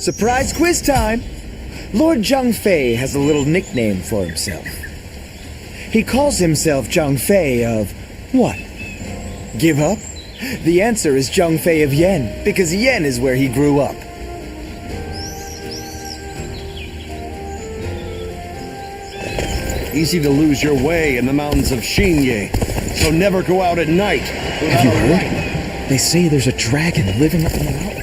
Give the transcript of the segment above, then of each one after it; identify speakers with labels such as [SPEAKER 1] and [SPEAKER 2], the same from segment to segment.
[SPEAKER 1] Surprise quiz time! Lord Zhang Fei has a little nickname for himself. He calls himself Zhang Fei of what? Give up? The answer is Zhang Fei of Yen, because Yen is where he grew up.
[SPEAKER 2] Easy to lose your way in the mountains of Xinye, so never go out at night.
[SPEAKER 1] Have you heard? They say there's a dragon living up in the mountain.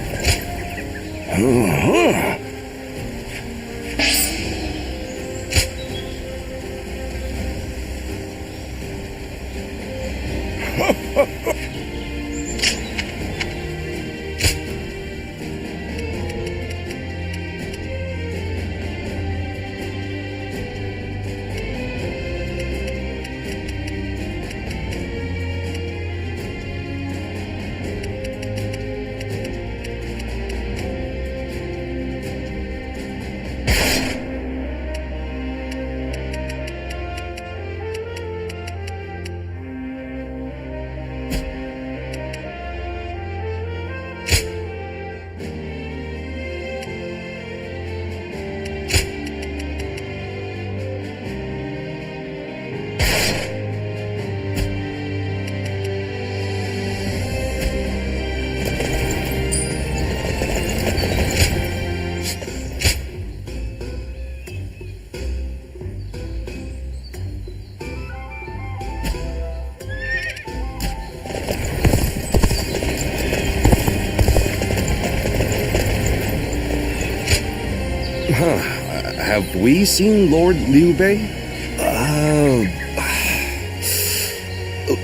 [SPEAKER 2] Have we seen Lord Liu Bei?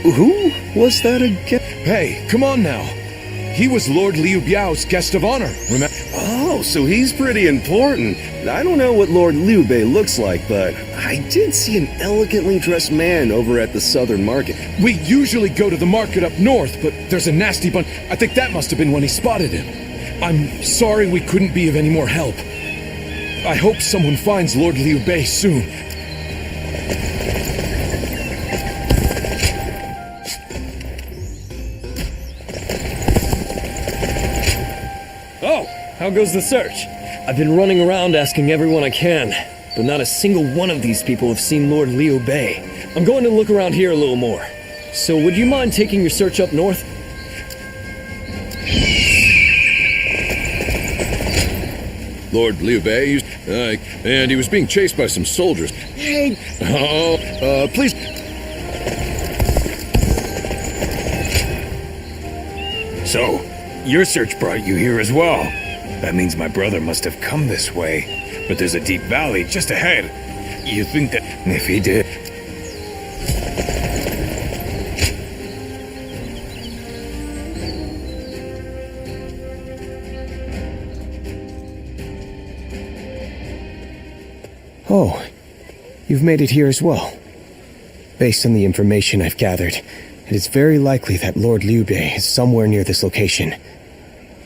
[SPEAKER 2] Who was that again?
[SPEAKER 3] Hey, come on now. He was Lord Liu Biao's guest of honor, remember?
[SPEAKER 2] Oh, so he's pretty important. I don't know what Lord Liu Bei looks like, but I did see an elegantly dressed man over at the southern market.
[SPEAKER 3] We usually go to the market up north, but there's a nasty bunch. I think that must have been when he spotted him. I'm sorry we couldn't be of any more help. I hope someone finds Lord Liu Bei soon.
[SPEAKER 4] Oh, how goes the search? I've been running around asking everyone I can, but not a single one of these people have seen Lord Liu Bei. I'm going to look around here a little more. So would you mind taking your search up north?
[SPEAKER 5] Lord Liu Bei, and he was being chased by some soldiers.
[SPEAKER 1] Hey!
[SPEAKER 5] Please.
[SPEAKER 6] So, your search brought you here as well. That means my brother must have come this way. But there's a deep valley just ahead. You think that if he did...
[SPEAKER 1] Oh, you've made it here as well. Based on the information I've gathered, it is very likely that Lord Liu Bei is somewhere near this location.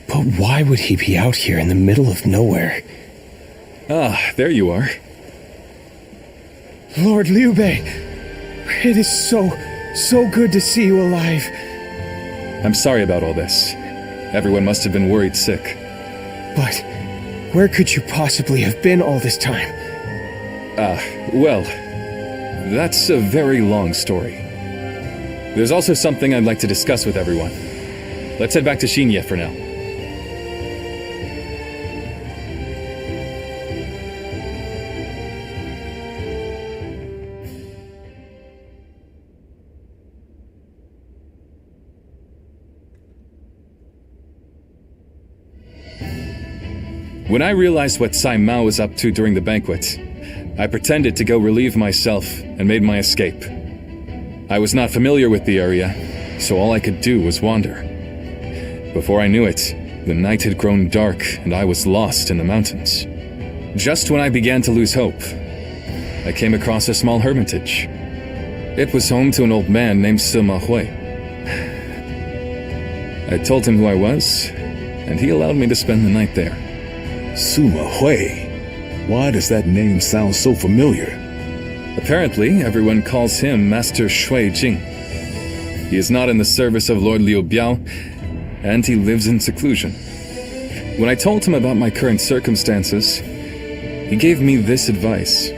[SPEAKER 1] But why would he be out here in the middle of nowhere?
[SPEAKER 7] Ah, there you are.
[SPEAKER 1] Lord Liu Bei, it is so good to see you alive.
[SPEAKER 7] I'm sorry about all this. Everyone must have been worried sick.
[SPEAKER 1] But where could you possibly have been all this time?
[SPEAKER 7] Well, that's a very long story. There's also something I'd like to discuss with everyone. Let's head back to Xinye for now. When I realized what Sai Mao was up to during the banquet, I pretended to go relieve myself and made my escape. I was not familiar with the area, so all I could do was wander. Before I knew it, the night had grown dark and I was lost in the mountains. Just when I began to lose hope, I came across a small hermitage. It was home to an old man named Sima Hui. I told him who I was, and he allowed me to spend the night there.
[SPEAKER 8] Sima Hui. Why does that name sound so familiar?
[SPEAKER 7] Apparently, everyone calls him Master Shui Jing. He is not in the service of Lord Liu Biao, and he lives in seclusion. When I told him about my current circumstances, he gave me this advice.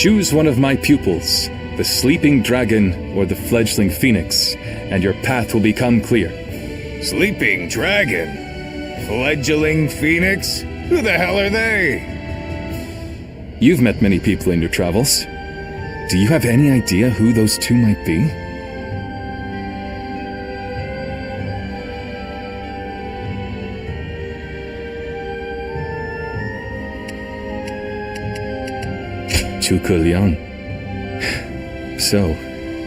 [SPEAKER 7] Choose one of my pupils, the sleeping dragon or the fledgling phoenix, and your path will become clear.
[SPEAKER 6] Sleeping dragon? Fledgling phoenix? Who the hell are they?
[SPEAKER 7] You've met many people in your travels. Do you have any idea who those two might be? Zhuge Liang. So,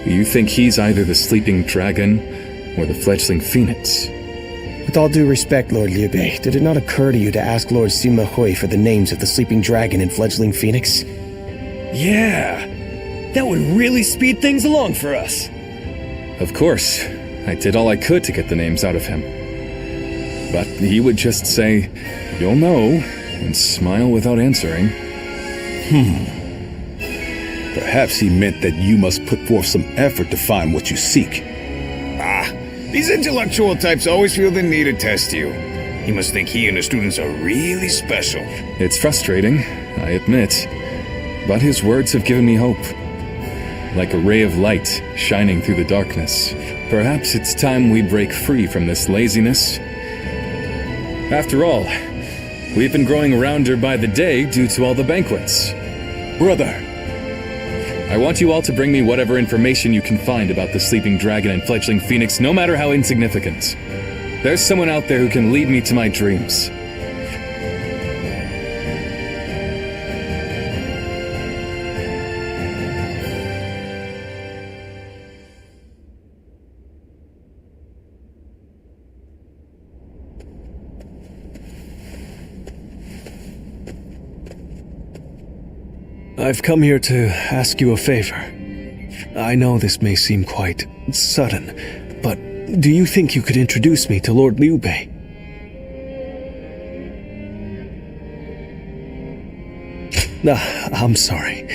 [SPEAKER 7] you think he's either the sleeping dragon or the fledgling phoenix?
[SPEAKER 9] With all due respect, Lord Liu Bei, did it not occur to you to ask Lord Sima Hui for the names of the sleeping dragon and fledgling phoenix?
[SPEAKER 4] Yeah, that would really speed things along for us.
[SPEAKER 7] Of course, I did all I could to get the names out of him. But he would just say, "You'll know," and smile without answering.
[SPEAKER 8] Perhaps he meant that you must put forth some effort to find what you seek.
[SPEAKER 6] These intellectual types always feel the need to test you. He must think he and his students are really special.
[SPEAKER 7] It's frustrating, I admit, but his words have given me hope. Like a ray of light shining through the darkness. Perhaps it's time we break free from this laziness. After all, we've been growing rounder by the day due to all the banquets.
[SPEAKER 8] Brother,
[SPEAKER 7] I want you all to bring me whatever information you can find about the sleeping dragon and fledgling phoenix, no matter how insignificant. There's someone out there who can lead me to my dreams.
[SPEAKER 10] I've come here to ask you a favor. I know this may seem quite sudden, but do you think you could introduce me to Lord Liu Bei? I'm sorry.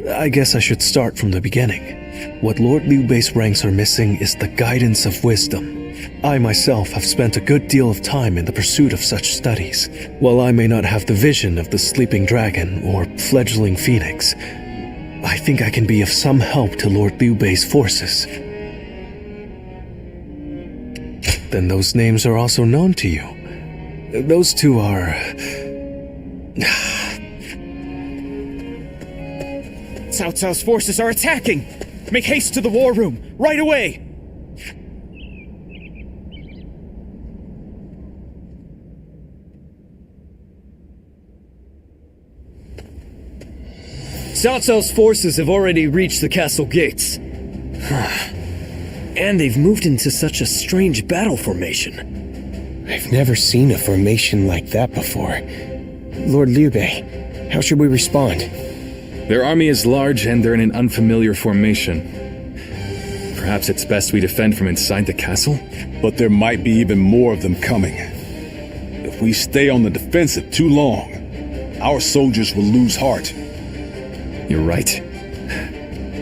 [SPEAKER 10] I guess I should start from the beginning. What Lord Liu Bei's ranks are missing is the guidance of wisdom. I myself have spent a good deal of time in the pursuit of such studies. While I may not have the vision of the sleeping dragon or fledgling phoenix, I think I can be of some help to Lord Liu Bei's forces. Then those names are also known to you. Those two are...
[SPEAKER 1] Cao Cao's forces are attacking! Make haste to the war room, right away!
[SPEAKER 4] Cao Cao's forces have already reached the castle gates. And they've moved into such a strange battle formation.
[SPEAKER 9] I've never seen a formation like that before. Lord Liu Bei, how should we respond?
[SPEAKER 7] Their army is large and they're in an unfamiliar formation. Perhaps it's best we defend from inside the castle?
[SPEAKER 8] but there might be even more of them coming. If we stay on the defensive too long, our soldiers will lose heart.
[SPEAKER 7] You're right.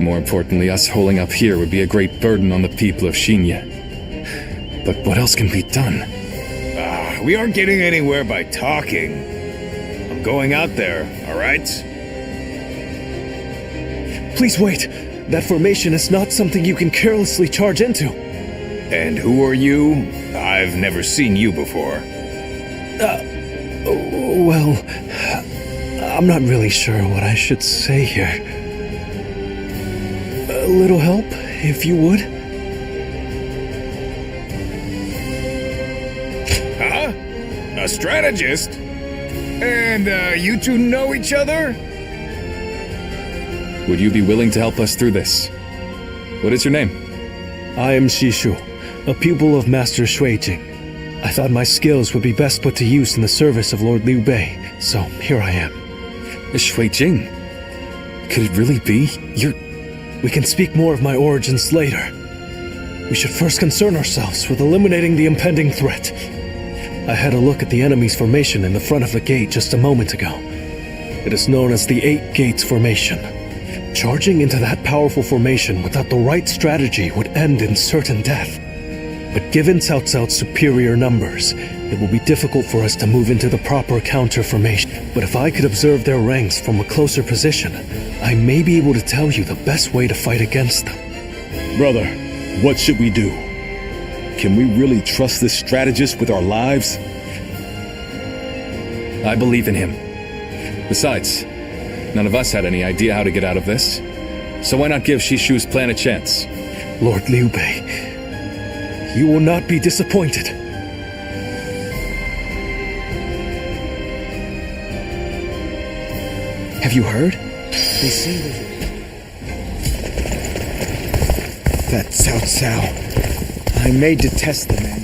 [SPEAKER 7] More importantly, us holding up here would be a great burden on the people of Shinya. But what else can be done?
[SPEAKER 6] We aren't getting anywhere by talking. I'm going out there, all right?
[SPEAKER 10] Please wait. That formation is not something you can carelessly charge into.
[SPEAKER 6] And who are you? I've never seen you before.
[SPEAKER 10] Well, I'm not really sure what I should say here. A little help, if you would?
[SPEAKER 6] Huh? A strategist? And, you two know each other?
[SPEAKER 7] Would you be willing to help us through this? What is your name?
[SPEAKER 10] I am Shishu, a pupil of Master Shuijing. I thought my skills would be best put to use in the service of Lord Liu Bei, so here I am.
[SPEAKER 7] Shuijing? Could it really be?
[SPEAKER 10] We can speak more of my origins later. We should first concern ourselves with eliminating the impending threat. I had a look at the enemy's formation in the front of the gate just a moment ago. It is known as the Eight Gates Formation. Charging into that powerful formation without the right strategy would end in certain death. But given Cao Cao's superior numbers, it will be difficult for us to move into the proper counter formation. But if I could observe their ranks from a closer position, I may be able to tell you the best way to fight against them.
[SPEAKER 8] Brother, what should we do? Can we really trust this strategist with our lives?
[SPEAKER 7] I believe in him. Besides, none of us had any idea how to get out of this. So why not give Shishu's plan a chance?
[SPEAKER 10] Lord Liu Bei, you will not be disappointed.
[SPEAKER 1] Have you heard? They say that Cao Cao. I may detest the man.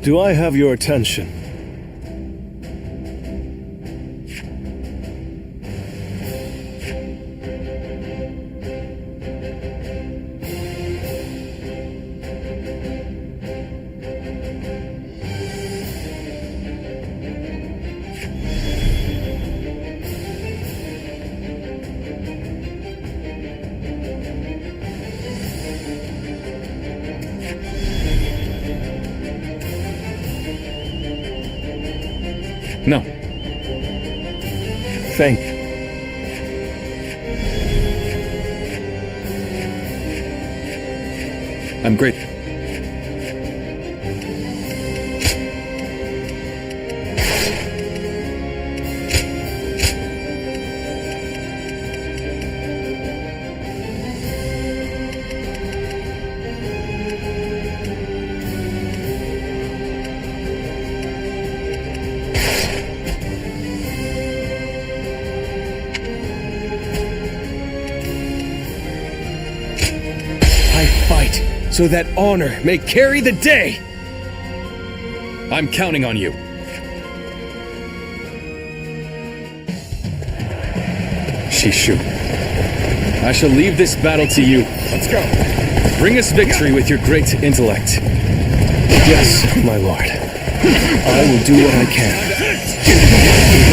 [SPEAKER 10] Do I have your attention?
[SPEAKER 7] No.
[SPEAKER 10] Thank you.
[SPEAKER 7] I'm grateful.
[SPEAKER 1] So that honor may carry the day!
[SPEAKER 7] I'm counting on you. Shishu, I shall leave this battle to you.
[SPEAKER 1] Let's go!
[SPEAKER 7] Bring us victory with your great intellect.
[SPEAKER 10] Yes, my lord. I will do what I can. The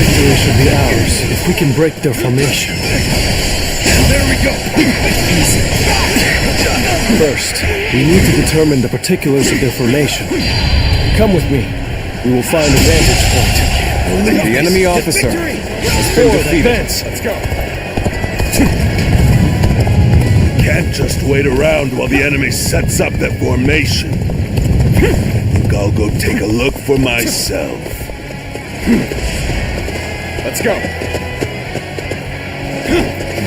[SPEAKER 10] victory should be ours if we can break their formation.
[SPEAKER 1] There we go!
[SPEAKER 10] First, we need to determine the particulars of their formation. Come with me. We will find a vantage point.
[SPEAKER 7] The enemy officer has been defeated.
[SPEAKER 10] Advance.
[SPEAKER 1] Let's go!
[SPEAKER 11] Can't just wait around while the enemy sets up their formation. I think I'll go take a look for myself.
[SPEAKER 1] Let's go!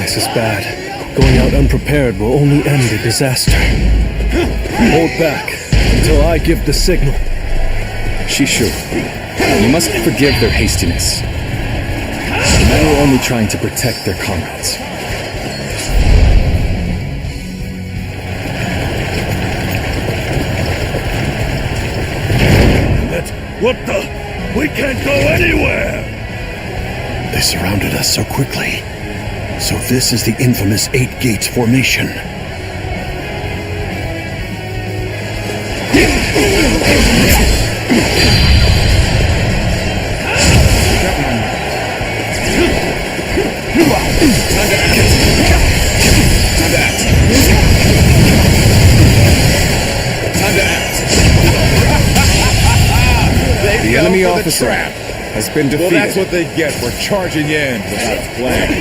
[SPEAKER 10] This is bad. Going out unprepared will only end in disaster. Hold back until I give the signal.
[SPEAKER 7] Shishu, you must forgive their hastiness. They were only trying to protect their comrades.
[SPEAKER 11] What the? We can't go anywhere!
[SPEAKER 8] They surrounded us so quickly. So this is the infamous Eight Gates formation.
[SPEAKER 7] The enemy officer has been defeated.
[SPEAKER 3] Well, that's what they get for charging in without a plan.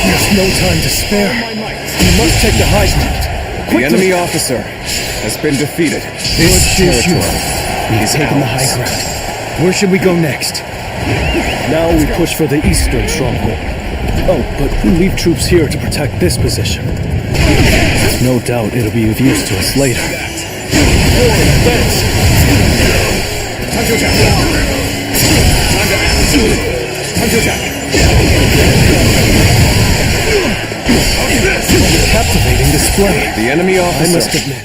[SPEAKER 10] There's no time to spare. You must take the high ground.
[SPEAKER 7] The enemy officer has been defeated.
[SPEAKER 9] This territory. We've taken the high ground. Where should we go next?
[SPEAKER 10] Now we push for the eastern stronghold. Oh, but we'll leave troops here to protect this position. No doubt it'll be of use to us later. Captivating display.
[SPEAKER 7] The enemy officer.
[SPEAKER 10] I must admit.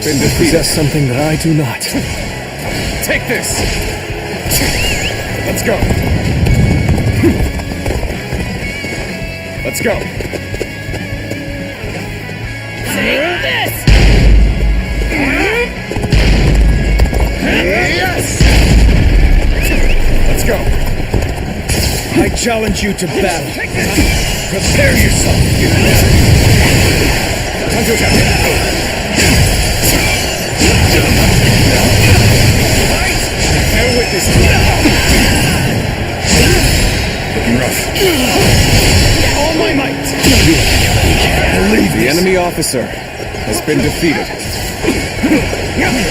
[SPEAKER 7] Been defeated.
[SPEAKER 10] Possess something that I do not.
[SPEAKER 3] Take this! Let's go! Let's go!
[SPEAKER 12] Take this!
[SPEAKER 3] Yes! Let's go!
[SPEAKER 1] I challenge you to battle.
[SPEAKER 3] Prepare yourself! Bear witness to that. Looking rough.
[SPEAKER 1] All my might.
[SPEAKER 7] Believe the enemy officer has been defeated.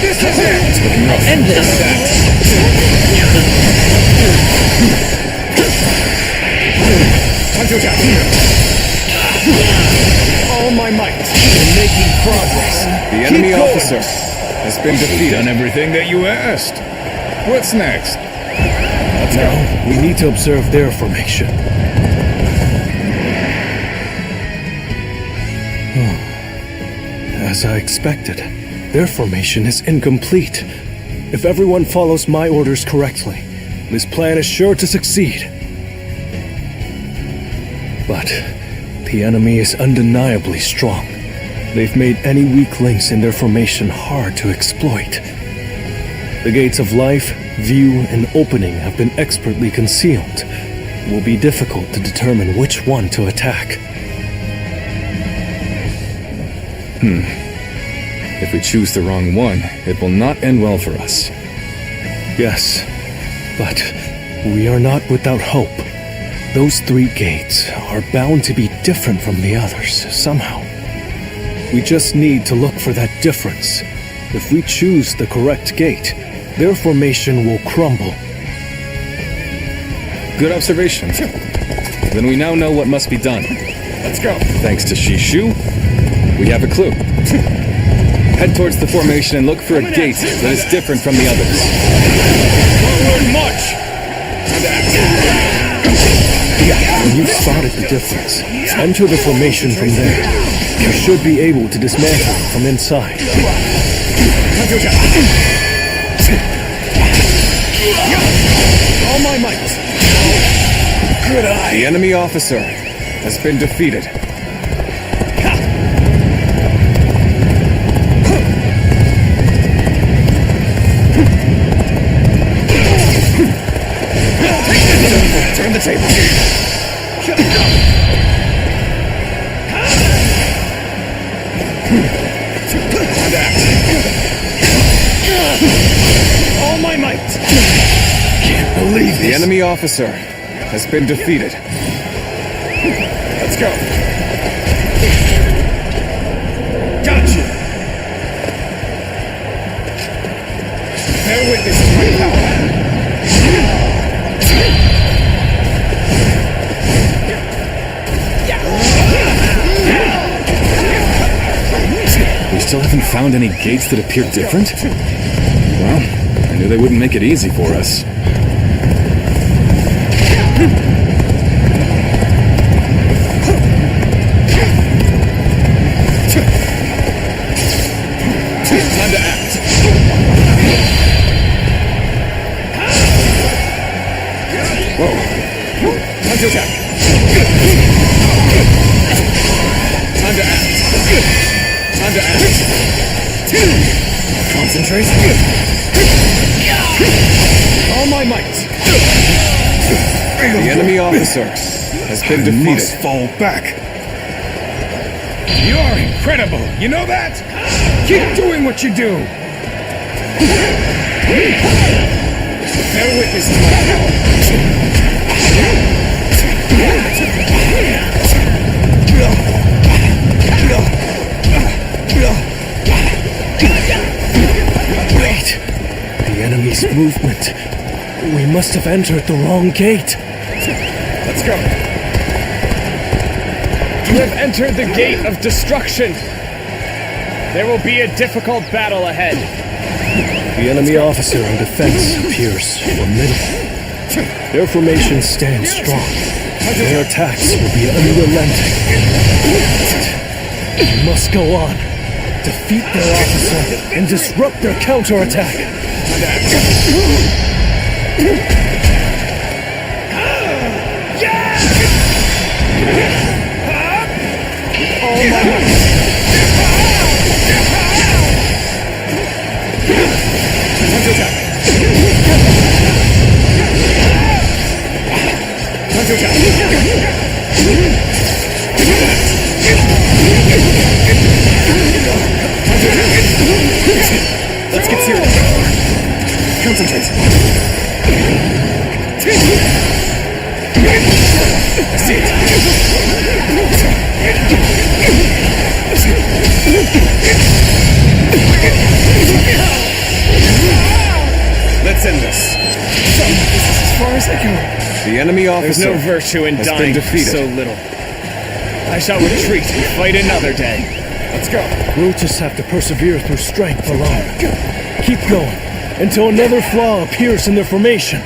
[SPEAKER 3] This is it!
[SPEAKER 7] Looking rough.
[SPEAKER 12] End this.
[SPEAKER 1] All my might. We're making progress.
[SPEAKER 7] The enemy officer has been
[SPEAKER 6] You've
[SPEAKER 7] defeated.
[SPEAKER 6] done everything that you asked. What's next?
[SPEAKER 10] Now, we need to observe their formation. As I expected, their formation is incomplete. If everyone follows my orders correctly, this plan is sure to succeed. But the enemy is undeniably strong. They've made any weak links in their formation hard to exploit. The gates of life, view, and opening have been expertly concealed. It will be difficult to determine which one to attack.
[SPEAKER 7] If we choose the wrong one, it will not end well for us.
[SPEAKER 10] Yes, but we are not without hope. Those three gates are bound to be different from the others, somehow. We just need to look for that difference. If we choose the correct gate, their formation will crumble.
[SPEAKER 7] Good observation. Then we now know what must be done.
[SPEAKER 3] Let's go!
[SPEAKER 7] Thanks to Shishu, we have a clue. Head towards the formation and look for a gate that is different from the others.
[SPEAKER 3] Forward march!
[SPEAKER 10] When you've spotted the difference, enter the formation from there. You should be able to dismantle it from inside.
[SPEAKER 1] All my might.
[SPEAKER 3] Good eye!
[SPEAKER 7] The enemy officer has been defeated.
[SPEAKER 3] Turn the table.
[SPEAKER 1] All my might.
[SPEAKER 3] Can't believe
[SPEAKER 7] The enemy officer has been defeated.
[SPEAKER 3] Let's go.
[SPEAKER 1] Gotcha.
[SPEAKER 3] Bear witness to my power.
[SPEAKER 7] still haven't found any gates that appear different? Well, I knew they wouldn't make it easy for us.
[SPEAKER 3] Time to act. Whoa. Time to attack. Time to act. Time to act. Concentrate. All my might.
[SPEAKER 2] The enemy officer has been defeated.
[SPEAKER 11] Must fall back.
[SPEAKER 6] You're incredible, you know that? Keep doing what you do!
[SPEAKER 3] Bear witness to my power.
[SPEAKER 10] Wait. The enemy's movement. We must have entered the wrong gate.
[SPEAKER 3] Let's go. You have entered the gate of destruction. There will be a difficult battle ahead.
[SPEAKER 10] The enemy officer in defense appears formidable. Their formation stands strong. Their attacks will be unrelenting. We must go on. Defeat their officer and disrupt their counterattack.
[SPEAKER 3] Let's get serious. Concentrate. I see it. Let's end this. So, this is as far as I go.
[SPEAKER 2] The enemy officer
[SPEAKER 3] There's no virtue in
[SPEAKER 2] has
[SPEAKER 3] dying
[SPEAKER 2] been defeated.
[SPEAKER 3] so little. I shall retreat and fight another day. Let's go.
[SPEAKER 10] We'll just have to persevere through strength alone. Keep going until another flaw appears in their formation.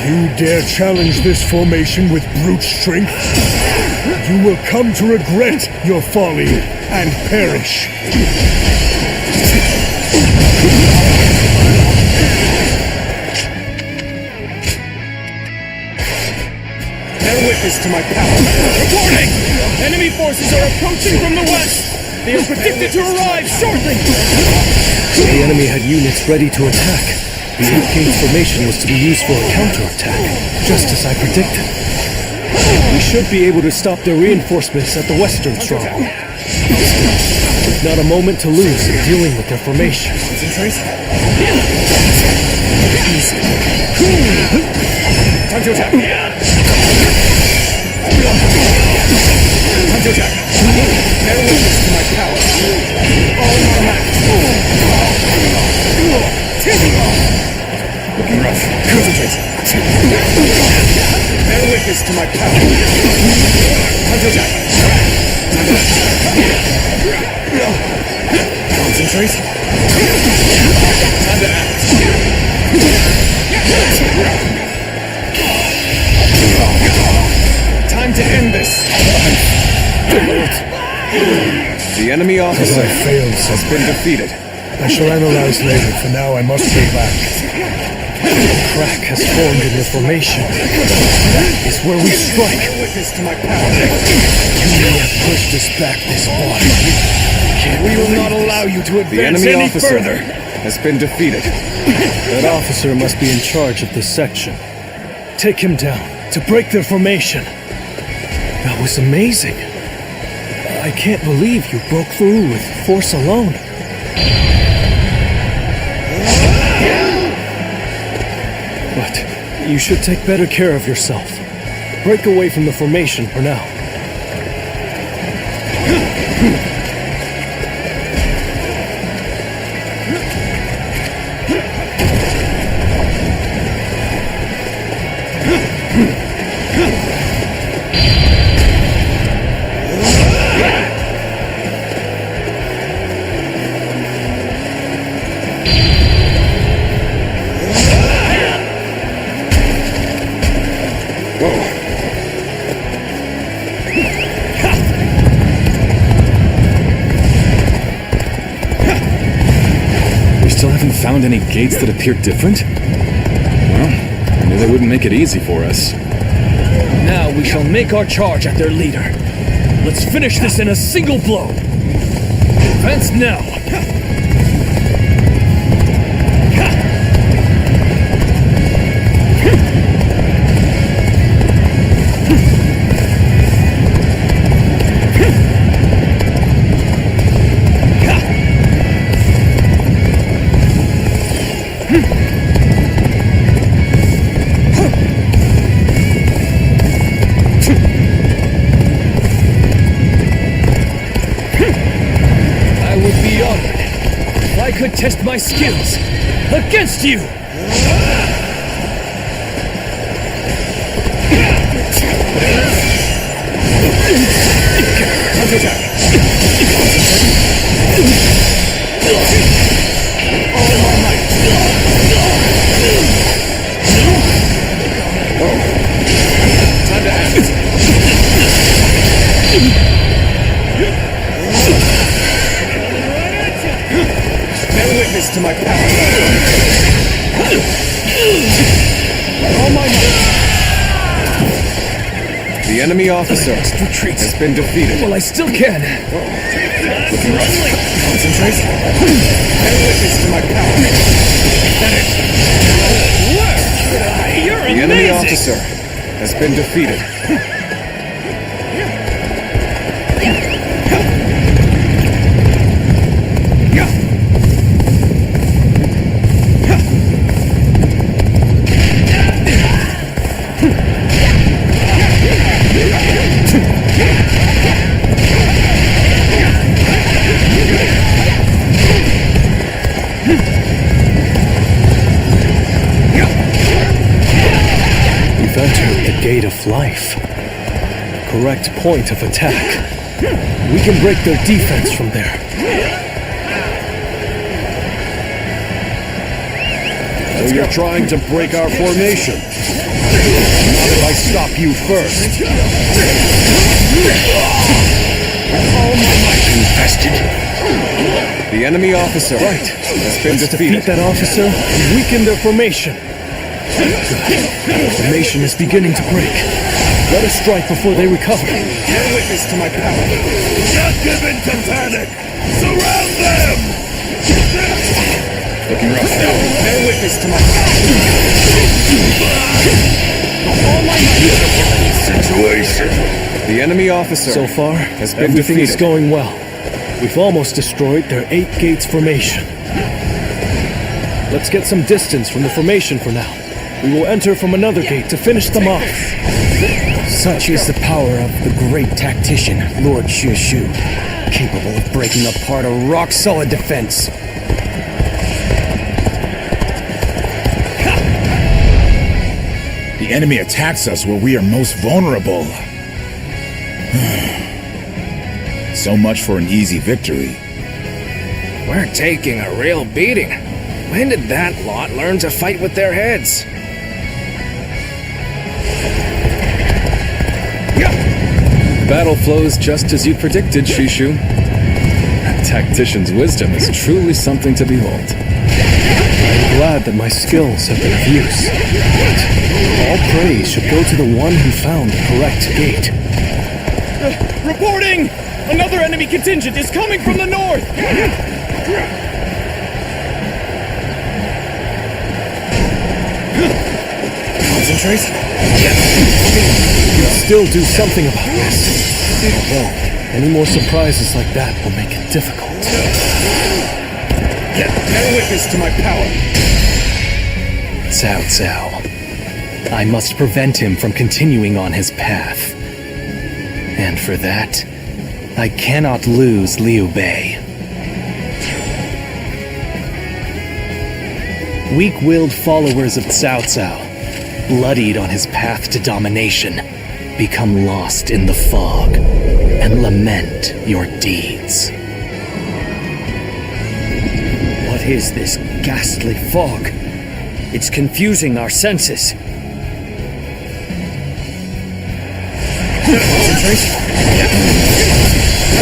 [SPEAKER 11] You dare challenge this formation with brute strength? You will come to regret your folly and perish.
[SPEAKER 3] Bear witness to my power. Reporting! Enemy forces are approaching from the west. They are predicted to arrive shortly.
[SPEAKER 10] The enemy had units ready to attack. The 8-gate formation was to be used for a counterattack, just as I predicted. We should be able to stop their reinforcements at the western stronghold. With not a moment to lose in dealing with their formation.
[SPEAKER 3] Concentrate. Easy. Time to attack. Time to attack. Bear witness to my power. All my might. Looking rough. Concentrate. Bear witness to my power. Time to attack. Concentrate. Time to act. Time to end this.
[SPEAKER 2] The enemy officer
[SPEAKER 11] I failed,
[SPEAKER 2] has been defeated.
[SPEAKER 11] I shall analyze later. For now, I must go back.
[SPEAKER 10] A crack has formed in the formation. That is where we strike.
[SPEAKER 3] Witness to my power.
[SPEAKER 10] You may have pushed us back this far.
[SPEAKER 3] We will not allow you to
[SPEAKER 2] The
[SPEAKER 3] advance
[SPEAKER 2] enemy
[SPEAKER 3] any
[SPEAKER 2] officer
[SPEAKER 3] further.
[SPEAKER 2] has been defeated.
[SPEAKER 10] That officer must be in charge of this section. Take him down to break their formation. That was amazing. I can't believe you broke through with force alone. But you should take better care of yourself. Break away from the formation for now.
[SPEAKER 7] found any gates that appear different? Well, I knew they wouldn't make it easy for us.
[SPEAKER 4] Now we shall make our charge at their leader. Let's finish this in a single blow. Advance now. Could test my skills against you!
[SPEAKER 3] Time to act. Bear witness to my power. All my might.
[SPEAKER 7] The enemy officer has been defeated.
[SPEAKER 4] Well, I still can.
[SPEAKER 3] Concentrate. Bear witness to my power. You're
[SPEAKER 7] The enemy officer has been defeated.
[SPEAKER 10] We've entered the gate of life. Correct point of attack. We can break their defense from there.
[SPEAKER 8] So you're trying to break our formation. How did I stop you first?
[SPEAKER 6] All my might infested.
[SPEAKER 7] The enemy officer has been defeated.
[SPEAKER 10] Defeat that officer and weaken their formation. The formation is beginning to break. Let us strike before they recover.
[SPEAKER 3] Bear witness to my power.
[SPEAKER 11] Not give in to panic! Surround them!
[SPEAKER 3] Looking rough now. Bear witness to my power. All my might.
[SPEAKER 11] Situation.
[SPEAKER 7] The enemy officer
[SPEAKER 10] So far,
[SPEAKER 7] has been
[SPEAKER 10] everything is
[SPEAKER 7] defeated.
[SPEAKER 10] going well. We've almost destroyed their 8 gates formation. Let's get some distance from the formation for now. We will enter from another gate to finish them off.
[SPEAKER 9] Such is the power of the great tactician, Lord Shu, capable of breaking apart a rock-solid defense.
[SPEAKER 13] The enemy attacks us where we are most vulnerable. So much for an easy victory.
[SPEAKER 14] We're taking a real beating. When did that lot learn to fight with their heads?
[SPEAKER 7] The battle flows just as you predicted, Shishu. A tactician's wisdom is truly something to behold.
[SPEAKER 10] I'm glad that my skills have been of use. But all praise should go to the one who found the correct gate.
[SPEAKER 4] Reporting! Another enemy contingent is coming from the north!
[SPEAKER 3] Concentrate.
[SPEAKER 10] We can still do something about this. Although, any more surprises like that will make it difficult.
[SPEAKER 3] Bear witness to my power.
[SPEAKER 9] Cao Cao. I must prevent him from continuing on his path. And for that, I cannot lose Liu Bei. Weak-willed followers of Cao Cao, bloodied on his path to domination, become lost in the fog and lament your deeds.
[SPEAKER 4] What is this ghastly fog? It's confusing our senses.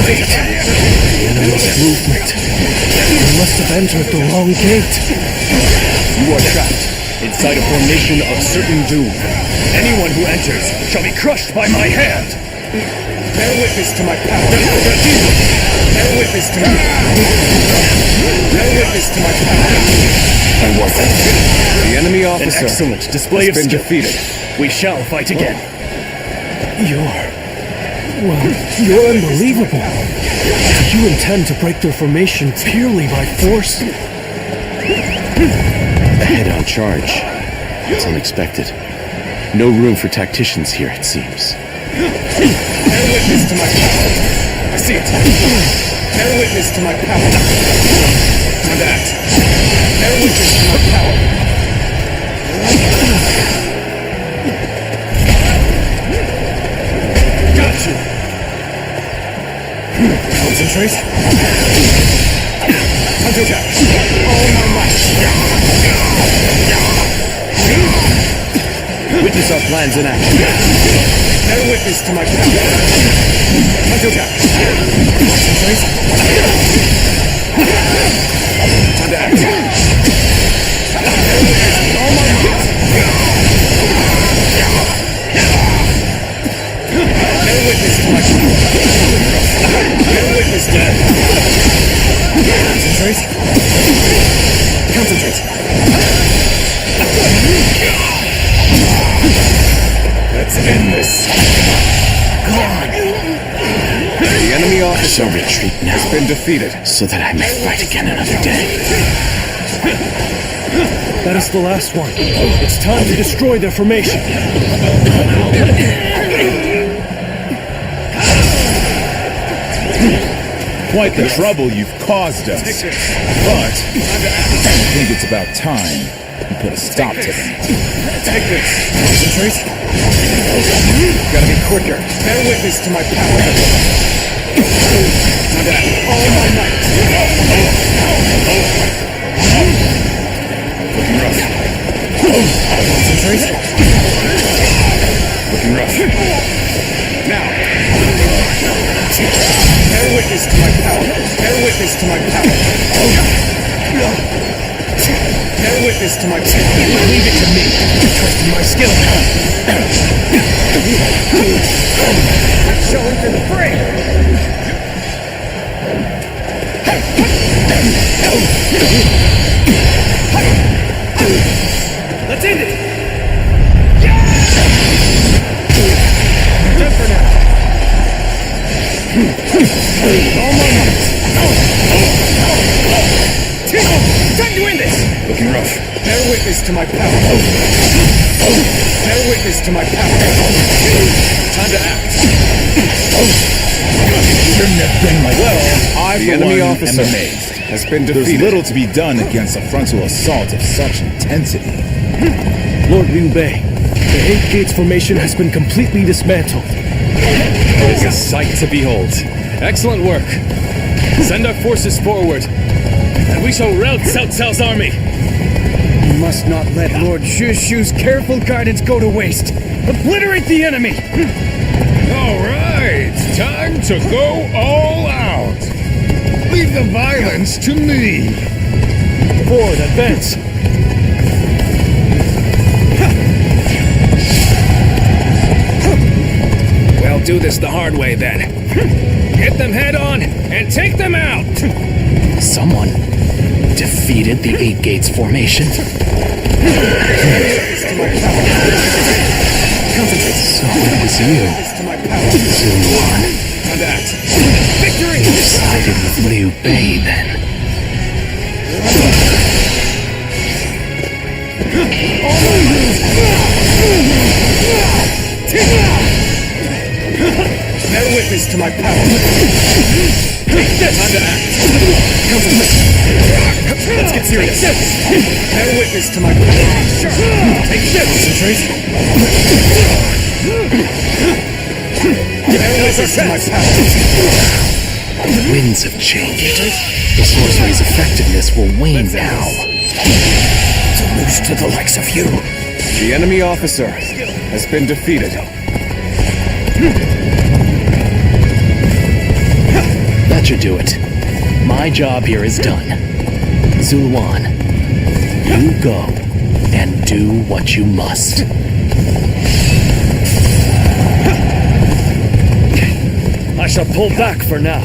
[SPEAKER 10] The enemy's movement. We must have entered the wrong gate.
[SPEAKER 4] You are trapped inside a formation of certain doom. Anyone who enters shall be crushed by my hand. Bear witness to my power. Bear witness to my power. Bear witness to my power.
[SPEAKER 2] The enemy officer
[SPEAKER 4] An excellent display of
[SPEAKER 2] has been
[SPEAKER 4] skill.
[SPEAKER 2] defeated.
[SPEAKER 4] We shall fight again.
[SPEAKER 10] You're unbelievable. Do you intend to break their formation purely by force?
[SPEAKER 15] A head-on charge. It's unexpected. No room for tacticians here, it seems.
[SPEAKER 4] Bear witness to my power. I see it. Bear witness to my power. Time to act. Bear witness to my power. Got you. Concentrate. Time to attack. All my might.
[SPEAKER 2] Witness our plans in action.
[SPEAKER 4] Bear witness to my power. Time to attack. Concentrate. Time to act. Bear witness with all my might. Bear witness to my power. Bear witness to it. Concentrate. Concentrate. Let's end this.
[SPEAKER 2] The enemy officer
[SPEAKER 15] Shall retreat now,
[SPEAKER 2] has been defeated.
[SPEAKER 15] so that I may fight again another day.
[SPEAKER 10] That is the last one. It's time to destroy their formation.
[SPEAKER 13] Quite the trouble you've caused us. But I think it's about time you put a stop to them.
[SPEAKER 4] Take this. Concentrate. Gotta be quicker. Bear witness to my power. Time to act. All my might. Looking rough. Concentrate. Looking rough. Now. Bear witness to my power. Bear witness to my power. Bear witness to my power. Leave it to me. Trust in my skill. Show him to the fray. Let's end it. Done for now. All my might. Time to end this! Looking rough. Bear witness to my power. Bear witness to my power. Time to act.
[SPEAKER 13] Shouldn't have been like that. I,
[SPEAKER 2] The
[SPEAKER 13] for
[SPEAKER 2] enemy
[SPEAKER 13] one,
[SPEAKER 2] officer
[SPEAKER 13] am amazed.
[SPEAKER 2] has been
[SPEAKER 13] There's
[SPEAKER 2] defeated.
[SPEAKER 13] little to be done against a frontal assault of such intensity.
[SPEAKER 10] Lord Liu Bei, the Eight Gates formation has been completely dismantled.
[SPEAKER 7] It is a sight to behold. Excellent work. Send our forces forward, and we shall rout Cao Cao's army.
[SPEAKER 4] You must not let Lord Shushu's careful guidance go to waste. Obliterate the enemy!
[SPEAKER 6] All right, time to go all out. Leave the violence to me.
[SPEAKER 10] Forward, advance!
[SPEAKER 14] We'll do this the hard way then. Hit them head on and take them out!
[SPEAKER 9] Someone defeated the Eight Gates formation. So it was you, Zuluan.
[SPEAKER 4] Victory!
[SPEAKER 9] You sided with Liu Bei then.
[SPEAKER 4] Bear witness to my power. Take this! Time to act. Let's get serious. Bear witness to my power. Take this! Concentrate. Bear witness to my power.
[SPEAKER 9] The winds have changed. The sorcery's effectiveness will wane now. To lose to the likes of you.
[SPEAKER 2] The enemy officer has been defeated.
[SPEAKER 9] That should do it. My job here is done. Zuluan, You go and do what you must.
[SPEAKER 4] I shall pull back for now.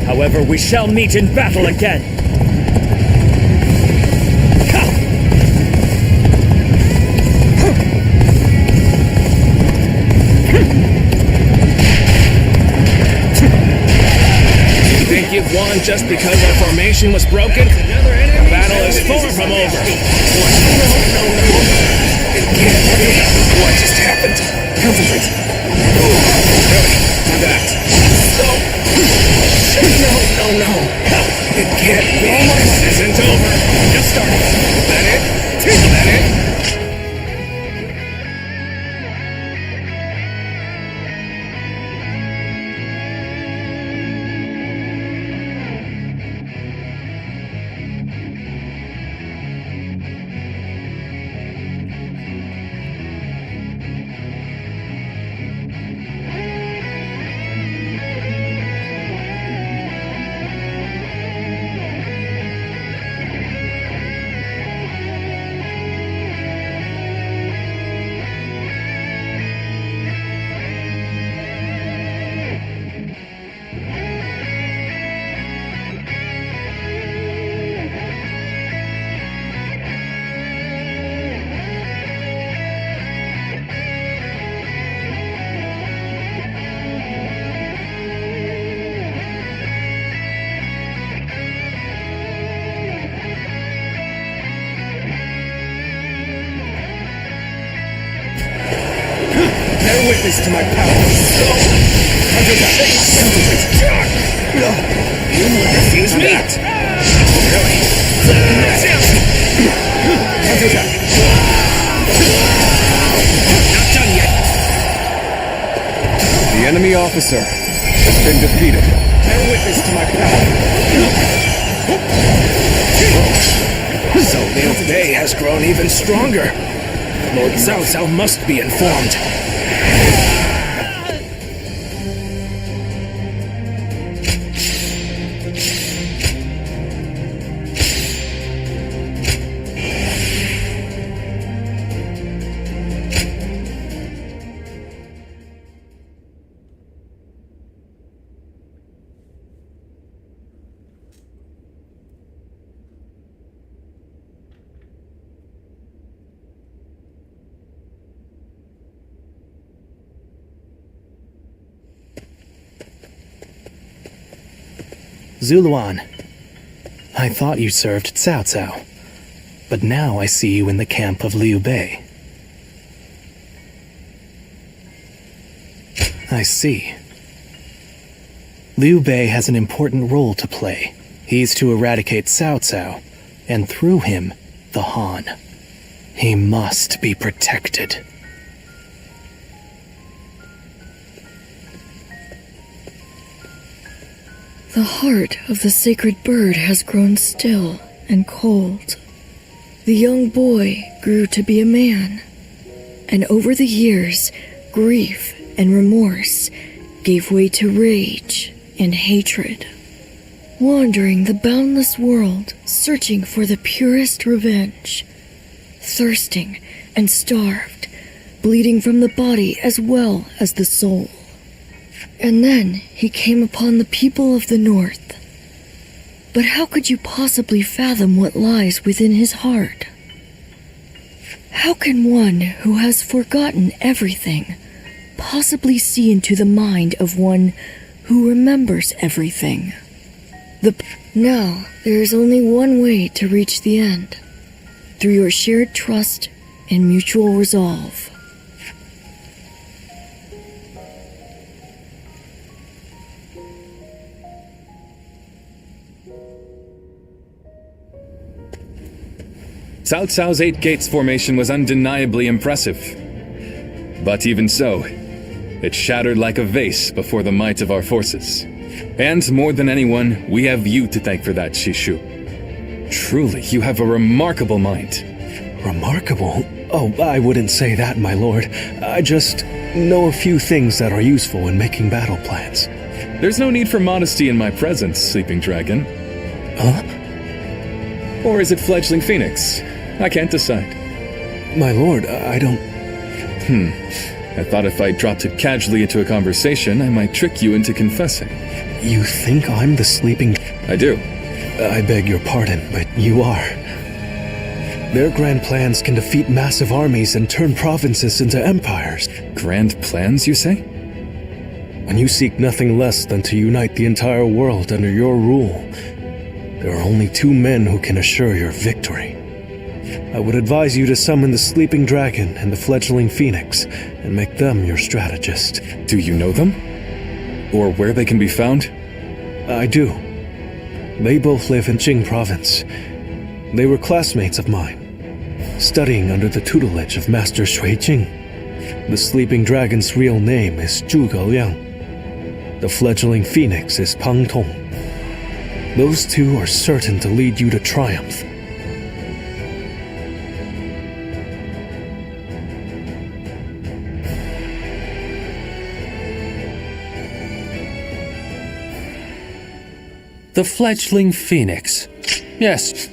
[SPEAKER 4] However, we shall meet in battle again.
[SPEAKER 14] You think you've won just because our formation was broken? The battle is far from over.
[SPEAKER 6] What just happened? Concentrate. Now that. No. It can't be.
[SPEAKER 14] This isn't over.
[SPEAKER 6] Just started. Is that it? Is that it? Bear witness to my power.
[SPEAKER 14] You will refuse me? Not done yet.
[SPEAKER 3] The enemy officer has been defeated.
[SPEAKER 6] Bear witness to my power.
[SPEAKER 14] So Liu Bei has grown even stronger. Lord Cao Cao must be informed.
[SPEAKER 9] Zuluan, I thought you served Cao Cao, but now I see you in the camp of Liu Bei. I see. Liu Bei has an important role to play. He's to eradicate Cao Cao, and through him, the Han. He must be protected.
[SPEAKER 16] The heart of the sacred bird has grown still and cold. The young boy grew to be a man, and over the years, grief and remorse gave way to rage and hatred. Wandering the boundless world, searching for the purest revenge, thirsting and starved, bleeding from the body as well as the soul. And then he came upon the people of the North. But how could you possibly fathom what lies within his heart? How can one who has forgotten everything possibly see into the mind of one who remembers everything? Now, there is only one way to reach the end, through your shared trust and mutual resolve.
[SPEAKER 7] Cao Cao's Eight Gates formation was undeniably impressive. But even so, it shattered like a vase before the might of our forces. And more than anyone, we have you to thank for that, Shishu. Truly, you have a remarkable mind.
[SPEAKER 10] Remarkable? Oh, I wouldn't say that, my lord. I just know a few things that are useful in making battle plans.
[SPEAKER 7] There's no need for modesty in my presence, Sleeping Dragon.
[SPEAKER 10] Huh?
[SPEAKER 7] Or is it Fledgling Phoenix? I can't decide.
[SPEAKER 10] My lord, I don't...
[SPEAKER 7] I thought if I dropped it casually into a conversation, I might trick you into confessing.
[SPEAKER 10] You think I'm the sleeping...
[SPEAKER 7] I do.
[SPEAKER 10] I beg your pardon, but you are. Their grand plans can defeat massive armies and turn provinces into empires.
[SPEAKER 7] Grand plans, you say?
[SPEAKER 10] When you seek nothing less than to unite the entire world under your rule, there are only two men who can assure your victory. I would advise you to summon the sleeping dragon and the fledgling phoenix and make them your strategist.
[SPEAKER 7] Do you know them? Or where they can be found?
[SPEAKER 10] I do. They both live in Jing province. They were classmates of mine, studying under the tutelage of Master Shui Jing. The sleeping dragon's real name is Zhuge Liang. The fledgling phoenix is Pang Tong. Those two are certain to lead you to triumph.
[SPEAKER 9] The fledgling phoenix. Yes.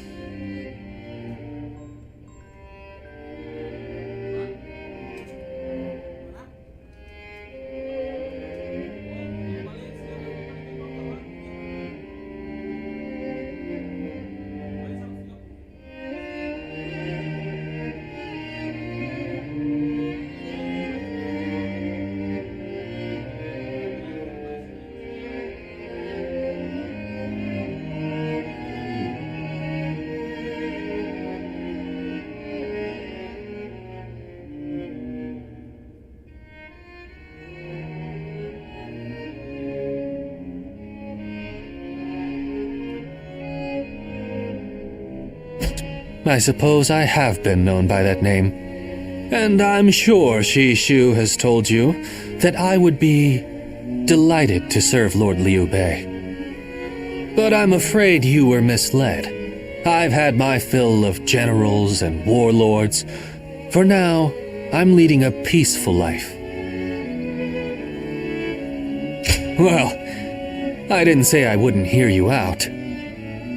[SPEAKER 9] I suppose I have been known by that name. And I'm sure Shishu has told you that I would be delighted to serve Lord Liu Bei. But I'm afraid you were misled. I've had my fill of generals and warlords. For now, I'm leading a peaceful life. Well, I didn't say I wouldn't hear you out.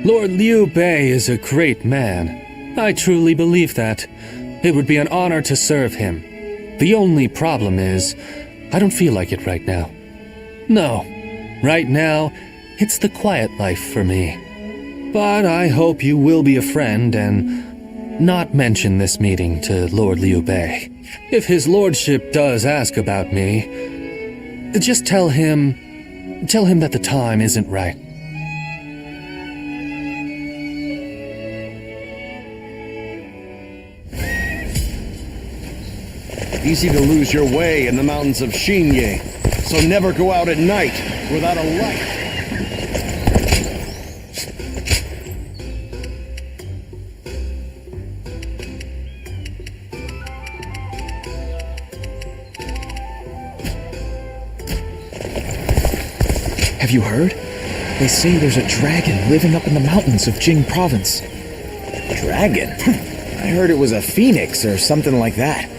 [SPEAKER 9] Lord Liu Bei is a great man. I truly believe that. It would be an honor to serve him. The only problem is, I don't feel like it right now. No, right now, it's the quiet life for me. But I hope you will be a friend and not mention this meeting to Lord Liu Bei. If his lordship does ask about me, just tell him that the time isn't right.
[SPEAKER 2] Easy to lose your way in the mountains of Xinye, so never go out at night without a light.
[SPEAKER 1] Have you heard? They say there's a dragon living up in the mountains of Jing province. Dragon? I heard it was a phoenix or something like that.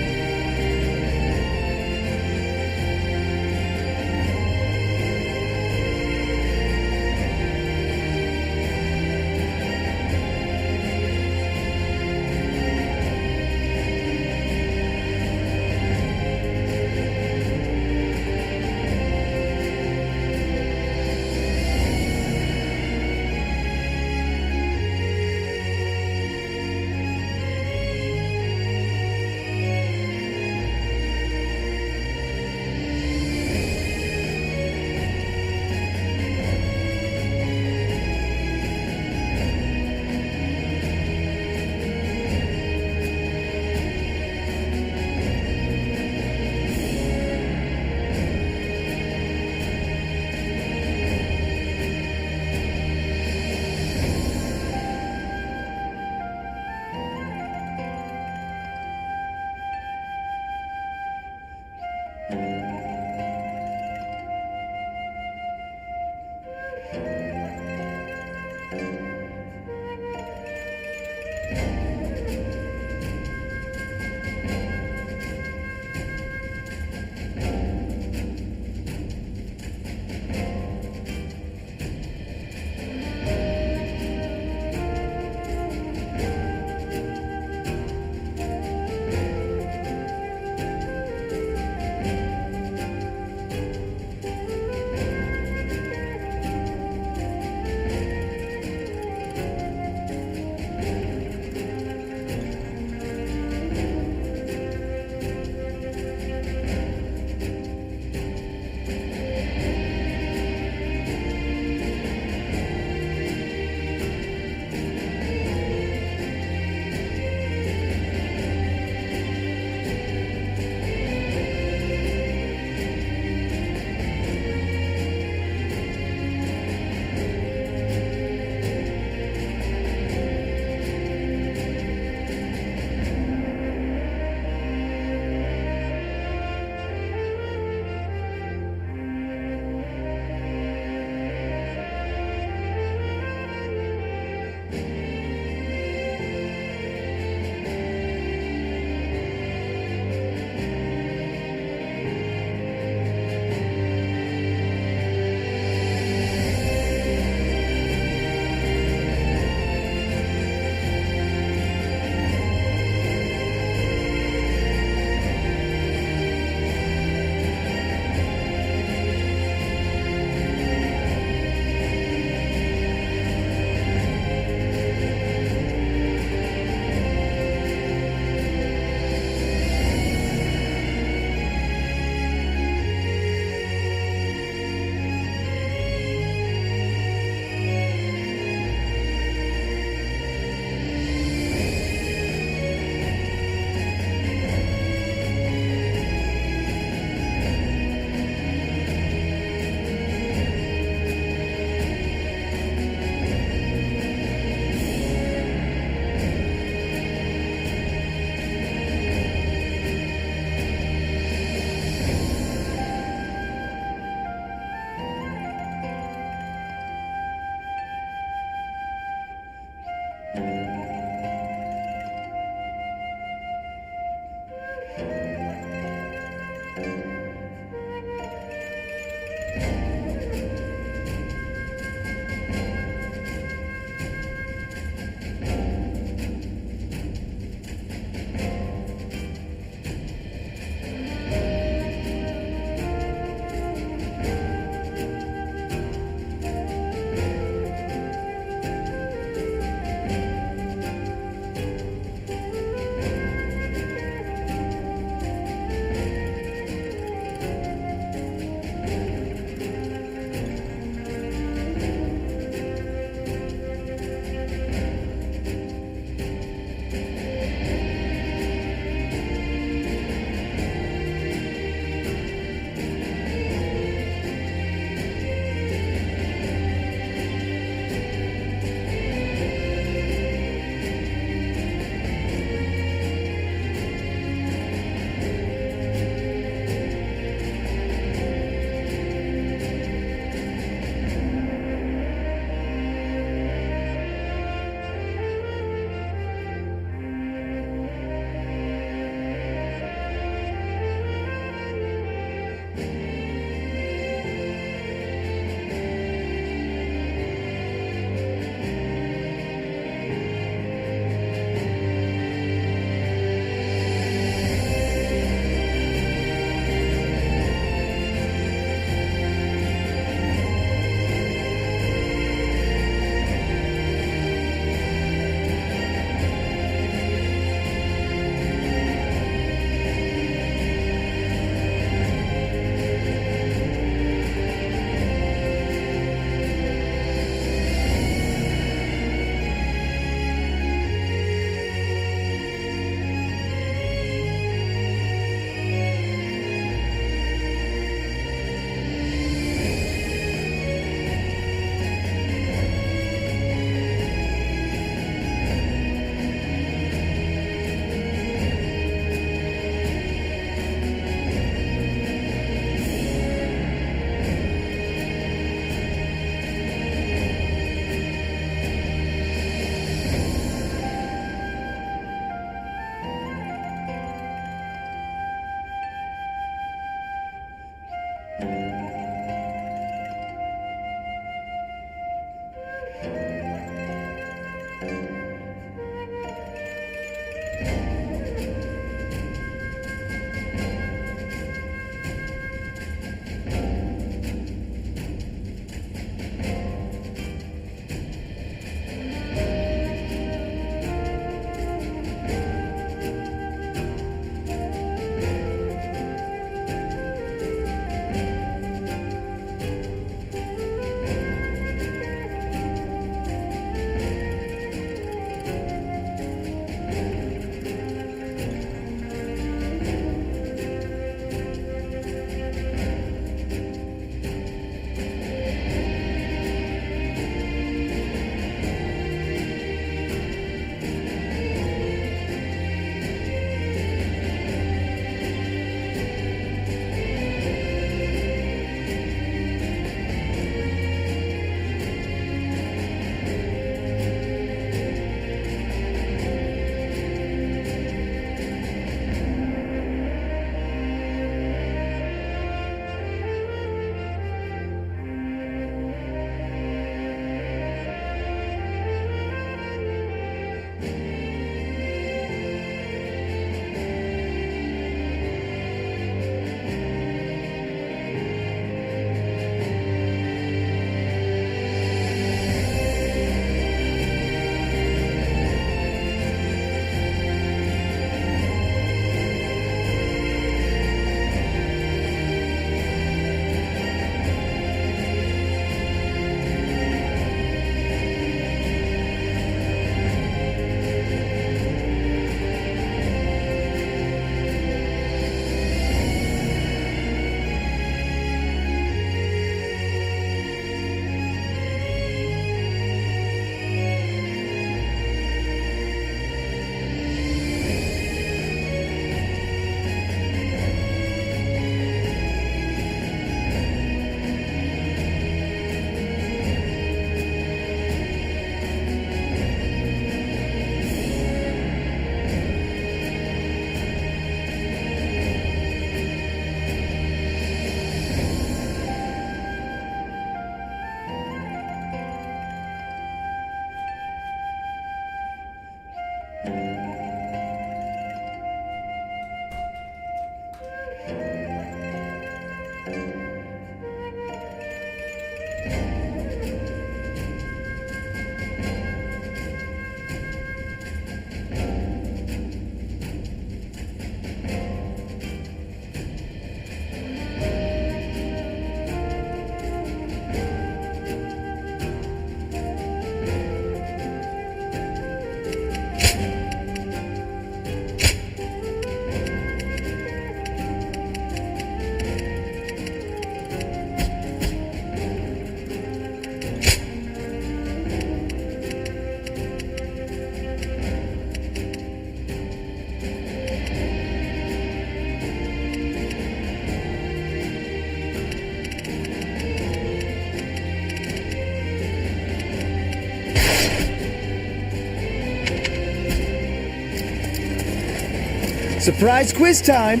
[SPEAKER 1] Surprise quiz time!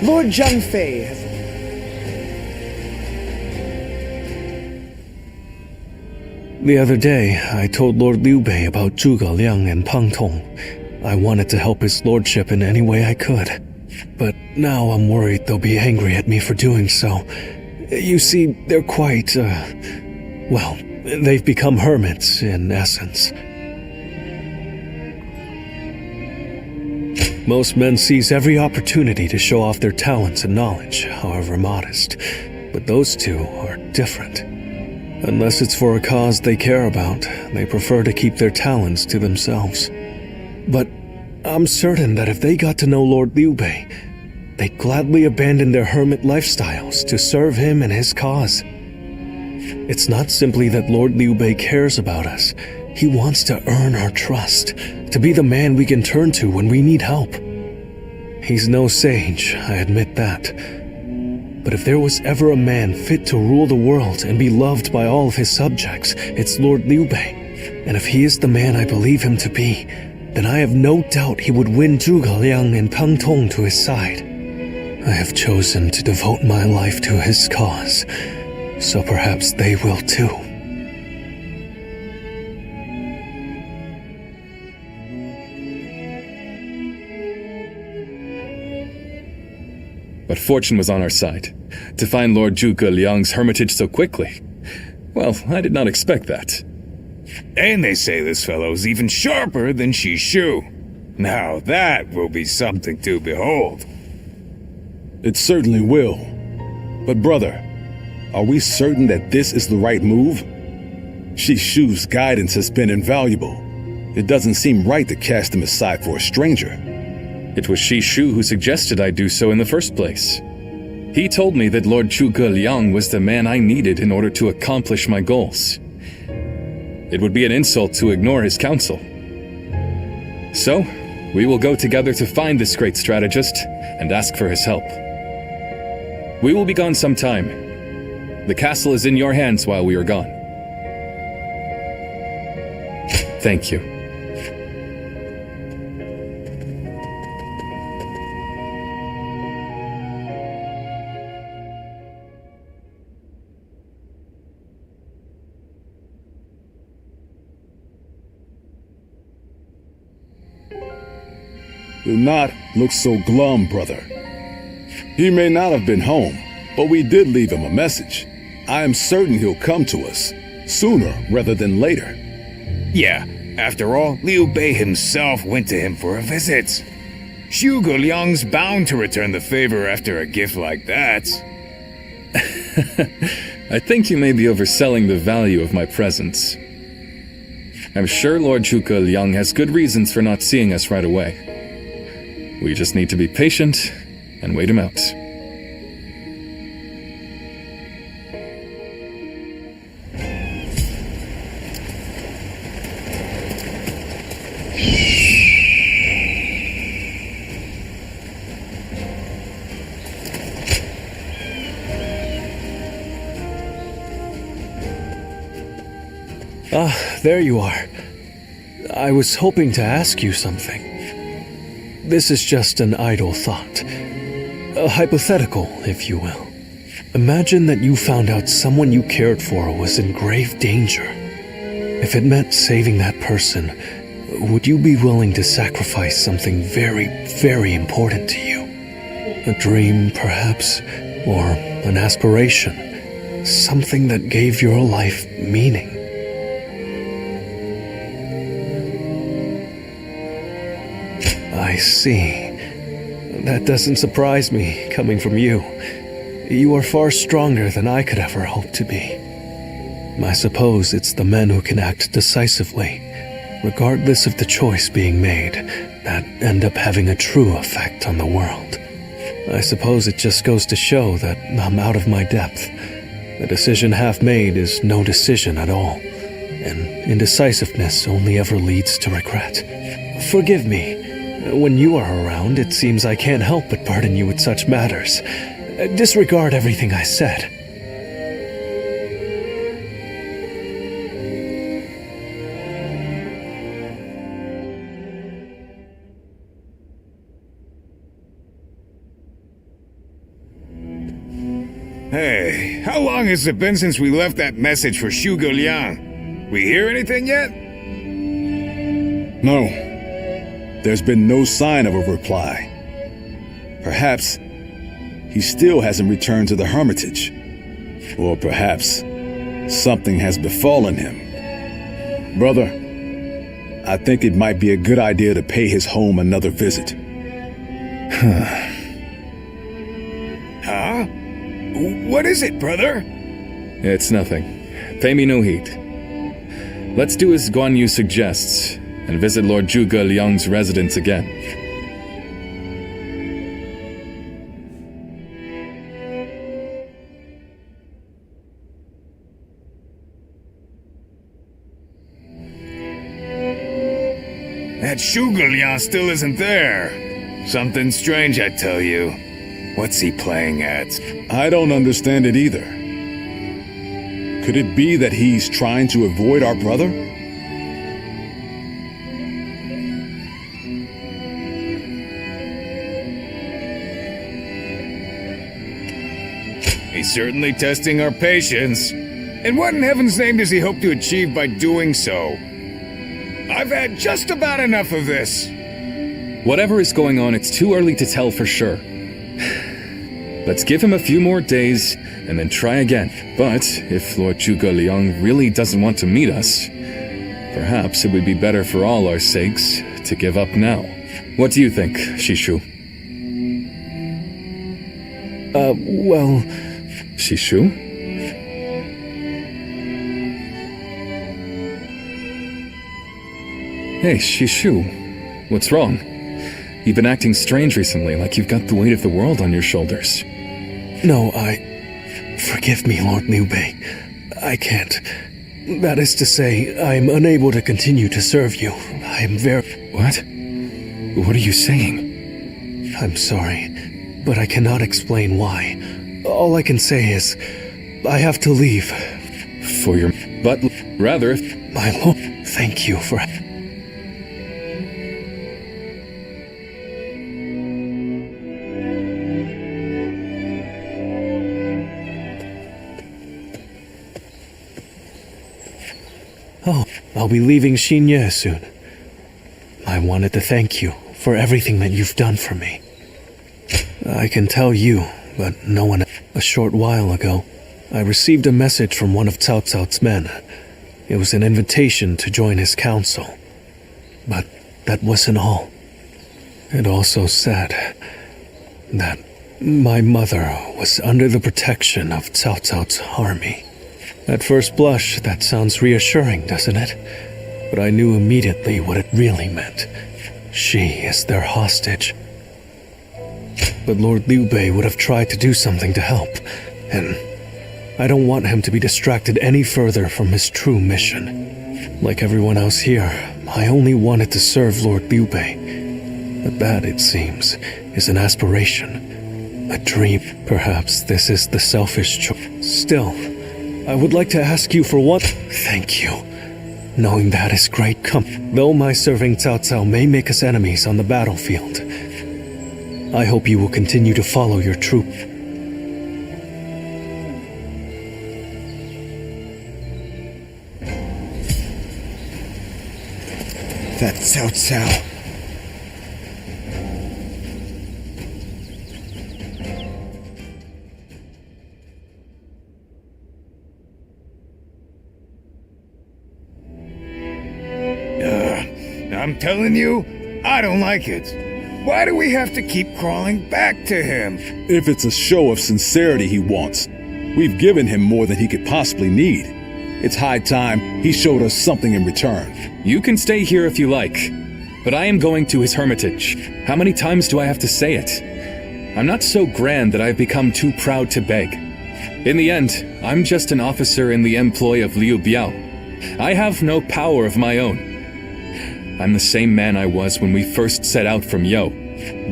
[SPEAKER 1] Lord Zhang Fei has...
[SPEAKER 10] The other day, I told Lord Liu Bei about Zhuge Liang and Pang Tong. I wanted to help his lordship in any way I could. But now I'm worried they'll be angry at me for doing so. You see, they're quite, well, they've become hermits, in essence. Most men seize every opportunity to show off their talents and knowledge, however modest. But those two are different. Unless it's for a cause they care about, they prefer to keep their talents to themselves. But I'm certain that if they got to know Lord Liu Bei, they'd gladly abandon their hermit lifestyles to serve him and his cause. It's not simply that Lord Liu Bei cares about us. He wants to earn our trust, to be the man we can turn to when we need help. He's no sage, I admit that. But if there was ever a man fit to rule the world and be loved by all of his subjects, it's Lord Liu Bei. And if he is the man I believe him to be, then I have no doubt he would win Zhuge Liang and Pang Tong to his side. I have chosen to devote my life to his cause, so perhaps they will too.
[SPEAKER 7] But fortune was on our side. To find Lord Zhuge Liang's hermitage so quickly. Well, I did not expect that.
[SPEAKER 6] And they say this fellow's even sharper than Shishu. Now that will be something to behold.
[SPEAKER 8] It certainly will. But brother, are we certain that this is the right move? Shishu's guidance has been invaluable. It doesn't seem right to cast him aside for a stranger.
[SPEAKER 7] It was Shishu who suggested I do so in the first place. He told me that Lord Zhuge Liang was the man I needed in order to accomplish my goals. It would be an insult to ignore his counsel. So, we will go together to find this great strategist and ask for his help. We will be gone some time. The castle is in your hands while we are gone. Thank you.
[SPEAKER 8] Do not look so glum, brother. He may not have been home, but we did leave him a message. I am certain he'll come to us, sooner rather than later.
[SPEAKER 6] Yeah, after all, Liu Bei himself went to him for a visit. Zhuge Liang's bound to return the favor after a gift like that.
[SPEAKER 7] I think you may be overselling the value of my presence. I'm sure Lord Zhuge Liang has good reasons for not seeing us right away. We just need to be patient and wait him out.
[SPEAKER 10] Ah, there you are. I was hoping to ask you something. This is just an idle thought. A hypothetical, if you will. Imagine that you found out someone you cared for was in grave danger. If it meant saving that person, would you be willing to sacrifice something very, very important to you? A dream, perhaps, or an aspiration. Something that gave your life meaning. I see. That doesn't surprise me, coming from you. You are far stronger than I could ever hope to be. I suppose it's the men who can act decisively, regardless of the choice being made, that end up having a true effect on the world. I suppose it just goes to show that I'm out of my depth. A decision half made is no decision at all, and indecisiveness only ever leads to regret. Forgive me. When you are around, it seems I can't help but burden you with such matters. Disregard everything I said.
[SPEAKER 6] Hey, how long has it been since we left that message for Zhuge Liang? We hear anything yet?
[SPEAKER 8] No. There's been no sign of a reply. Perhaps he still hasn't returned to the Hermitage. Or perhaps something has befallen him. Brother, I think it might be a good idea to pay his home another visit.
[SPEAKER 6] Huh? What is it, brother?
[SPEAKER 7] It's nothing. Pay me no heed. Let's do as Guan Yu suggests, and visit Lord Zhuge Liang's residence again.
[SPEAKER 6] That Zhuge Liang still isn't there. Something strange, I tell you. What's he playing at?
[SPEAKER 8] I don't understand it either. Could it be that he's trying to avoid our brother?
[SPEAKER 6] He's certainly testing our patience. And what in heaven's name does he hope to achieve by doing so? I've had just about enough of this.
[SPEAKER 7] Whatever is going on, it's too early to tell for sure. Let's give him a few more days, and then try again. But if Lord Zhuge Liang really doesn't want to meet us, perhaps it would be better for all our sakes to give up now. What do you think, Shishu?
[SPEAKER 10] Well...
[SPEAKER 7] Shishu? Hey, Shishu. What's wrong? You've been acting strange recently, like you've got the weight of the world on your shoulders.
[SPEAKER 10] No, Forgive me, Lord Liu Bei. I can't. That is to say, I am unable to continue to serve you. I am very...
[SPEAKER 7] What? What are you saying?
[SPEAKER 10] I'm sorry, but I cannot explain why. All I can say is, I have to leave.
[SPEAKER 7] For your... But rather...
[SPEAKER 10] My lord, thank you for... Oh, I'll be leaving Xinye soon. I wanted to thank you for everything that you've done for me. I can tell you, but no one... A short while ago, I received a message from one of Cao Cao's men. It was an invitation to join his council. But that wasn't all. It also said that my mother was under the protection of Cao Cao's army. At first blush, that sounds reassuring, doesn't it? But I knew immediately what it really meant. She is their hostage. But Lord Liu Bei would have tried to do something to help, and I don't want him to be distracted any further from his true mission. Like everyone else here, I only wanted to serve Lord Liu Bei. But that, it seems, is an aspiration, a dream. Perhaps this is the selfish choice. Still, I would like to ask you for one... Thank you. Knowing that is great comfort. Though my serving Cao Cao may make us enemies on the battlefield, I hope you will continue to follow your troop.
[SPEAKER 1] That Cao Cao.
[SPEAKER 6] I'm telling you, I don't like it. Why do we have to keep crawling back to him?
[SPEAKER 8] If it's a show of sincerity he wants, we've given him more than he could possibly need. It's high time he showed us something in return.
[SPEAKER 7] You can stay here if you like, but I am going to his hermitage. How many times do I have to say it? I'm not so grand that I've become too proud to beg. In the end, I'm just an officer in the employ of Liu Biao. I have no power of my own. I'm the same man I was when we first set out from Yo.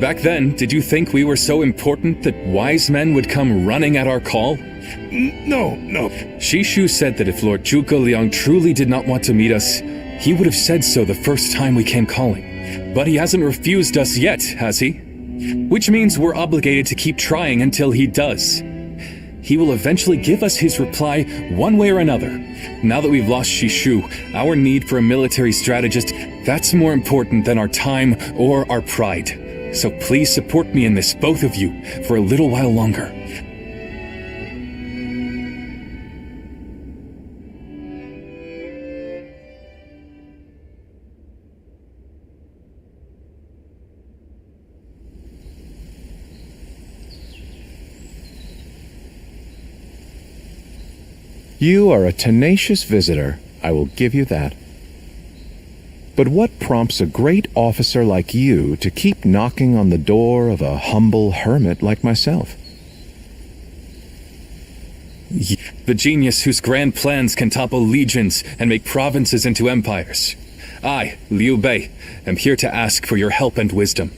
[SPEAKER 7] Back then, did you think we were so important that wise men would come running at our call?
[SPEAKER 6] No.
[SPEAKER 7] Shishu said that if Lord Zhuge Liang truly did not want to meet us, he would have said so the first time we came calling. But he hasn't refused us yet, has he? Which means we're obligated to keep trying until he does. he will eventually give us his reply one way or another. Now that we've lost Shishu, our need for a military strategist, that's more important than our time or our pride. So please support me in this, both of you, for a little while longer.
[SPEAKER 17] You are a tenacious visitor, I will give you that. But what prompts a great officer like you to keep knocking on the door of a humble hermit like myself?
[SPEAKER 7] The genius whose grand plans can topple legions and make provinces into empires. I, Liu Bei, am here to ask for your help and wisdom.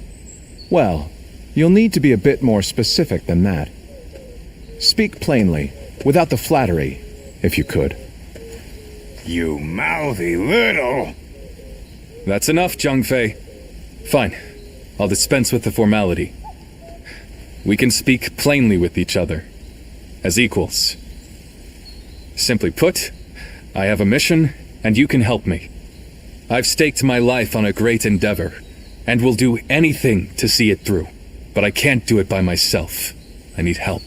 [SPEAKER 17] Well, you'll need to be a bit more specific than that. Speak plainly, without the flattery, if you could.
[SPEAKER 6] You mouthy little...
[SPEAKER 7] That's enough, Zhang Fei. Fine. I'll dispense with the formality. We can speak plainly with each other, as equals. Simply put, I have a mission, and you can help me. I've staked my life on a great endeavor, and will do anything to see it through. But I can't do it by myself. I need help.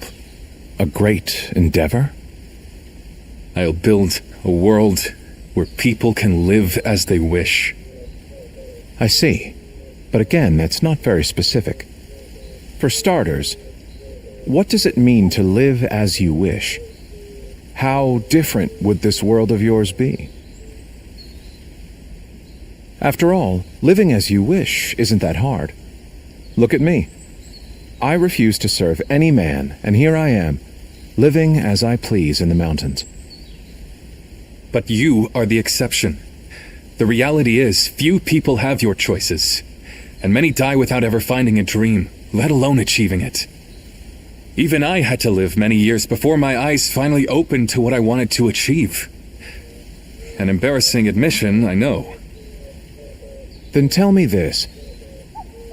[SPEAKER 17] A great endeavor?
[SPEAKER 7] I'll build a world where people can live as they wish.
[SPEAKER 17] I see. But again, that's not very specific. For starters, what does it mean to live as you wish? How different would this world of yours be? After all, living as you wish isn't that hard. Look at me. I refuse to serve any man, and here I am, living as I please in the mountains.
[SPEAKER 7] But you are the exception. The reality is, few people have your choices, and many die without ever finding a dream, let alone achieving it. Even I had to live many years before my eyes finally opened to what I wanted to achieve. An embarrassing admission, I know.
[SPEAKER 17] Then tell me this.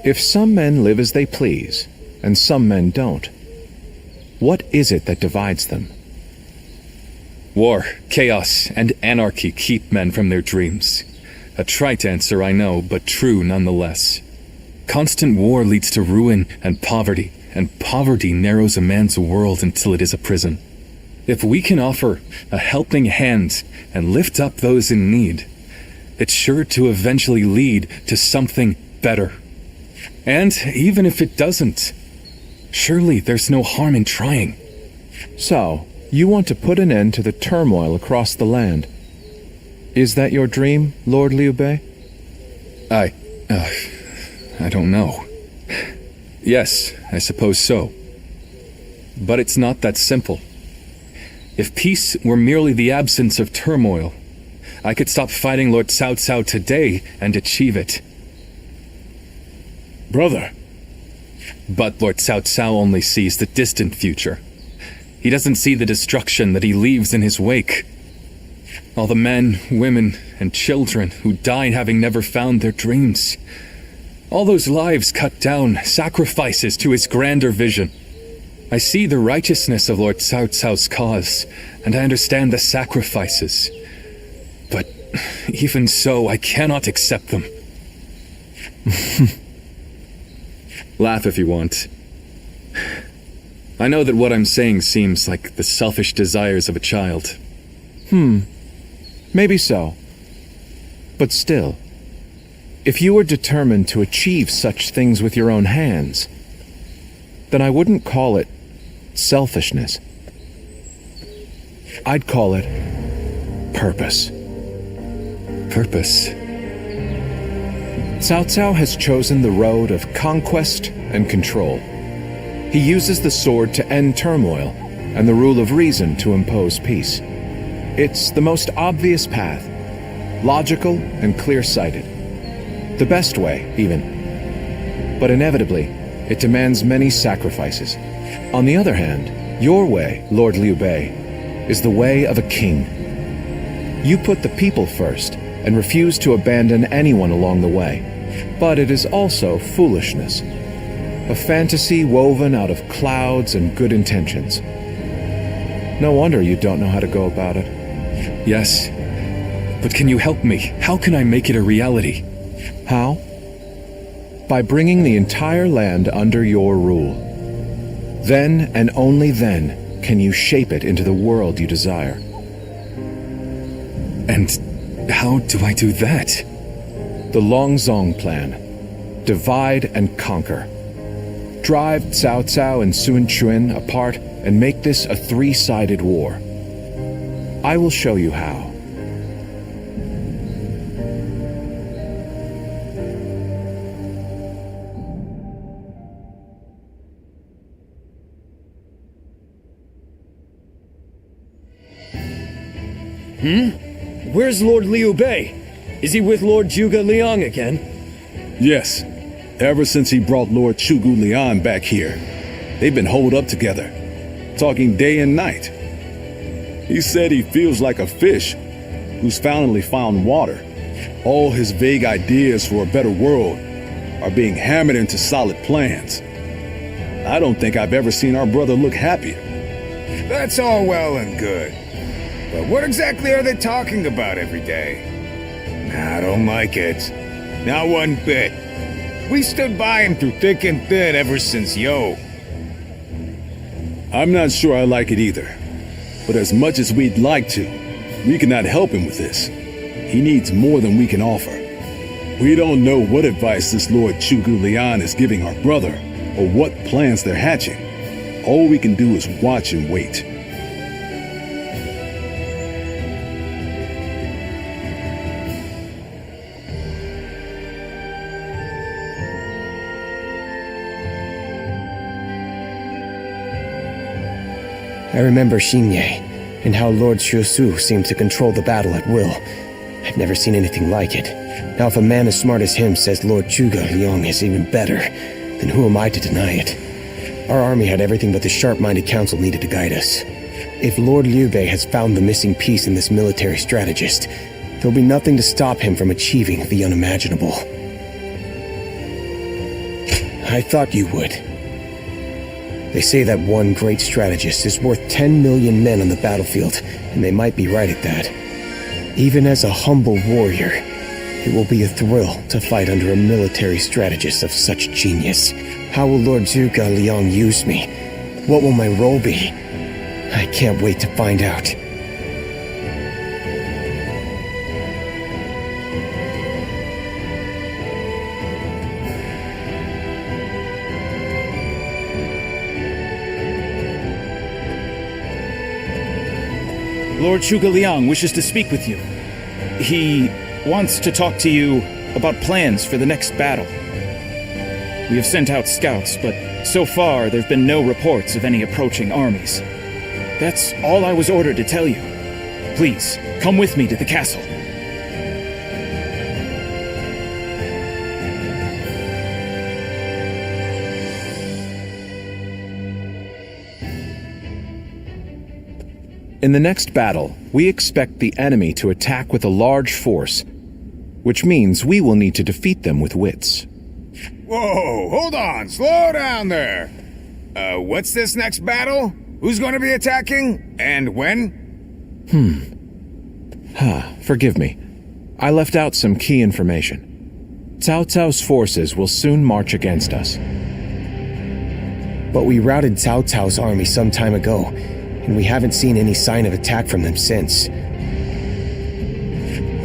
[SPEAKER 17] If some men live as they please, and some men don't, what is it that divides them?
[SPEAKER 7] War, chaos, and anarchy keep men from their dreams. A trite answer, I know, but true nonetheless. Constant war leads to ruin and poverty narrows a man's world until it is a prison. If we can offer a helping hand and lift up those in need, it's sure to eventually lead to something better. And even if it doesn't, surely there's no harm in trying.
[SPEAKER 17] So, you want to put an end to the turmoil across the land. Is that your dream, Lord Liu Bei?
[SPEAKER 7] I don't know. Yes, I suppose so. But it's not that simple. If peace were merely the absence of turmoil, I could stop fighting Lord Cao Cao today and achieve it.
[SPEAKER 8] Brother.
[SPEAKER 7] But Lord Cao Cao only sees the distant future. He doesn't see the destruction that he leaves in his wake. All the men, women, and children who died having never found their dreams. All those lives cut down, sacrifices to his grander vision. I see the righteousness of Lord Cao Cao's cause, and I understand the sacrifices. But even so, I cannot accept them. Laugh if you want. I know that what I'm saying seems like the selfish desires of a child.
[SPEAKER 17] Maybe so. But still, if you were determined to achieve such things with your own hands, then I wouldn't call it selfishness. I'd call it purpose.
[SPEAKER 7] Purpose?
[SPEAKER 17] Cao Cao has chosen the road of conquest and control. He uses the sword to end turmoil and the rule of reason to impose peace. It's the most obvious path, logical and clear-sighted. The best way, even. But inevitably, it demands many sacrifices. On the other hand, your way, Lord Liu Bei, is the way of a king. You put the people first and refuse to abandon anyone along the way. But it is also foolishness. A fantasy woven out of clouds and good intentions. No wonder you don't know how to go about it.
[SPEAKER 7] Yes. But can you help me? How can I make it a reality?
[SPEAKER 17] How? By bringing the entire land under your rule. Then and only then can you shape it into the world you desire.
[SPEAKER 7] And how do I do that?
[SPEAKER 17] The Longzong plan. Divide and conquer. Drive Cao Cao and Sun Quan apart and make this a three-sided war. I will show you how.
[SPEAKER 4] Where's Lord Liu Bei? Is he with Lord Zhuge Liang again?
[SPEAKER 8] Yes. Ever since he brought Lord Zhuge Liang back here. They've been holed up together, talking day and night. He said he feels like a fish who's finally found water. All his vague ideas for a better world are being hammered into solid plans. I don't think I've ever seen our brother look happier.
[SPEAKER 6] That's all well and good. But what exactly are they talking about every day? I don't like it. Not one bit. We stood by him through thick and thin ever since Yo.
[SPEAKER 8] I'm not sure I like it either. But as much as we'd like to, we cannot help him with this. He needs more than we can offer. We don't know what advice this Lord Zhuge Liang is giving our brother, or what plans they're hatching. All we can do is watch and wait.
[SPEAKER 18] I remember Xinye, and how Lord Xiusu seemed to control the battle at will. I've never seen anything like it. Now if a man as smart as him says Lord Zhuge Liang is even better, then who am I to deny it? Our army had everything but the sharp-minded council needed to guide us. If Lord Liu Bei has found the missing piece in this military strategist, there'll be nothing to stop him from achieving the unimaginable. I thought you would. They say that one great strategist is worth 10 million men on the battlefield, and they might be right at that. Even as a humble warrior, it will be a thrill to fight under a military strategist of such genius. How will Lord Zhuge Liang use me? What will my role be? I can't wait to find out.
[SPEAKER 13] Lord Zhuge Liang wishes to speak with you. He wants to talk to you about plans for the next battle. We have sent out scouts, but so far there have been no reports of any approaching armies. That's all I was ordered to tell you. Please, come with me to the castle.
[SPEAKER 17] In the next battle, we expect the enemy to attack with a large force, which means we will need to defeat them with wits.
[SPEAKER 6] Whoa, hold on, slow down there. What's this next battle? Who's going to be attacking? And when?
[SPEAKER 17] Forgive me. I left out some key information. Cao Cao's forces will soon march against us.
[SPEAKER 18] But we routed Cao Cao's army some time ago, and we haven't seen any sign of attack from them since.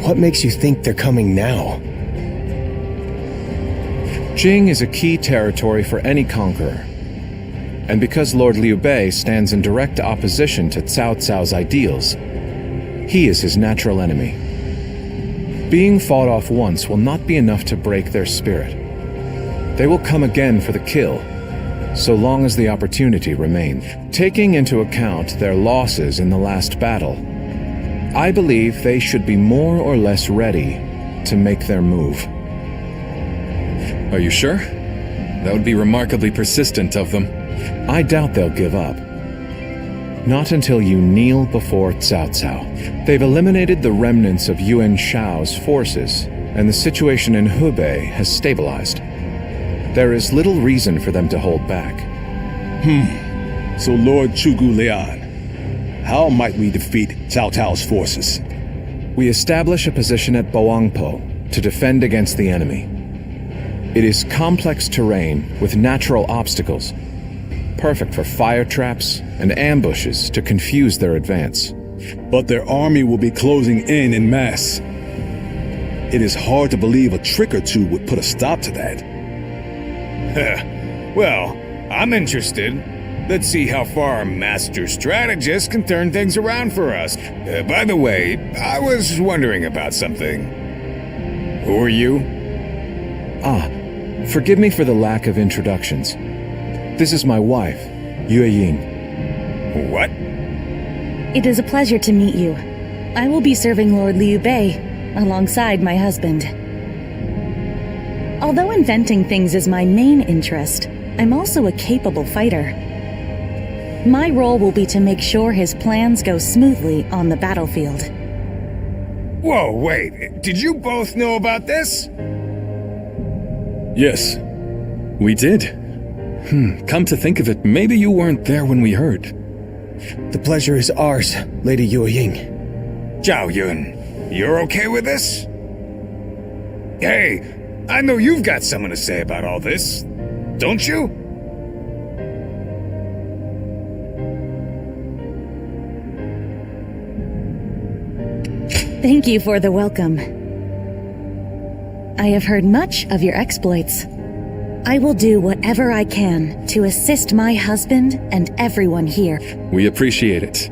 [SPEAKER 18] What makes you think they're coming now?
[SPEAKER 17] Jing is a key territory for any conqueror. And because Lord Liu Bei stands in direct opposition to Cao Cao's ideals, he is his natural enemy. Being fought off once will not be enough to break their spirit. They will come again for the kill, so long as the opportunity remains. Taking into account their losses in the last battle, I believe they should be more or less ready to make their move.
[SPEAKER 7] Are you sure? That would be remarkably persistent of them.
[SPEAKER 17] I doubt they'll give up. Not until you kneel before Cao Cao. They've eliminated the remnants of Yuan Shao's forces, and the situation in Hubei has stabilized. There is little reason for them to hold back.
[SPEAKER 8] So Lord Zhuge Liang, How might we defeat Cao Cao's forces?
[SPEAKER 17] We establish a position at Boangpo to defend against the enemy. It is complex terrain with natural obstacles, perfect for fire traps and ambushes to confuse their advance.
[SPEAKER 8] But their army will be closing in mass. It is hard to believe a trick or two would put a stop to that.
[SPEAKER 6] Well, I'm interested. Let's see how far our master strategist can turn things around for us. By the way, I was wondering about something. Who are you?
[SPEAKER 17] Forgive me for the lack of introductions. This is my wife, Yue Ying.
[SPEAKER 6] What?
[SPEAKER 19] It is a pleasure to meet you. I will be serving Lord Liu Bei alongside my husband. Although inventing things is my main interest, I'm also a capable fighter. My role will be to make sure his plans go smoothly on the battlefield.
[SPEAKER 6] Whoa, wait. Did you both know about this?
[SPEAKER 7] Yes, we did. Come to think of it, maybe you weren't there when we heard.
[SPEAKER 18] The pleasure is ours, Lady Yue Ying.
[SPEAKER 6] Zhao Yun, you're okay with this? Hey, I know you've got something to say about all this, don't you?
[SPEAKER 19] Thank you for the welcome. I have heard much of your exploits. I will do whatever I can to assist my husband and everyone here.
[SPEAKER 7] We appreciate it.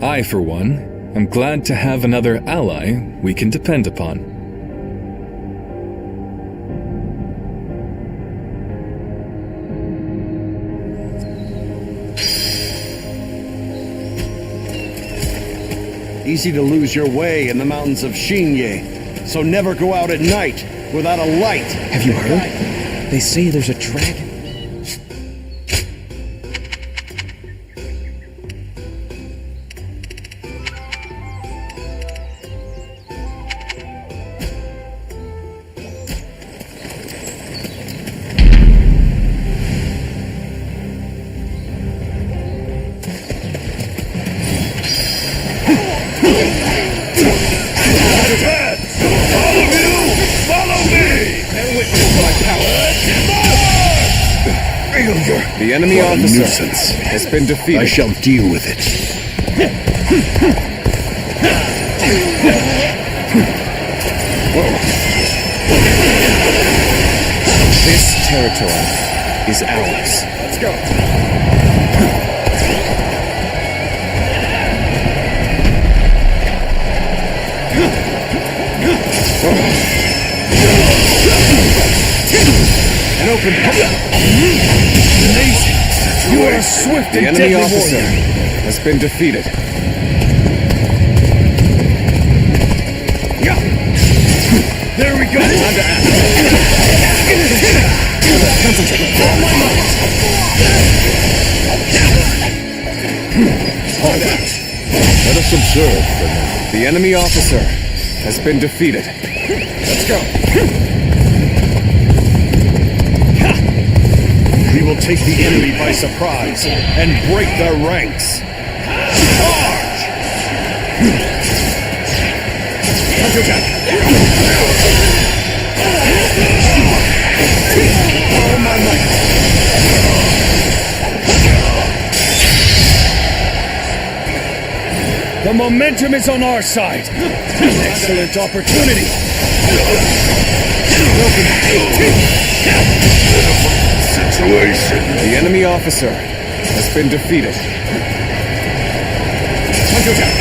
[SPEAKER 7] I, for one, am glad to have another ally we can depend upon.
[SPEAKER 2] Easy to lose your way in the mountains of Xinye, so never go out at night without a light.
[SPEAKER 18] Have you heard? They say there's a dragon.
[SPEAKER 17] The enemy officer has been defeated.
[SPEAKER 11] I shall deal with it.
[SPEAKER 17] This territory is ours.
[SPEAKER 6] Let's go.
[SPEAKER 17] An open
[SPEAKER 6] Amazing. You are swift
[SPEAKER 17] The
[SPEAKER 6] and
[SPEAKER 17] enemy
[SPEAKER 6] deadly
[SPEAKER 17] officer
[SPEAKER 6] warrior.
[SPEAKER 17] has been defeated.
[SPEAKER 6] There we go.
[SPEAKER 17] Time to act. Concentrate.
[SPEAKER 6] All my might.
[SPEAKER 17] Time to act.
[SPEAKER 11] Let us observe for now.
[SPEAKER 17] The enemy officer has been defeated.
[SPEAKER 6] Let's go.
[SPEAKER 2] We will take the enemy by surprise and break their ranks. Charge!
[SPEAKER 6] Counterattack.
[SPEAKER 2] All my might.
[SPEAKER 6] The momentum is on our side. Excellent opportunity.
[SPEAKER 11] Situation.
[SPEAKER 17] The enemy officer has been defeated.
[SPEAKER 6] Counterattack.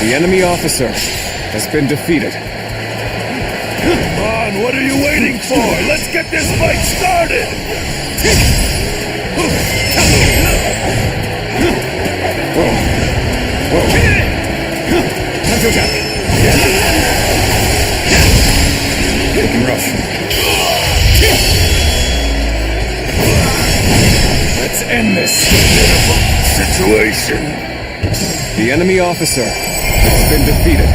[SPEAKER 17] The enemy officer has been defeated.
[SPEAKER 11] Come on, what are you waiting for? Let's get this fight started!
[SPEAKER 6] Counterattack.
[SPEAKER 17] Looking rough.
[SPEAKER 6] Let's end this.
[SPEAKER 11] Situation.
[SPEAKER 17] The enemy officer has been defeated.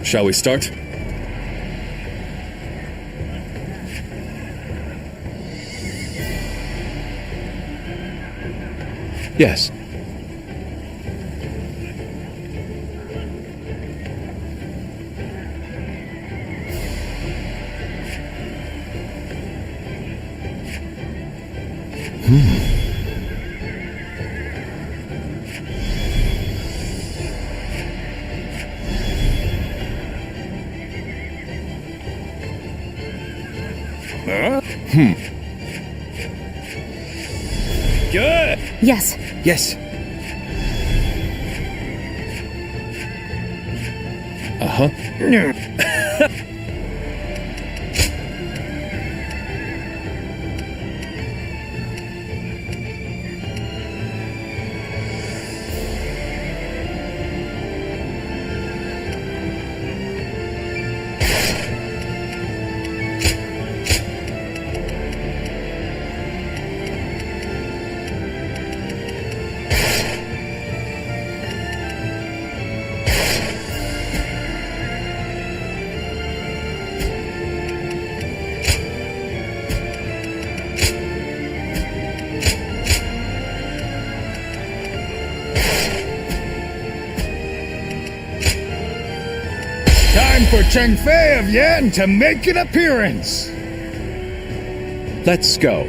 [SPEAKER 7] Shall we start?
[SPEAKER 17] Yes.
[SPEAKER 13] Good.
[SPEAKER 19] Yes.
[SPEAKER 13] Yes.
[SPEAKER 6] Time for Cheng Fei of Yan to make an appearance.
[SPEAKER 17] Let's go.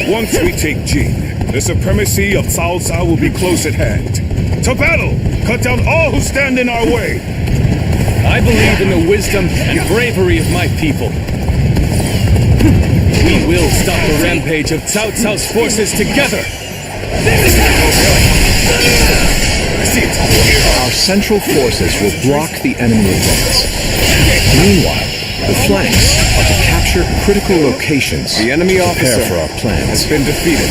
[SPEAKER 11] Once we take Jing, the supremacy of Cao Cao will be close at hand. To battle! Cut down all who stand in our way!
[SPEAKER 7] I believe in the wisdom and bravery of my people. We will stop the rampage of Cao Cao's forces together!
[SPEAKER 17] Our central forces will block the enemy advance. Meanwhile, the flanks are to capture critical locations.
[SPEAKER 2] The enemy
[SPEAKER 17] to prepare
[SPEAKER 2] officer
[SPEAKER 17] for our plans.
[SPEAKER 2] has been defeated.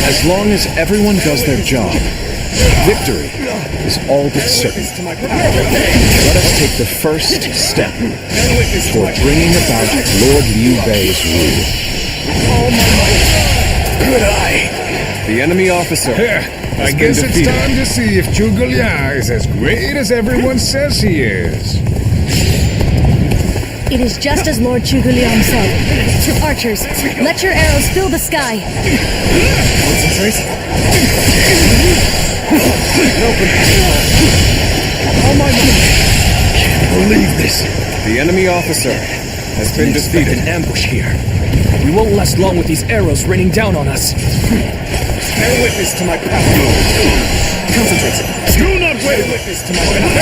[SPEAKER 17] As long as everyone does their job, victory is all but certain. Let us take the first step toward bringing about Lord Liu Bei's rule.
[SPEAKER 6] Good eye.
[SPEAKER 2] The enemy officer
[SPEAKER 6] I
[SPEAKER 2] has
[SPEAKER 6] guess
[SPEAKER 2] been
[SPEAKER 6] it's
[SPEAKER 2] defeated.
[SPEAKER 6] time to see if Zhuge Liang is as great as everyone says he is.
[SPEAKER 19] It is just as Lord Zhuge Liang said. Archers, let your arrows fill the sky.
[SPEAKER 2] Concentrate.
[SPEAKER 6] Oh my God! Can't believe this.
[SPEAKER 2] The enemy officer has been defeated.
[SPEAKER 4] An ambush here. We won't last long with these arrows raining down on us.
[SPEAKER 2] Bear witness to my power. Concentrate.
[SPEAKER 11] Do not wait!
[SPEAKER 2] Witness to my power.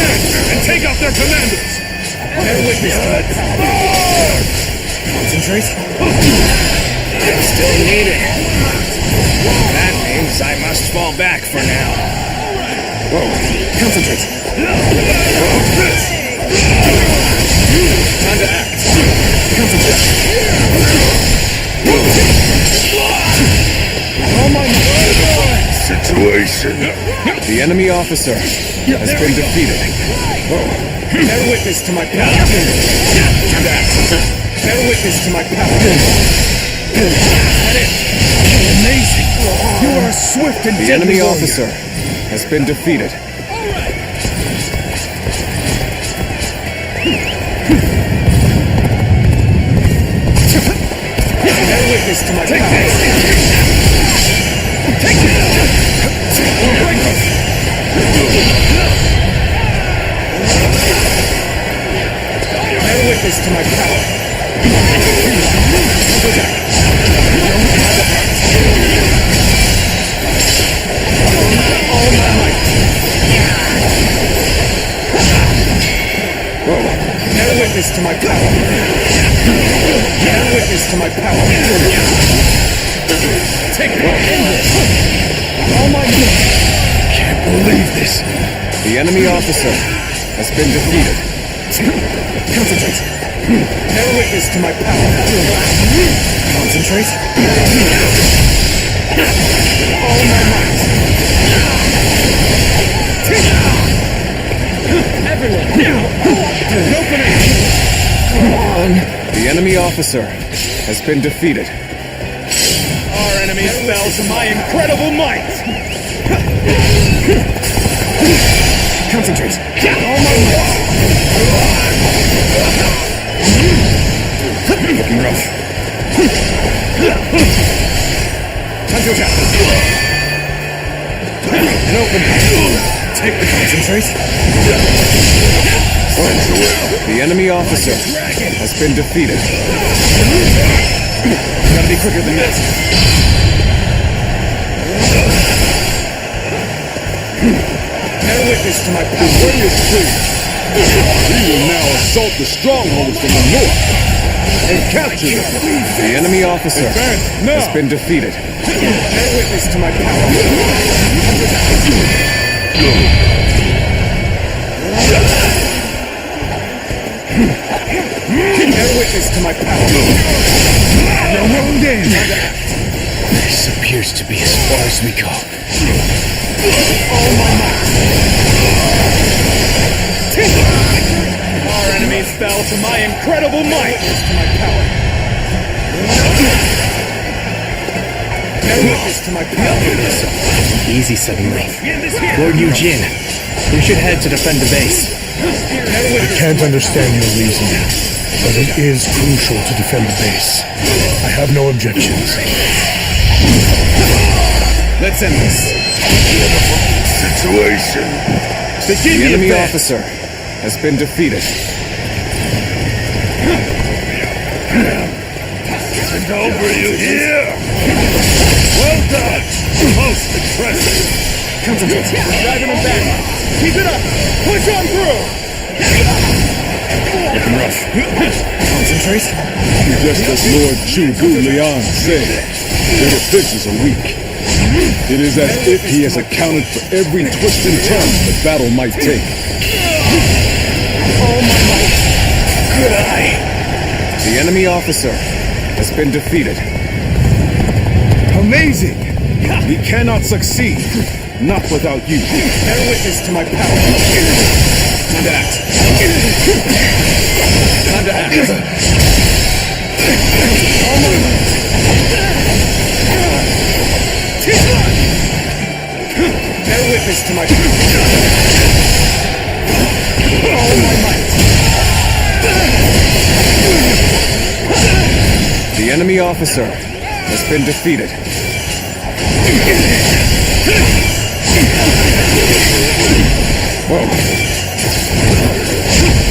[SPEAKER 11] And take out their commanders!
[SPEAKER 2] Bear witness to my power. Concentrate.
[SPEAKER 14] I'm still needed. That means I must fall back for now.
[SPEAKER 2] Concentrate. Time to act. Concentrate.
[SPEAKER 6] Oh my God!
[SPEAKER 11] Situation.
[SPEAKER 2] The enemy officer has been defeated. Bear witness to my power. Time to act. Bear witness to my power.
[SPEAKER 6] Amazing! You are a swift and
[SPEAKER 2] The
[SPEAKER 6] deadly
[SPEAKER 2] enemy
[SPEAKER 6] warrior.
[SPEAKER 2] officer has been defeated. Bear witness to my power. Bear witness to my power. All my might. Bear witness to my power. Bear witness to my power. Take it.
[SPEAKER 6] Oh my God! Can't believe this.
[SPEAKER 2] The enemy officer has been defeated. Concentrate. Bear witness to my power. Concentrate. All my might.
[SPEAKER 4] Everyone!
[SPEAKER 2] Open it! Come on. The enemy officer has been defeated.
[SPEAKER 14] Our enemies fell to my incredible might.
[SPEAKER 2] Concentrate. All my might. Looking rough. Time to attack. And open. Take the concentrate.
[SPEAKER 17] The enemy officer has been defeated.
[SPEAKER 2] Gotta be quicker than that. Bear witness to my power.
[SPEAKER 11] The way is clear. We will now assault the strongholds from the north and capture them.
[SPEAKER 17] The enemy officer has been defeated.
[SPEAKER 2] Bear witness to my power. Bear witness to my power.
[SPEAKER 11] Your own game.
[SPEAKER 10] This appears to be as far as we go.
[SPEAKER 2] All my might. Our enemies fell to my incredible might. To my power. Bear witness to my power.
[SPEAKER 10] Easy suddenly. Lord Eugene, we should head to defend the base.
[SPEAKER 11] I can't understand your reasoning, but it is crucial to defend the base. I have no objections.
[SPEAKER 2] Let's end this
[SPEAKER 11] situation.
[SPEAKER 17] The enemy officer has been defeated.
[SPEAKER 11] And over you here. Well done. Most impressive.
[SPEAKER 2] Concentrate. Driving him back. Keep it up. Push on through.
[SPEAKER 11] Looking rough.
[SPEAKER 2] Concentrate.
[SPEAKER 11] Just as Lord Chu Liang said, their defenses are weak. It is as if he has accounted for every twist and turn the battle might take.
[SPEAKER 2] All my might. Good eye.
[SPEAKER 17] The enemy officer has been defeated.
[SPEAKER 11] Amazing! We cannot succeed, not without you.
[SPEAKER 2] Bear witness to my power. Time to act. Time to act. All my might. Bear witness to my power. All my might.
[SPEAKER 17] The enemy officer has been defeated.
[SPEAKER 2] Whoa.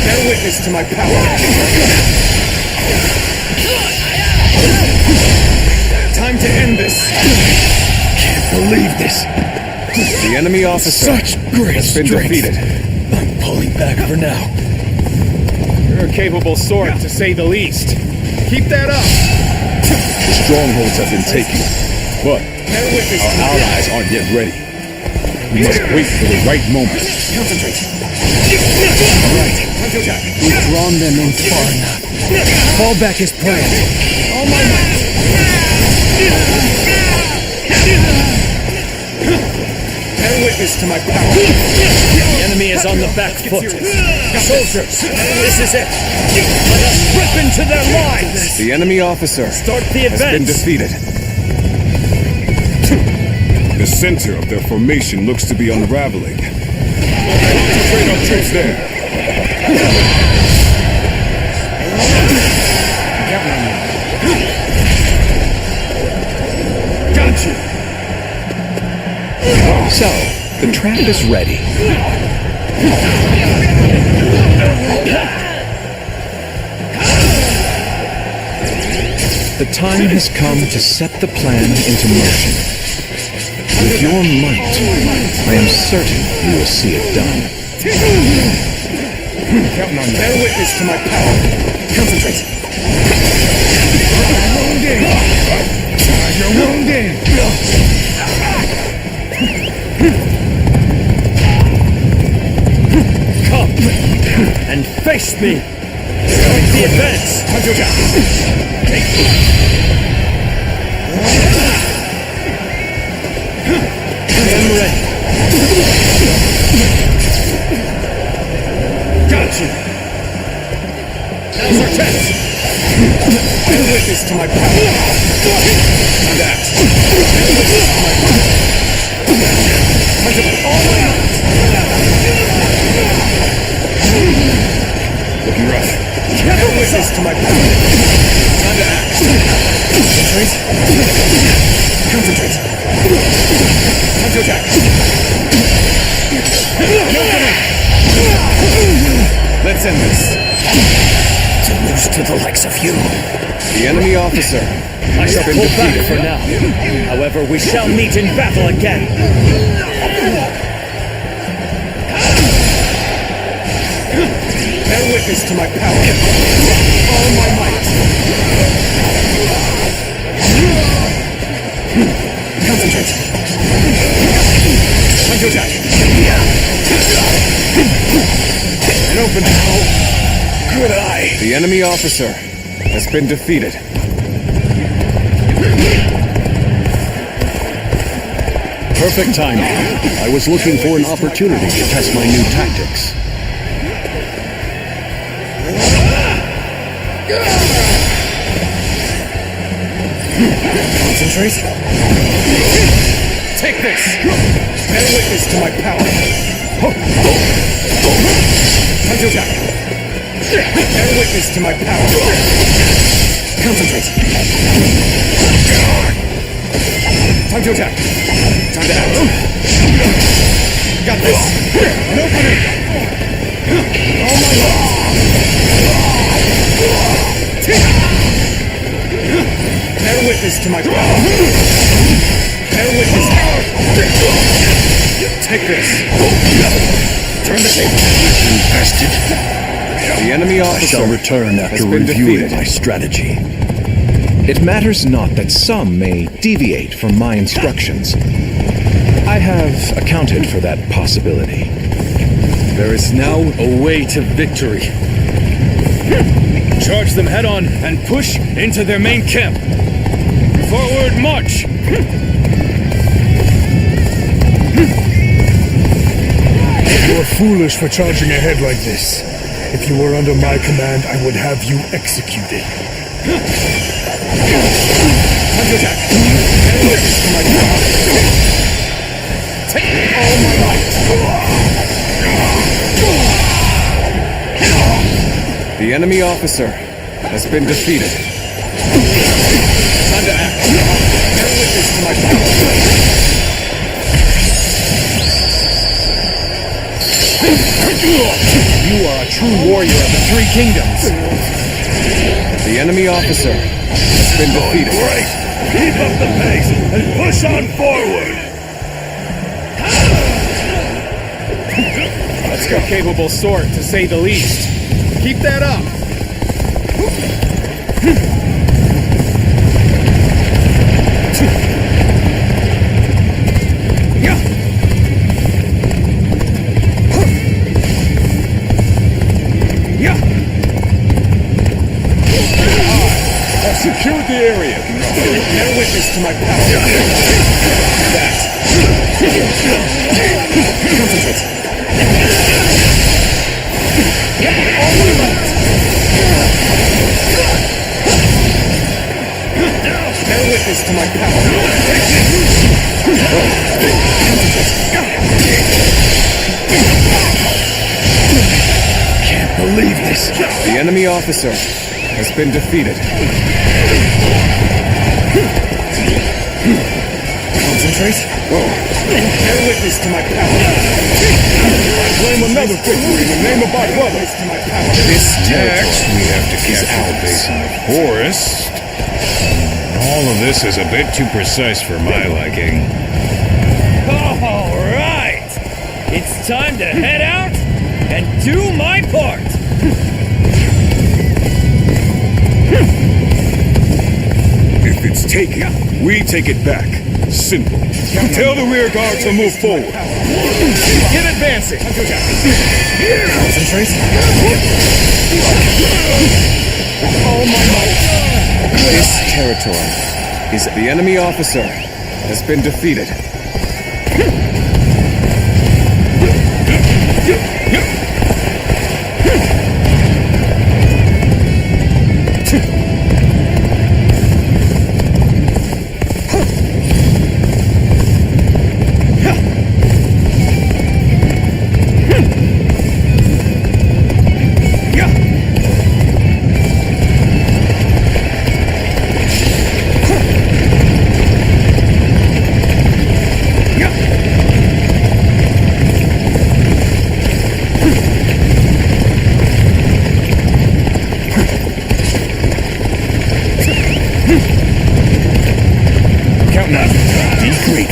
[SPEAKER 2] Bear witness to my power. Time to end this.
[SPEAKER 10] Can't believe this.
[SPEAKER 17] The enemy officer
[SPEAKER 10] Such great
[SPEAKER 17] has been
[SPEAKER 10] strength.
[SPEAKER 17] defeated.
[SPEAKER 10] I'm pulling back for now.
[SPEAKER 2] You're a capable sword, to say the least. Keep that up.
[SPEAKER 11] The strongholds have been taken, but our allies aren't yet ready. We must wait for the right moment.
[SPEAKER 2] Concentrate. All right. Time to attack.
[SPEAKER 10] We've drawn them in far enough. Fall back as planned.
[SPEAKER 2] All my might. Bear witness to my power. The enemy is on the back foot. Soldiers, this is it. Let us rip into their lines.
[SPEAKER 17] The enemy officer
[SPEAKER 2] Start the
[SPEAKER 17] has been
[SPEAKER 2] advance.
[SPEAKER 17] defeated.
[SPEAKER 11] The center of their formation looks to be unraveling. Concentrate on troops there.
[SPEAKER 2] Got you.
[SPEAKER 10] So, the trap is ready. The time has come to set the plan into motion. With your might, I am certain you will see it done.
[SPEAKER 2] Counting on you. Bear witness to my power. Concentrate.
[SPEAKER 11] Your own game.
[SPEAKER 2] Come and face me. Start the advance. Stand ready. Got you. Now's our chance. Bear witness to my power. And act. Bear witness to my power. All my might. Concentrate. Time to attack. No finish. Let's end this.
[SPEAKER 4] To lose to the likes of you.
[SPEAKER 2] The enemy officer.
[SPEAKER 4] I shall pull back for now. However, we shall meet in battle again.
[SPEAKER 2] Bear witness to my power. All my might. Concentrate. Time to attack. An open good eye. The enemy officer has been defeated.
[SPEAKER 8] Perfect timing. I was looking for an opportunity to test my new tactics.
[SPEAKER 2] Concentrate. Take this. Bear witness to my power. Time to attack. Bear witness to my power. Concentrate. Time to attack. Time to act. Got this. An opening. All my might. Bear witness to my power. Bear witness. Take this. Turn the table.
[SPEAKER 8] Invested.
[SPEAKER 2] The enemy officer
[SPEAKER 8] I shall return after reviewing my strategy.
[SPEAKER 17] It matters not that some may deviate from my instructions. I have accounted for that possibility.
[SPEAKER 3] There is now a way to victory. Charge them head on and push into their main camp. Forward march!
[SPEAKER 11] You are foolish for charging ahead like this. If you were under my command, I would have you executed.
[SPEAKER 2] Time to attack. Take all my might. The enemy officer has been defeated. Time to act. Bear witness to my power. You are a true warrior of the Three Kingdoms. The enemy officer has been defeated.
[SPEAKER 11] Great! Keep up the pace and push on forward!
[SPEAKER 2] Let's go. Capable sort, to say the least. Keep that up.
[SPEAKER 11] Secured the area.
[SPEAKER 2] Bear witness to my power. That. Concentrate. All my might. Bear witness to my power.
[SPEAKER 11] Can't believe this.
[SPEAKER 2] The enemy officer has been defeated. Concentrate. Bear witness to my power.
[SPEAKER 11] I claim another victory in the name of my brother.
[SPEAKER 6] This next, we have to capture the basin of forest. All of this is a bit too precise for my liking.
[SPEAKER 4] All right! It's time to head out and do my part!
[SPEAKER 11] If it's taken, we take it back. Simple. Tell the rear guard to move forward.
[SPEAKER 2] Get advancing. Concentrate. All my might. This territory is the enemy officer has been defeated.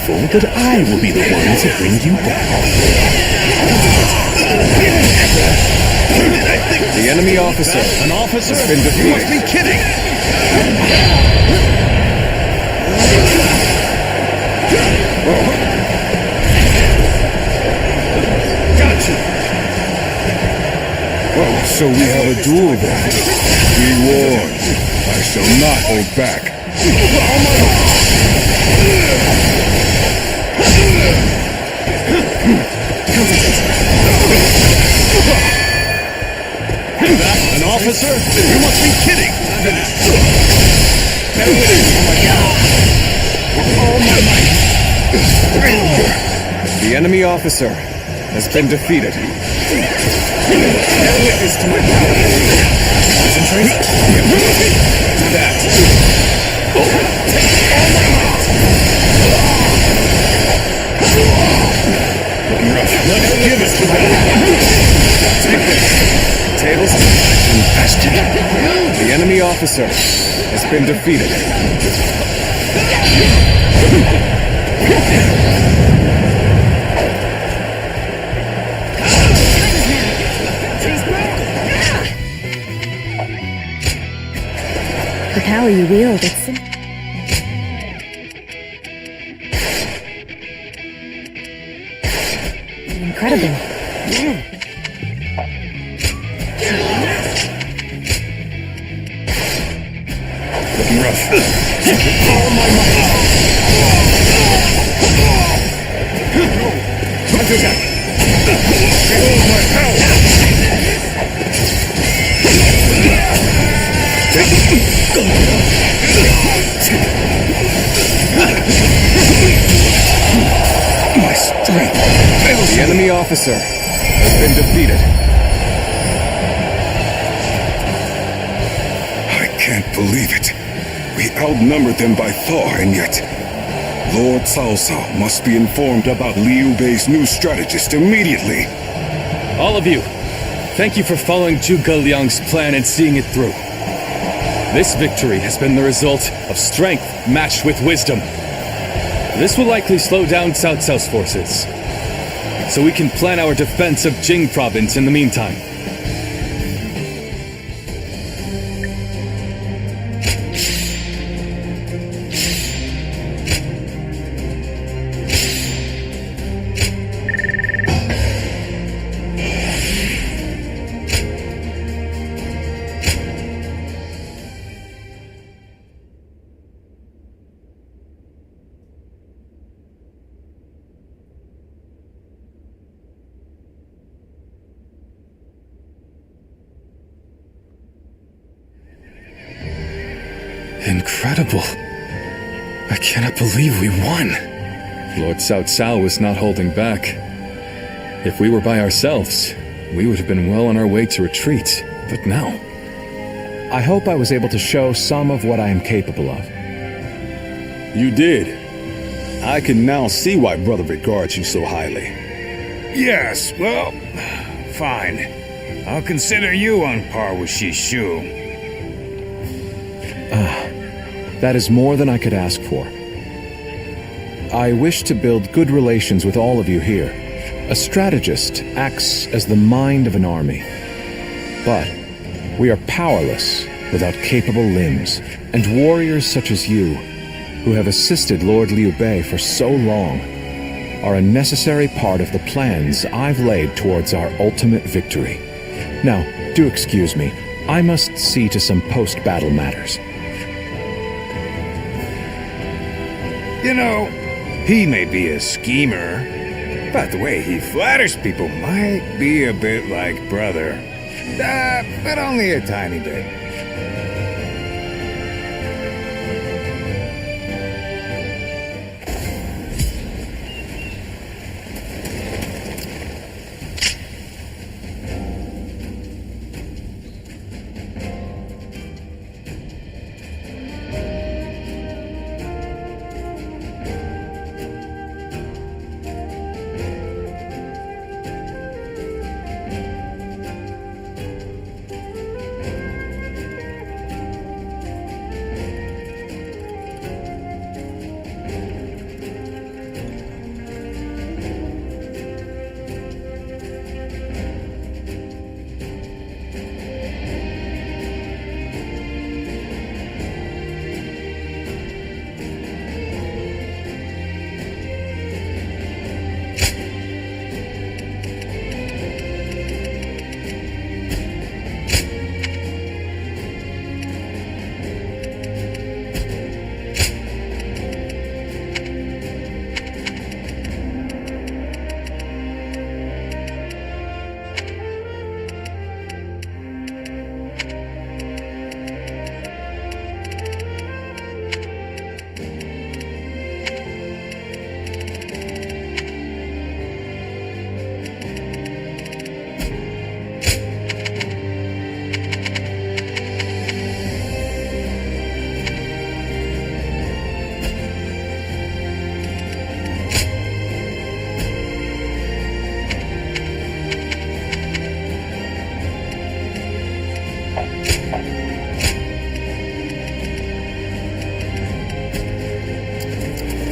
[SPEAKER 15] powerful that I will be the one to bring you back.
[SPEAKER 2] The enemy officer.
[SPEAKER 3] An officer?
[SPEAKER 2] Has been defeated.
[SPEAKER 3] You must be kidding!
[SPEAKER 11] Gotcha! Oh, so we have a duel then. Be warned, I shall not hold back.
[SPEAKER 3] An officer? You must be kidding!
[SPEAKER 2] The enemy officer has been defeated. Bear witness to my power. Concentrate. That.
[SPEAKER 3] Let's give it to them!
[SPEAKER 2] Take this. Tables. The enemy officer has been defeated.
[SPEAKER 19] The power you wield, it's incredible.
[SPEAKER 3] Looking rough.
[SPEAKER 2] My strength. The enemy officer has been defeated.
[SPEAKER 11] I can't believe it. We outnumbered them by far, and yet Lord Cao Cao must be informed about Liu Bei's new strategist immediately.
[SPEAKER 7] All of you, thank you for following Zhuge Liang's plan and seeing it through. This victory has been the result of strength matched with wisdom. This will likely slow down Cao Cao's forces, so we can plan our defense of Jing province in the meantime. Incredible. I cannot believe we won. Lord Cao Cao was not holding back. If we were by ourselves, we would have been well on our way to retreat. But now...
[SPEAKER 17] I hope I was able to show some of what I am capable of.
[SPEAKER 11] You did. I can now see why Brother regards you so highly.
[SPEAKER 6] Yes, well, fine. I'll consider you on par with Shishu.
[SPEAKER 17] That is more than I could ask for. I wish to build good relations with all of you here. A strategist acts as the mind of an army. But we are powerless without capable limbs, and warriors such as you, who have assisted Lord Liu Bei for so long, are a necessary part of the plans I've laid towards our ultimate victory. Now, do excuse me. I must see to some post-battle matters.
[SPEAKER 6] You know, he may be a schemer, but the way he flatters people might be a bit like Brother. But only a tiny bit.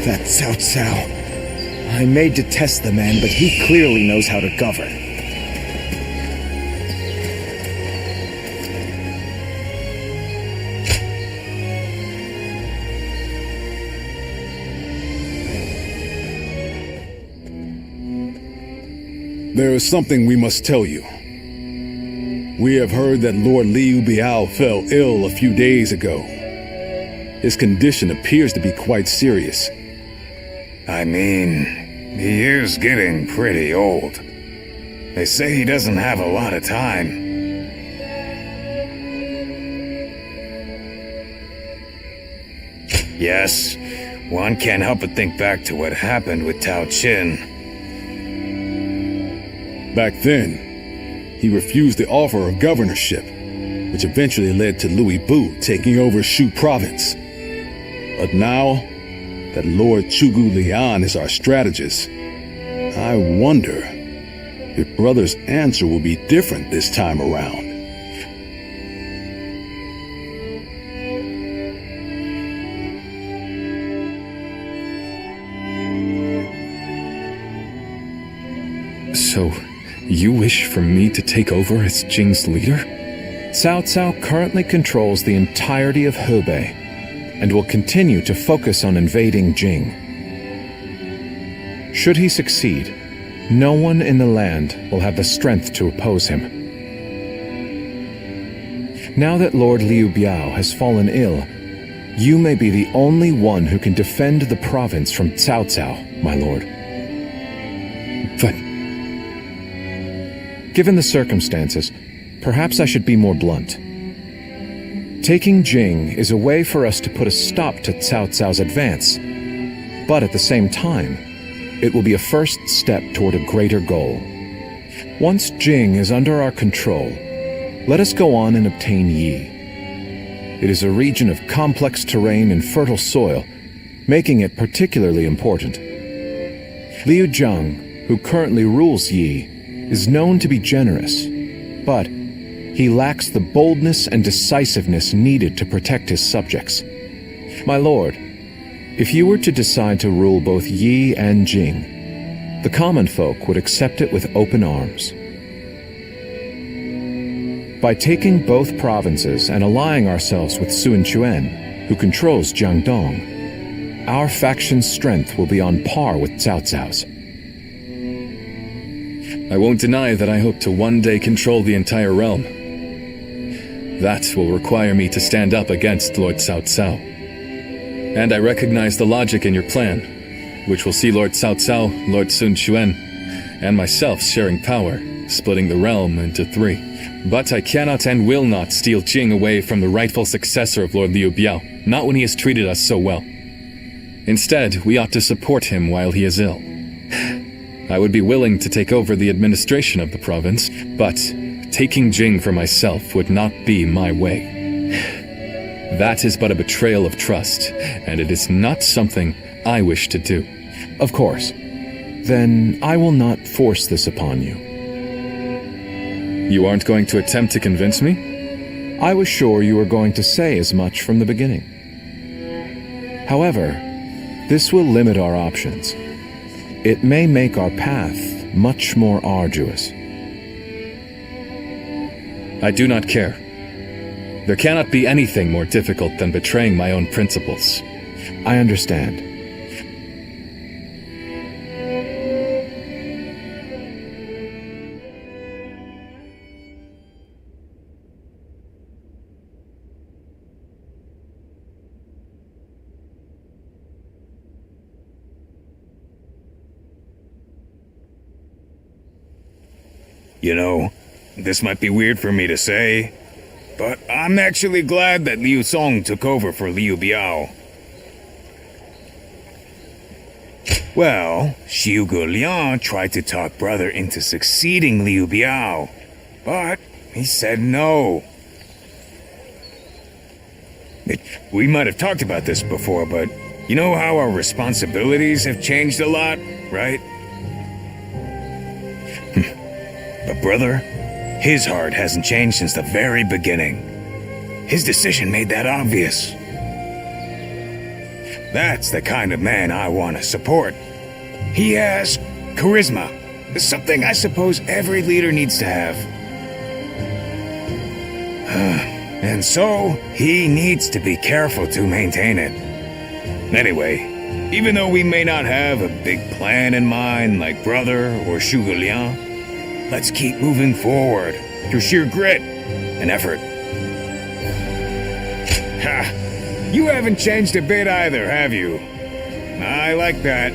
[SPEAKER 1] That Cao Cao. I may detest the man, but he clearly knows how to govern.
[SPEAKER 11] There is something we must tell you. We have heard that Lord Liu Biao fell ill a few days ago. His condition appears to be quite serious.
[SPEAKER 6] I mean, he is getting pretty old. They say he doesn't have a lot of time. Yes, one can't help but think back to what happened with Tao Qin.
[SPEAKER 11] Back then, he refused the offer of governorship, which eventually led to Louis Bu taking over Shu province. But now that Lord Chugu Lian is our strategist, I wonder if Brother's answer will be different this time around.
[SPEAKER 3] So, you wish for me to take over as Jing's leader?
[SPEAKER 17] Cao Cao currently controls the entirety of Hebei and will continue to focus on invading Jing. Should he succeed, no one in the land will have the strength to oppose him. Now that Lord Liu Biao has fallen ill, you may be the only one who can defend the province from Cao Cao, my lord.
[SPEAKER 3] But
[SPEAKER 17] given the circumstances, perhaps I should be more blunt. Taking Jing is a way for us to put a stop to Cao Cao's advance, but at the same time, it will be a first step toward a greater goal. Once Jing is under our control, let us go on and obtain Yi. It is a region of complex terrain and fertile soil, making it particularly important. Liu Zhang, who currently rules Yi, is known to be generous, but he lacks the boldness and decisiveness needed to protect his subjects. My lord, if you were to decide to rule both Yi and Jing, the common folk would accept it with open arms. By taking both provinces and allying ourselves with Sun Quan, who controls Jiangdong, our faction's strength will be on par with Cao Cao's.
[SPEAKER 3] I won't deny that I hope to one day control the entire realm. That will require me to stand up against Lord Cao Cao. And I recognize the logic in your plan, which will see Lord Cao Cao, Lord Sun Quan, and myself sharing power, splitting the realm into 3. But I cannot and will not steal Jing away from the rightful successor of Lord Liu Biao, not when he has treated us so well. Instead, we ought to support him while he is ill. I would be willing to take over the administration of the province, but taking Jing for myself would not be my way. That is but a betrayal of trust, and it is not something I wish to do.
[SPEAKER 17] Of course. Then I will not force this upon you.
[SPEAKER 3] You aren't going to attempt to convince me?
[SPEAKER 17] I was sure you were going to say as much from the beginning. However, this will limit our options. It may make our path much more arduous.
[SPEAKER 3] I do not care. There cannot be anything more difficult than betraying my own principles.
[SPEAKER 17] I understand.
[SPEAKER 6] You know, this might be weird for me to say, but I'm actually glad that Liu Song took over for Liu Biao. Well, Xiu Liang tried to talk Brother into succeeding Liu Biao, but he said no. We might have talked about this before, but you know how our responsibilities have changed a lot, right? But Brother, his heart hasn't changed since the very beginning. His decision made that obvious. That's the kind of man I want to support. He has charisma. Something I suppose every leader needs to have. And so, he needs to be careful to maintain it. Anyway, even though we may not have a big plan in mind like Brother or Zhuge Liang, let's keep moving forward through sheer grit and effort. Ha! You haven't changed a bit either, have you? I like that.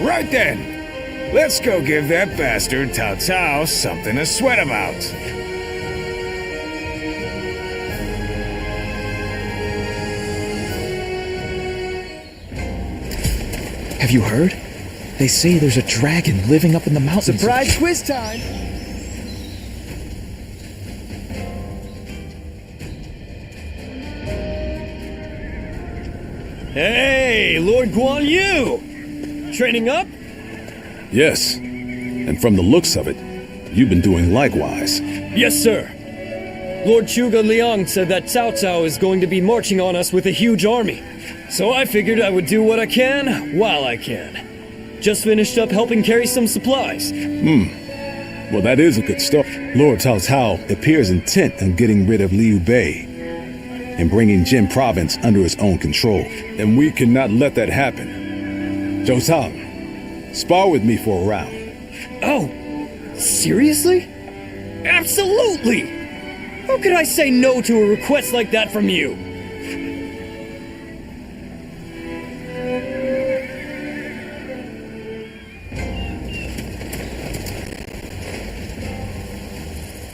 [SPEAKER 6] Right then, let's go give that bastard Cao Cao something to sweat about.
[SPEAKER 13] Have you heard? They say there's a dragon living up in the mountains.
[SPEAKER 1] Surprise quiz time!
[SPEAKER 4] Hey, Lord Guan Yu! Training up?
[SPEAKER 11] Yes. And from the looks of it, you've been doing likewise.
[SPEAKER 4] Yes, sir. Lord Zhuge Liang said that Cao Cao is going to be marching on us with a huge army. So I figured I would do what I can while I can. Just finished up helping carry some supplies.
[SPEAKER 11] Well, that is a good start. Lord Cao Cao appears intent on getting rid of Liu Bei and bringing Jin province under his own control. And we cannot let that happen. Zhou Cao, spar with me for a round.
[SPEAKER 4] Oh, seriously? Absolutely! How could I say no to a request like that from you?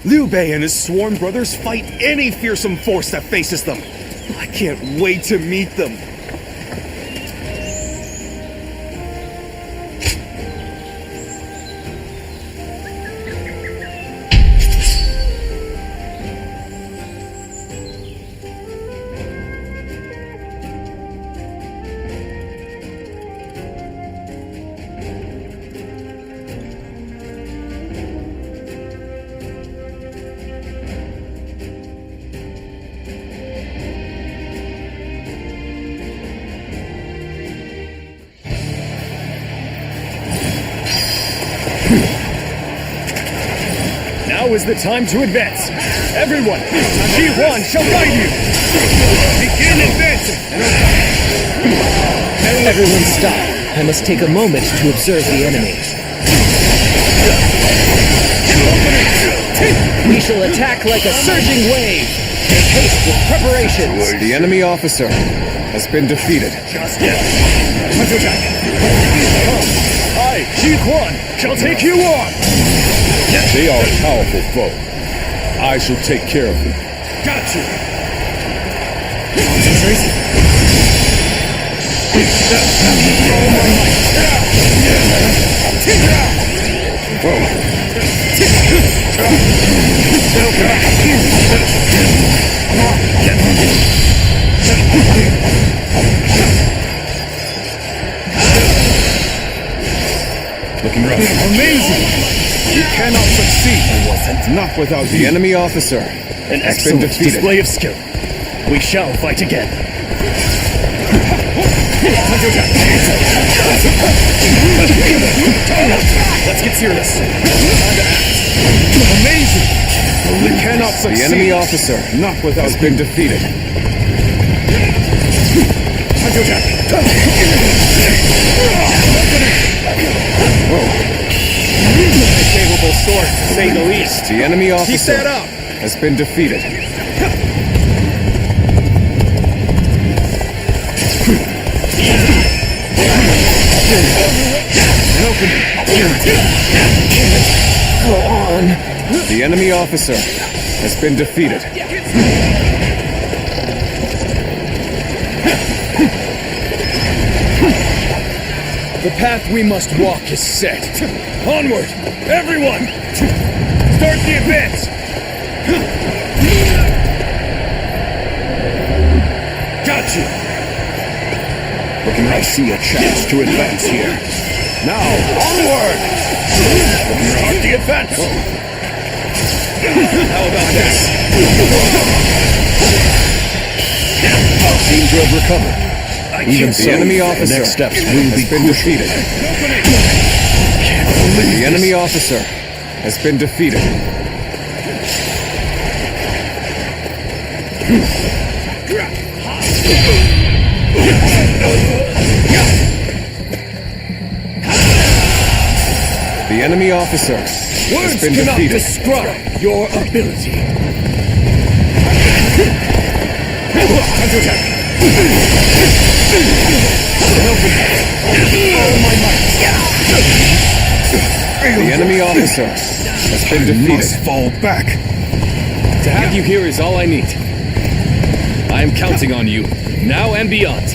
[SPEAKER 2] Liu Bei and his sworn brothers fight any fearsome force that faces them. I can't wait to meet them.
[SPEAKER 4] Now is the time to advance. Everyone, Ji-Huan shall guide you. Begin advancing.
[SPEAKER 20] Everyone stop. I must take a moment to observe the enemy. We shall attack like a surging wave. Make haste with preparations.
[SPEAKER 17] The enemy officer has been defeated.
[SPEAKER 4] I, Ji-Huan, shall take you on.
[SPEAKER 11] They are a powerful foe. I shall take care of them.
[SPEAKER 4] Got you.
[SPEAKER 17] Looking rough.
[SPEAKER 2] Amazing! You cannot succeed.
[SPEAKER 17] Not without the enemy officer.
[SPEAKER 4] An excellent display of skill. We shall fight again. Let's get serious.
[SPEAKER 2] Amazing! We cannot succeed.
[SPEAKER 17] The enemy officer
[SPEAKER 2] Not without
[SPEAKER 17] has been defeated.
[SPEAKER 4] Favorable sword, to say the least.
[SPEAKER 17] The enemy officer
[SPEAKER 2] Keep that up.
[SPEAKER 17] has been defeated.
[SPEAKER 20] Go on.
[SPEAKER 17] The enemy officer has been defeated.
[SPEAKER 4] The path we must walk is set. Onward, everyone! Start the advance! Got you!
[SPEAKER 2] Looking like I see a chance to advance here. Now, onward!
[SPEAKER 4] Start the advance! How about this?
[SPEAKER 8] seem to have recovered. Even so,
[SPEAKER 2] the enemy officer
[SPEAKER 8] next steps will
[SPEAKER 2] has
[SPEAKER 8] be
[SPEAKER 2] been
[SPEAKER 8] crucial.
[SPEAKER 2] defeated. The enemy officer has been defeated. The enemy officer has been
[SPEAKER 3] cannot
[SPEAKER 2] defeated.
[SPEAKER 3] describe your ability.
[SPEAKER 2] The enemy officer has been defeated.
[SPEAKER 8] Must fall back.
[SPEAKER 7] To have you here is all I need. I am counting on you, now and beyond.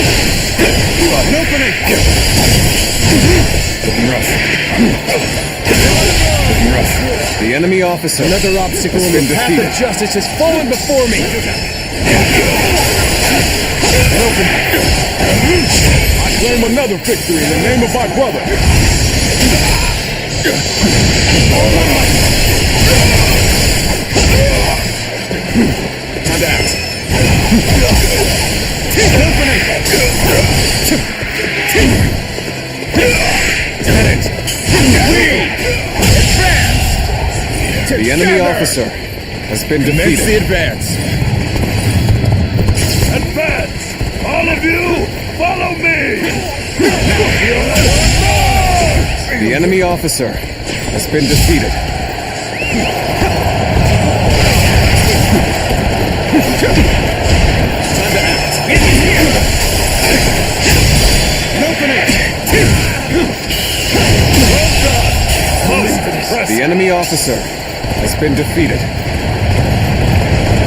[SPEAKER 3] An opening!
[SPEAKER 2] Looking rough. Looking rough. The enemy officer.
[SPEAKER 3] Another obstacle in the path
[SPEAKER 2] defeated.
[SPEAKER 3] of justice has fallen before me.
[SPEAKER 8] I claim another victory in the name of my brother.
[SPEAKER 2] Time to act. The enemy officer has been
[SPEAKER 3] Commence
[SPEAKER 2] defeated.
[SPEAKER 3] the advance. Advance! All of you, follow me!
[SPEAKER 2] The enemy officer has been defeated. Time to act. The enemy officer has been defeated.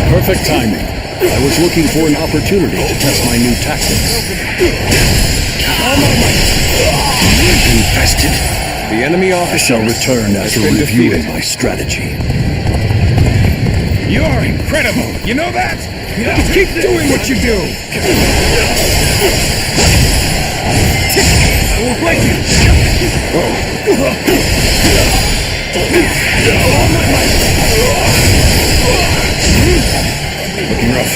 [SPEAKER 8] Perfect timing. I was looking for an opportunity to test my new tactics. Infested.
[SPEAKER 2] The enemy
[SPEAKER 8] I
[SPEAKER 2] officer
[SPEAKER 8] shall return
[SPEAKER 2] has
[SPEAKER 8] after
[SPEAKER 2] been
[SPEAKER 8] reviewing
[SPEAKER 2] defeated.
[SPEAKER 8] my strategy.
[SPEAKER 3] You're incredible, you know that? Keep doing what you do! I will break you!
[SPEAKER 2] Looking rough.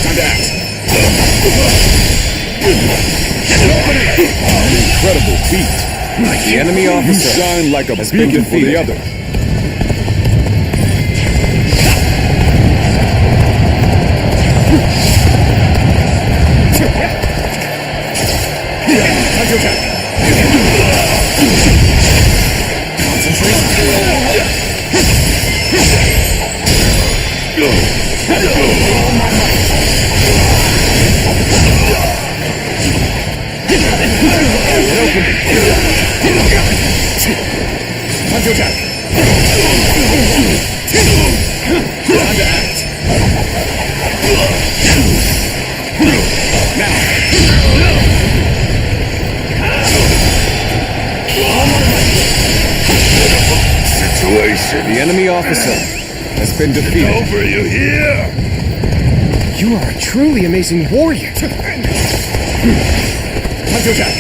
[SPEAKER 2] Time to act.
[SPEAKER 8] Incredible feat.
[SPEAKER 2] The enemy
[SPEAKER 8] You
[SPEAKER 2] officer
[SPEAKER 8] shine like a
[SPEAKER 2] has been
[SPEAKER 8] beacon for the
[SPEAKER 2] defeated.
[SPEAKER 8] others.
[SPEAKER 2] The enemy officer has been defeated.
[SPEAKER 3] Over, you hear?
[SPEAKER 2] You are a truly amazing warrior. Time to attack.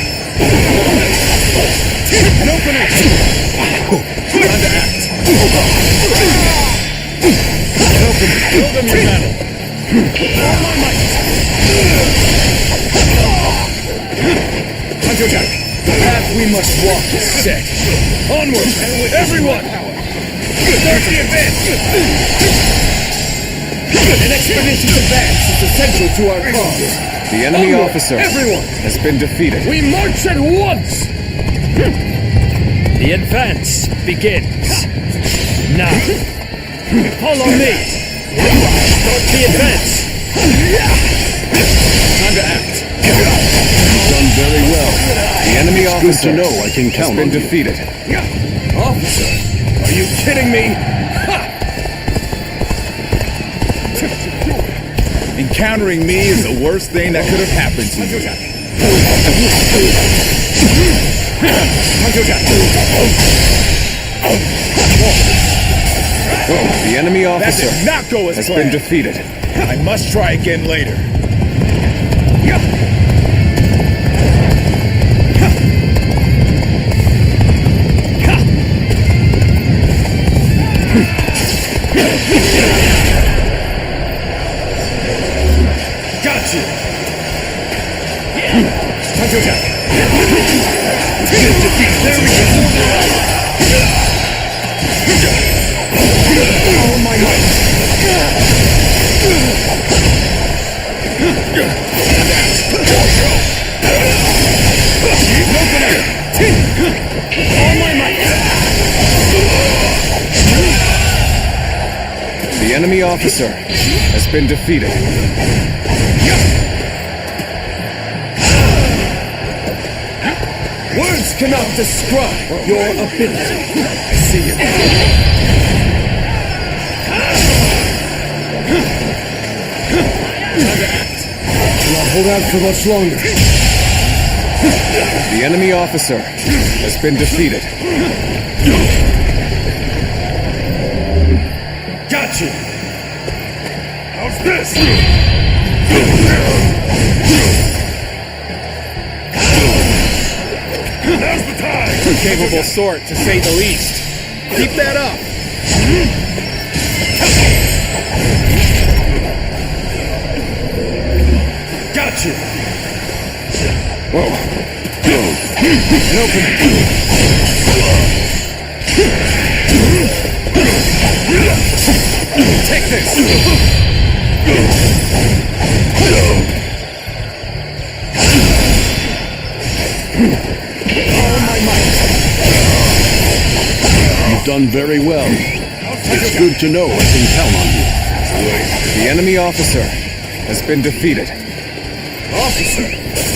[SPEAKER 2] An opening. Time to act. An opening. Show them your battle. All my might. Time to attack.
[SPEAKER 3] The path we must walk is set. Onward, everyone! Start the advance! An expedition's advance is essential to our cause.
[SPEAKER 2] The enemy
[SPEAKER 3] Onward,
[SPEAKER 2] officer
[SPEAKER 3] everyone!
[SPEAKER 2] has been defeated.
[SPEAKER 3] We march at once!
[SPEAKER 4] The advance begins. Now, follow me. Start the advance.
[SPEAKER 2] Time to act.
[SPEAKER 8] Done very well.
[SPEAKER 2] The enemy
[SPEAKER 8] It's
[SPEAKER 2] officer
[SPEAKER 8] good to know I can count
[SPEAKER 2] has been
[SPEAKER 8] on you.
[SPEAKER 2] defeated.
[SPEAKER 3] Officer, are you kidding me?
[SPEAKER 6] Encountering me is the worst thing that could have happened to you.
[SPEAKER 2] The enemy
[SPEAKER 6] That
[SPEAKER 2] officer
[SPEAKER 6] did not go as
[SPEAKER 2] has
[SPEAKER 6] planned.
[SPEAKER 2] been defeated.
[SPEAKER 6] I must try again later.
[SPEAKER 3] There we go. All my might. All my might.
[SPEAKER 17] The enemy officer has been defeated.
[SPEAKER 3] Words cannot describe your ability. I see it. Time to act. Do not hold out for much longer.
[SPEAKER 17] The enemy officer has been defeated.
[SPEAKER 3] Got you. How's this? Now's the time.
[SPEAKER 13] A capable sort, to say the least. Keep that up.
[SPEAKER 3] Got you.
[SPEAKER 17] Whoa.
[SPEAKER 3] An opening. Take this. All my might.
[SPEAKER 8] You've done very well. It's good to know I can count on you.
[SPEAKER 17] The enemy officer has been defeated.
[SPEAKER 3] Officer,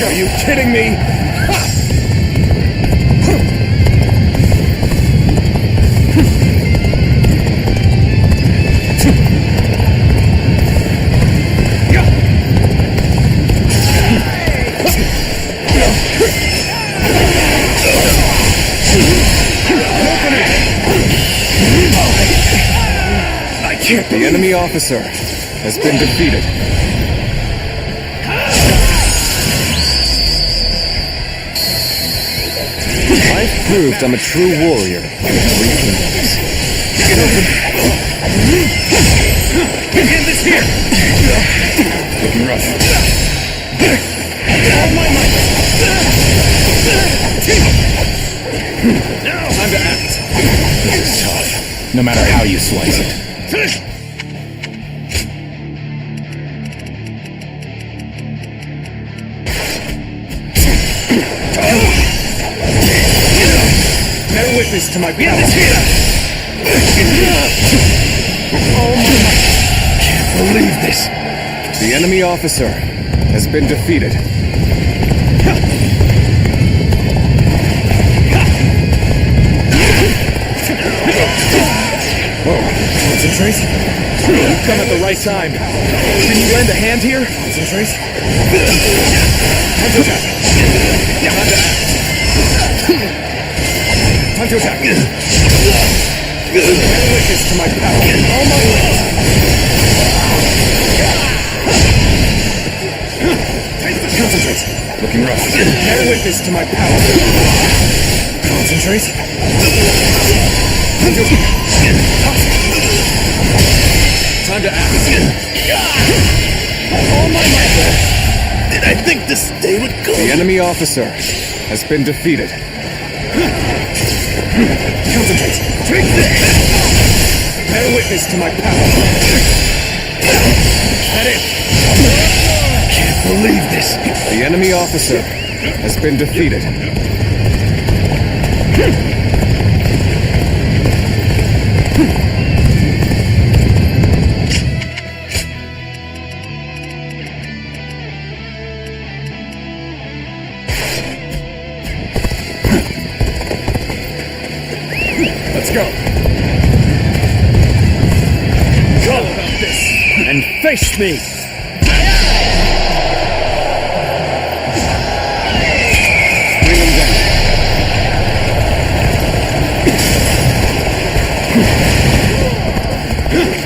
[SPEAKER 3] are you kidding me?
[SPEAKER 17] The enemy officer has been defeated. I've proved I'm a true warrior in 3 kingdoms.
[SPEAKER 3] Begin this here!
[SPEAKER 17] Looking rough.
[SPEAKER 3] All my might!
[SPEAKER 13] Now, time to act. This is tough, no matter how you slice it.
[SPEAKER 3] Bear witness to my power. Oh my! Can't believe this.
[SPEAKER 17] The enemy officer has been defeated.
[SPEAKER 3] Concentrate. You've come at the right time. Can you lend a hand here? Concentrate. Time to attack. Time to attack. Bear witness to my power. All my might. Concentrate.
[SPEAKER 17] Looking rough.
[SPEAKER 3] Bear witness to my power. Concentrate. Time to act. All my might. Did I think this day would go?
[SPEAKER 17] The enemy officer has been defeated.
[SPEAKER 3] Concentrate. Take this. Bear witness to my power. That it. Can't believe this.
[SPEAKER 17] The enemy officer has been defeated.
[SPEAKER 3] Let's go. Go about this and face me.
[SPEAKER 17] Bring him down.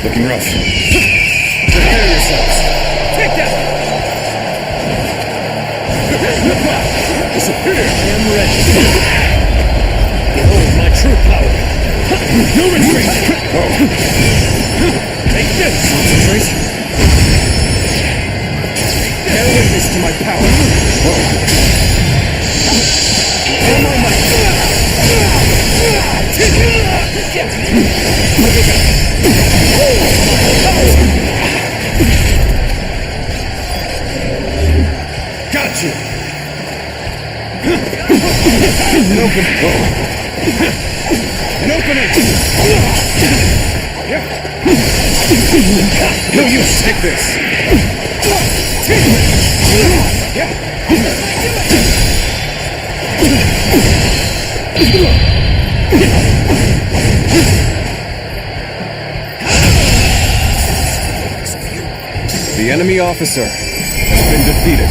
[SPEAKER 17] Looking rough.
[SPEAKER 3] Prepare yourselves. Take that. Disappear. I am ready. Behold my true power. No retreat! Take this! Concentrate. Bear witness to my power. Got you! An opening! No use! Take this!
[SPEAKER 2] The enemy officer has been defeated.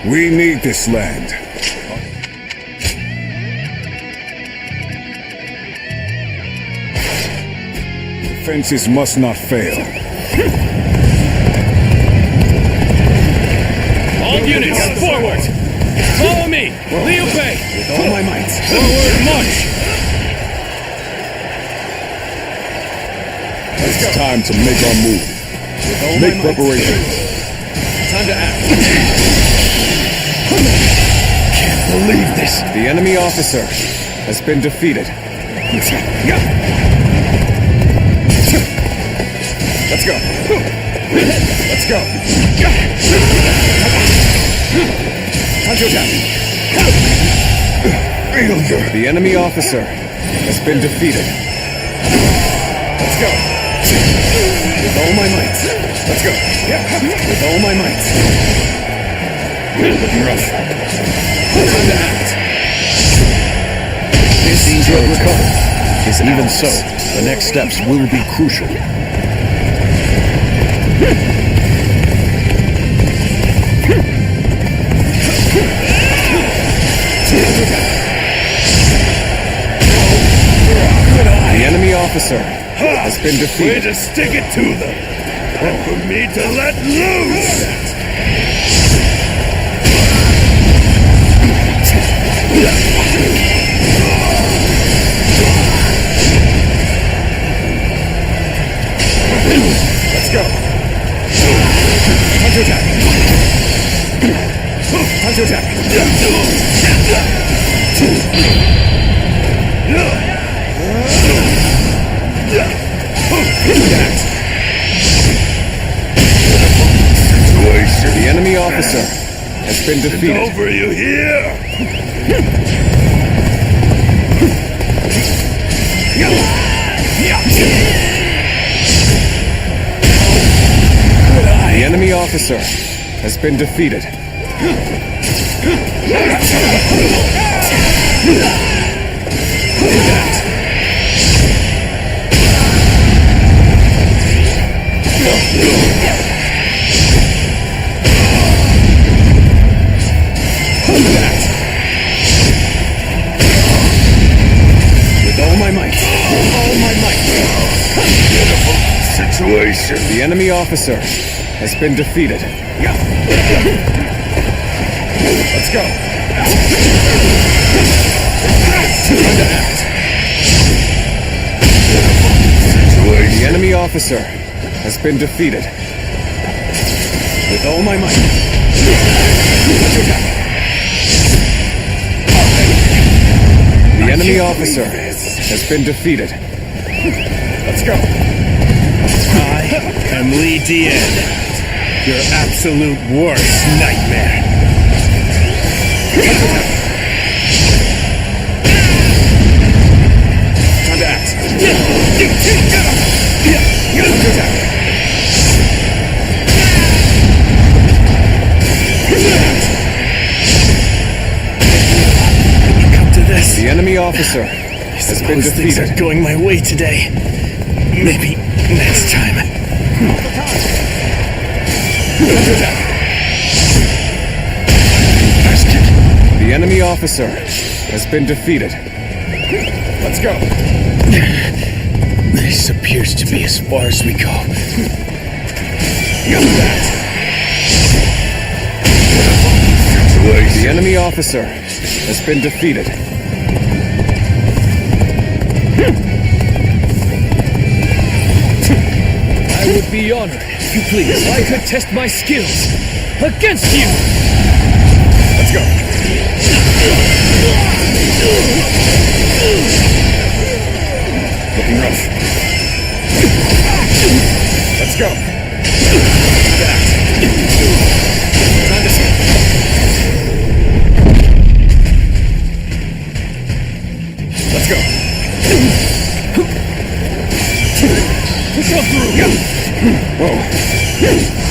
[SPEAKER 6] We need this land. Defenses must not fail.
[SPEAKER 3] All units, forward! Follow me! Liu Bei!
[SPEAKER 2] With all my might.
[SPEAKER 3] Forward march!
[SPEAKER 11] It's time to make our move. Make preparations.
[SPEAKER 3] Time to act.
[SPEAKER 2] Can't believe this. The enemy officer has been defeated. Let's go. Let's go. Failure. The enemy officer has been defeated. Let's go. With all my might. Let's go. With all my might. Looking rough. Time to act.
[SPEAKER 3] This seems to have recovered. Even so, the next steps will be crucial.
[SPEAKER 2] The enemy officer has been defeated.
[SPEAKER 3] Way to stick it to them. And for me to let loose!
[SPEAKER 2] Let's go. Time to attack. Time to attack. The enemy officer has been defeated.
[SPEAKER 11] Over, you hear?
[SPEAKER 2] The enemy officer has been defeated. With all my might. All my might.
[SPEAKER 11] Pitiful situation.
[SPEAKER 2] The enemy officer has been defeated. Let's go. Time to act. The enemy officer has been defeated. With all my might. The enemy officer has been defeated. Let's go.
[SPEAKER 11] I am Li Dian, your absolute worst nightmare.
[SPEAKER 2] Time to act.
[SPEAKER 10] Come to this.
[SPEAKER 2] The enemy officer has been
[SPEAKER 10] Things
[SPEAKER 2] defeated.
[SPEAKER 10] are going my way today. Maybe next time.
[SPEAKER 2] The enemy officer has been defeated. Let's go.
[SPEAKER 10] This appears to be as far as we go.
[SPEAKER 2] The enemy officer has been defeated.
[SPEAKER 4] I would be honored, if you please, if I could test my skills against you!
[SPEAKER 2] Let's go. Looking rough. Let's go. Time to skip. Let's go. Push on through. Whoa.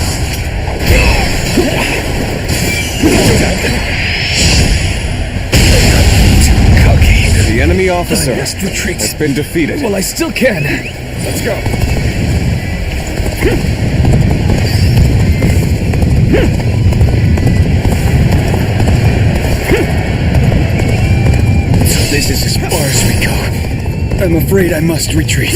[SPEAKER 2] The enemy officer has been defeated.
[SPEAKER 4] Well, I still can.
[SPEAKER 2] Let's go.
[SPEAKER 10] So this is as far as we go. I'm afraid I must retreat.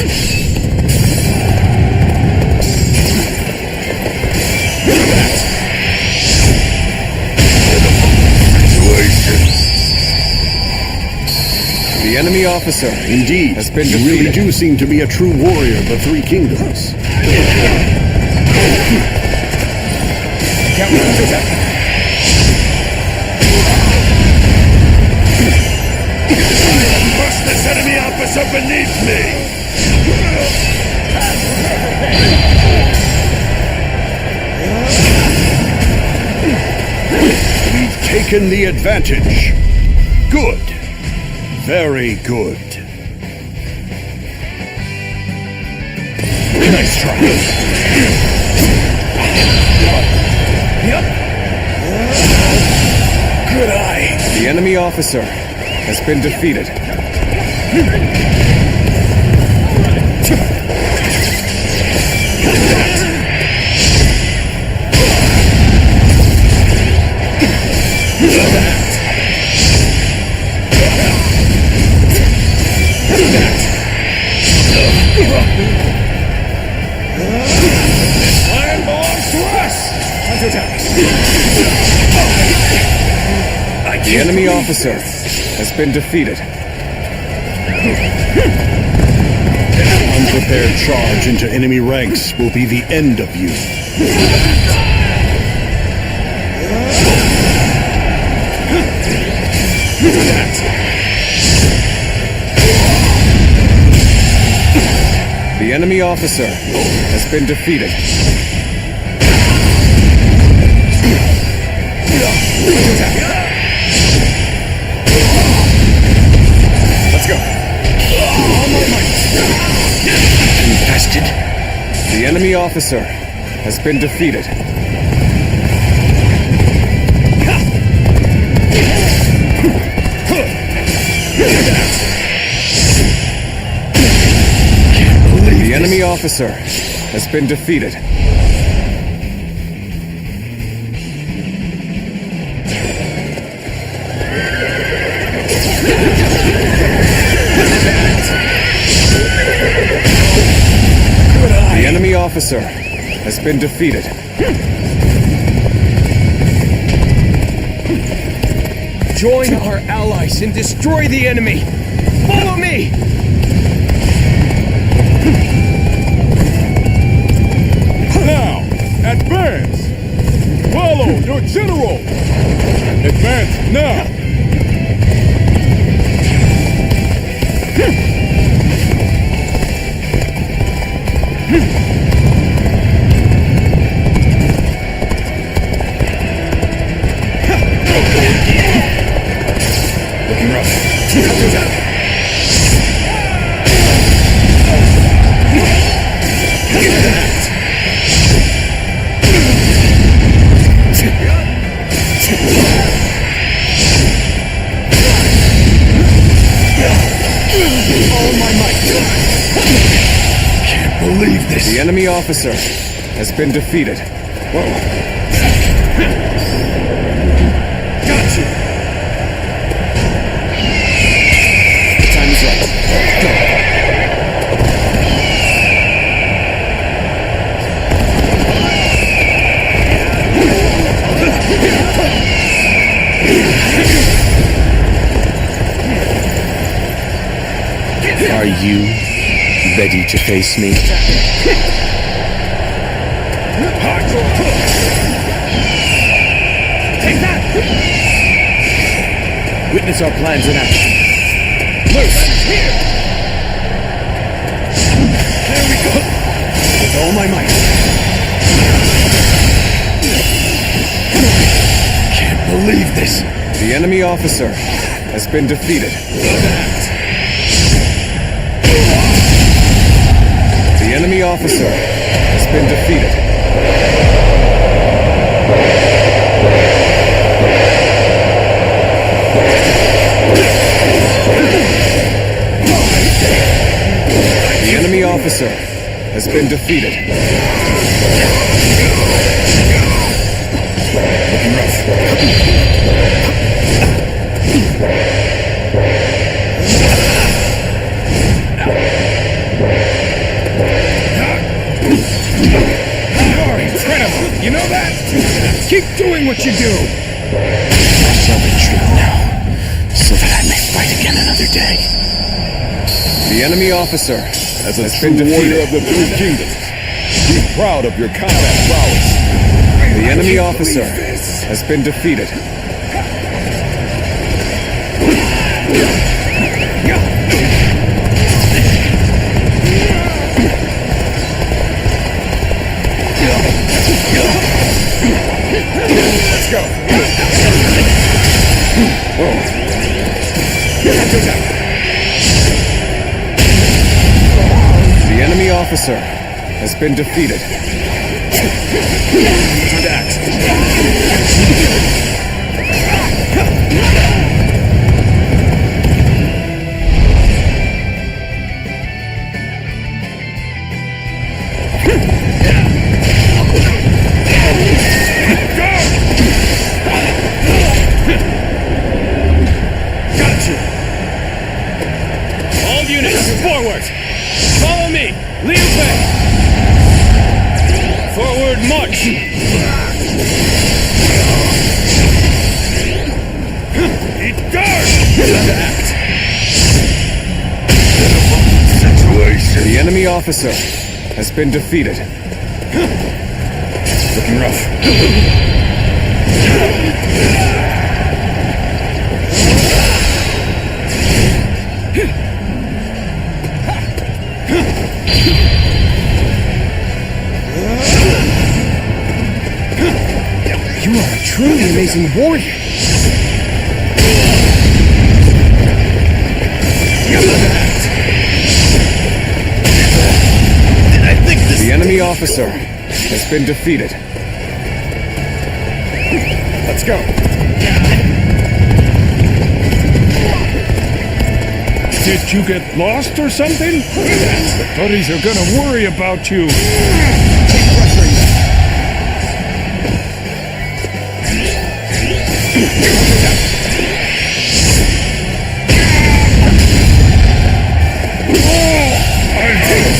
[SPEAKER 2] The enemy officer
[SPEAKER 11] Indeed,
[SPEAKER 2] has been
[SPEAKER 11] you
[SPEAKER 2] defeated.
[SPEAKER 11] really do seem to be a true warrior of the Three Kingdoms. Push this enemy officer beneath me! We've taken the advantage. Good. Very good. Nice try.
[SPEAKER 2] Yep.
[SPEAKER 11] Good eye.
[SPEAKER 2] The enemy officer has been defeated.
[SPEAKER 11] Land belongs to us!
[SPEAKER 2] The enemy officer has been defeated.
[SPEAKER 11] An unprepared charge into enemy ranks will be the end of you.
[SPEAKER 2] The enemy officer has been defeated. officer has been defeated. The enemy officer has been defeated. The enemy officer has been defeated.
[SPEAKER 3] Join our allies and destroy the enemy! Follow me!
[SPEAKER 11] Now, advance! Follow your general! Advance now!
[SPEAKER 2] Looking rough.
[SPEAKER 3] All my might!
[SPEAKER 2] Can't believe this. The enemy officer has been defeated. Whoa.
[SPEAKER 3] Got you!
[SPEAKER 2] Time is right. Go.
[SPEAKER 15] Are you ready to face me?
[SPEAKER 3] Take that!
[SPEAKER 13] Witness our plans in action.
[SPEAKER 3] Loose! Here! There we go!
[SPEAKER 2] With all my might. Can't believe this. The enemy officer has been defeated. The enemy officer has been defeated. The enemy officer has been defeated. Looking rough.
[SPEAKER 3] You know that? Keep doing what you do!
[SPEAKER 15] I shall retreat now, so that I may fight again another day.
[SPEAKER 2] The enemy officer
[SPEAKER 11] As a
[SPEAKER 2] has
[SPEAKER 11] true
[SPEAKER 2] been
[SPEAKER 11] warrior
[SPEAKER 2] defeated.
[SPEAKER 11] of the Three Kingdoms, be proud of your combat prowess.
[SPEAKER 2] The enemy officer has been defeated.
[SPEAKER 3] Let's go!
[SPEAKER 2] The enemy officer has been defeated.
[SPEAKER 3] Time to act. Got you! All units, forward! Follow me! Liu Bei! Forward march! Eat guard! Time to act.
[SPEAKER 2] Situation. The enemy officer has been defeated. Looking rough.
[SPEAKER 3] You are a truly amazing warrior.
[SPEAKER 2] The enemy officer has been defeated. Let's go.
[SPEAKER 21] Did you get lost or something? The buddies are gonna worry about you.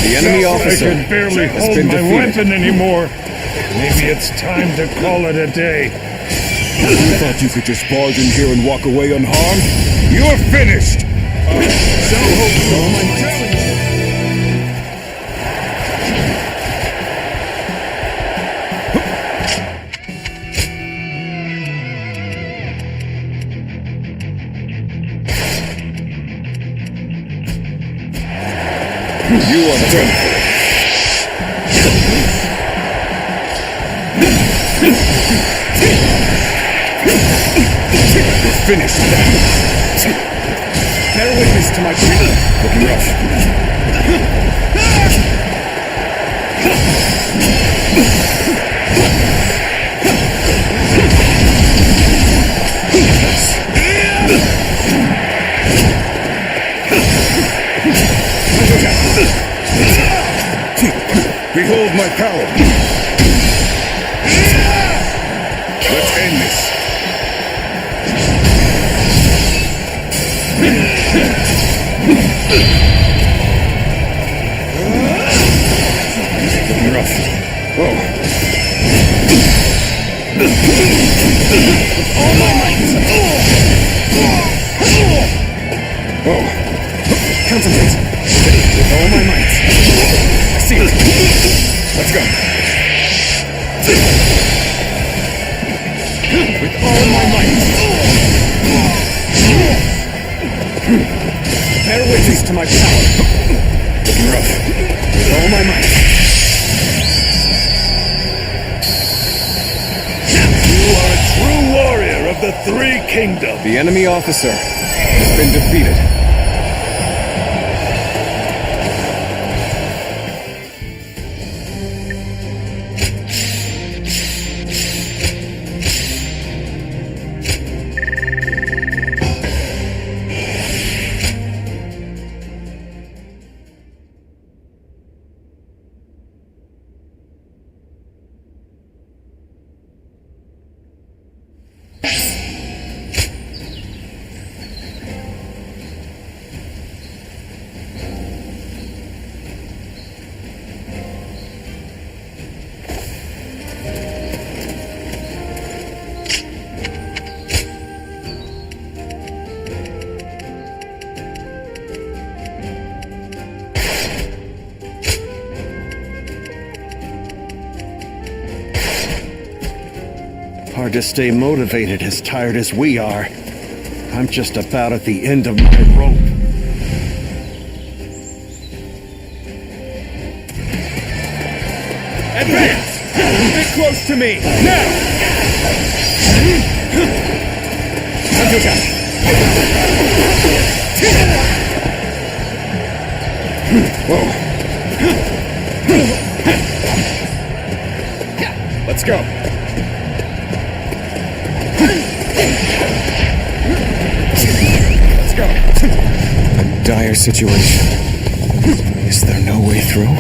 [SPEAKER 2] The enemy officer
[SPEAKER 21] I can barely
[SPEAKER 2] has
[SPEAKER 21] hold
[SPEAKER 2] been
[SPEAKER 21] my
[SPEAKER 2] defeated.
[SPEAKER 21] weapon anymore. Maybe it's time to call it a day.
[SPEAKER 11] You thought you could just barge in here and walk away unharmed?
[SPEAKER 21] You're finished!
[SPEAKER 2] You are done.
[SPEAKER 21] You're finished.
[SPEAKER 2] Bear witness to my treatment. Looking rough.
[SPEAKER 21] Behold my power. Let's end this.
[SPEAKER 2] Looking rough. Whoa. With all my might. Whoa. Concentrate. With all my might. I see it. Let's go. With all my might. Bear witness to my power. Looking rough. With all my might.
[SPEAKER 21] You are a true warrior of the Three Kingdoms.
[SPEAKER 2] The enemy officer has been defeated.
[SPEAKER 22] Hard to stay motivated as tired as we are. I'm just about at the end of my rope.
[SPEAKER 2] Advance! Get close to me! Now! Whoa. Let's go. Let's go.
[SPEAKER 17] A dire situation. Is there no way through?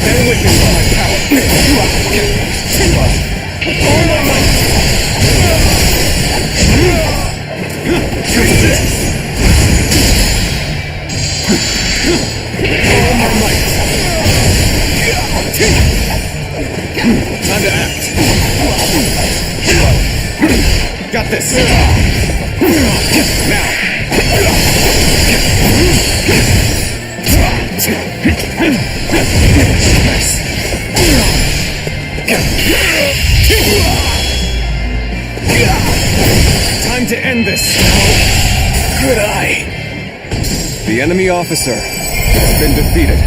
[SPEAKER 2] Bear witness to my power. All my might. All my might. Time to act. Got this. Now. Time to end this. Good eye. The enemy officer has been defeated.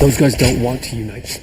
[SPEAKER 10] Those guys don't want to unite.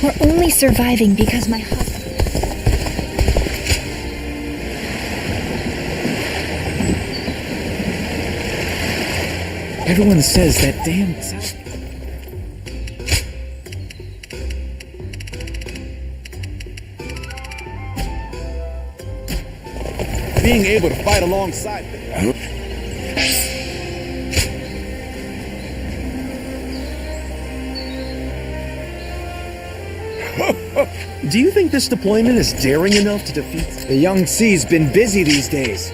[SPEAKER 5] We're only surviving because my husband...
[SPEAKER 1] Everyone says that damn...
[SPEAKER 11] Being able to fight alongside them.
[SPEAKER 10] Do you think this deployment is daring enough to defeat...
[SPEAKER 1] The young C's been busy these days.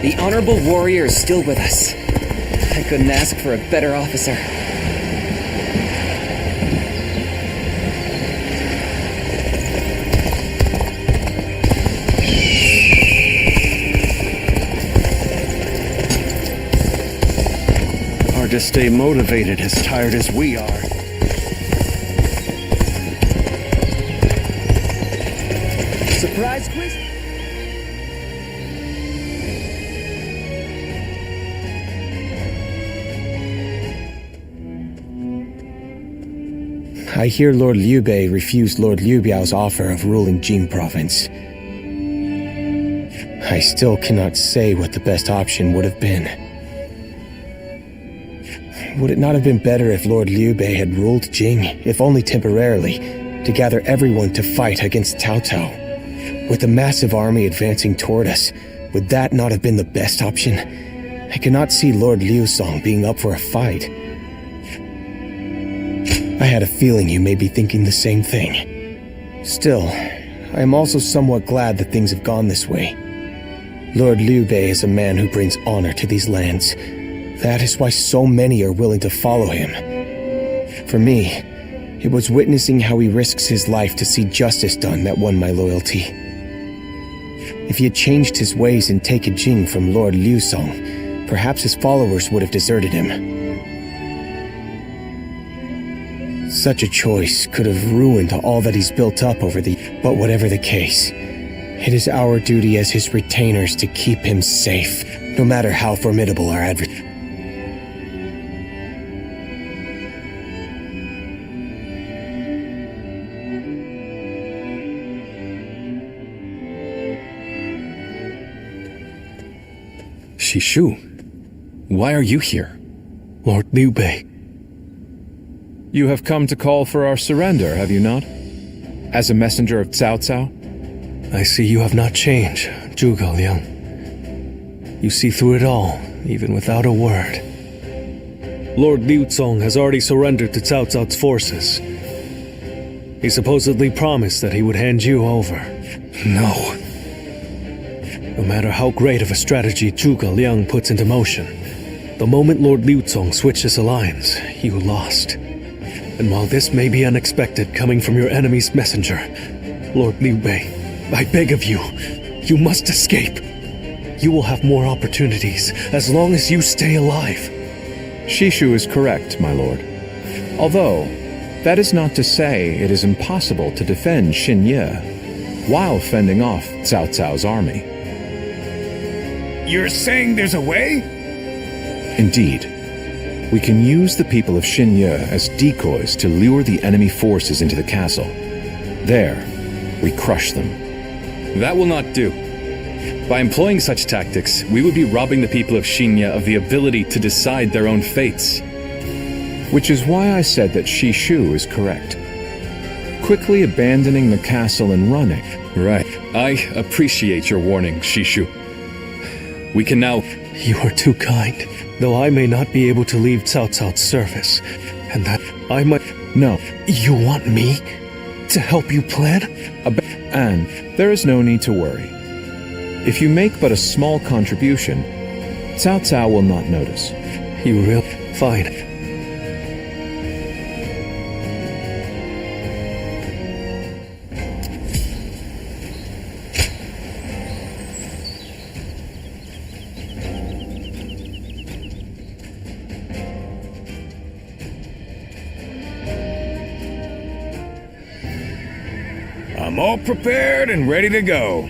[SPEAKER 12] The honorable warrior is still with us. I couldn't ask for a better officer.
[SPEAKER 22] Hard to stay motivated as tired as we are.
[SPEAKER 1] Surprise quiz?
[SPEAKER 18] I hear Lord Liu Bei refused Lord Liu Biao's offer of ruling Jing province. I still cannot say what the best option would have been. Would it not have been better if Lord Liu Bei had ruled Jing, if only temporarily, to gather everyone to fight against Cao Cao? With a massive army advancing toward us, would that not have been the best option? I cannot see Lord Liu Song being up for a fight. I had a feeling you may be thinking the same thing. Still, I am also somewhat glad that things have gone this way. Lord Liu Bei is a man who brings honor to these lands. That is why so many are willing to follow him. For me, it was witnessing how he risks his life to see justice done that won my loyalty. If he had changed his ways and taken Jing from Lord Liu Song, perhaps his followers would have deserted him. Such a choice could have ruined all that he's built up over the... But whatever the case, it is our duty as his retainers to keep him safe, no matter how formidable our adversary.
[SPEAKER 7] Shishu, why are you here?
[SPEAKER 10] Lord Liu Bei.
[SPEAKER 17] You have come to call for our surrender, have you not? As a messenger of Cao Cao?
[SPEAKER 10] I see you have not changed, Zhuge Liang. You see through it all, even without a word. Lord Liu Zong has already surrendered to Cao Cao's forces. He supposedly promised that he would hand you over. No. No matter how great of a strategy Zhuge Liang puts into motion, the moment Lord Liu Zong switched his alliance, you lost. And while this may be unexpected coming from your enemy's messenger, Lord Liu Bei, I beg of you, you must escape. You will have more opportunities as long as you stay alive.
[SPEAKER 17] Shishu is correct, my lord. Although, that is not to say it is impossible to defend Xinye while fending off Cao Cao's army.
[SPEAKER 6] You're saying there's a way?
[SPEAKER 17] Indeed. We can use the people of Xinye as decoys to lure the enemy forces into the castle. There, we crush them.
[SPEAKER 7] That will not do. By employing such tactics, we would be robbing the people of Xinye of the ability to decide their own fates.
[SPEAKER 17] Which is why I said that Shishu is correct. Quickly abandoning the castle and running.
[SPEAKER 7] Right. I appreciate your warning, Shishu. We can now...
[SPEAKER 10] You are too kind. Though I may not be able to leave Cao Cao's service, and that I might...
[SPEAKER 17] No.
[SPEAKER 10] You want me to help you plan?
[SPEAKER 17] And there is no need to worry. If you make but a small contribution, Cao Cao will not notice.
[SPEAKER 10] You will? Fine.
[SPEAKER 6] I'm all prepared and ready to go.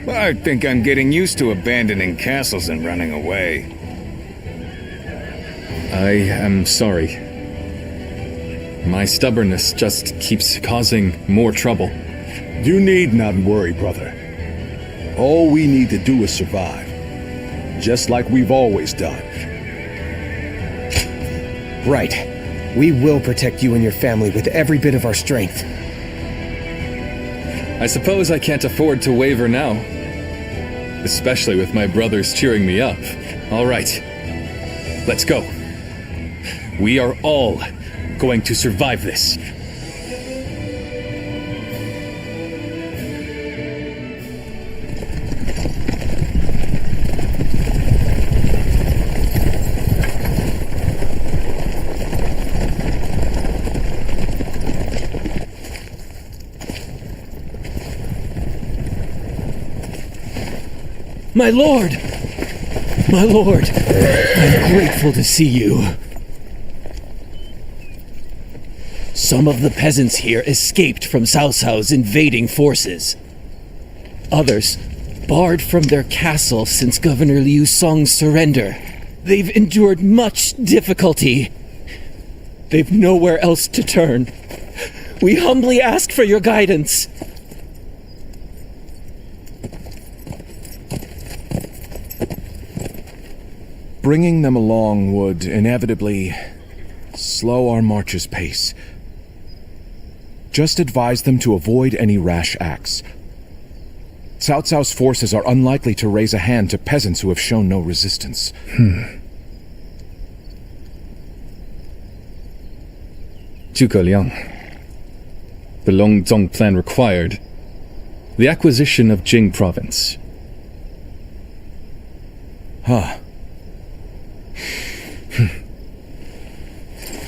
[SPEAKER 6] I think I'm getting used to abandoning castles and running away.
[SPEAKER 7] I am sorry. My stubbornness just keeps causing more trouble.
[SPEAKER 11] You need not worry, brother. All we need to do is survive. Just like we've always done.
[SPEAKER 18] Right. We will protect you and your family with every bit of our strength.
[SPEAKER 7] I suppose I can't afford to waver now. Especially with my brothers cheering me up. All right. Let's go. We are all going to survive this.
[SPEAKER 9] My lord! My lord! I'm grateful to see you. Some of the peasants here escaped from Cao Cao's invading forces. Others barred from their castle since Governor Liu Song's surrender. They've endured much difficulty. They've nowhere else to turn. We humbly ask for your guidance.
[SPEAKER 17] Bringing them along would inevitably slow our march's pace. Just advise them to avoid any rash acts. Cao Cao's forces are unlikely to raise a hand to peasants who have shown no resistance.
[SPEAKER 7] Zhuge Liang. The Longzong plan required the acquisition of Jing province.
[SPEAKER 17] Huh.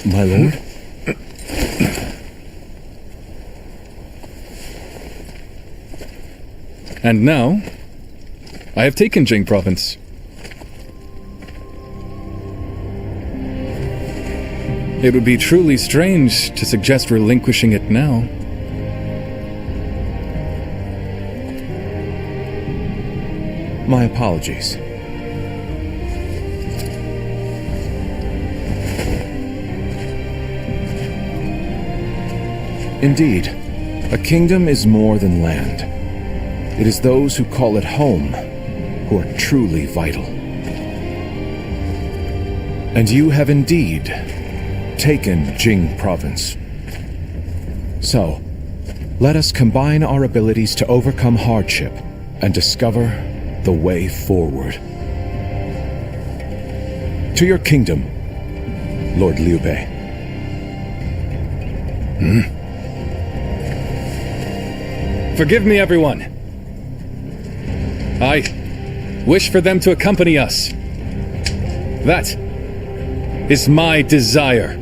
[SPEAKER 17] My lord?
[SPEAKER 7] And now, I have taken Jing province. It would be truly strange to suggest relinquishing it now.
[SPEAKER 17] My apologies. Indeed, a kingdom is more than land. It is those who call it home who are truly vital. And you have indeed taken Jing province. So, let us combine our abilities to overcome hardship and discover the way forward. To your kingdom, Lord Liu Bei.
[SPEAKER 7] Forgive me, everyone. I wish for them to accompany us. That is my desire.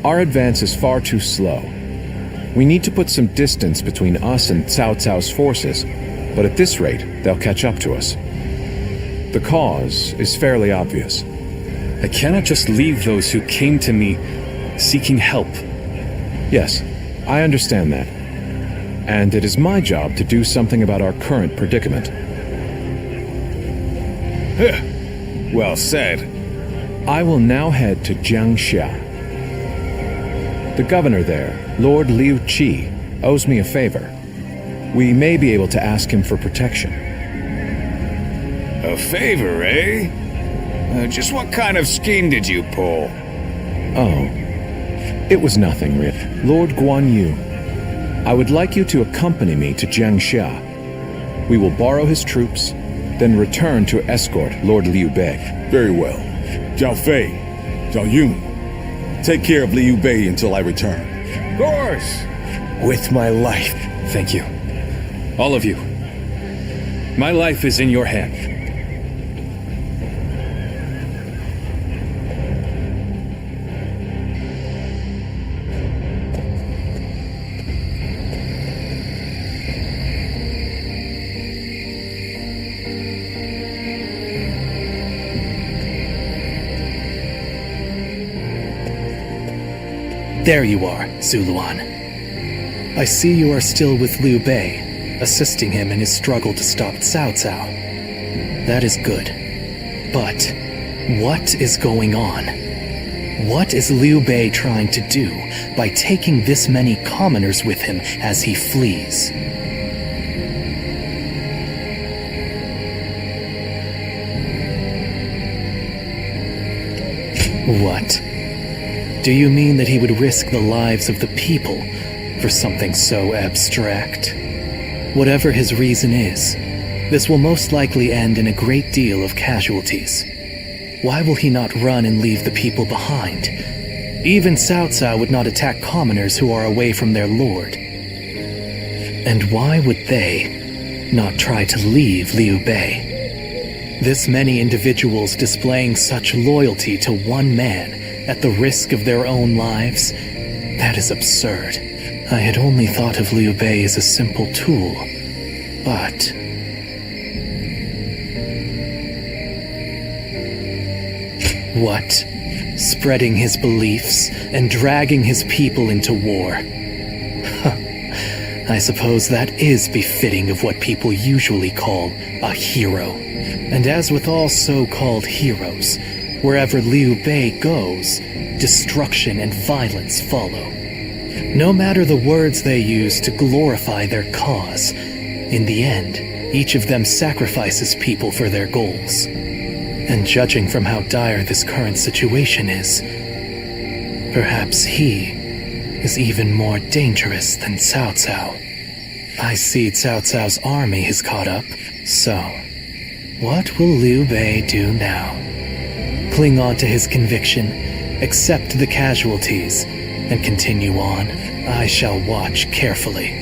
[SPEAKER 17] Our advance is far too slow. We need to put some distance between us and Cao Cao's forces, but at this rate, they'll catch up to us. The cause is fairly obvious.
[SPEAKER 7] I cannot just leave those who came to me seeking help.
[SPEAKER 17] Yes, I understand that. And it is my job to do something about our current predicament.
[SPEAKER 6] Well said.
[SPEAKER 17] I will now head to Jiangxia. The governor there, Lord Liu Qi, owes me a favor. We may be able to ask him for protection.
[SPEAKER 6] A favor, eh? Just what kind of scheme did you pull?
[SPEAKER 17] Oh, it was nothing, Rip. Lord Guan Yu, I would like you to accompany me to Jiangxia. We will borrow his troops, then return to escort Lord Liu Bei.
[SPEAKER 11] Very well. Zhao Fei, Zhao Yun, take care of Liu Bei until I return.
[SPEAKER 6] Of course.
[SPEAKER 18] With my life.
[SPEAKER 7] Thank you. All of you. My life is in your hand.
[SPEAKER 10] There you are, Zuluan. I see you are still with Liu Bei, assisting him in his struggle to stop Cao Cao. That is good. But what is going on? What is Liu Bei trying to do by taking this many commoners with him as he flees? What? Do you mean that he would risk the lives of the people for something so abstract? Whatever his reason is, this will most likely end in a great deal of casualties. Why will he not run and leave the people behind? Even Cao Cao would not attack commoners who are away from their lord. And why would they not try to leave Liu Bei? This many individuals displaying such loyalty to one man at the risk of their own lives? That is absurd. I had only thought of Liu Bei as a simple tool. But What? Spreading his beliefs and dragging his people into war. I suppose that is befitting of what people usually call a hero. And as with all so-called heroes, wherever Liu Bei goes, destruction and violence follow. No matter the words they use to glorify their cause, in the end, each of them sacrifices people for their goals. And judging from how dire this current situation is, perhaps he is even more dangerous than Cao Cao. I see Cao Cao's army has caught up, so what will Liu Bei do now? Cling on to his conviction, accept the casualties, and continue on? I shall watch carefully.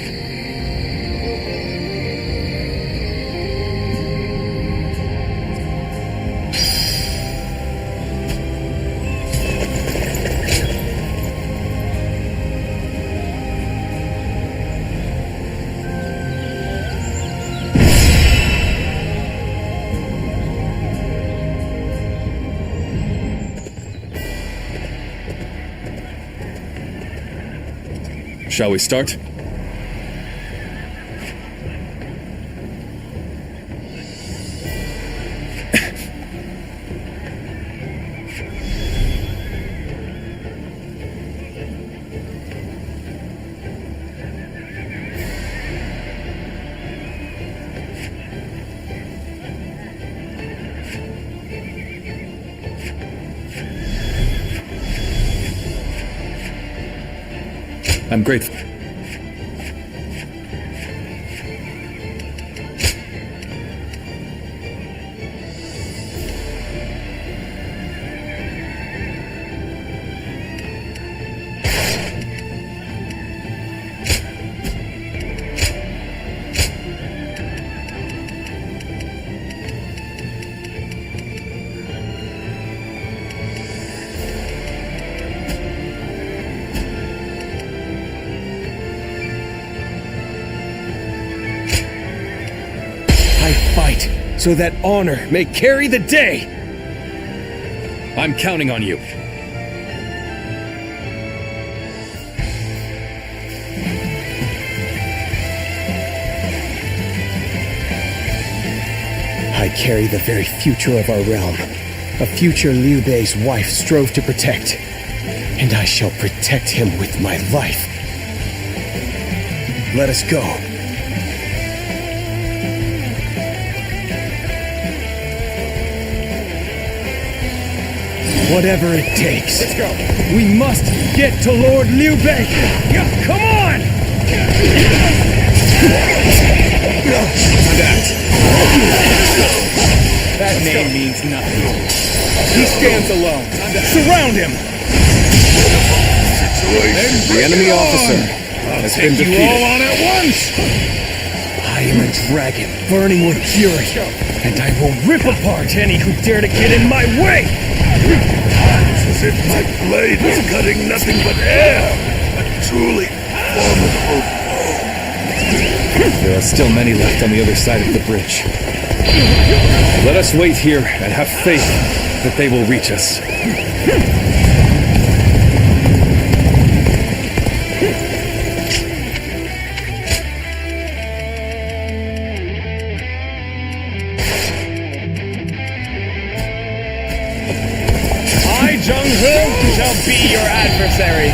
[SPEAKER 7] Shall we start? I'm grateful.
[SPEAKER 4] Fight, so that honor may carry the day!
[SPEAKER 7] I'm counting on you.
[SPEAKER 18] I carry the very future of our realm, a future Liu Bei's wife strove to protect, and I shall protect him with my life. Let us go.
[SPEAKER 4] Whatever it takes. Let's go. We must get to Lord Liu Bei. Come on! That name means nothing. He stands alone. Surround him!
[SPEAKER 2] The enemy officer has been defeated.
[SPEAKER 21] All on at once!
[SPEAKER 4] I am a dragon burning with fury, and I will rip apart any who dare to get in my way!
[SPEAKER 21] It's as if my blade is cutting nothing but air. A truly formidable foe.
[SPEAKER 7] There are still many left on the other side of the bridge. Let us wait here and have faith that they will reach us.
[SPEAKER 4] Jung-Ho shall be your adversary.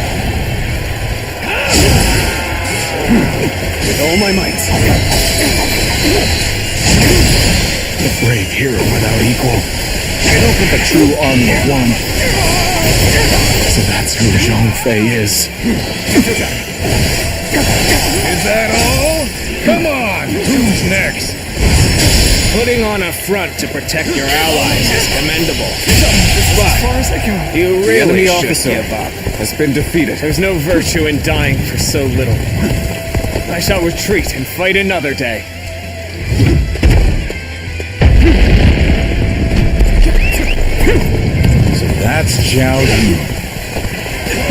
[SPEAKER 2] With all my might.
[SPEAKER 21] A brave hero without equal. I don't think a true army of one. So that's who Zhang Fei is. Is that all? Come on! Who's next?
[SPEAKER 4] Putting on a front to protect your allies is commendable. But
[SPEAKER 2] As far as I go.
[SPEAKER 4] You
[SPEAKER 2] The
[SPEAKER 4] really
[SPEAKER 2] enemy
[SPEAKER 4] should
[SPEAKER 2] officer
[SPEAKER 4] give up.
[SPEAKER 2] has been defeated.
[SPEAKER 4] There's no virtue in dying for so little. I shall retreat and fight another day.
[SPEAKER 21] So that's Zhao Yu.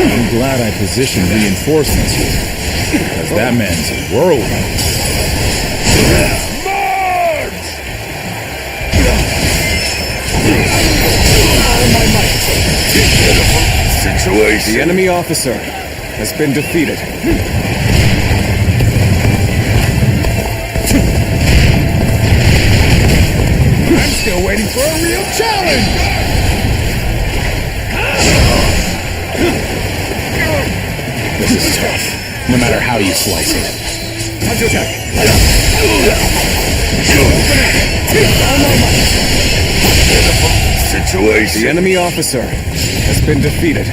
[SPEAKER 21] I'm glad I positioned reinforcements here, because that man's a whirlwind.
[SPEAKER 3] all my might.
[SPEAKER 2] Situation.
[SPEAKER 17] The enemy officer has been defeated.
[SPEAKER 6] I'm still waiting for a real challenge!
[SPEAKER 21] This is tough, no matter how you slice it.
[SPEAKER 3] Time to attack.
[SPEAKER 2] Situation.
[SPEAKER 17] The enemy officer has been defeated.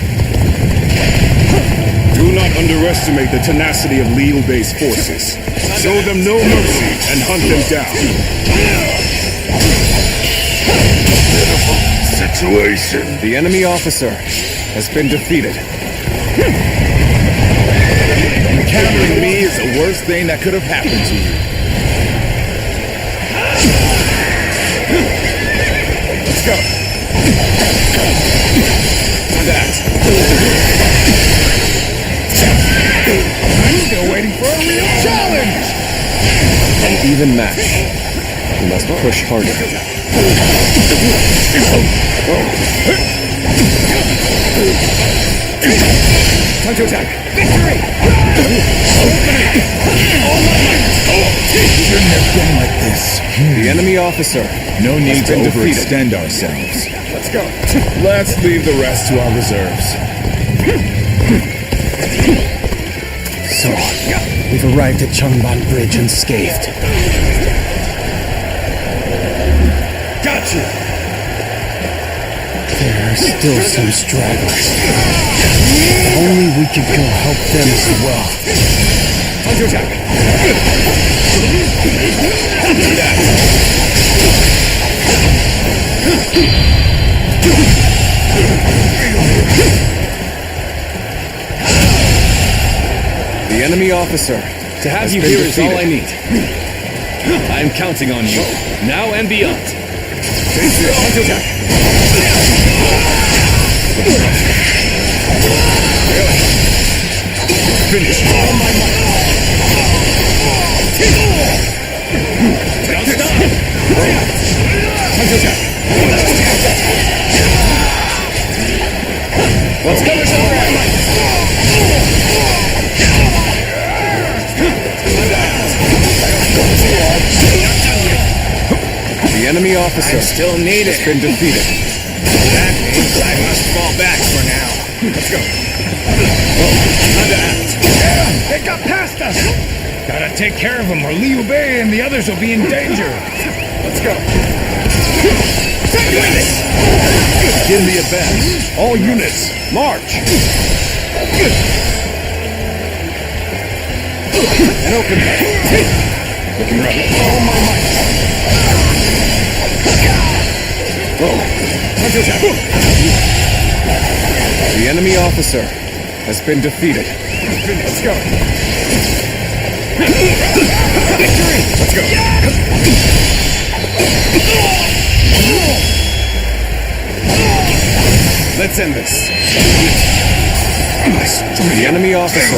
[SPEAKER 11] Do not underestimate the tenacity of Liu Bei's forces. Show them no mercy and hunt them down.
[SPEAKER 2] Situation.
[SPEAKER 17] The enemy officer has been defeated.
[SPEAKER 6] Encountering me is the worst thing that could have happened to you.
[SPEAKER 3] Let's go. That.
[SPEAKER 6] I'm still waiting for a real challenge!
[SPEAKER 17] An even match. We must push harder.
[SPEAKER 3] Time to attack. Victory!
[SPEAKER 1] Shouldn't have been like this.
[SPEAKER 17] The enemy officer.
[SPEAKER 6] No need to
[SPEAKER 17] defeated.
[SPEAKER 6] overextend ourselves.
[SPEAKER 3] Let's go.
[SPEAKER 6] Let's leave the rest to our reserves.
[SPEAKER 18] So, we've arrived at Changban Bridge unscathed.
[SPEAKER 3] Got you.
[SPEAKER 18] There are still some stragglers. If only we could go help them as well.
[SPEAKER 3] Time to attack.
[SPEAKER 17] The enemy officer.
[SPEAKER 7] To have you here is all I need. I am counting on you, now and beyond.
[SPEAKER 3] Time to attack.
[SPEAKER 11] Finish.
[SPEAKER 3] All my might. Don't stop. Time to attack. Let's go.
[SPEAKER 17] The enemy officer
[SPEAKER 6] still need
[SPEAKER 17] has been defeated.
[SPEAKER 6] That means I must fall back for now.
[SPEAKER 3] Let's go.
[SPEAKER 6] Time to act. They got past us! Gotta take care of them or Liu Bei and the others will be in danger.
[SPEAKER 3] Let's go.
[SPEAKER 11] Begin the advance. All units, march.
[SPEAKER 3] And open. Looking rough. All my might. Time to attack.
[SPEAKER 17] The enemy officer has been defeated.
[SPEAKER 3] Let's go. Victory! Let's go.
[SPEAKER 17] Let's end this. The enemy officer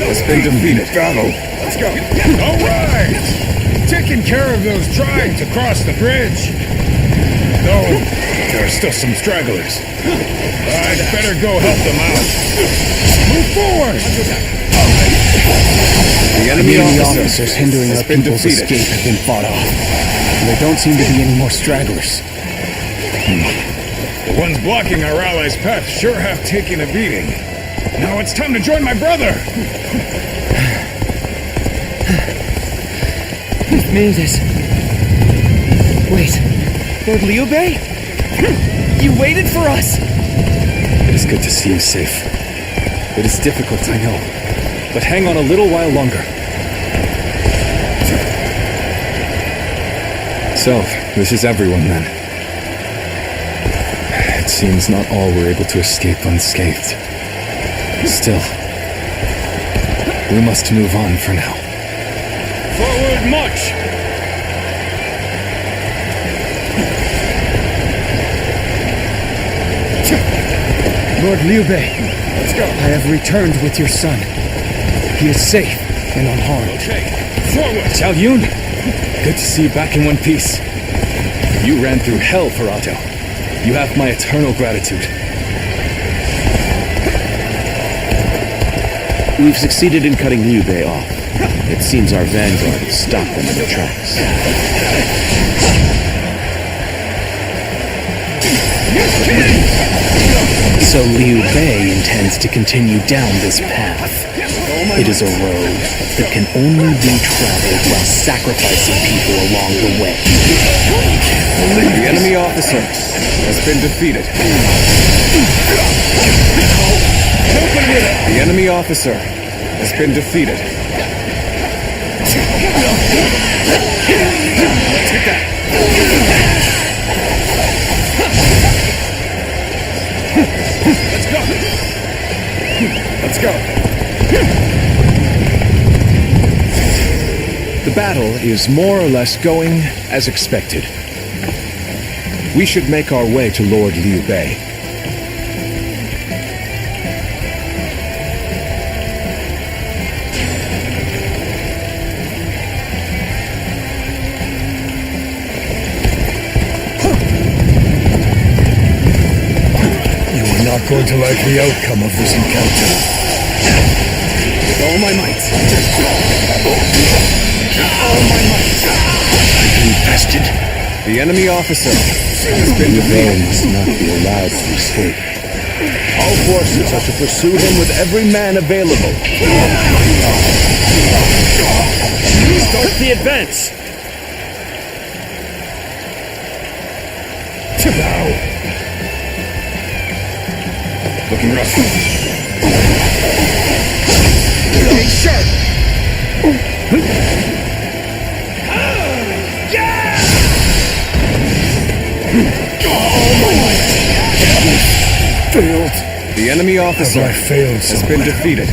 [SPEAKER 17] has been defeated.
[SPEAKER 3] Let's go.
[SPEAKER 6] All right! Taking care of those trying to cross the bridge. Though, there are still some stragglers. I'd better go help them out. Move forward!
[SPEAKER 17] The enemy
[SPEAKER 18] officers hindering our people's escape have been fought off. And there don't seem to be any more stragglers.
[SPEAKER 6] The ones blocking our allies' path sure have taken a beating. Now it's time to join my brother!
[SPEAKER 12] We've made it. Wait, Lord Liu Bei? You waited for us!
[SPEAKER 7] It is good to see you safe. It is difficult, I know. But hang on a little while longer. So, this is everyone then. It seems not all were able to escape unscathed. Still, we must move on for now.
[SPEAKER 6] Forward march!
[SPEAKER 18] Lord Liu Bei, let's go. I have returned with your son. He is safe and unharmed.
[SPEAKER 6] Okay, forward!
[SPEAKER 7] Xiao Yun, good to see you back in one piece. You ran through hell for Otto.
[SPEAKER 3] You have my eternal gratitude.
[SPEAKER 15] We've succeeded in cutting Liu Bei off. It seems our vanguard has stopped them in their tracks.
[SPEAKER 10] So Liu Bei intends to continue down this path. It is a road that can only be traveled while sacrificing people along the way.
[SPEAKER 2] The enemy officer has been defeated. The enemy officer has been defeated. Take that. Let's go.
[SPEAKER 17] The battle is more or less going as expected. We should make our way to Lord Liu Bei.
[SPEAKER 21] Not going to like the outcome of this encounter.
[SPEAKER 2] With all my might. All my might.
[SPEAKER 21] I've been bested.
[SPEAKER 2] The enemy officer has been defeated.
[SPEAKER 18] Must not be allowed to escape.
[SPEAKER 21] All forces are to pursue him with every man available.
[SPEAKER 4] Start the advance!
[SPEAKER 21] Now.
[SPEAKER 2] Looking rough. Stay sharp!
[SPEAKER 21] Failed.
[SPEAKER 2] The enemy officer
[SPEAKER 21] Have I failed
[SPEAKER 2] has been defeated.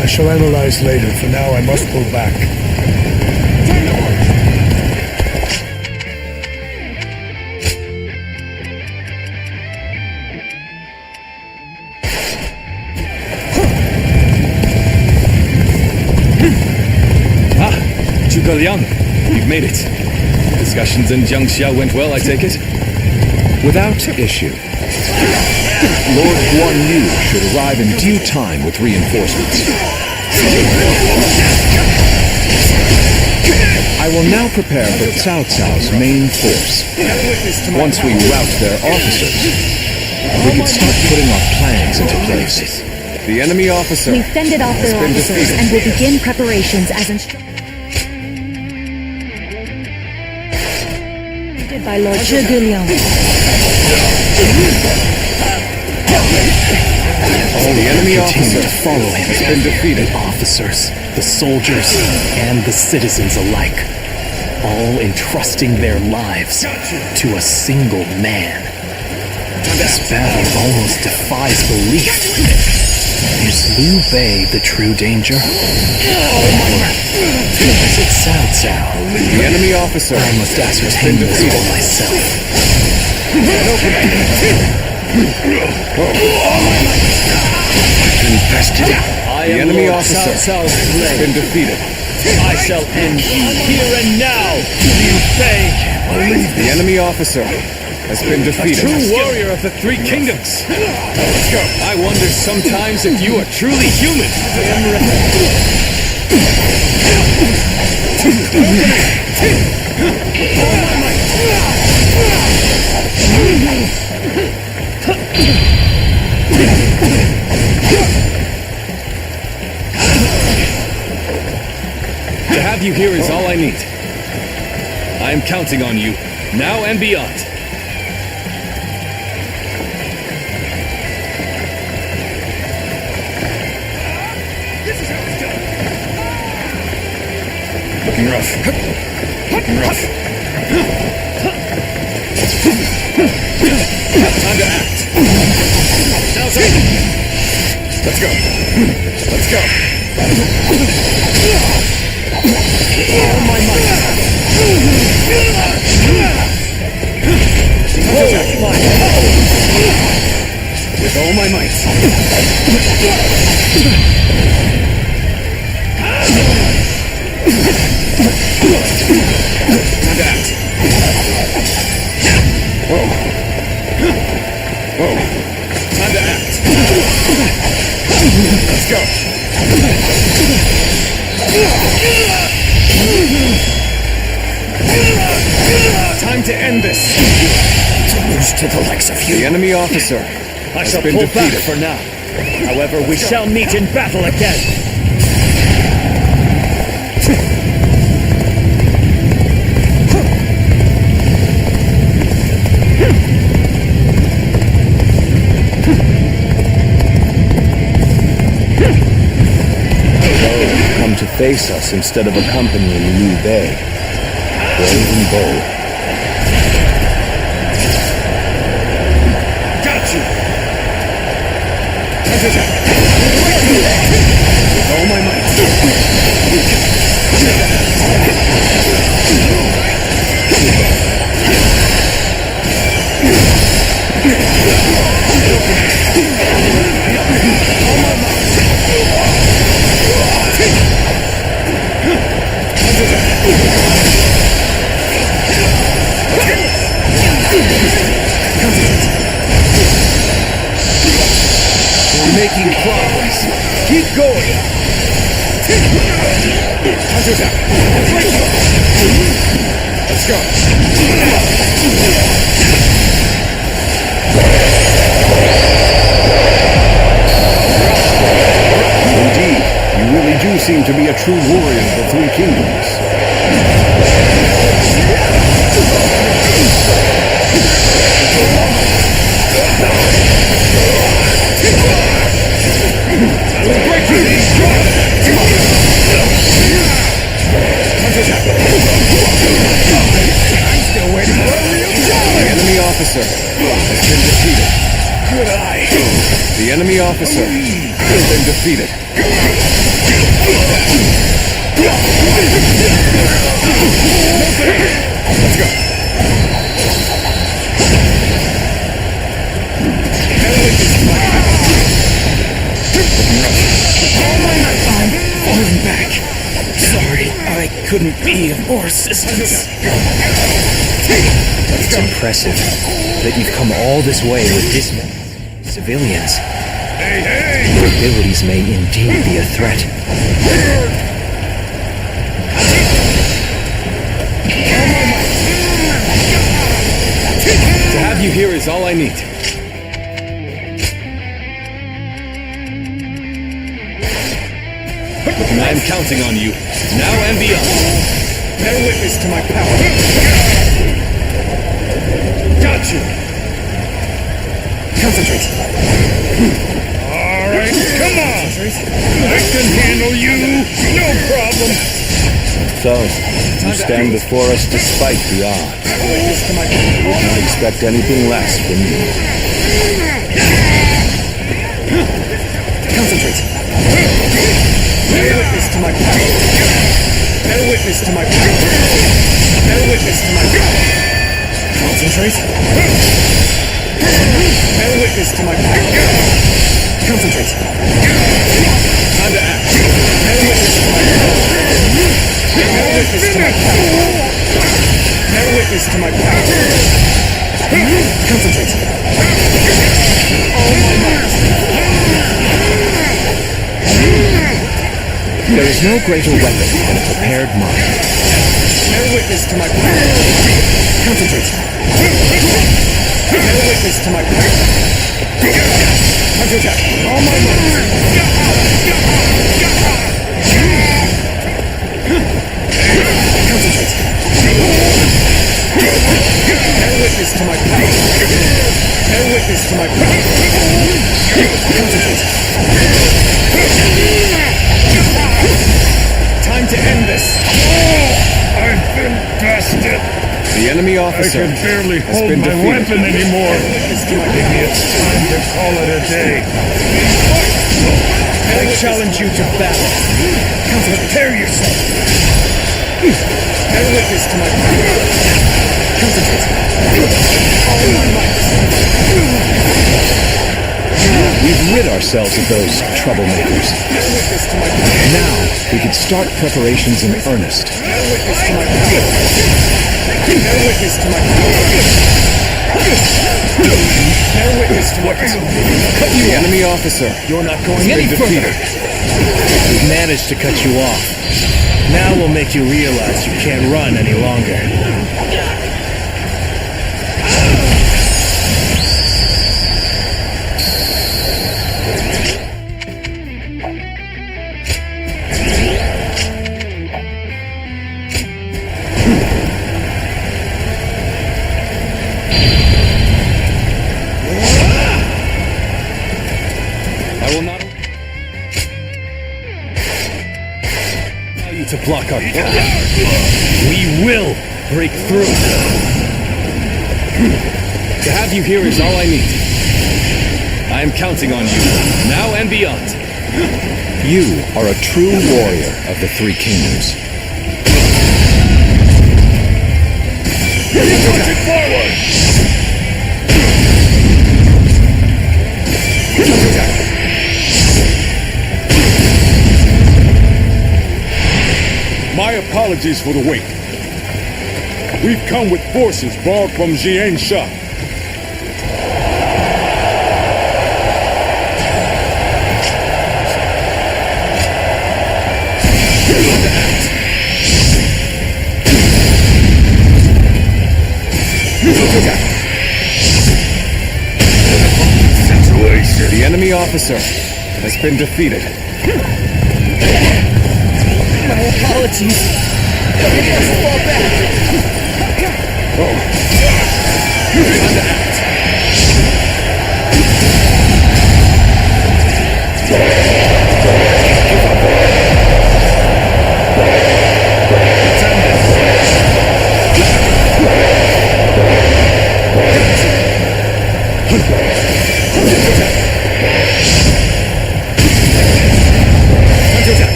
[SPEAKER 21] I shall analyze later. For now, I must pull back.
[SPEAKER 3] Liang, you've made it. Discussions in Jiangxia went well, I take it?
[SPEAKER 17] Without issue. Lord Guan Yu should arrive in due time with reinforcements. I will now prepare for Cao Cao's main force. Once we rout their officers, we can start putting our plans into place.
[SPEAKER 2] The enemy officer
[SPEAKER 19] We've fended off their officers and will begin preparations as instructed by Lord Zhuge Liang.
[SPEAKER 2] All the enemy officers
[SPEAKER 10] to follow him
[SPEAKER 2] has been defeated.
[SPEAKER 10] The officers, the soldiers, and the citizens alike, all entrusting their lives to a single man. This battle almost defies belief. Is Liu Bei the true danger? Or is it Cao Cao?
[SPEAKER 2] The enemy officer
[SPEAKER 10] I must ascertain this for myself.
[SPEAKER 21] Infested.
[SPEAKER 2] The enemy officer has been defeated.
[SPEAKER 4] I shall end you here and now, Liu Bei.
[SPEAKER 2] The enemy officer has been defeated.
[SPEAKER 3] A true warrior of the Three Kingdoms. Let's go. I wonder sometimes if you are truly human. To have you here is all I need. I am counting on you, now and beyond.
[SPEAKER 2] Looking rough. Looking rough.
[SPEAKER 3] Time to act.
[SPEAKER 2] Let's go. Let's go.
[SPEAKER 3] All my might.
[SPEAKER 2] With all my might. Time to act. Oh, time to act. Let's go. Time to end this.
[SPEAKER 4] To lose to the likes of you.
[SPEAKER 2] The enemy officer
[SPEAKER 4] I
[SPEAKER 2] has
[SPEAKER 4] shall
[SPEAKER 2] been
[SPEAKER 4] pull
[SPEAKER 2] defeated.
[SPEAKER 4] back for now. However, we shall meet in battle again.
[SPEAKER 21] Come to face us instead of accompanying Liu Bei. Brave and bold.
[SPEAKER 2] Got you! With all my might.
[SPEAKER 4] We're making progress. Keep going.
[SPEAKER 2] Counterattack. Let's go.
[SPEAKER 22] Indeed, you really do seem to be a true warrior of the Three Kingdoms.
[SPEAKER 2] I'm still waiting for a real challenge. The enemy officer has been defeated.
[SPEAKER 6] Good eye.
[SPEAKER 2] The enemy officer has been defeated. Let's go.
[SPEAKER 12] I'm falling back. Sorry, I couldn't be of more assistance.
[SPEAKER 1] It's impressive that you've come all this way with this many civilians. Your abilities may indeed be a threat.
[SPEAKER 2] To have you here is all I need. I'm counting on you, now and beyond. Bear witness to my power. Got you! Concentrate.
[SPEAKER 6] All right, come on. I can handle you. No problem.
[SPEAKER 21] So, you stand before us despite the odds. We would not expect anything less from you.
[SPEAKER 2] Concentrate. Bear witness to my power. Bear witness to my power. Bear witness to my power. Concentrate. Bear witness to my power. Concentrate. Time to act. Bear witness to my power. Bear witness to my power. Bear witness to my power. Concentrate. All my might.
[SPEAKER 1] There is no greater weapon than a prepared mind.
[SPEAKER 2] Bear witness to my power. Concentrate. Bear witness to my power. Counterattack. All my might. Concentrate. Bear witness to my power. Bear witness to my power. Concentrate. Time to end this.
[SPEAKER 6] I've been bested.
[SPEAKER 2] The enemy officer
[SPEAKER 6] I can barely
[SPEAKER 2] has
[SPEAKER 6] hold
[SPEAKER 2] been
[SPEAKER 6] my
[SPEAKER 2] defeated.
[SPEAKER 6] weapon anymore. Maybe it's time to call it a day.
[SPEAKER 2] I challenge you to battle.
[SPEAKER 6] Prepare yourself.
[SPEAKER 2] Bear witness to my power. Concentrate. All my might.
[SPEAKER 21] We've rid ourselves of those troublemakers. Now, we can start preparations in earnest.
[SPEAKER 2] Bear witness to my power. Bear witness to my power.
[SPEAKER 3] Bear witness to what cut you
[SPEAKER 13] The
[SPEAKER 3] off.
[SPEAKER 13] enemy officer.
[SPEAKER 3] You're not going
[SPEAKER 13] Been
[SPEAKER 3] any further.
[SPEAKER 13] defeated.
[SPEAKER 14] We've managed to cut you off. Now we'll make you realize you can't run any longer.
[SPEAKER 3] I will not allow you to block our path. We will break through. To have you here is all I need.
[SPEAKER 7] I am counting on you, now and beyond.
[SPEAKER 17] You are a true warrior of the Three Kingdoms.
[SPEAKER 3] Pushing forward!
[SPEAKER 11] My apologies for the wait. We've come with forces borrowed from Jian Sha.
[SPEAKER 13] The enemy officer has been defeated.
[SPEAKER 12] My apologies. You must fall back.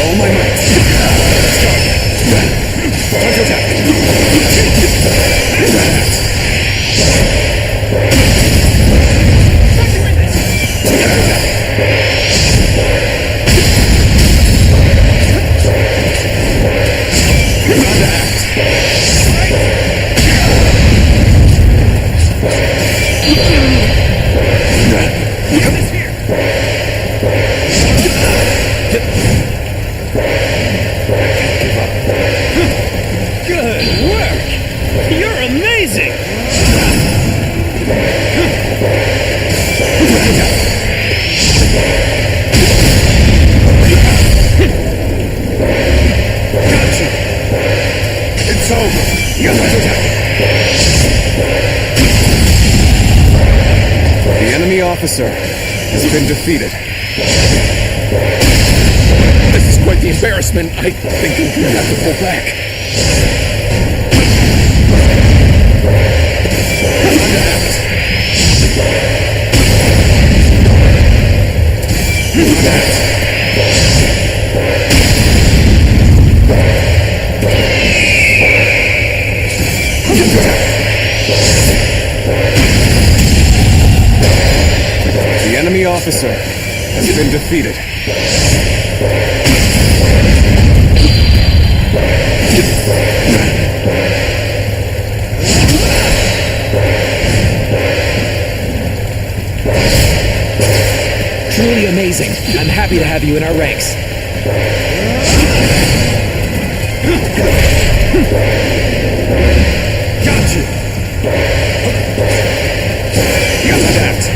[SPEAKER 3] All my might.
[SPEAKER 12] Good work. You're amazing.
[SPEAKER 3] It's over.
[SPEAKER 13] The enemy officer has been defeated.
[SPEAKER 3] This is quite the embarrassment. I think I'm gonna have to pull back.
[SPEAKER 13] The enemy officer has been defeated.
[SPEAKER 12] Truly amazing. I'm happy to have you in our ranks.
[SPEAKER 3] Got you. Got that.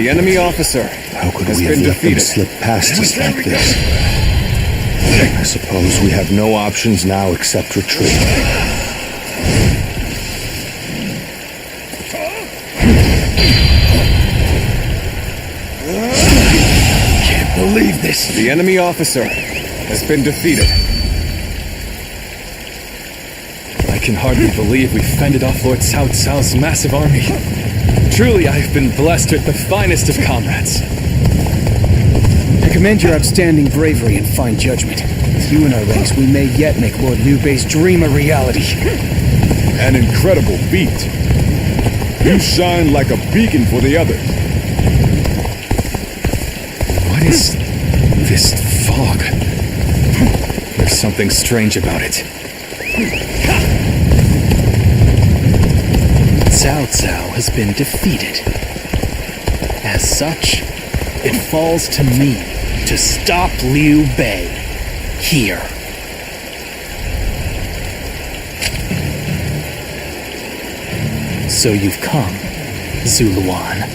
[SPEAKER 17] The enemy officer
[SPEAKER 22] How could
[SPEAKER 17] has
[SPEAKER 22] we have
[SPEAKER 17] been
[SPEAKER 22] let them
[SPEAKER 17] defeated.
[SPEAKER 22] slip past us like this? I suppose we have no options now except retreat.
[SPEAKER 17] Can't believe this. The enemy officer has been defeated.
[SPEAKER 3] I can hardly believe we fended off Lord Cao Cao's massive army. Truly, I have been blessed with the finest of comrades.
[SPEAKER 16] I commend your outstanding bravery and fine judgment. With you in our ranks, we may yet make Lord Liu Bei's dream a reality.
[SPEAKER 11] An incredible feat. You shine like a beacon for the others.
[SPEAKER 3] What is this fog? There's something strange about it.
[SPEAKER 9] Cao Cao has been defeated. As such, it falls to me to stop Liu Bei here. So you've come, Zuluan.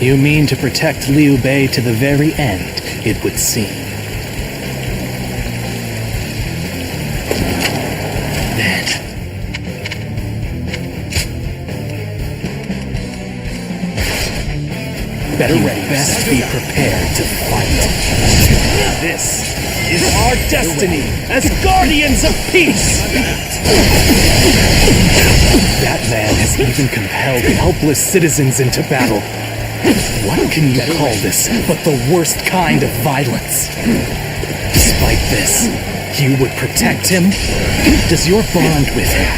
[SPEAKER 9] You mean to protect Liu Bei to the very end, it would seem. Better best be prepared to fight. This is our destiny as guardians of peace! That man has even compelled helpless citizens into battle. What can you call this but the worst kind of violence? Despite this, you would protect him? Does your bond with him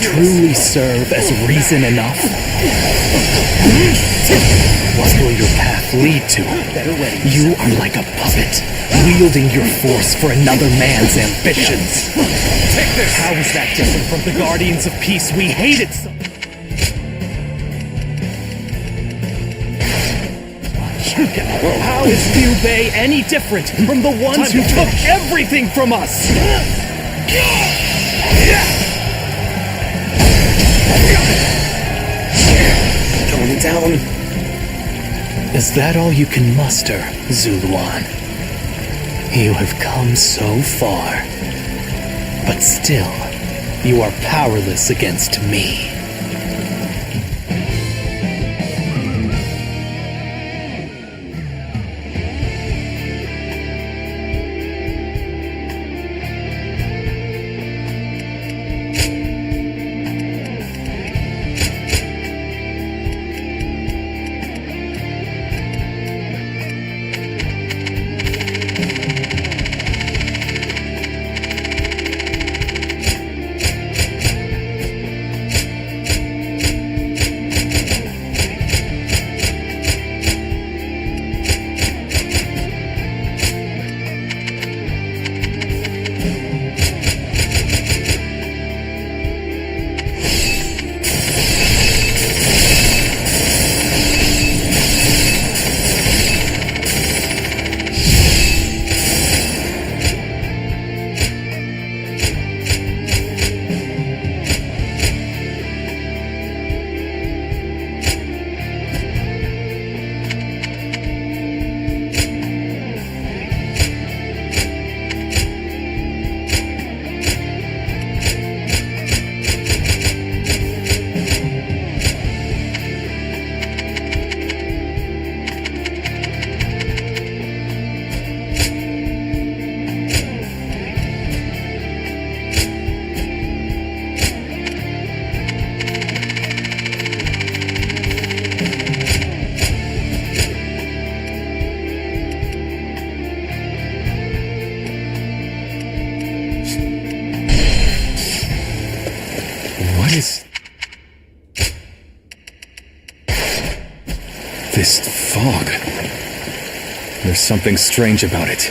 [SPEAKER 9] truly serve as reason enough? What will your path lead to? You are like a puppet, wielding your force for another man's ambitions. How is that different from the Guardians of Peace we hated so? How is Liu Bei any different from the ones who took everything from us? Going down. Is that all you can muster, Zuluan? You have come so far, but still, you are powerless against me.
[SPEAKER 3] This fog. There's something strange about it.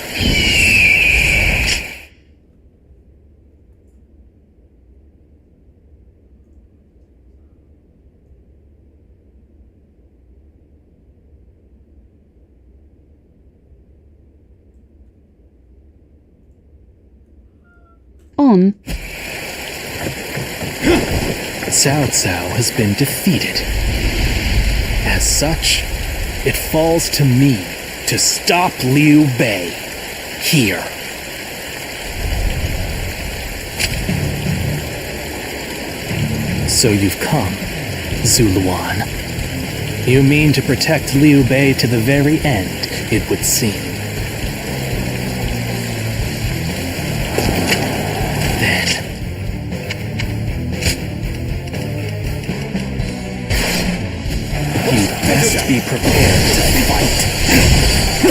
[SPEAKER 20] On.
[SPEAKER 9] Cao Cao has been defeated. As such, it falls to me to stop Liu Bei here. So you've come, Zuluan. You mean to protect Liu Bei to the very end, it would seem. Then... you best be prepared to fight.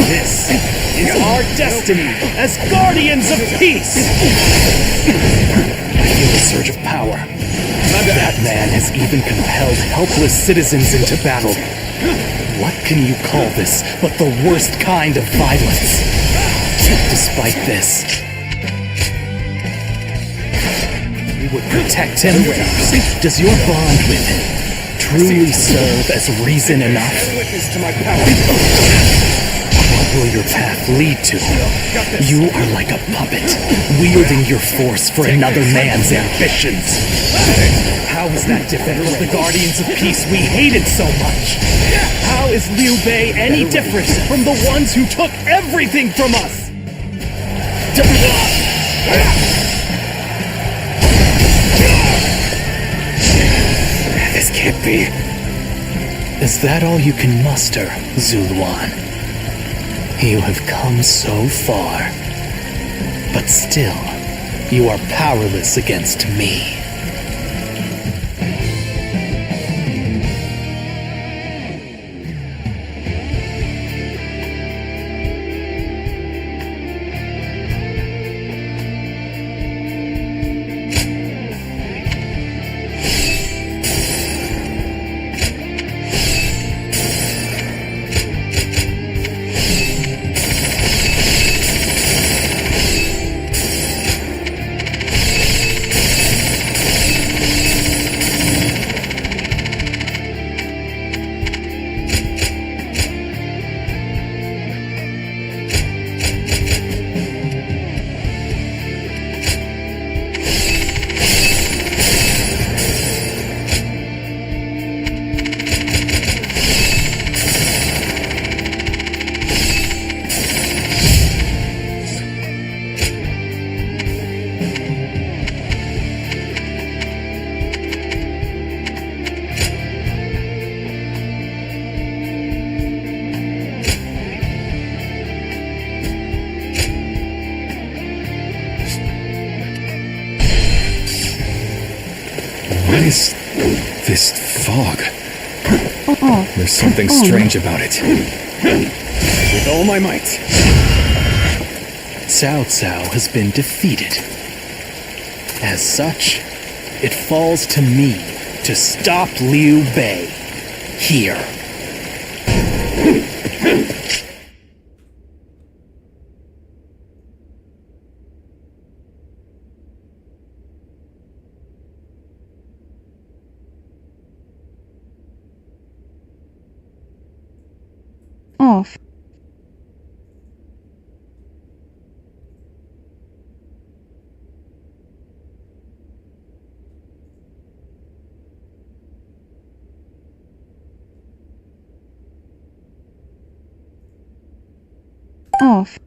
[SPEAKER 9] This is our destiny as guardians of peace! I feel a surge of power. That man has even compelled helpless citizens into battle. What can you call this but the worst kind of violence? Despite this, you would protect him? Does your bond with him truly serve as reason enough? What will your path lead to? You are like a puppet, wielding your force for another man's ambitions. How is that different from the Guardians of Peace we hated so much? How is Liu Bei any different from the ones who took everything from us? This can't be. Is that all you can muster, Zuluan? You have come so far, but still, you are powerless against me.
[SPEAKER 3] What is this fog? There's something strange about it. With all my might.
[SPEAKER 9] Cao Cao has been defeated. As such, it falls to me to stop Liu Bei here.
[SPEAKER 8] Off. Off.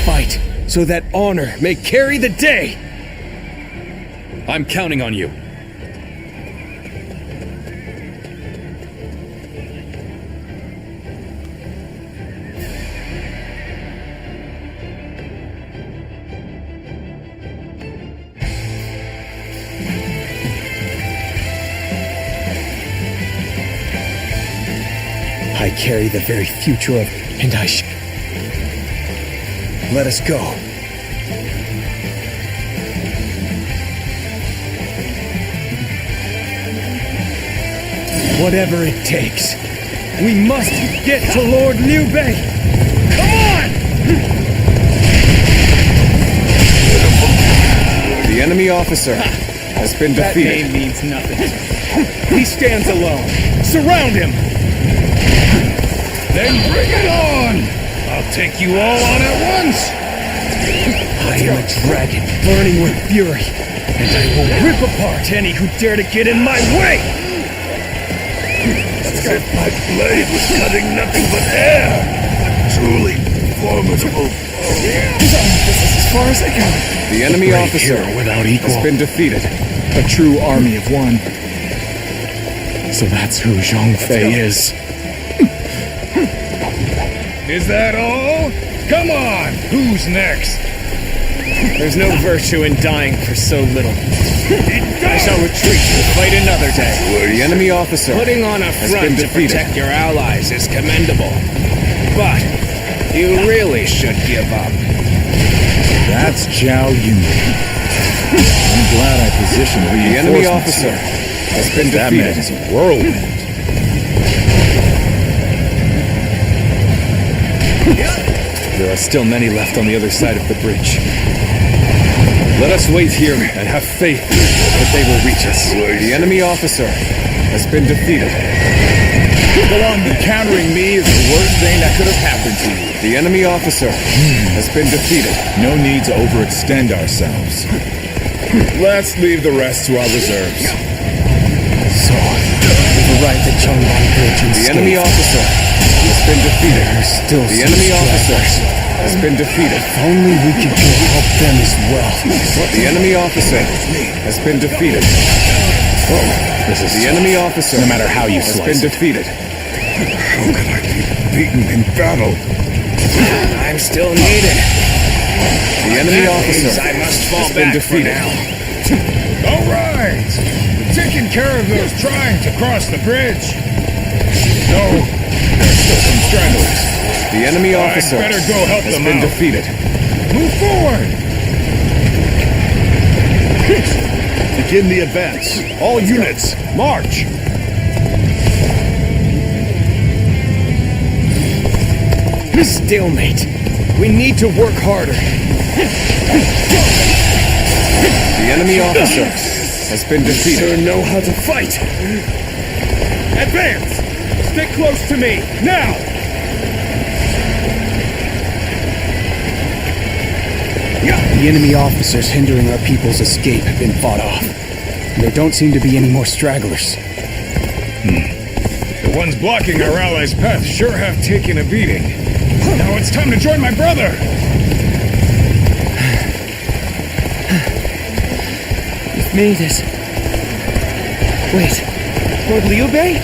[SPEAKER 4] fight, so that honor may carry the day!
[SPEAKER 7] I'm counting on you.
[SPEAKER 16] I carry the very future of... And Let us go. Whatever it takes. We must get to Lord Liu Bei! Come on!
[SPEAKER 17] The enemy officer has been
[SPEAKER 13] That
[SPEAKER 17] defeated.
[SPEAKER 13] name means nothing. He stands alone. Surround him!
[SPEAKER 6] Then bring it on! I'll take you all on at once!
[SPEAKER 16] I am a dragon burning with fury, and I will rip apart any who dare to get in my way!
[SPEAKER 6] As if my blade was cutting nothing but air! Truly formidable.
[SPEAKER 16] This is as far as I go.
[SPEAKER 17] The enemy officer
[SPEAKER 21] without equal.
[SPEAKER 17] has been defeated.
[SPEAKER 13] A true army of one.
[SPEAKER 21] So that's who Zhang Fei is.
[SPEAKER 6] Is that all? Come on! Who's next?
[SPEAKER 13] There's no virtue in dying for so little. I shall retreat to fight another day.
[SPEAKER 17] The enemy officer
[SPEAKER 5] Putting on a
[SPEAKER 17] has
[SPEAKER 5] front
[SPEAKER 17] been
[SPEAKER 5] to
[SPEAKER 17] defeated.
[SPEAKER 5] protect your allies is commendable. But you really should give up.
[SPEAKER 21] That's Zhao Yun. I'm glad I positioned
[SPEAKER 17] The enemy officer
[SPEAKER 21] reinforcements
[SPEAKER 17] has been
[SPEAKER 21] That man
[SPEAKER 17] defeated.
[SPEAKER 21] is a whirlwind.
[SPEAKER 7] There are still many left on the other side of the bridge. Let us wait here and have faith that they will reach us.
[SPEAKER 17] The enemy officer has been defeated.
[SPEAKER 6] Go on encountering me is the worst thing that could have happened to you.
[SPEAKER 17] The enemy officer has been defeated.
[SPEAKER 6] No need to overextend ourselves. Let's leave the rest to our reserves.
[SPEAKER 16] So, we've arrived at Changban Bridge and
[SPEAKER 17] The enemy officer has been defeated.
[SPEAKER 16] Still
[SPEAKER 17] The
[SPEAKER 16] some
[SPEAKER 17] enemy officer
[SPEAKER 16] stragglers.
[SPEAKER 17] has been defeated.
[SPEAKER 16] If only we could go help them as well.
[SPEAKER 17] The enemy officer has been defeated.
[SPEAKER 21] This is
[SPEAKER 17] The enemy officer,
[SPEAKER 21] no matter how you
[SPEAKER 17] has
[SPEAKER 21] slice
[SPEAKER 17] been
[SPEAKER 21] it.
[SPEAKER 17] defeated.
[SPEAKER 6] How can I be beaten in battle?
[SPEAKER 5] I'm still needed.
[SPEAKER 17] The enemy
[SPEAKER 5] That
[SPEAKER 17] officer
[SPEAKER 5] means I must fall
[SPEAKER 17] has been
[SPEAKER 5] back for
[SPEAKER 17] defeated.
[SPEAKER 5] now.
[SPEAKER 6] All right. We're taking care of those trying to cross the bridge. No, there's still some stragglers.
[SPEAKER 17] The enemy officer
[SPEAKER 6] I'd better go help
[SPEAKER 17] has
[SPEAKER 6] them
[SPEAKER 17] been
[SPEAKER 6] out.
[SPEAKER 17] defeated.
[SPEAKER 6] Move forward!
[SPEAKER 21] Begin the advance. All units, march!
[SPEAKER 4] Stalemate. We need to work harder.
[SPEAKER 17] The enemy officer has been defeated.
[SPEAKER 4] Sure know how to fight.
[SPEAKER 6] Advance! Stick close to me, now!
[SPEAKER 16] The enemy officers hindering our people's escape have been fought off. There don't seem to be any more stragglers.
[SPEAKER 6] The ones blocking our allies' path sure have taken a beating. Now it's time to join my brother!
[SPEAKER 4] We've made it. Wait, Lord Liu Bei?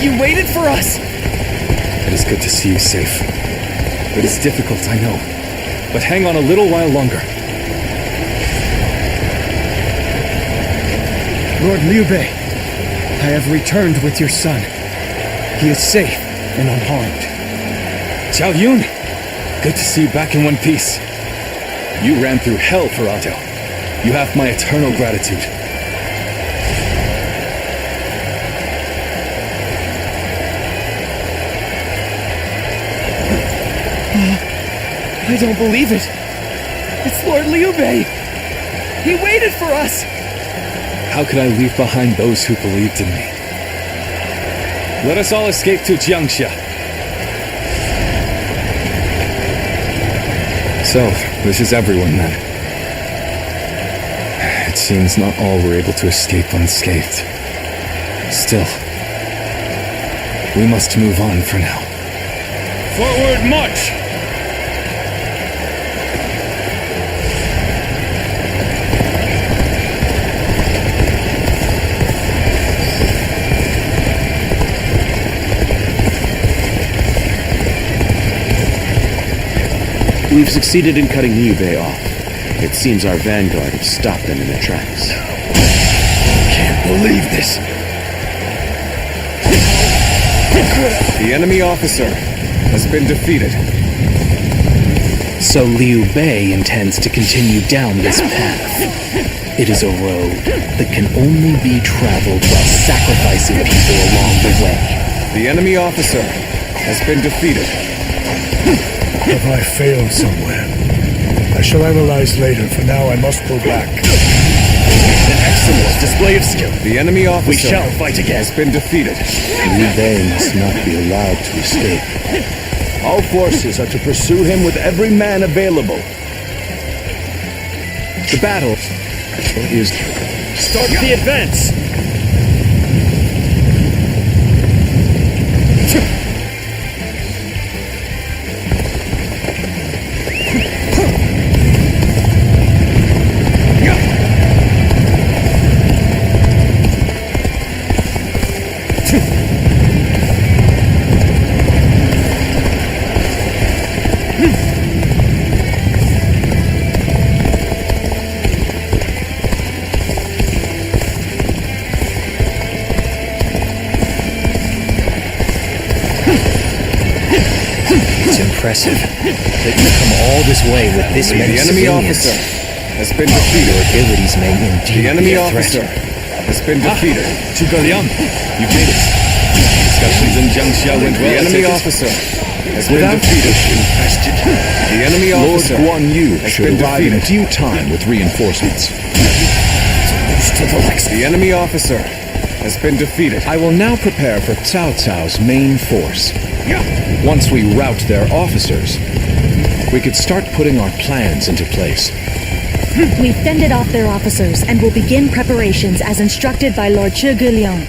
[SPEAKER 4] You waited for us?
[SPEAKER 7] It is good to see you safe. It is difficult, I know. But hang on a little while longer.
[SPEAKER 16] Lord Liu Bei, I have returned with your son. He is safe and unharmed.
[SPEAKER 7] Zhao Yun! Good to see you back in one piece. You ran through hell for Otto. You have my eternal gratitude.
[SPEAKER 4] I don't believe it. It's Lord Liu Bei. He waited for us.
[SPEAKER 7] How could I leave behind those who believed in me? Let us all escape to Jiangxia. So, this is everyone then. It seems not all were able to escape unscathed. Still, we must move on for now.
[SPEAKER 6] Forward march!
[SPEAKER 22] We've succeeded in cutting Liu Bei off. It seems our vanguard have stopped them in their tracks.
[SPEAKER 21] Can't believe this.
[SPEAKER 17] The enemy officer has been defeated.
[SPEAKER 9] So Liu Bei intends to continue down this path. It is a road that can only be traveled while sacrificing people along the way.
[SPEAKER 17] The enemy officer has been defeated.
[SPEAKER 21] Have I failed somewhere? I shall analyze later. For now, I must pull back.
[SPEAKER 14] An excellent display of skill.
[SPEAKER 17] The enemy officer
[SPEAKER 14] We shall fight again.
[SPEAKER 17] has been defeated.
[SPEAKER 22] Liu Bei must not be allowed to escape. All forces are to pursue him with every man available.
[SPEAKER 17] The battle is...
[SPEAKER 14] Start the advance!
[SPEAKER 9] Impressive. That you come all this way with this many
[SPEAKER 17] The enemy
[SPEAKER 9] civilians.
[SPEAKER 17] officer has been defeated.
[SPEAKER 9] Your abilities may indeed
[SPEAKER 17] The enemy
[SPEAKER 9] be a
[SPEAKER 17] officer
[SPEAKER 9] threat.
[SPEAKER 17] has been defeated.
[SPEAKER 3] Zhuge Liang, you made it. Discussions in Jiangxia went well.
[SPEAKER 17] The enemy
[SPEAKER 3] I take it?
[SPEAKER 17] officer has been
[SPEAKER 11] Without
[SPEAKER 17] defeated.
[SPEAKER 11] question,
[SPEAKER 17] The enemy
[SPEAKER 11] Lord
[SPEAKER 17] officer
[SPEAKER 11] Guan Yu
[SPEAKER 17] has
[SPEAKER 11] should
[SPEAKER 17] been
[SPEAKER 11] arrive in
[SPEAKER 17] defeated.
[SPEAKER 11] due time with reinforcements.
[SPEAKER 17] The enemy officer has been defeated. I will now prepare for Cao Cao's main force. Once we rout their officers, we could start putting our plans into place.
[SPEAKER 19] We've fended off their officers and will begin preparations as instructed by Lord Zhuge Liang.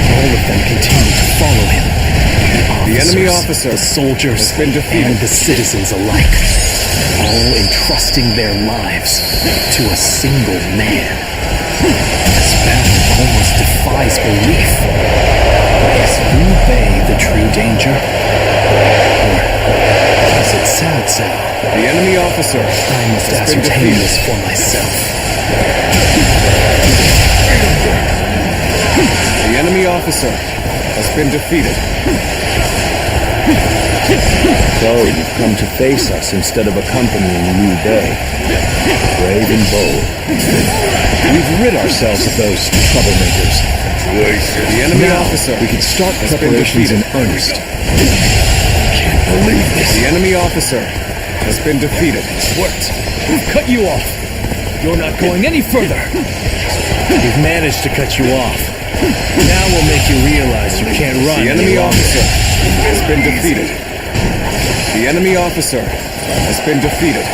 [SPEAKER 9] All of them continue to follow him.
[SPEAKER 17] The enemy
[SPEAKER 9] Officers,
[SPEAKER 17] officer
[SPEAKER 9] the soldiers,
[SPEAKER 17] has been defeated.
[SPEAKER 9] and the citizens alike, all entrusting their lives to a single man. This battle almost defies belief. Is Liu Bei the true danger? Or is it Cao Cao?
[SPEAKER 17] The enemy officer
[SPEAKER 9] I must
[SPEAKER 17] has been
[SPEAKER 9] ascertain
[SPEAKER 17] defeated.
[SPEAKER 9] this for myself.
[SPEAKER 17] The enemy officer has been defeated.
[SPEAKER 22] So you've come to face us instead of accompanying Liu Bei. Brave and bold.
[SPEAKER 17] We've rid ourselves of those troublemakers. The enemy officer
[SPEAKER 11] We could start
[SPEAKER 17] has been
[SPEAKER 11] preparations in
[SPEAKER 17] defeated.
[SPEAKER 11] earnest.
[SPEAKER 17] Can't believe this. The enemy officer has been defeated.
[SPEAKER 3] Worked. We've cut you off. You're not going any further.
[SPEAKER 14] We've managed to cut you off. Now we'll make you realize you can't run
[SPEAKER 17] The
[SPEAKER 14] any
[SPEAKER 17] enemy
[SPEAKER 14] longer.
[SPEAKER 17] officer has been defeated. The enemy officer has been defeated.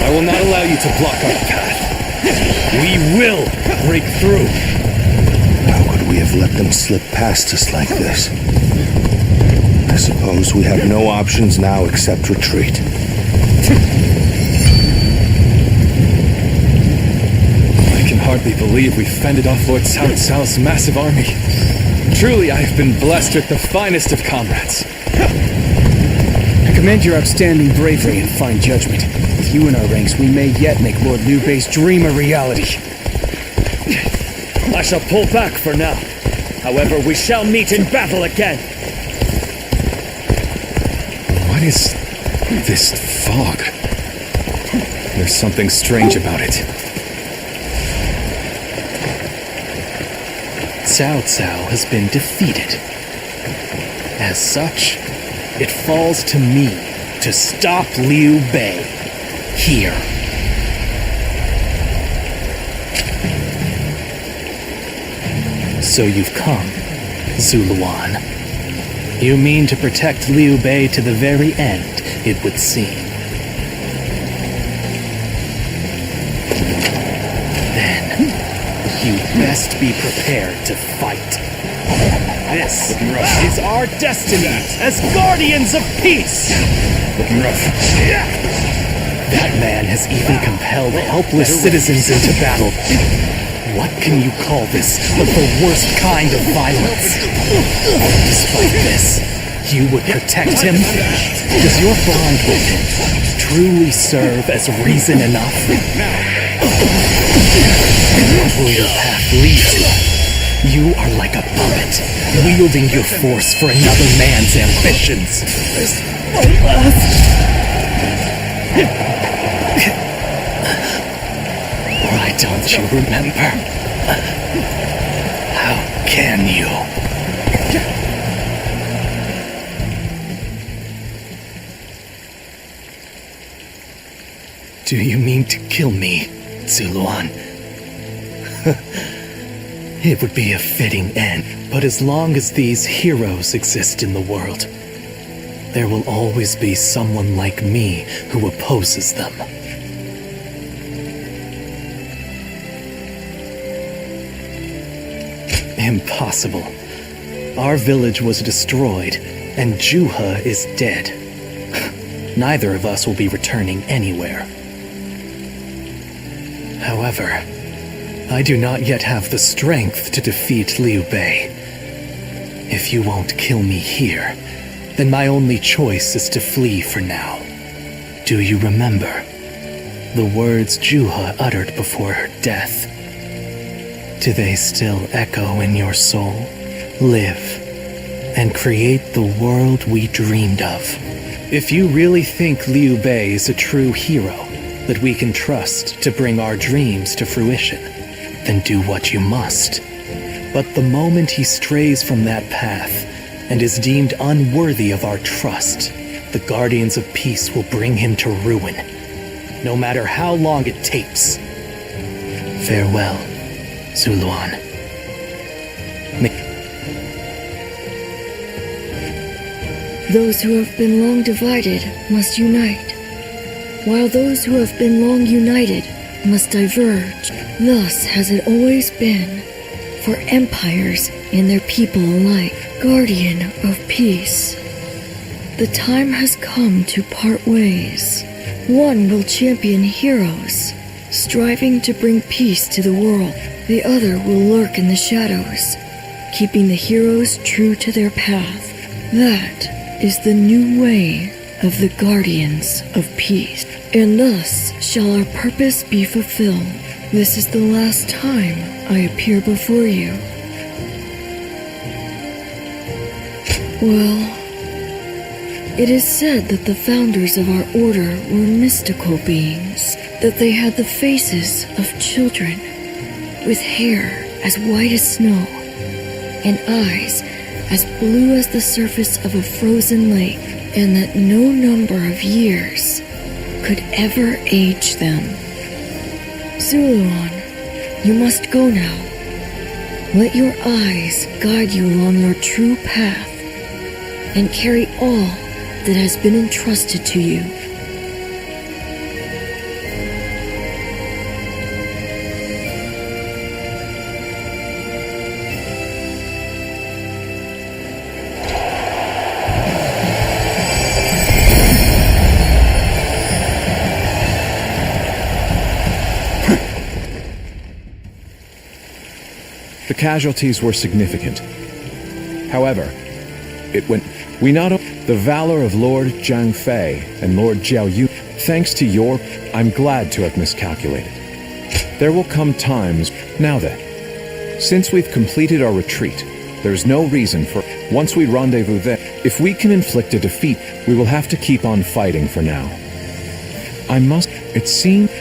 [SPEAKER 3] I will not allow you to block our path. We will break through.
[SPEAKER 22] How could we have let them slip past us like this? I suppose we have no options now except retreat.
[SPEAKER 3] I can hardly believe we fended off Lord Cao Cao's massive army. Truly, I have been blessed with the finest of comrades.
[SPEAKER 16] I commend your outstanding bravery and fine judgment. With you in our ranks, we may yet make Lord Liu Bei's dream a reality.
[SPEAKER 14] I shall pull back for now. However, we shall meet in battle again.
[SPEAKER 3] What is this fog? There's something strange about it.
[SPEAKER 9] Cao Cao has been defeated. As such, it falls to me to stop Liu Bei here. So you've come, Zuluan. You mean to protect Liu Bei to the very end, it would seem. Then, you best be prepared to fight. This is our destiny as guardians of peace!
[SPEAKER 3] Looking rough.
[SPEAKER 9] That man has even compelled helpless citizens into battle. What can you call this but the worst kind of violence? Despite this, You would protect him? Does your bond with him truly serve as reason enough? What will your path lead to? You are like a puppet, wielding your force for another man's ambitions. Why don't you remember? How can you? Do you mean to kill me, Zuluan? It would be a fitting end, but as long as these heroes exist in the world, there will always be someone like me who opposes them. Impossible. Our village was destroyed, and Juha is dead. Neither of us will be returning anywhere. However, I do not yet have the strength to defeat Liu Bei. If you won't kill me here, then my only choice is to flee for now. Do you remember the words Juha uttered before her death? Do they still echo in your soul? Live and create the world we dreamed of. If you really think Liu Bei is a true hero that we can trust to bring our dreams to fruition, then do what you must. But the moment he strays from that path and is deemed unworthy of our trust, the Guardians of Peace will bring him to ruin, no matter how long it takes. Farewell, Zuluan.
[SPEAKER 15] Those who have been long divided must unite, while those who have been long united must diverge. Thus has it always been, for empires and their people alike. Guardian of peace, the time has come to part ways. One will champion heroes, striving to bring peace to the world. The other will lurk in the shadows, keeping the heroes true to their path. That is the new way of the Guardians of Peace. And thus shall our purpose be fulfilled. This is the last time I appear before you. Well, it is said that the founders of our order were mystical beings, that they had the faces of children, with hair as white as snow, and eyes as blue as the surface of a frozen lake, and that no number of years could ever age them. Zuluan, you must go now. Let your eyes guide you along your true path, and carry all that has been entrusted to you.
[SPEAKER 17] The casualties were significant. However, we not only the valor of Lord Zhang Fei and Lord Jiao Yu, thanks to your, I'm glad to have miscalculated. There will come times, now then, since we've completed our retreat, there's no reason for, once we rendezvous there, if we can inflict a defeat, we will have to keep on fighting for now. It seems...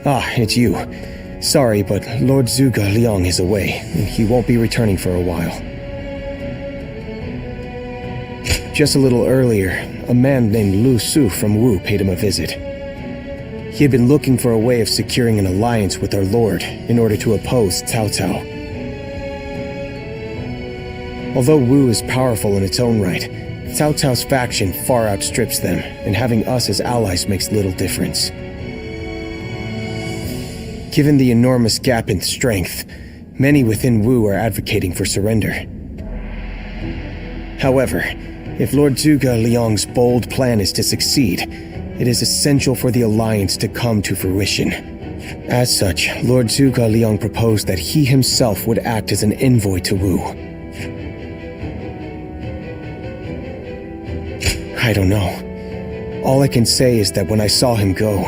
[SPEAKER 16] Ah, it's you. Sorry, but Lord Zhuge Liang is away. He won't be returning for a while. Just a little earlier, a man named Lu Su from Wu paid him a visit. He had been looking for a way of securing an alliance with our lord in order to oppose Cao Cao. Although Wu is powerful in its own right, Cao Cao's faction far outstrips them, and having us as allies makes little difference. Given the enormous gap in strength, many within Wu are advocating for surrender. However, if Lord Zhuge Liang's bold plan is to succeed, it is essential for the alliance to come to fruition. As such, Lord Zhuge Liang proposed that he himself would act as an envoy to Wu. I don't know. All I can say is that when I saw him go,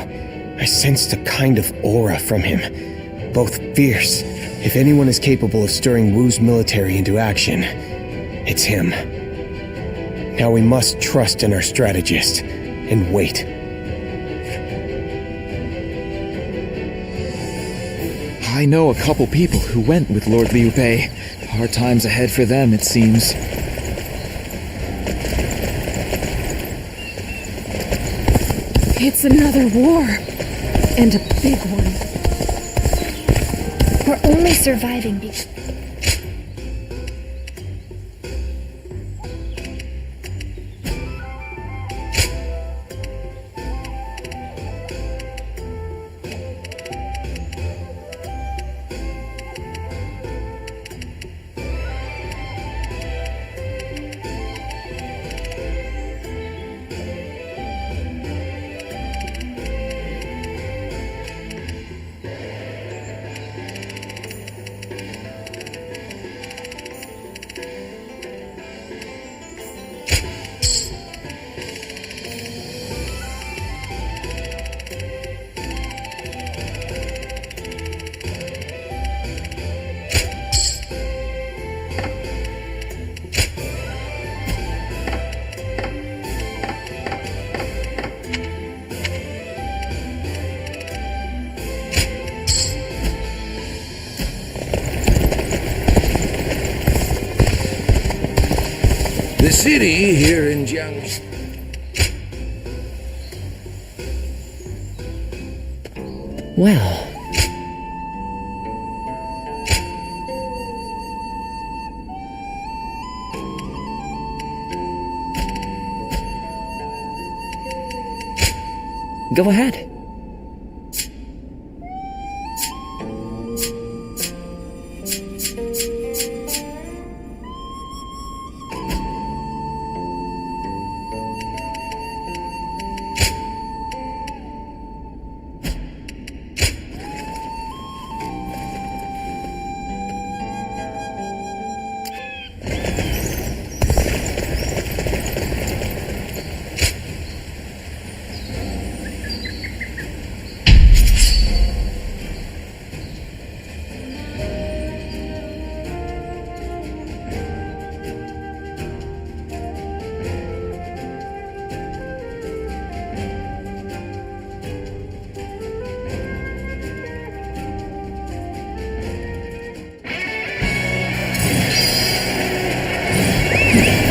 [SPEAKER 16] I sensed a kind of aura from him, both fierce. If anyone is capable of stirring Wu's military into action, it's him. Now we must trust in our strategist, and wait.
[SPEAKER 12] I know a couple people who went with Lord Liu Bei. Hard times ahead for them, it seems.
[SPEAKER 18] It's another war. And a big one.
[SPEAKER 20] We're only surviving because...
[SPEAKER 5] The city here in Jiangxi.
[SPEAKER 12] Well. Go ahead.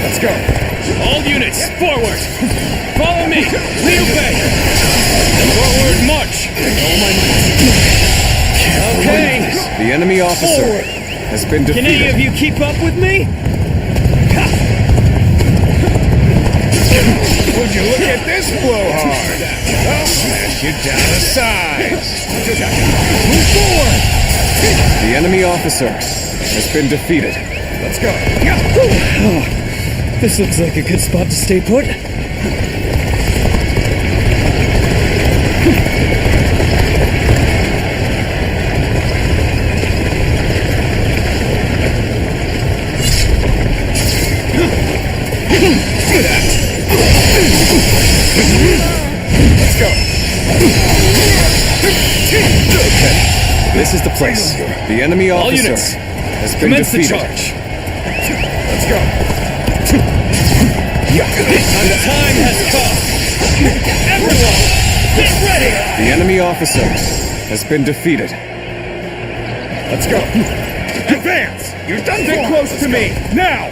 [SPEAKER 3] Let's go. All units, forward! Follow me! Liu Bei! Forward march! Okay!
[SPEAKER 17] The enemy officer
[SPEAKER 3] Forward.
[SPEAKER 17] has been defeated.
[SPEAKER 4] Can any of you keep up with me?
[SPEAKER 6] Would you look at this blowhard? I'll smash you down to size.
[SPEAKER 3] Move forward!
[SPEAKER 17] The enemy officer has been defeated.
[SPEAKER 3] Let's go.
[SPEAKER 4] Oh, this looks like a good spot to stay put.
[SPEAKER 3] Let's go.
[SPEAKER 17] This is the place. The enemy
[SPEAKER 4] All
[SPEAKER 17] officer
[SPEAKER 4] units,
[SPEAKER 17] has been
[SPEAKER 4] commence the
[SPEAKER 17] defeated.
[SPEAKER 4] charge.
[SPEAKER 3] Let's go.
[SPEAKER 4] And the time has come. Everyone, get ready!
[SPEAKER 17] The enemy officer
[SPEAKER 7] has been defeated.
[SPEAKER 6] Let's go. Advance! You're done. Stick close to me now.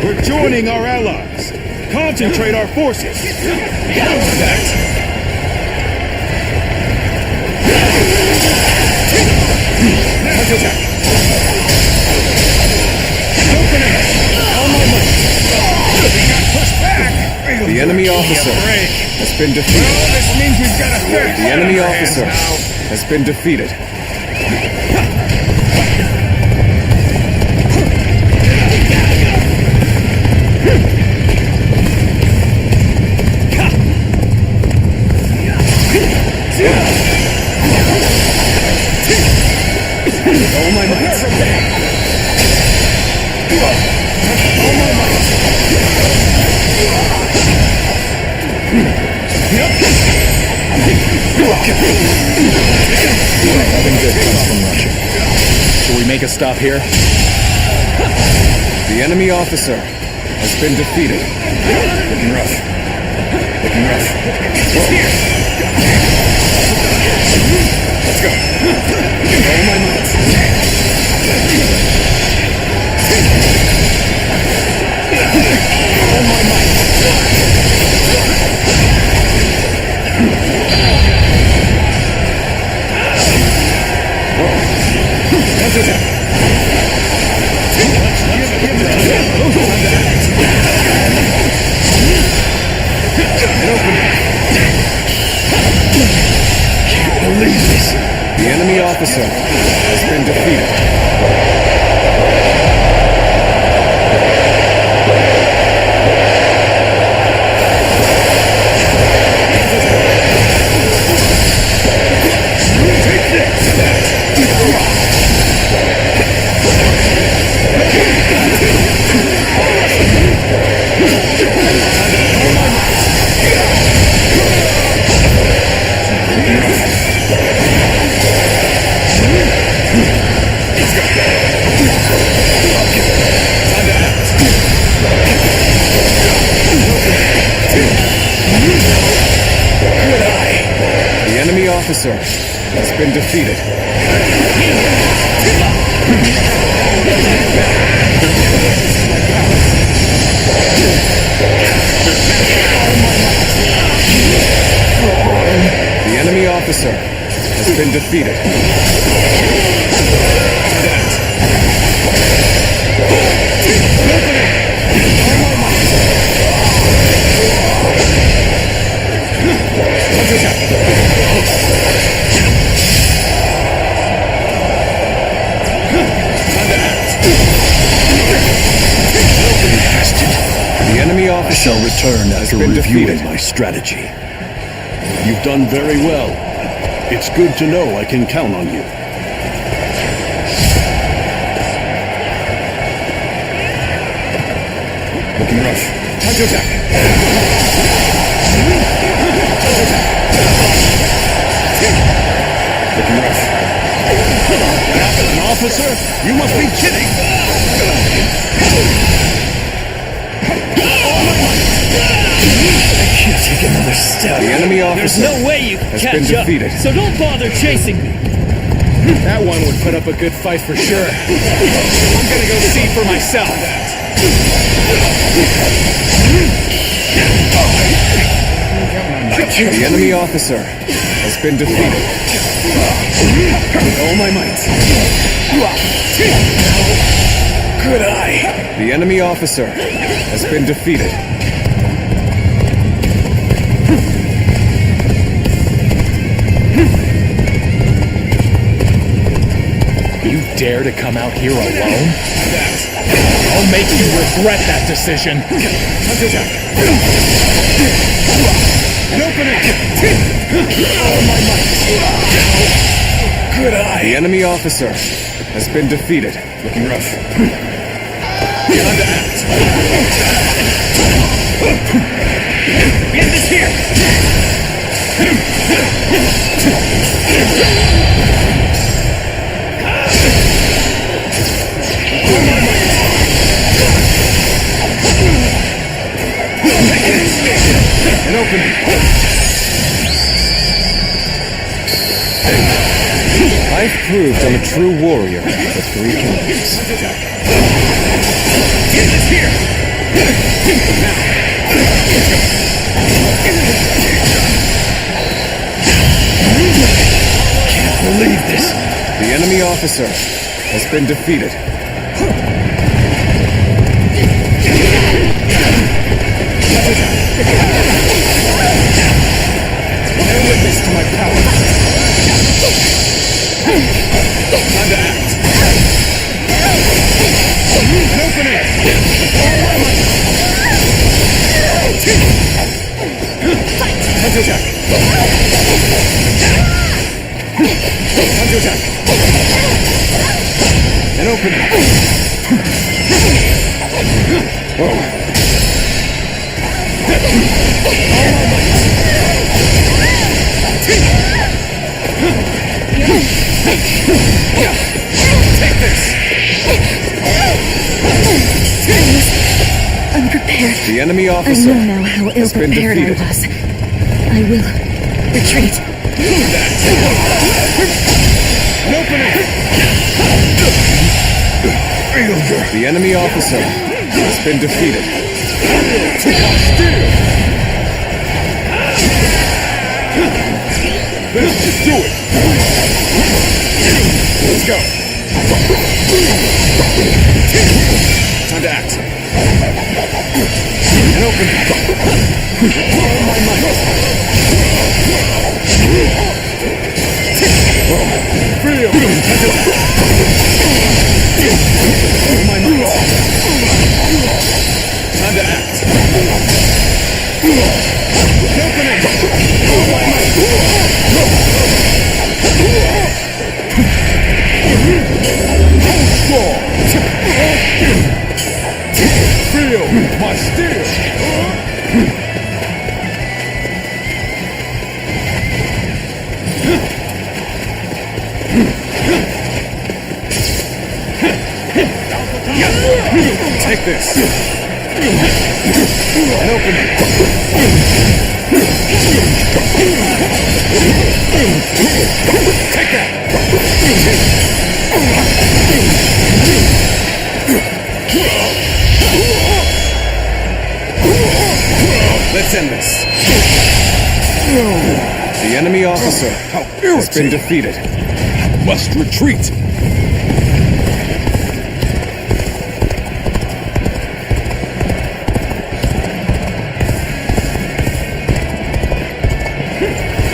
[SPEAKER 6] We're joining our allies. Concentrate our forces.
[SPEAKER 7] The enemy officer has been defeated.
[SPEAKER 6] Well, this means we've got a fair
[SPEAKER 7] The enemy officer has been defeated.
[SPEAKER 6] All my might. All my might.
[SPEAKER 17] Nothing good comes from rushing. Shall we make a stop here?
[SPEAKER 7] The enemy officer has been defeated.
[SPEAKER 17] Looking rough. Looking rough.
[SPEAKER 6] Let's go. All my might. All my might.
[SPEAKER 7] Can't believe this. The enemy officer has been defeated. The enemy officer has been defeated. The enemy officer has been defeated. The enemy officer
[SPEAKER 21] shall return after
[SPEAKER 7] been
[SPEAKER 21] reviewing
[SPEAKER 7] defeated.
[SPEAKER 21] my strategy. You've done very well. It's good to know I can count on you.
[SPEAKER 6] Looking rough. Time to attack. Looking rough. An officer? You must be kidding!
[SPEAKER 4] I can't take another step.
[SPEAKER 7] The enemy officer
[SPEAKER 4] There's no way you can
[SPEAKER 7] has
[SPEAKER 4] catch
[SPEAKER 7] been
[SPEAKER 4] up,
[SPEAKER 7] defeated.
[SPEAKER 4] so don't bother chasing me.
[SPEAKER 13] That one would put up a good fight for sure. I'm gonna go see for myself.
[SPEAKER 7] The enemy officer has been defeated.
[SPEAKER 6] With all my might.
[SPEAKER 7] Good eye. The enemy officer has been defeated.
[SPEAKER 9] You dare to come out here alone? I'll make you regret that decision.
[SPEAKER 6] An opening!
[SPEAKER 7] Good eye. The enemy officer has been defeated.
[SPEAKER 6] Looking rough. Time to act.
[SPEAKER 4] The end is here.
[SPEAKER 3] An opening.
[SPEAKER 17] I've proved I'm a true warrior for 3 kingdoms.
[SPEAKER 3] It's here! Now! Let's go!
[SPEAKER 17] Can't believe this. The enemy officer has been defeated.
[SPEAKER 3] Bear witness to my power. Time to act. An opening! Time to attack! Time to attack! An opening! Oh. Take this!
[SPEAKER 15] Unprepared.
[SPEAKER 17] The enemy officer
[SPEAKER 15] I know now how
[SPEAKER 17] has been
[SPEAKER 15] ill-prepared I
[SPEAKER 17] defeated.
[SPEAKER 15] was. I will retreat.
[SPEAKER 3] An opening!
[SPEAKER 17] The enemy officer has been defeated.
[SPEAKER 3] Let's just do it! Let's go! Time to act. An opening. All my might. Feel. All my might. Time to act. An opening. All my might. Feel my steel! Take this! An opening! Take that! Let's end this.
[SPEAKER 17] The enemy officer has been defeated.
[SPEAKER 3] Must retreat.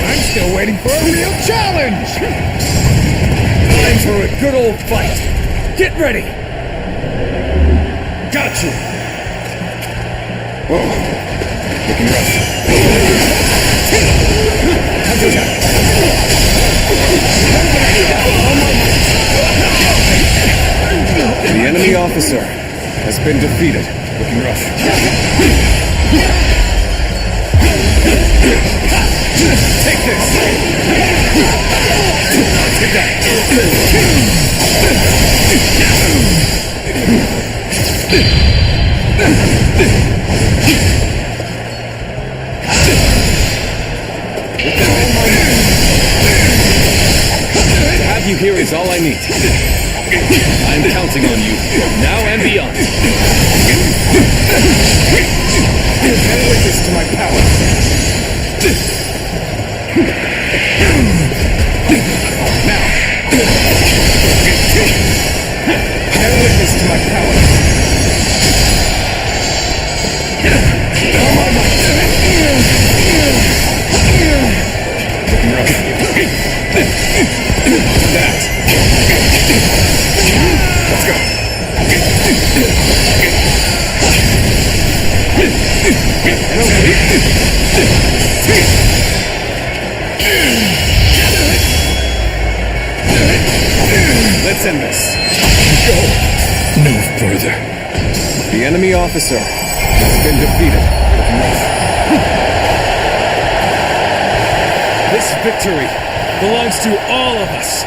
[SPEAKER 3] I'm still waiting for a real challenge.
[SPEAKER 4] Time for a good old fight. Get ready. Got you.
[SPEAKER 3] Looking rough.
[SPEAKER 17] The enemy officer has been defeated.
[SPEAKER 3] Looking rough. Take this! Take that!
[SPEAKER 7] To have you here is all I need. I'm counting on you, now and beyond.
[SPEAKER 3] Bear witness to my power. Now. Bear witness to my power. All my might. Looking rough. That. Let's go. Let's end this. Go. No further.
[SPEAKER 17] The enemy officer has been defeated.
[SPEAKER 4] This victory belongs to all of us.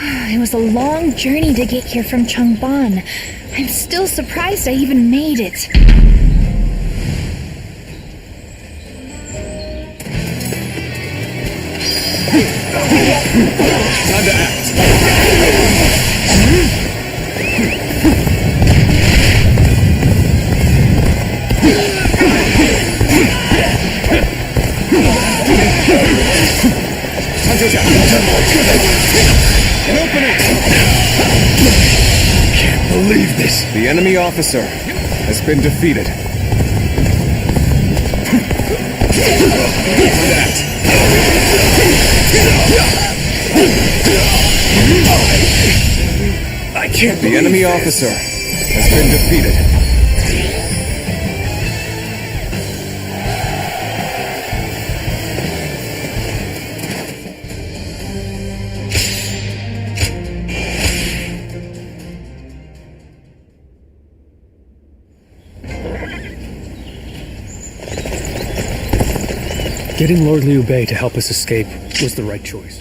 [SPEAKER 20] It was a long journey to get here from Changban. I'm still surprised I even made it.
[SPEAKER 3] Time to act.
[SPEAKER 2] An opening!
[SPEAKER 3] Can't believe this. The enemy officer has been defeated. I can't. The enemy officer has been defeated.
[SPEAKER 9] Getting Lord Liu Bei to help us escape was the right choice.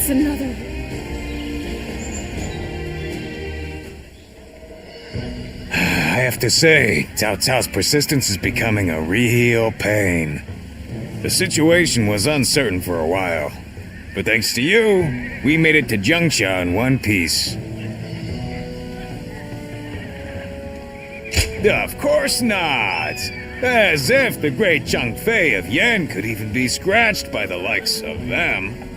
[SPEAKER 18] It's another...
[SPEAKER 6] I have to say, Cao Cao's persistence is becoming a real pain. The situation was uncertain for a while, but thanks to you, we made it to Jiangxia in one piece. Of course not! As if the great Zhang Fei of Yan could even be scratched by the likes of them.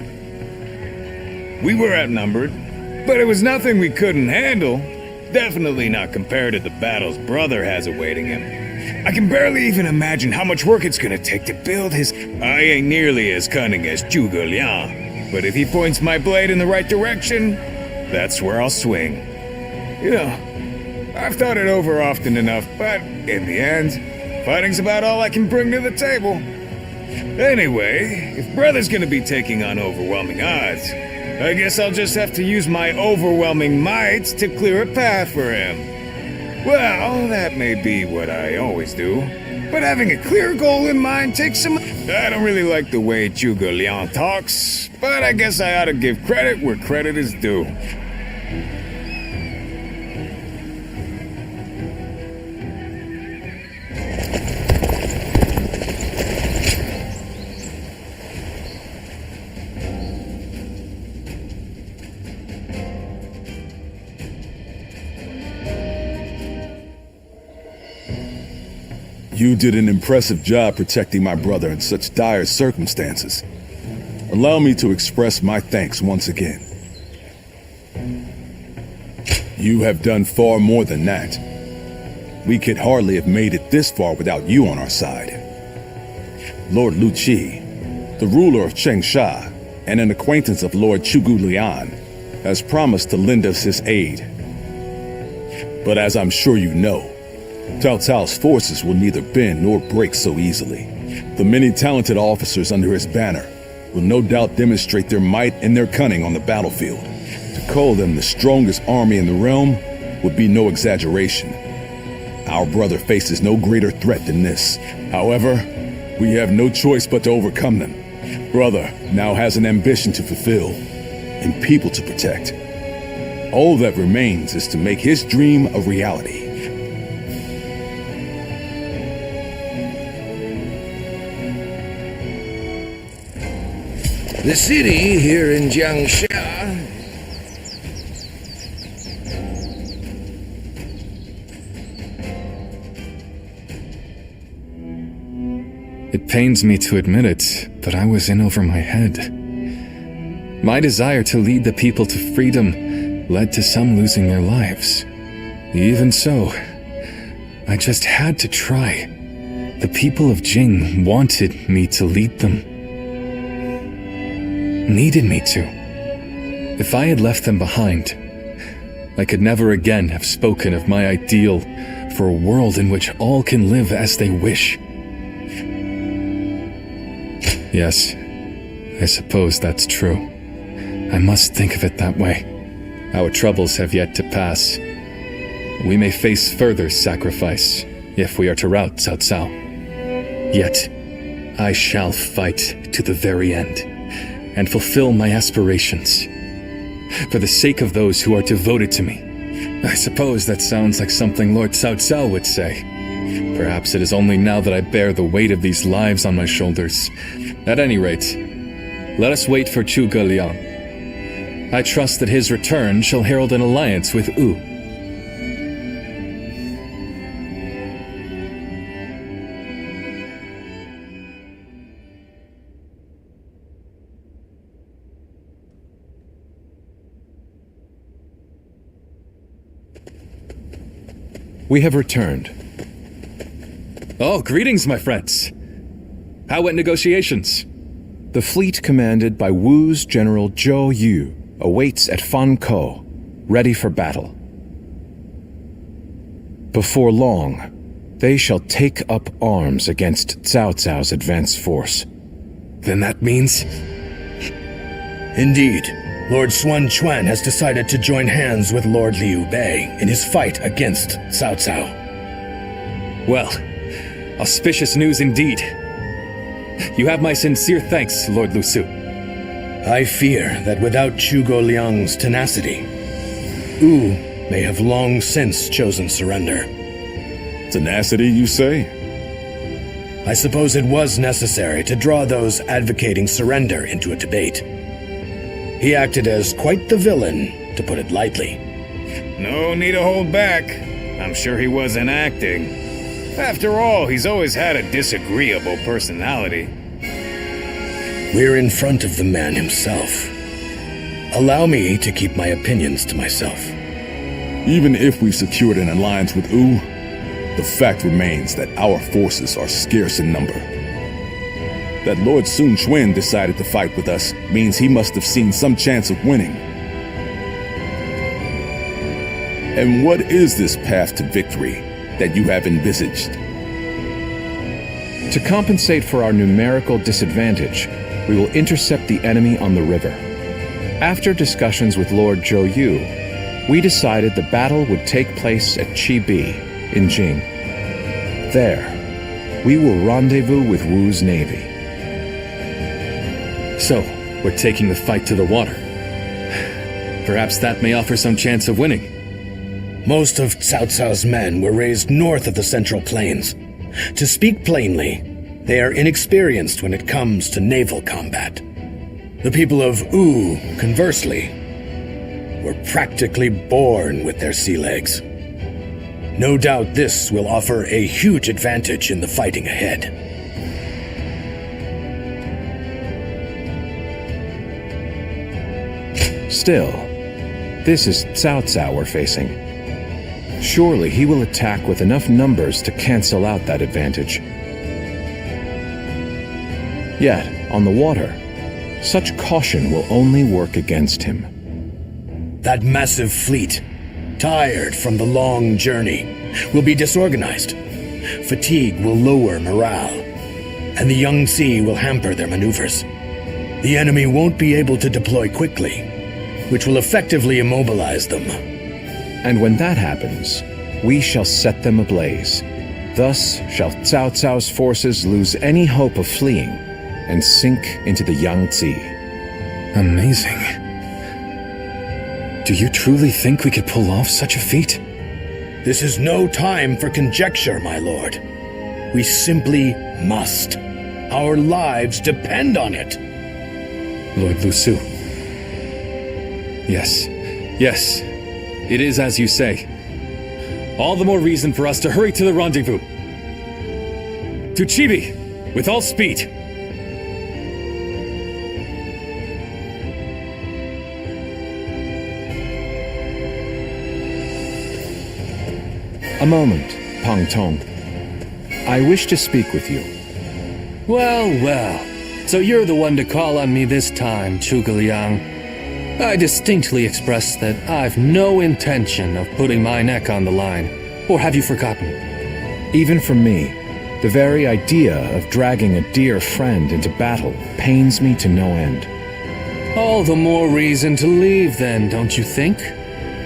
[SPEAKER 6] We were outnumbered, but it was nothing we couldn't handle. Definitely not compared to the battles brother has awaiting him. I can barely even imagine how much work it's gonna take to build his... I ain't nearly as cunning as Zhuge Liang, but if he points my blade in the right direction, that's where I'll swing. You know, I've thought it over often enough, but in the end, fighting's about all I can bring to the table. Anyway, if brother's gonna be taking on overwhelming odds, I guess I'll just have to use my overwhelming might to clear a path for him. Well, that may be what I always do, but having a clear goal in mind takes some... I don't really like the way Zhuge Liang talks, but I guess I ought to give credit where credit is due.
[SPEAKER 11] You did an impressive job protecting my brother in such dire circumstances. Allow me to express my thanks once again. You have done far more than that. We could hardly have made it this far without you on our side. Lord Lu Qi, the ruler of Chengsha, and an acquaintance of Lord Zhuge Liang, has promised to lend us his aid. But as I'm sure you know, Cao Cao's forces will neither bend nor break so easily. The many talented officers under his banner will no doubt demonstrate their might and their cunning on the battlefield. To call them the strongest army in the realm would be no exaggeration. Our brother faces no greater threat than this. However, we have no choice but to overcome them. Brother now has an ambition to fulfill and people to protect. All that remains is to make his dream a reality.
[SPEAKER 1] The city here in Jiangxia.
[SPEAKER 7] It pains me to admit it, but I was in over my head. My desire to lead the people to freedom led to some losing their lives. Even so, I just had to try. The people of Jing wanted me to lead them. Needed me to. If I had left them behind, I could never again have spoken of my ideal for a world in which all can live as they wish. Yes, I suppose that's true. I must think of it that way. Our troubles have yet to pass. We may face further sacrifice if we are to rout Cao Cao. Yet, I shall fight to the very end and fulfill my aspirations. For the sake of those who are devoted to me. I suppose that sounds like something Lord Cao Cao would say. Perhaps it is only now that I bear the weight of these lives on my shoulders. At any rate, let us wait for Zhuge Liang. I trust that his return shall herald an alliance with Wu.
[SPEAKER 17] We have returned.
[SPEAKER 7] Oh, greetings, my friends. How went negotiations?
[SPEAKER 17] The fleet commanded by Wu's General Zhou Yu awaits at Fan Ko, ready for battle. Before long, they shall take up arms against Cao Cao's advance force.
[SPEAKER 7] Then that means...
[SPEAKER 14] Indeed, Lord Xuan Chuan has decided to join hands with Lord Liu Bei in his fight against Cao Cao.
[SPEAKER 7] Well, auspicious news indeed. You have my sincere thanks, Lord Lu Su.
[SPEAKER 14] I fear that without Zhuge Liang's tenacity, Wu may have long since chosen surrender.
[SPEAKER 11] Tenacity, you say?
[SPEAKER 14] I suppose it was necessary to draw those advocating surrender into a debate. He acted as quite the villain, to put it lightly.
[SPEAKER 6] No need to hold back. I'm sure he wasn't acting. After all, he's always had a disagreeable personality.
[SPEAKER 14] We're in front of the man himself. Allow me to keep my opinions to myself.
[SPEAKER 11] Even if we've secured an alliance with Wu, the fact remains that our forces are scarce in number. That Lord Sun Quan decided to fight with us means he must have seen some chance of winning. And what is this path to victory that you have envisaged?
[SPEAKER 17] To compensate for our numerical disadvantage, we will intercept the enemy on the river. After discussions with Lord Zhou Yu, we decided the battle would take place at Chibi in Jing. There, we will rendezvous with Wu's navy.
[SPEAKER 7] So, we're taking the fight to the water. Perhaps that may offer some chance of winning.
[SPEAKER 14] Most of Cao Cao's men were raised north of the Central Plains. To speak plainly, they are inexperienced when it comes to naval combat. The people of Wu, conversely, were practically born with their sea legs. No doubt this will offer a huge advantage in the fighting ahead.
[SPEAKER 17] Still, this is Cao Cao we're facing. Surely he will attack with enough numbers to cancel out that advantage. Yet, on the water, such caution will only work against him.
[SPEAKER 14] That massive fleet, tired from the long journey, will be disorganized. Fatigue will lower morale, and the Yangtze will hamper their maneuvers. The enemy won't be able to deploy quickly, which will effectively immobilize them.
[SPEAKER 17] And when that happens, we shall set them ablaze. Thus shall Cao Cao's forces lose any hope of fleeing and sink into the Yangtze.
[SPEAKER 21] Amazing. Do you truly think we could pull off such a feat?
[SPEAKER 14] This is no time for conjecture, my lord. We simply must. Our lives depend on it.
[SPEAKER 7] Lord Lu Su. Yes, it is as you say. All the more reason for us to hurry to the rendezvous. To Chibi, with all speed.
[SPEAKER 17] A moment, Pang Tong. I wish to speak with you.
[SPEAKER 8] Well. So you're the one to call on me this time, Zhuge Liang. I distinctly expressed that I've no intention of putting my neck on the line. Or have you forgotten?
[SPEAKER 17] Even for me, the very idea of dragging a dear friend into battle pains me to no end.
[SPEAKER 8] All the more reason to leave then, don't you think?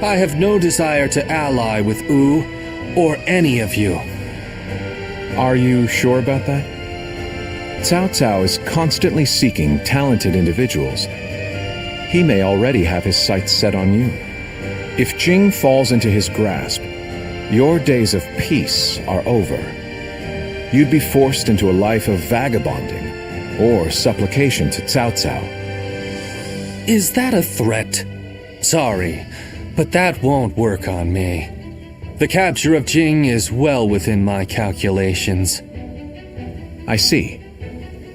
[SPEAKER 8] I have no desire to ally with Wu or any of you.
[SPEAKER 17] Are you sure about that? Cao Cao is constantly seeking talented individuals. He may already have his sights set on you. If Jing falls into his grasp, your days of peace are over. You'd be forced into a life of vagabonding or supplication to Cao Cao.
[SPEAKER 8] Is that a threat? Sorry, but that won't work on me. The capture of Jing is well within my calculations.
[SPEAKER 17] I see.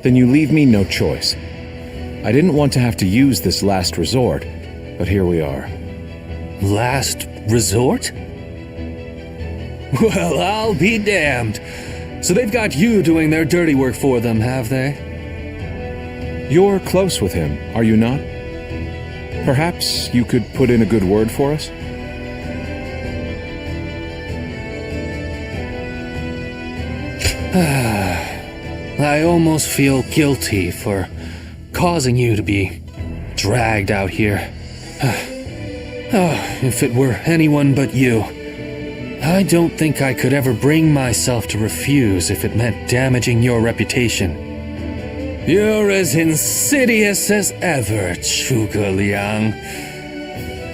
[SPEAKER 17] Then you leave me no choice. I didn't want to have to use this last resort, but here we are.
[SPEAKER 8] Last resort? Well, I'll be damned. So they've got you doing their dirty work for them, have they?
[SPEAKER 17] You're close with him, are you not? Perhaps you could put in a good word for us?
[SPEAKER 8] I almost feel guilty for causing you to be dragged out here. If it were anyone but you. I don't think I could ever bring myself to refuse if it meant damaging your reputation. You're as insidious as ever, Zhuge Liang.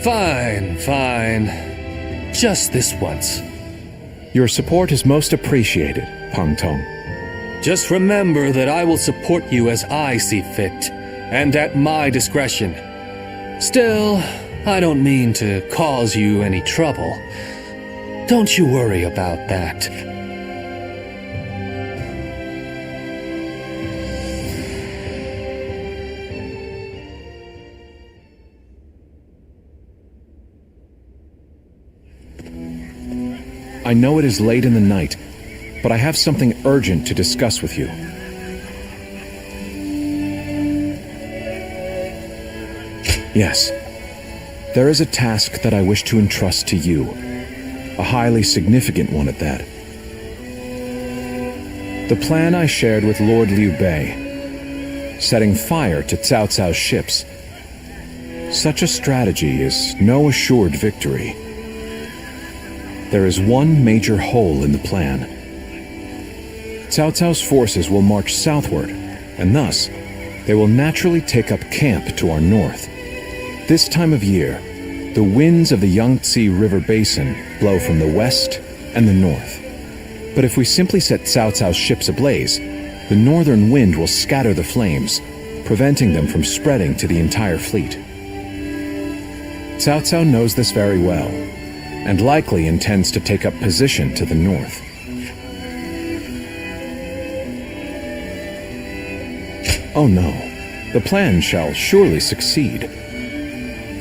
[SPEAKER 8] Fine, fine. Just this once.
[SPEAKER 17] Your support is most appreciated, Pang Tong.
[SPEAKER 8] Just remember that I will support you as I see fit, and at my discretion. Still, I don't mean to cause you any trouble. Don't you worry about that.
[SPEAKER 17] I know it is late in the night, but I have something urgent to discuss with you. Yes, there is a task that I wish to entrust to you, a highly significant one at that. The plan I shared with Lord Liu Bei, setting fire to Cao Cao's ships. Such a strategy is no assured victory. There is one major hole in the plan. Cao Cao's forces will march southward, and thus, they will naturally take up camp to our north. This time of year, the winds of the Yangtze River Basin blow from the west and the north. But if we simply set Cao Cao's ships ablaze, the northern wind will scatter the flames, preventing them from spreading to the entire fleet. Cao Cao knows this very well, and likely intends to take up position to the north. Oh no, the plan shall surely succeed,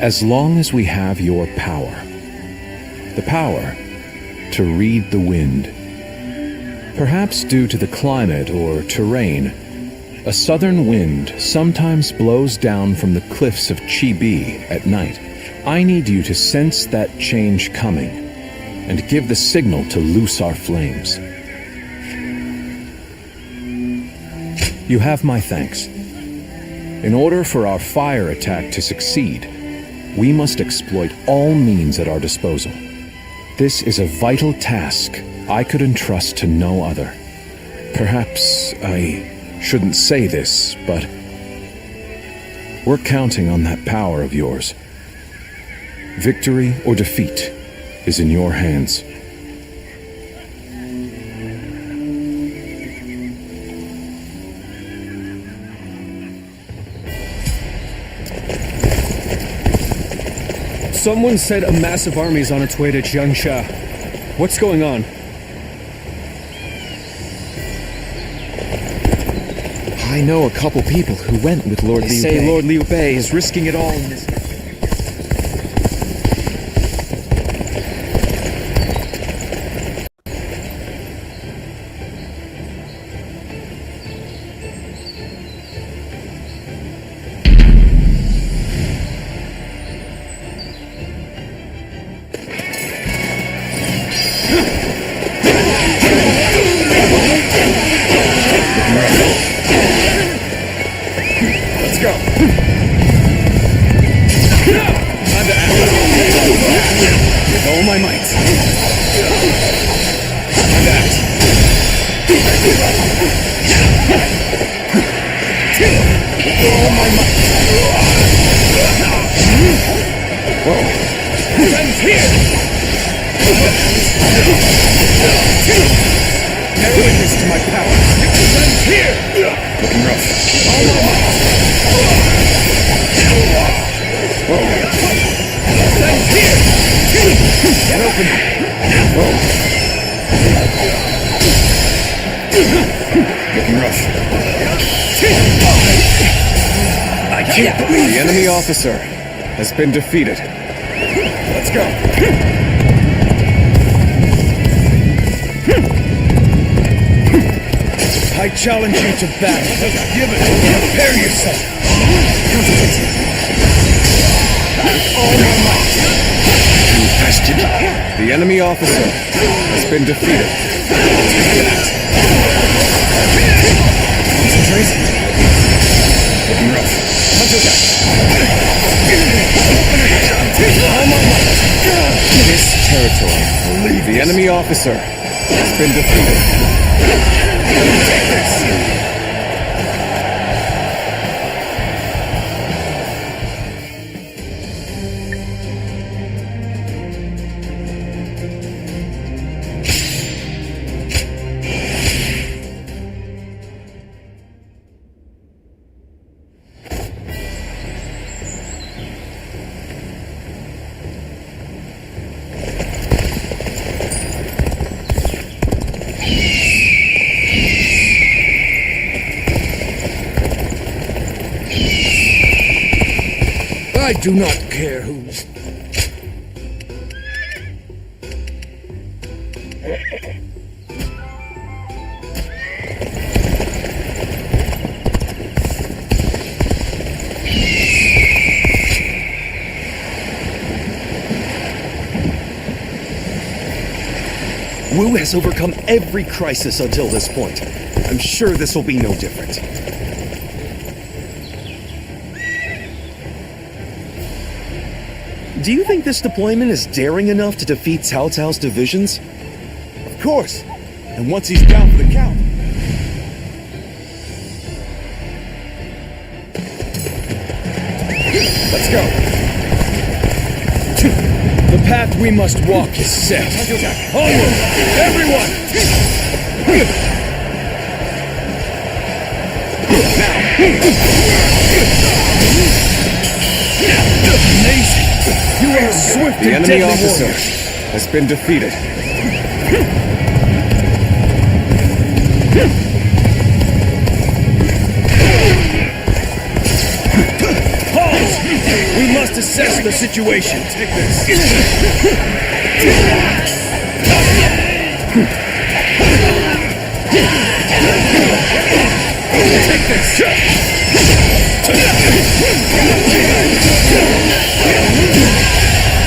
[SPEAKER 17] as long as we have your power. The power to read the wind. Perhaps due to the climate or terrain, a southern wind sometimes blows down from the cliffs of Chibi at night. I need you to sense that change coming and give the signal to loose our flames. You have my thanks. In order for our fire attack to succeed, we must exploit all means at our disposal. This is a vital task I could entrust to no other. Perhaps I shouldn't say this, but we're counting on that power of yours. Victory or defeat is in your hands.
[SPEAKER 4] Someone said a massive army is on its way to Jiangsha. What's going on?
[SPEAKER 12] I know a couple people who went with Lord Liu Bei.
[SPEAKER 13] They say Lord Liu Bei is risking it all in this.
[SPEAKER 17] The enemy officer has been defeated. Let's go.
[SPEAKER 2] I challenge you to battle. Give it. Prepare yourself. All my might.
[SPEAKER 17] You bested. The enemy officer has been defeated.
[SPEAKER 2] Concentrate. Looking rough. All my might.
[SPEAKER 17] This territory. The enemy officer has been defeated.
[SPEAKER 1] I do not care who.
[SPEAKER 10] Wu has overcome every crisis until this point. I'm sure this will be no different. Do you think this deployment is daring enough to defeat Cao Cao's divisions?
[SPEAKER 11] Of course. And once he's down for the count.
[SPEAKER 3] Let's go. The path we must walk is set. Onward, everyone! Amazing! You are swift
[SPEAKER 10] The
[SPEAKER 3] and
[SPEAKER 10] enemy
[SPEAKER 3] deadly
[SPEAKER 10] officer
[SPEAKER 3] warrior.
[SPEAKER 10] has been defeated.
[SPEAKER 3] Pause! We must assess the situation. Take this. Take this.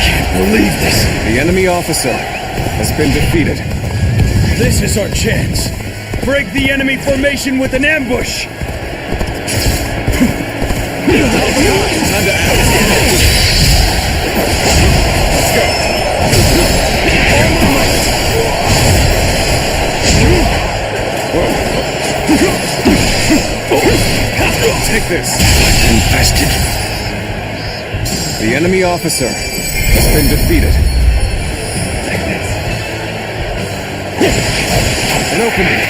[SPEAKER 3] Can't believe this.
[SPEAKER 10] The enemy officer has been defeated.
[SPEAKER 3] This is our chance. Break the enemy formation with an ambush. Time to act. Let's go. Take this.
[SPEAKER 10] Infested. The enemy officer has been defeated. An opening.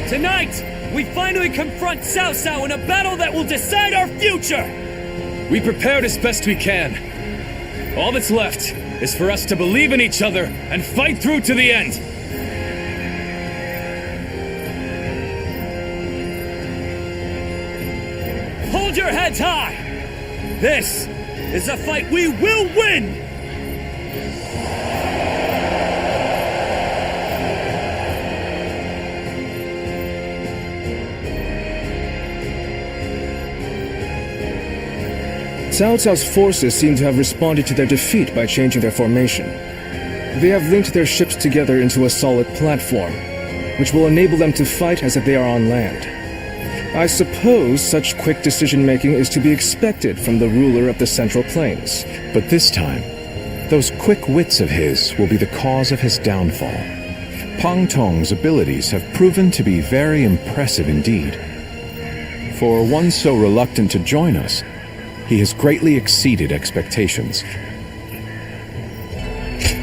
[SPEAKER 4] Tonight, we finally confront Cao Cao in a battle that will decide our future!
[SPEAKER 3] We prepared as best we can. All that's left is for us to believe in each other and fight through to the end.
[SPEAKER 4] Hold your heads high! This is a fight we will win!
[SPEAKER 16] Cao Cao's forces seem to have responded to their defeat by changing their formation. They have linked their ships together into a solid platform, which will enable them to fight as if they are on land. I suppose such quick decision-making is to be expected from the ruler of the Central Plains.
[SPEAKER 17] But this time, those quick wits of his will be the cause of his downfall. Pang Tong's abilities have proven to be very impressive indeed. For one so reluctant to join us, he has greatly exceeded expectations.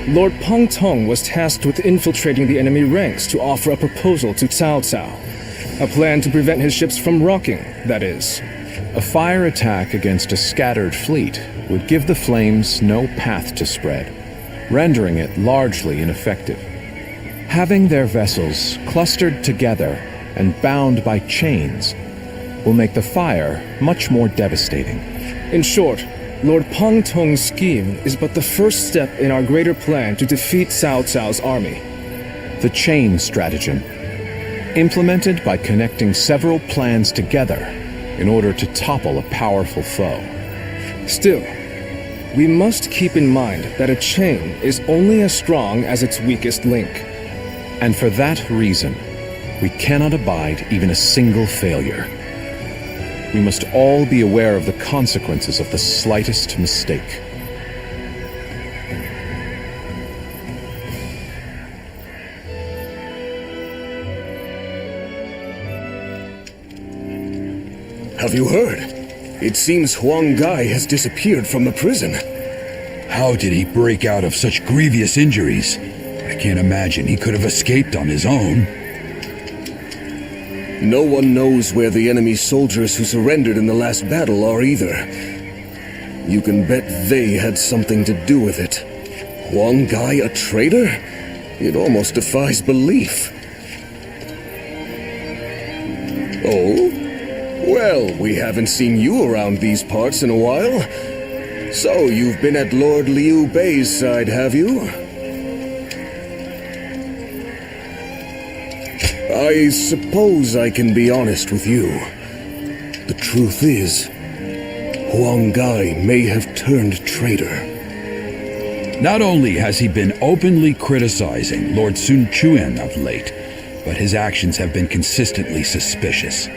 [SPEAKER 13] Lord Peng Tong was tasked with infiltrating the enemy ranks to offer a proposal to Cao Cao. A plan to prevent his ships from rocking, that is.
[SPEAKER 17] A fire attack against a scattered fleet would give the flames no path to spread, rendering it largely ineffective. Having their vessels clustered together and bound by chains will make the fire much more devastating.
[SPEAKER 13] In short, Lord Peng Tong's scheme is but the first step in our greater plan to defeat Cao Cao's army.
[SPEAKER 17] The chain stratagem, implemented by connecting several plans together in order to topple a powerful foe.
[SPEAKER 13] Still, we must keep in mind that a chain is only as strong as its weakest link.
[SPEAKER 17] And for that reason, we cannot abide even a single failure. We must all be aware of the consequences of the slightest mistake.
[SPEAKER 10] Have you heard? It seems Huang Gai has disappeared from the prison.
[SPEAKER 19] How did he break out of such grievous injuries? I can't imagine he could have escaped on his own.
[SPEAKER 10] No one knows where the enemy soldiers who surrendered in the last battle are either. You can bet they had something to do with it. Huang Gai a traitor? It almost defies belief. Oh? Well, we haven't seen you around these parts in a while. So, you've been at Lord Liu Bei's side, have you? I suppose I can be honest with you. The truth is, Huang Gai may have turned traitor.
[SPEAKER 19] Not only has he been openly criticizing Lord Sun Quan of late, but his actions have been consistently suspicious.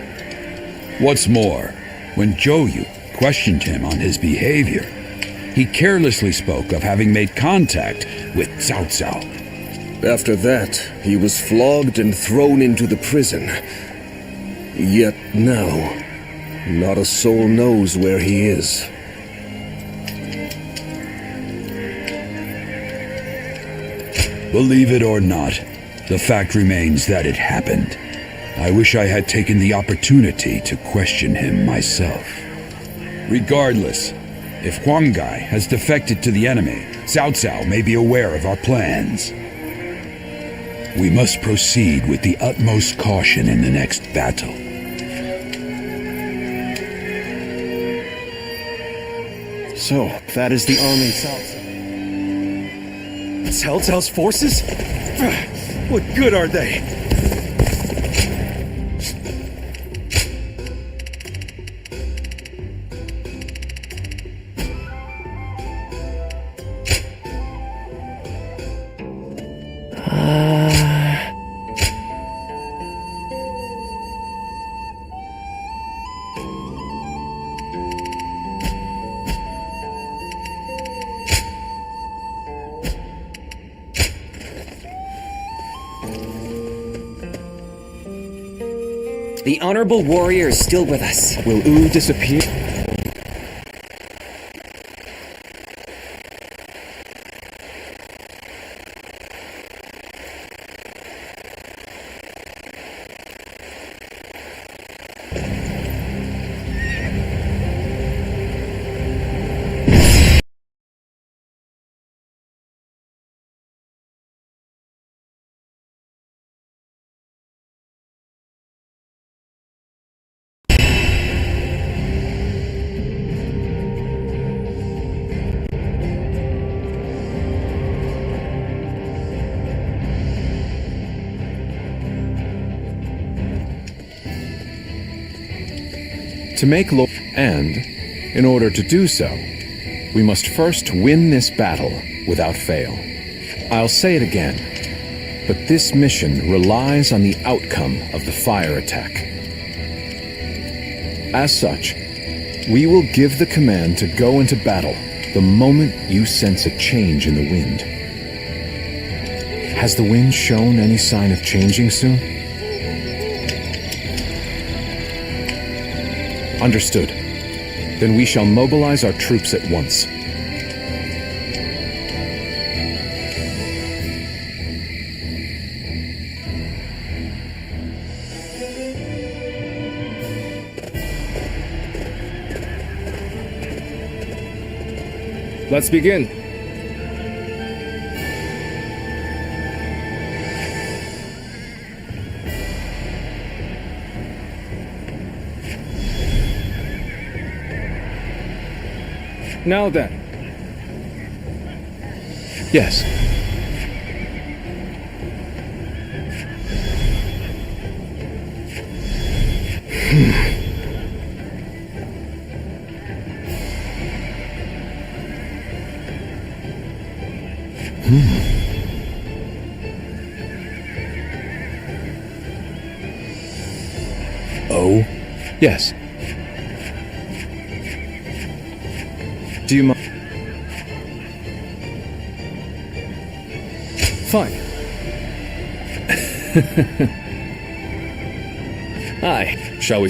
[SPEAKER 19] What's more, when Zhou Yu questioned him on his behavior, he carelessly spoke of having made contact with Cao Cao.
[SPEAKER 10] After that, he was flogged and thrown into the prison. Yet now, not a soul knows where he is.
[SPEAKER 19] Believe it or not, the fact remains that it happened. I wish I had taken the opportunity to question him myself. Regardless, if Huang Gai has defected to the enemy, Cao Cao may be aware of our plans. We must proceed with the utmost caution in the next battle.
[SPEAKER 13] So, that is the army Cao Cao's forces? What good are they?
[SPEAKER 12] The honorable warrior is still with us.
[SPEAKER 13] Will Wu disappear?
[SPEAKER 17] To make and, in order to do so, we must first win this battle without fail. I'll say it again, but this mission relies on the outcome of the fire attack. As such, we will give the command to go into battle the moment you sense a change in the wind. Has the wind shown any sign of changing soon? Understood. Then we shall mobilize our troops at once.
[SPEAKER 4] Let's begin. Now then.
[SPEAKER 17] Yes. Oh? Yes. Do you mind?
[SPEAKER 4] Fine. Aye.
[SPEAKER 7] Shall we?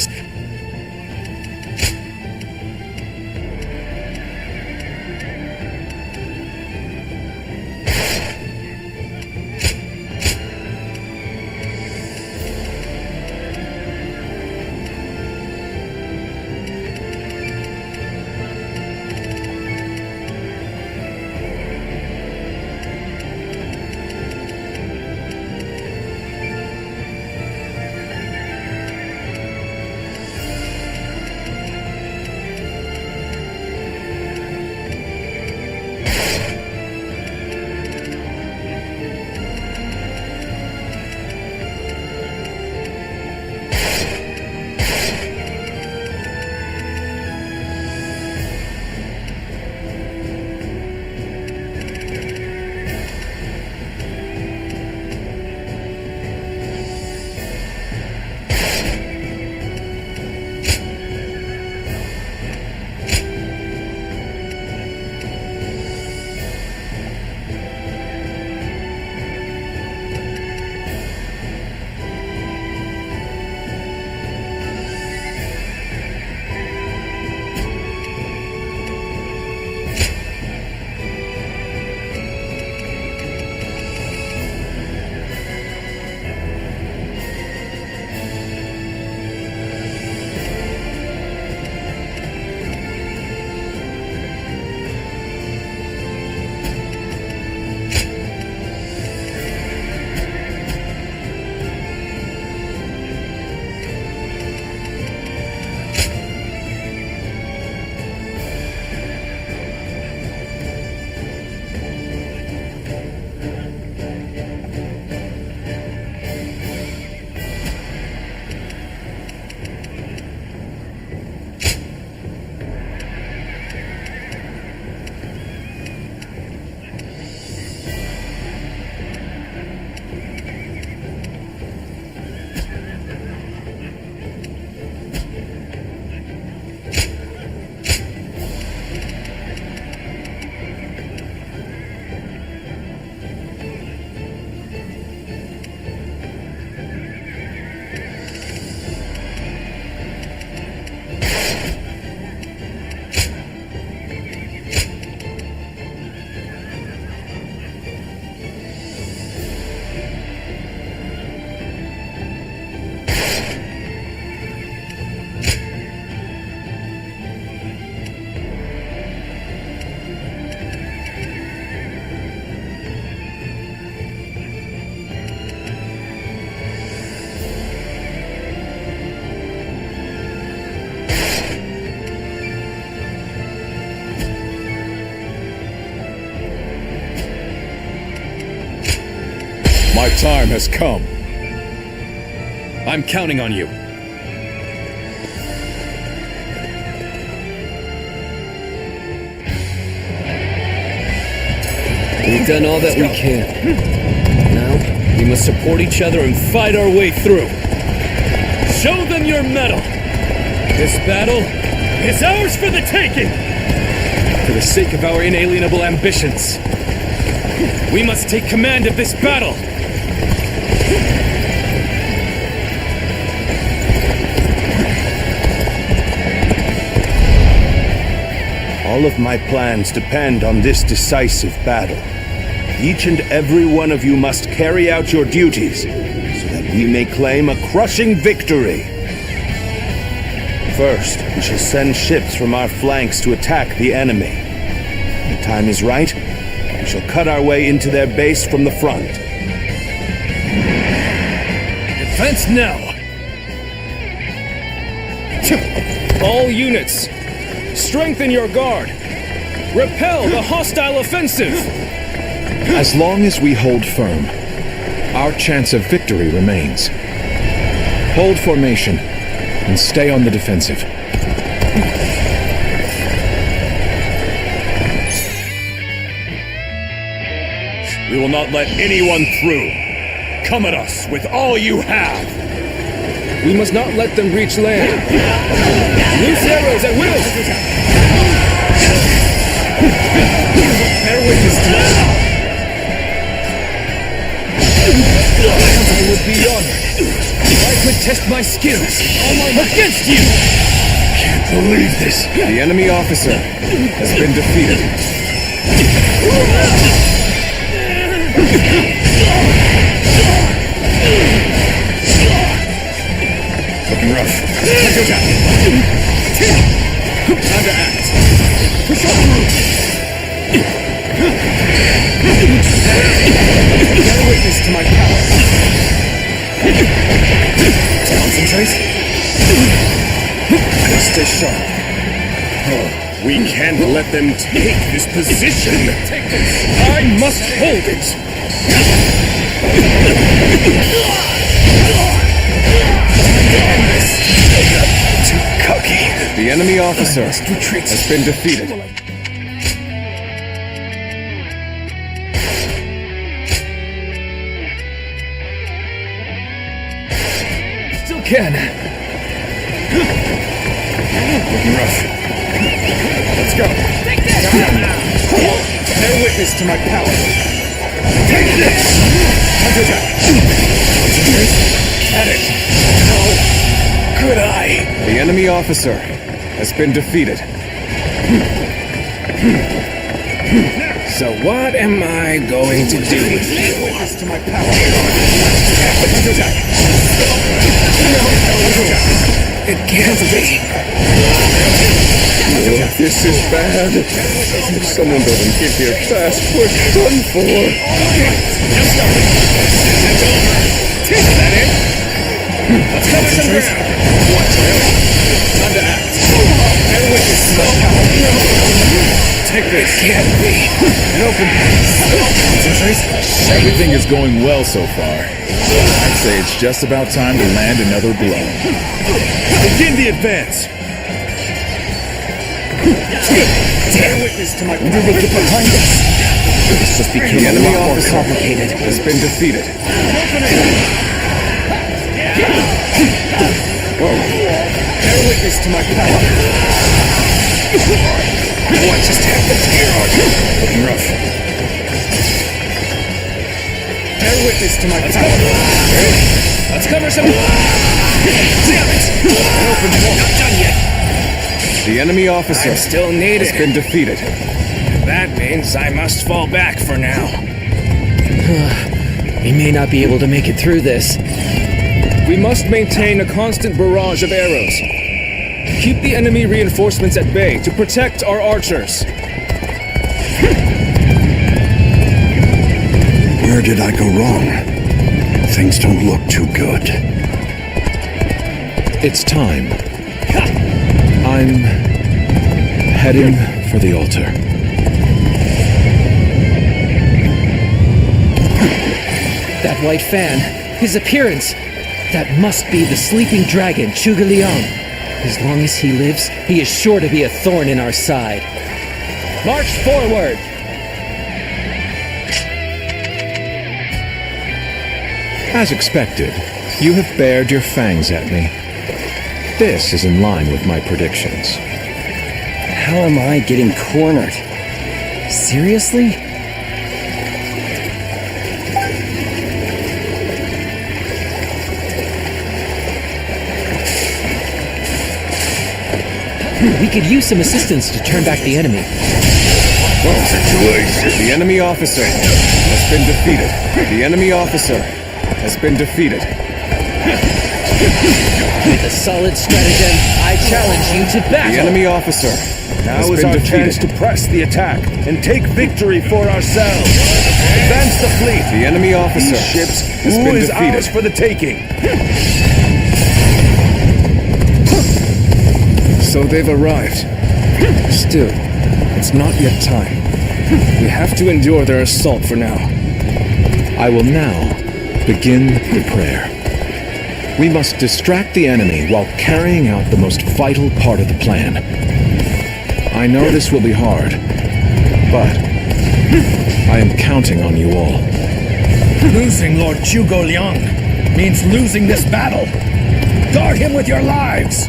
[SPEAKER 3] My time has come.
[SPEAKER 7] I'm counting on you.
[SPEAKER 4] We've done all that we can. Now, we must support each other and fight our way through. Show them your mettle! This battle is ours for the taking!
[SPEAKER 7] For the sake of our inalienable ambitions, we must take command of this battle!
[SPEAKER 5] All of my plans depend on this decisive battle. Each and every one of you must carry out your duties, so that we may claim a crushing victory. First, we shall send ships from our flanks to attack the enemy. When the time is right, we shall cut our way into their base from the front.
[SPEAKER 4] Defense now! All units, strengthen your guard! Repel the hostile offensive!
[SPEAKER 17] As long as we hold firm, our chance of victory remains. Hold formation and stay on the defensive.
[SPEAKER 5] We will not let anyone through. Come at us with all you have!
[SPEAKER 4] We must not let them reach land. Loose arrows at will! Bear witness to that. I would be honored if I could test my skills against you!
[SPEAKER 17] Can't believe this. The enemy officer has been defeated.
[SPEAKER 5] Looking rough. Time to act.
[SPEAKER 4] Bear witness to my power.
[SPEAKER 5] Concentrate. Stay sharp. We can't let them take this position.
[SPEAKER 4] Take this. I must hold it.
[SPEAKER 17] Too cocky. The enemy officer has been defeated.
[SPEAKER 4] Still can.
[SPEAKER 5] Looking rough. Let's go.
[SPEAKER 4] Take this.
[SPEAKER 5] Bear witness to my power. Take this. Concentrate. At it. How could I?
[SPEAKER 17] The enemy officer has been defeated.
[SPEAKER 5] So what am I going to do? Witness to my power. It can't be.
[SPEAKER 10] Oh, this is bad. If someone doesn't get here fast, we're done for.
[SPEAKER 4] Let's cover some ground.
[SPEAKER 5] Time to act. Bear witness to my power. Take this. It can't be. An open. Concentrate.
[SPEAKER 11] Everything is going well so far. I'd say it's just about time to land another blow.
[SPEAKER 5] Begin the advance. Bear witness to my power. We will get behind us. This just became
[SPEAKER 17] The enemy
[SPEAKER 5] a lot more
[SPEAKER 17] officer
[SPEAKER 5] complicated.
[SPEAKER 17] has been defeated.
[SPEAKER 5] Bear witness to my power. What just happened here? Looking rough. Bear witness to my power.
[SPEAKER 4] Let's cover some.
[SPEAKER 5] Damn it! An open wall. Not done yet.
[SPEAKER 17] The enemy officer
[SPEAKER 5] I'm still needed.
[SPEAKER 17] has been defeated.
[SPEAKER 5] That means I must fall back for now.
[SPEAKER 12] We may not be able to make it through this.
[SPEAKER 4] We must maintain a constant barrage of arrows. Keep the enemy reinforcements at bay to protect our archers.
[SPEAKER 21] Where did I go wrong? Things don't look too good.
[SPEAKER 17] It's time. I'm heading for the altar.
[SPEAKER 12] That white fan, his appearance, that must be the sleeping dragon, Zhuge Liang. As long as he lives, he is sure to be a thorn in our side.
[SPEAKER 4] March forward!
[SPEAKER 17] As expected, you have bared your fangs at me. This is in line with my predictions.
[SPEAKER 12] How am I getting cornered? Seriously? We could use some assistance to turn back the enemy.
[SPEAKER 3] The enemy officer has been defeated. The enemy officer has been defeated.
[SPEAKER 12] With a solid stratagem, I challenge you to battle!
[SPEAKER 3] The enemy officer
[SPEAKER 5] Now
[SPEAKER 3] has
[SPEAKER 5] is
[SPEAKER 3] been
[SPEAKER 5] our
[SPEAKER 3] defeated.
[SPEAKER 5] chance to press the attack and take victory for ourselves. Advance the fleet.
[SPEAKER 3] The enemy officer
[SPEAKER 5] These ships
[SPEAKER 3] has been
[SPEAKER 5] is
[SPEAKER 3] defeated.
[SPEAKER 5] ours for the taking.
[SPEAKER 10] So they've arrived. Still, it's not yet time. We have to endure their assault for now.
[SPEAKER 17] I will now begin the prayer. We must distract the enemy while carrying out the most vital part of the plan. I know this will be hard, but I am counting on you all.
[SPEAKER 14] Losing Lord Zhuge Liang means losing this battle. Guard him with your lives.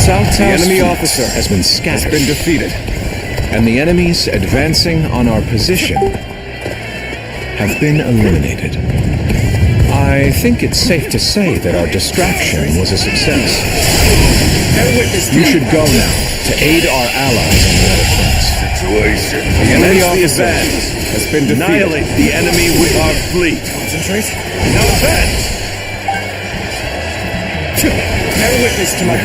[SPEAKER 17] Cao
[SPEAKER 3] The
[SPEAKER 17] Cao's
[SPEAKER 3] enemy
[SPEAKER 17] fleet
[SPEAKER 3] officer
[SPEAKER 17] has been scattered,
[SPEAKER 3] been defeated,
[SPEAKER 17] and the enemies advancing on our position have been eliminated. I think it's safe to say that our distraction was a success. You should go now to aid our allies on the other fronts.
[SPEAKER 3] The enemy officer has been defeated.
[SPEAKER 5] Annihilate the enemy with our fleet.
[SPEAKER 14] Concentrate.
[SPEAKER 5] Now advance.
[SPEAKER 14] Bear witness to my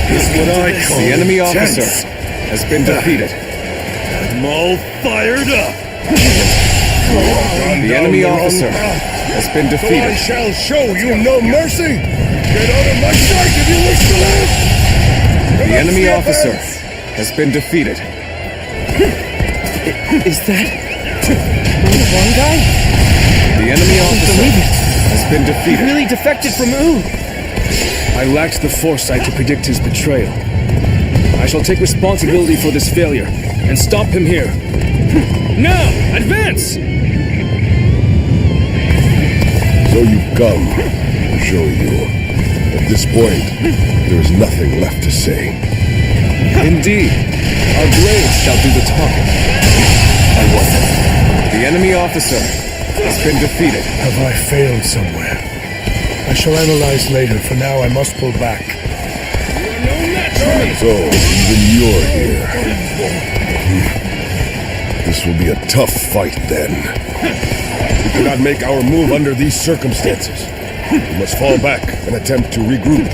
[SPEAKER 5] This is what I call
[SPEAKER 3] The enemy
[SPEAKER 5] intense.
[SPEAKER 3] officer has been defeated.
[SPEAKER 5] I'm all fired up.
[SPEAKER 3] The enemy officer has been
[SPEAKER 5] So I
[SPEAKER 3] defeated.
[SPEAKER 5] shall show you no mercy. Get out of my sight if you wish to live.
[SPEAKER 3] The enemy officer has been defeated.
[SPEAKER 12] Is that... one guy?
[SPEAKER 3] The enemy officer has been
[SPEAKER 12] He
[SPEAKER 3] defeated.
[SPEAKER 12] really defected from Ooh!
[SPEAKER 10] I lacked the foresight to predict his betrayal. I shall take responsibility for this failure and stop him here.
[SPEAKER 13] Now, advance!
[SPEAKER 11] So you've come, show you. At this point, there is nothing left to say.
[SPEAKER 10] Indeed, our blades shall do the talking.
[SPEAKER 3] The enemy officer has been defeated.
[SPEAKER 14] Have I failed somewhere? I shall analyze later. For now, I must pull back.
[SPEAKER 11] So, even you're here. This will be a tough fight then. We cannot make our move under these circumstances. We must fall back and attempt to regroup.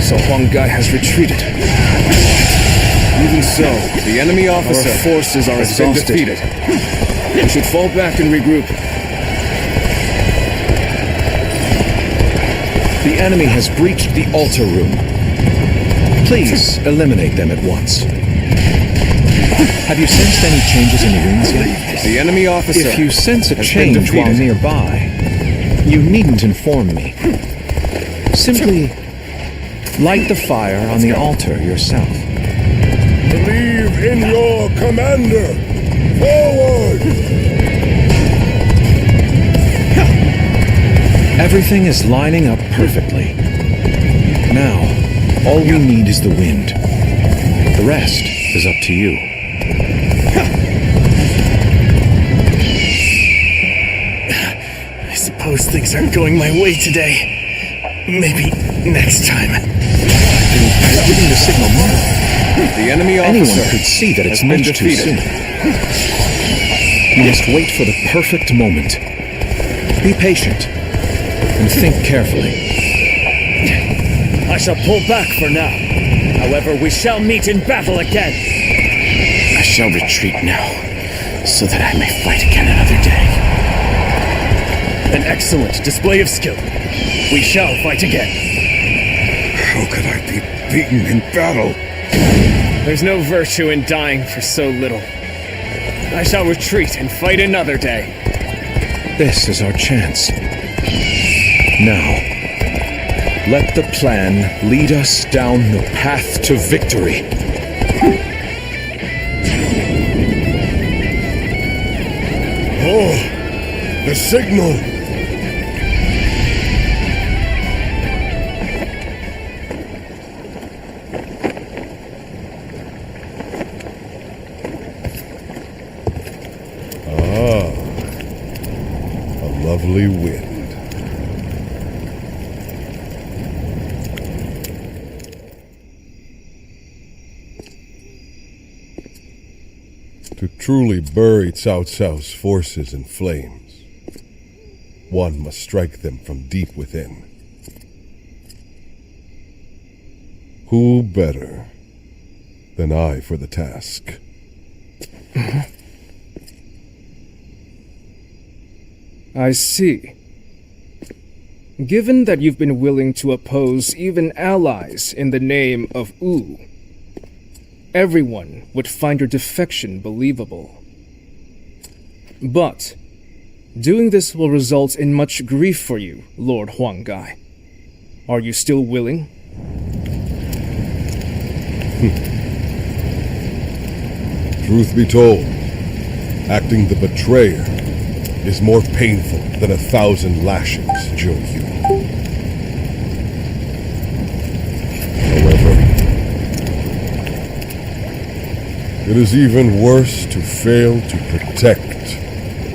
[SPEAKER 10] So Huang Gai has retreated. Even so,
[SPEAKER 3] The enemy officer
[SPEAKER 10] our forces are
[SPEAKER 3] has been
[SPEAKER 10] exhausted.
[SPEAKER 3] defeated.
[SPEAKER 10] We should fall back and regroup.
[SPEAKER 17] The enemy has breached the altar room. Please eliminate them at once. Have you sensed any changes in the rings yet?
[SPEAKER 3] The enemy officer
[SPEAKER 17] If you sense a
[SPEAKER 3] has been
[SPEAKER 17] change while
[SPEAKER 3] defeated.
[SPEAKER 17] nearby, you needn't inform me. Simply light the fire on the altar yourself.
[SPEAKER 11] Believe in your commander! Forward!
[SPEAKER 17] Everything is lining up perfectly. Now, all we need is the wind. The rest is up to you.
[SPEAKER 14] I suppose things aren't going my way today. Maybe next time.
[SPEAKER 17] I've given the signal now.
[SPEAKER 3] The enemy
[SPEAKER 17] Anyone
[SPEAKER 3] officer
[SPEAKER 17] could see that it's
[SPEAKER 3] has been
[SPEAKER 17] much too
[SPEAKER 3] defeated.
[SPEAKER 17] soon. You must wait for the perfect moment. Be patient and think carefully.
[SPEAKER 4] I shall pull back for now. However, we shall meet in battle again.
[SPEAKER 9] I shall retreat now, so that I may fight again another day.
[SPEAKER 4] An excellent display of skill. We shall fight again.
[SPEAKER 11] How could I be beaten in battle?
[SPEAKER 13] There's no virtue in dying for so little. I shall retreat and fight another day.
[SPEAKER 17] This is our chance. Now, let the plan lead us down the path to victory.
[SPEAKER 11] Oh, the signal!
[SPEAKER 15] only wind. To truly bury Cao Cao's forces in flames, one must strike them from deep within. Who better than I for the task?
[SPEAKER 22] I see. Given that you've been willing to oppose even allies in the name of Wu, everyone would find your defection believable. But doing this will result in much grief for you, Lord Huanggai. Are you still willing?
[SPEAKER 15] Truth be told, acting the betrayer is more painful than 1,000 lashings, Zhou Yu. However, it is even worse to fail to protect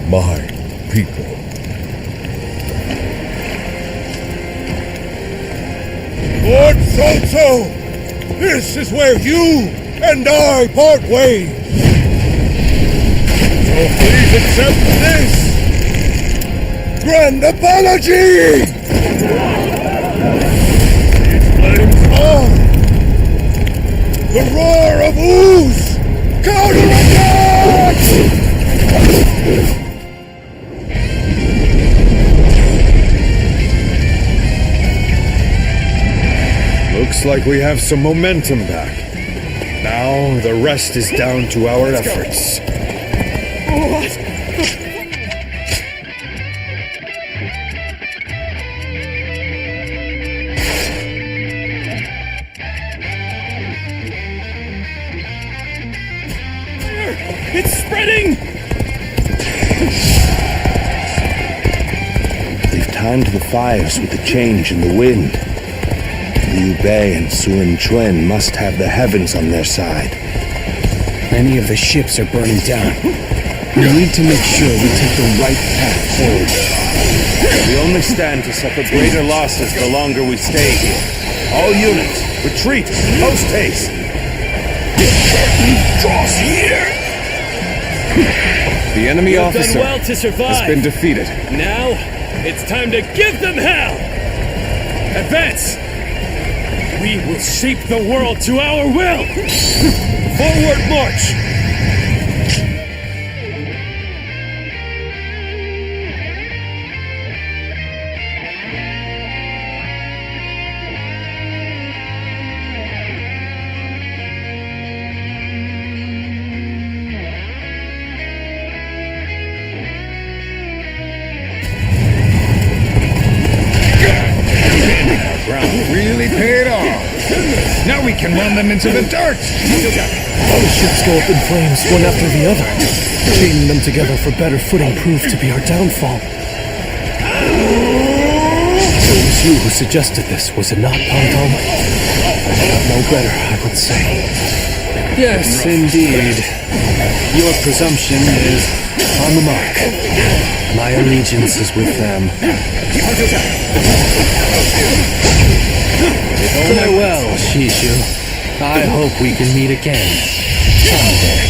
[SPEAKER 15] my people.
[SPEAKER 1] Lord Cao, this is where you and I part ways. So please accept this grand apology! These flames on! The roar of ooze! Counterattack!
[SPEAKER 5] Looks like we have some momentum back. Now the rest is down to our efforts.
[SPEAKER 1] What?
[SPEAKER 13] It's spreading!
[SPEAKER 5] They've timed the fires with the change in the wind. Liu Bei and Sun Quan must have the heavens on their side.
[SPEAKER 16] Many of the ships are burning down. We need to make sure we take the right path forward.
[SPEAKER 5] We only stand to suffer greater losses the longer we stay here. All units, retreat, post haste!
[SPEAKER 1] Draws here!
[SPEAKER 17] The enemy
[SPEAKER 4] You've
[SPEAKER 17] officer
[SPEAKER 4] done well to survive.
[SPEAKER 17] has been defeated.
[SPEAKER 4] Now, it's time to give them hell! Advance! We will shape the world to our will! Forward march!
[SPEAKER 6] Really paid off. Now we can run them into the dirt.
[SPEAKER 9] All the ships go up in flames, one after the other. Chaining them together for better footing proved to be our downfall. It was you who suggested this, was it not, Pom-Pom? I should have known better, I would say.
[SPEAKER 8] Yes, indeed. Your presumption is on the mark. My allegiance is with them. Farewell, Shishu. I hope we can meet again. Someday.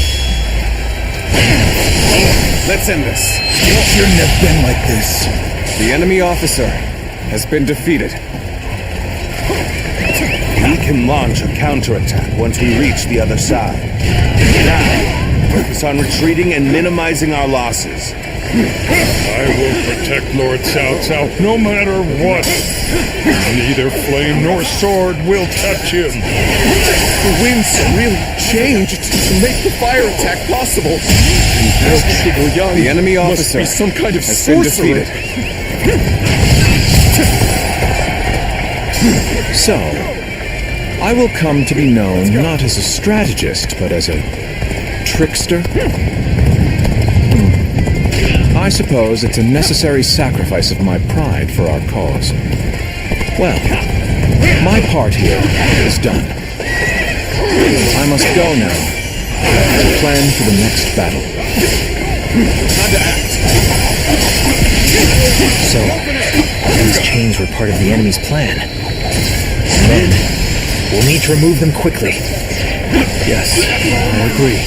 [SPEAKER 17] Let's end this.
[SPEAKER 1] It shouldn't have been like this.
[SPEAKER 17] The enemy officer has been defeated.
[SPEAKER 5] We can launch a counterattack once we reach the other side. Now, focus on retreating and minimizing our losses.
[SPEAKER 21] I will protect Lord Cao no matter what. Neither flame nor sword will touch him.
[SPEAKER 3] The winds really changed to make the fire attack possible.
[SPEAKER 17] The enemy officer
[SPEAKER 3] must be some kind of
[SPEAKER 17] has been
[SPEAKER 3] sorcerer.
[SPEAKER 17] defeated. So, I will come to be known not as a strategist, but as a trickster? I suppose it's a necessary sacrifice of my pride for our cause. Well, my part here is done. I must go now to plan for the next battle.
[SPEAKER 3] Time to act.
[SPEAKER 12] So, these chains were part of the enemy's plan. And then, we'll need to remove them quickly.
[SPEAKER 8] Yes, I agree.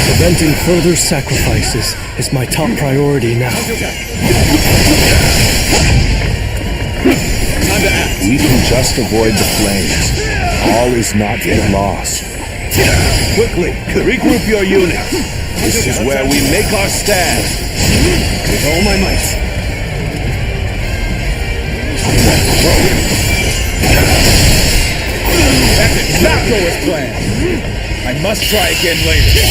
[SPEAKER 8] Preventing further sacrifices is my top priority now.
[SPEAKER 5] We can just avoid the flames. All is not yet lost. Quickly, regroup your units. This is where we make our stand.
[SPEAKER 13] With all my might. That did not go as planned. I must try again later.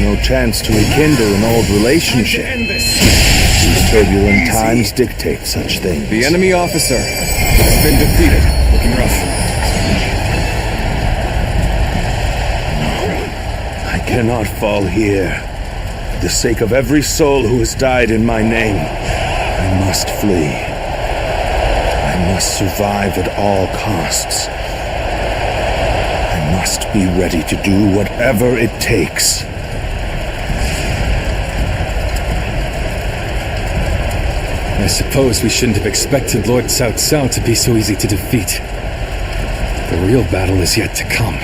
[SPEAKER 5] No chance to rekindle an old relationship. These turbulent times dictate such things.
[SPEAKER 17] The enemy officer has been defeated.
[SPEAKER 13] Looking rough.
[SPEAKER 5] I cannot fall here. For the sake of every soul who has died in my name, I must flee. I must survive at all costs. I must be ready to do whatever it takes.
[SPEAKER 3] I suppose we shouldn't have expected Lord Cao Cao to be so easy to defeat. The real battle is yet to come.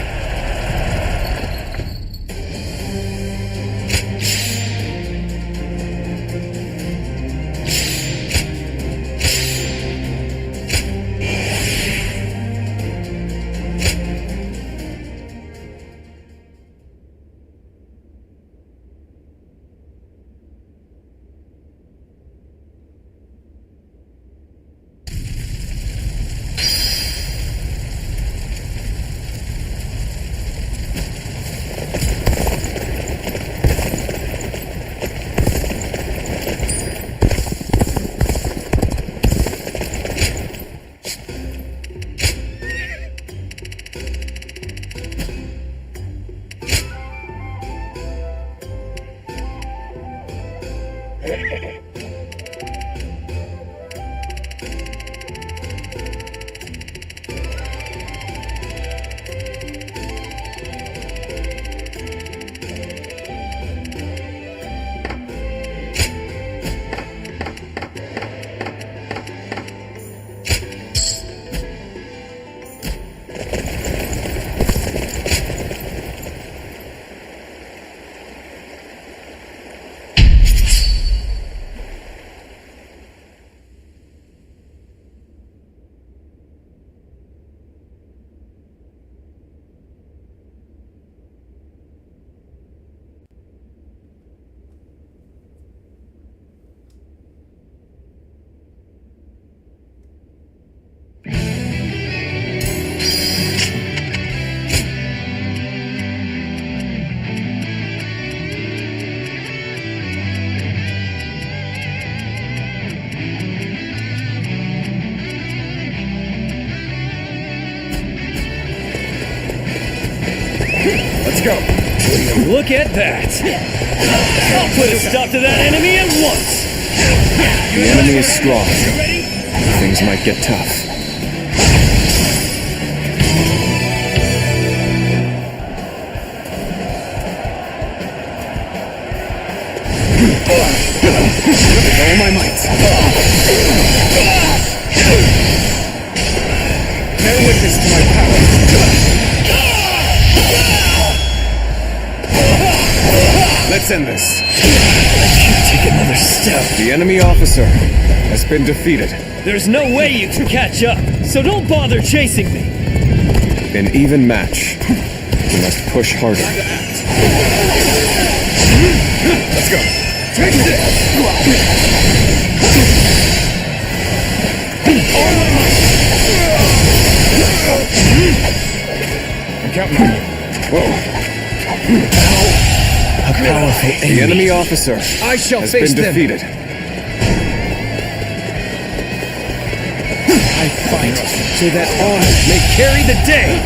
[SPEAKER 13] Let's go.
[SPEAKER 4] Look at that! I'll put a stop to that enemy at once!
[SPEAKER 17] The enemy is strong. Things might get tough.
[SPEAKER 13] With all my might. Bear witness to my power. Let's end this.
[SPEAKER 4] I can't take another step.
[SPEAKER 17] The enemy officer has been defeated.
[SPEAKER 4] There's no way you can catch up, so don't bother chasing me.
[SPEAKER 17] An even match. We must push harder.
[SPEAKER 13] Let's go. Take this! I'm counting on you.
[SPEAKER 17] Whoa.
[SPEAKER 12] A powerful enemy.
[SPEAKER 17] The enemy officer
[SPEAKER 12] I shall
[SPEAKER 17] has
[SPEAKER 12] face
[SPEAKER 17] been
[SPEAKER 12] them.
[SPEAKER 17] defeated.
[SPEAKER 12] I fight so that honor may carry the day.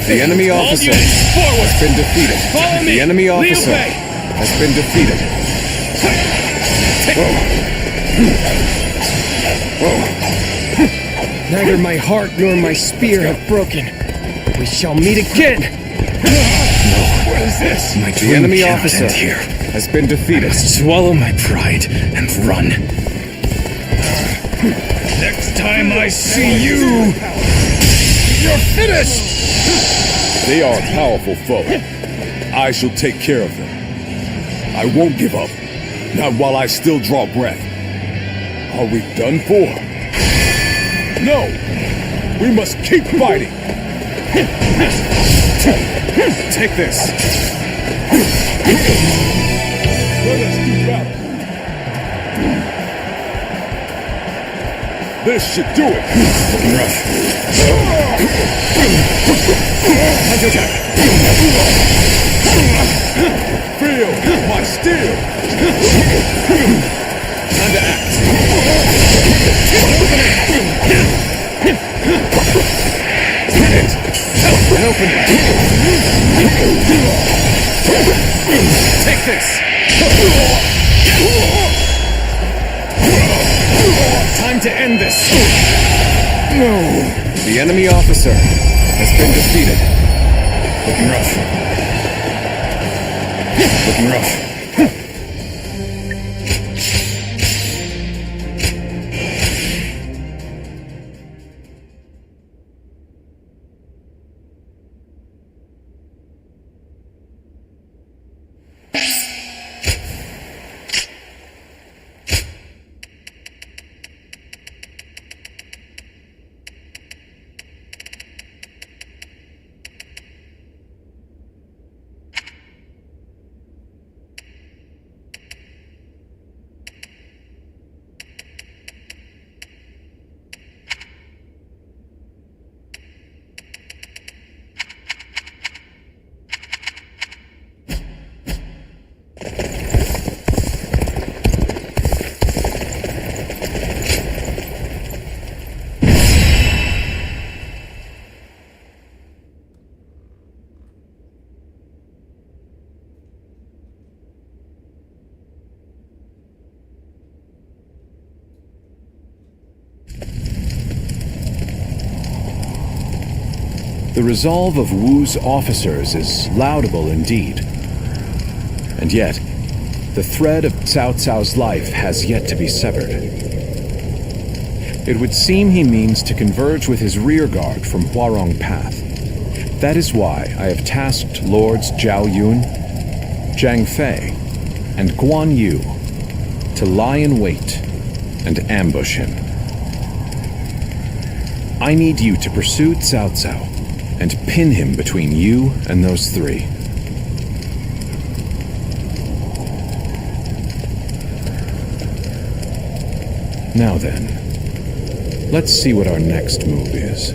[SPEAKER 17] The enemy officer has been defeated.
[SPEAKER 4] Follow me.
[SPEAKER 17] The enemy
[SPEAKER 4] Liu
[SPEAKER 17] officer
[SPEAKER 4] Bei.
[SPEAKER 17] has been defeated.
[SPEAKER 12] Neither my heart nor my spear have broken. We shall meet again.
[SPEAKER 13] What is this?
[SPEAKER 14] My
[SPEAKER 17] The
[SPEAKER 14] dream
[SPEAKER 17] enemy
[SPEAKER 14] cannot
[SPEAKER 17] officer
[SPEAKER 14] end here.
[SPEAKER 17] has been defeated.
[SPEAKER 14] Swallow my pride and run.
[SPEAKER 6] Next time I see you, you're finished!
[SPEAKER 11] They are a powerful foe. I shall take care of them. I won't give up. Not while I still draw breath. Are we done for? No! We must keep fighting!
[SPEAKER 3] Take this.
[SPEAKER 11] Let us do battle. This should do it.
[SPEAKER 3] Rough. Counterattack.
[SPEAKER 11] Feel my steel.
[SPEAKER 3] Time to act. Turn it. And open it. Take this. Time to end this. No. The enemy officer has been defeated. Looking rough. Looking rough. The resolve of Wu's officers is laudable indeed. And yet, the thread of Cao Cao's life has yet to be severed. It would seem he means to converge with his rearguard from Huarong Path. That is why I have tasked Lords Zhao Yun, Zhang Fei, and Guan Yu to lie in wait and ambush him. I need you to pursue Cao Cao and pin him between you and those three. Now then, let's see what our next move is.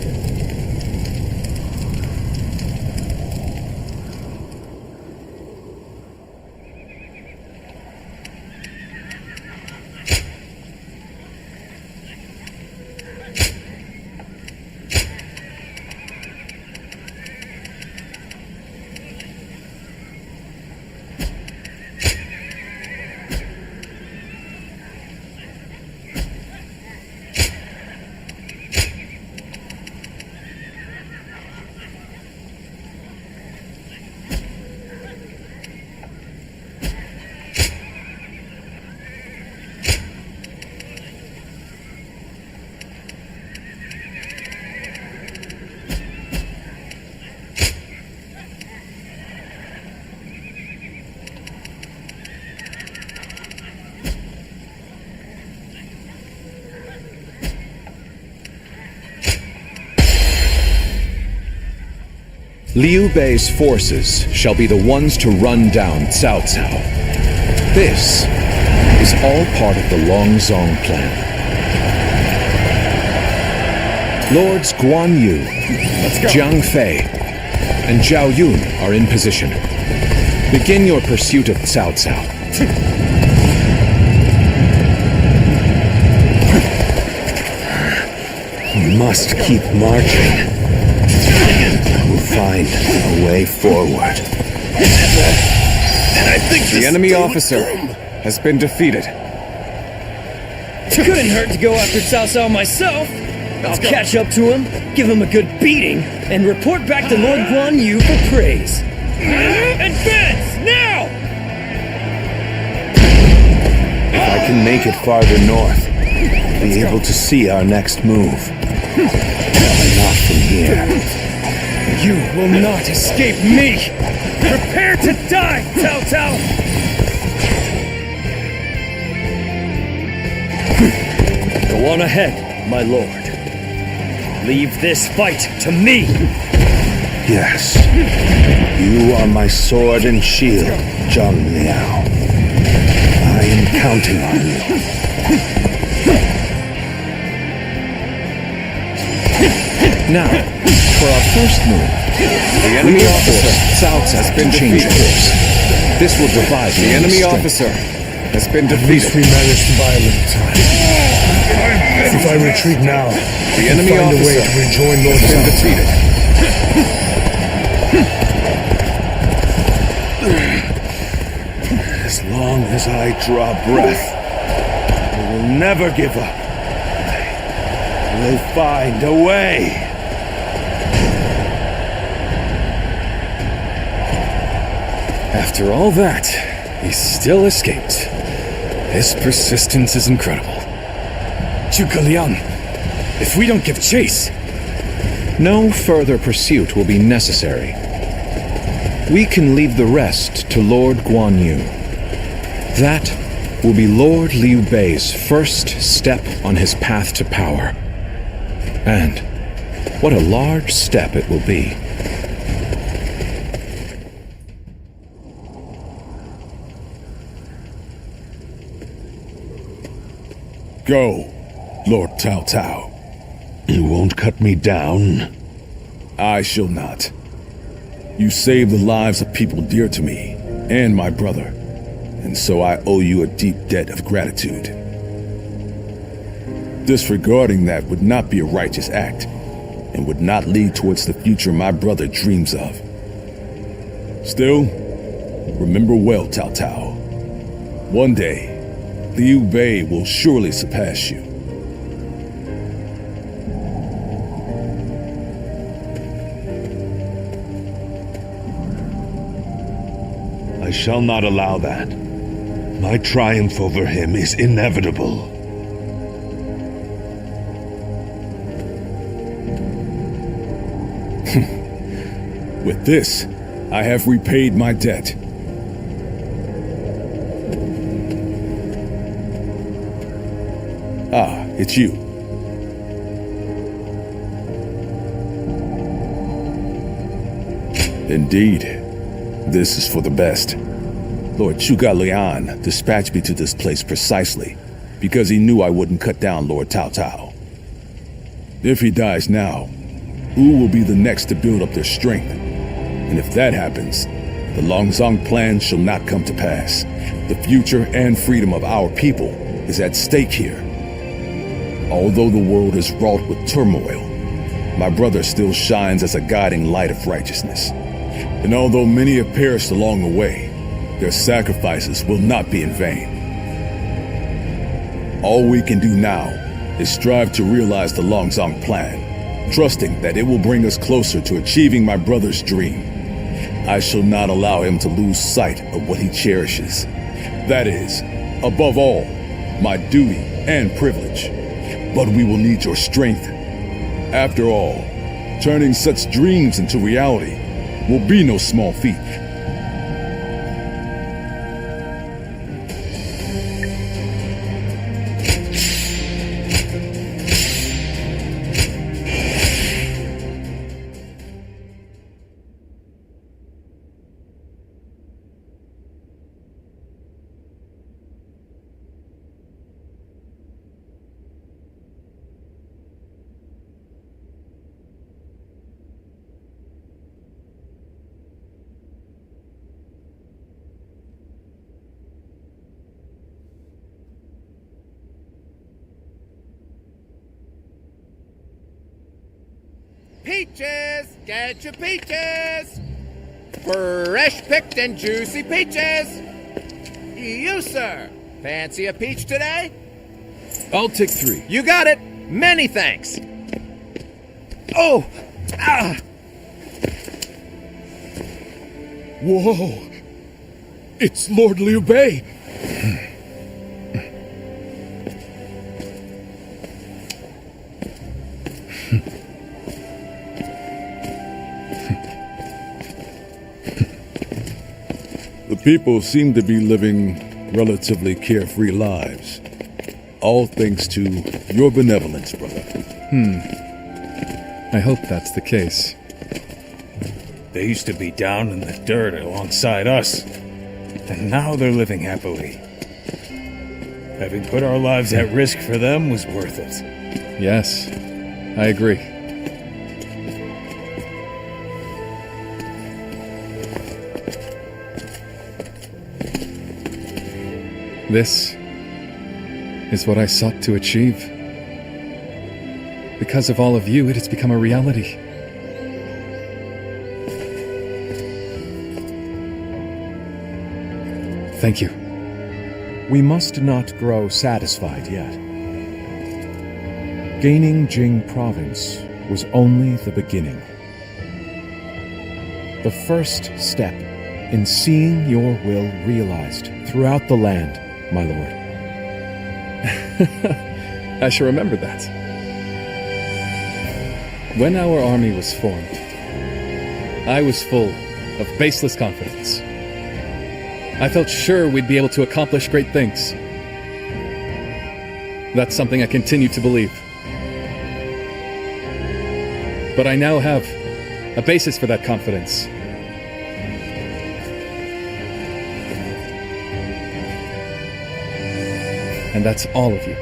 [SPEAKER 3] Liu Bei's forces shall be the ones to run down Cao Cao. This is all part of the Longzong plan. Lords Guan Yu, Zhang Fei, and Zhao Yun are in position. Begin your pursuit of Cao Cao.
[SPEAKER 10] We must keep marching. We'll find a way forward.
[SPEAKER 3] And I think the enemy officer has been defeated.
[SPEAKER 4] Couldn't hurt to go after Cao Cao myself. I'll catch up to him, give him a good beating, and report back to Lord Guan Yu for praise. Advance, now!
[SPEAKER 10] If I can make it farther north,
[SPEAKER 5] be able to see our next move. Not from here.
[SPEAKER 4] You will not escape me! Prepare to die, Cao Cao! Go on ahead, my lord. Leave this fight to me!
[SPEAKER 5] Yes. You are my sword and shield, Zhang Liao. I am counting on you.
[SPEAKER 17] Now, for our first move, the enemy officer South has been defeated. This will divide the enemy officer has been defeated.
[SPEAKER 21] At least we managed to buy a little time. If I retreat now,
[SPEAKER 17] the enemy
[SPEAKER 21] find a way
[SPEAKER 17] officer
[SPEAKER 21] to rejoin Lord
[SPEAKER 17] has been
[SPEAKER 21] South.
[SPEAKER 17] defeated.
[SPEAKER 5] As long as I draw breath, I will never give up. I will find a way.
[SPEAKER 3] After all that, he still escaped. His persistence is incredible.
[SPEAKER 14] Zhuge Liang, if we don't give chase...
[SPEAKER 17] No further pursuit will be necessary. We can leave the rest to Lord Guan Yu. That will be Lord Liu Bei's first step on his path to power. And what a large step it will be.
[SPEAKER 11] Go, Lord Cao Cao.
[SPEAKER 5] You won't cut me down?
[SPEAKER 11] I shall not. You saved the lives of people dear to me, and my brother, and so I owe you a deep debt of gratitude. Disregarding that would not be a righteous act, and would not lead towards the future my brother dreams of. Still, remember well, Cao Cao. One day, Liu Bei will surely surpass you.
[SPEAKER 5] I shall not allow that. My triumph over him is inevitable.
[SPEAKER 11] With this, I have repaid my debt. Ah, it's you. Indeed, this is for the best. Lord Zhuge Liang dispatched me to this place precisely because he knew I wouldn't cut down Lord Cao Cao. If he dies now, Wu will be the next to build up their strength. And if that happens, the Longzong plan shall not come to pass. The future and freedom of our people is at stake here. Although the world is wrought with turmoil, my brother still shines as a guiding light of righteousness. And although many have perished along the way, their sacrifices will not be in vain. All we can do now is strive to realize the Longzong plan, trusting that it will bring us closer to achieving my brother's dream. I shall not allow him to lose sight of what he cherishes. That is, above all, my duty and privilege. But we will need your strength. After all, turning such dreams into reality will be no small feat.
[SPEAKER 18] Peaches! Get your peaches! Fresh picked and juicy peaches! You, sir! Fancy a peach today?
[SPEAKER 3] I'll take 3.
[SPEAKER 18] You got it! Many thanks! Oh! Ah!
[SPEAKER 11] Whoa! It's Lord Liu Bei!
[SPEAKER 15] The people seem to be living relatively carefree lives. All thanks to your benevolence, brother.
[SPEAKER 7] I hope that's the case.
[SPEAKER 6] They used to be down in the dirt alongside us, and now they're living happily. Having put our lives at risk for them was worth it.
[SPEAKER 7] Yes, I agree. This is what I sought to achieve. Because of all of you, it has become a reality. Thank you.
[SPEAKER 17] We must not grow satisfied yet. Gaining Jing province was only the beginning. The first step in seeing your will realized throughout the land, my lord.
[SPEAKER 7] I shall remember that. When our army was formed, I was full of baseless confidence. I felt sure we'd be able to accomplish great things. That's something I continue to believe. But I now have a basis for that confidence. And that's all of you.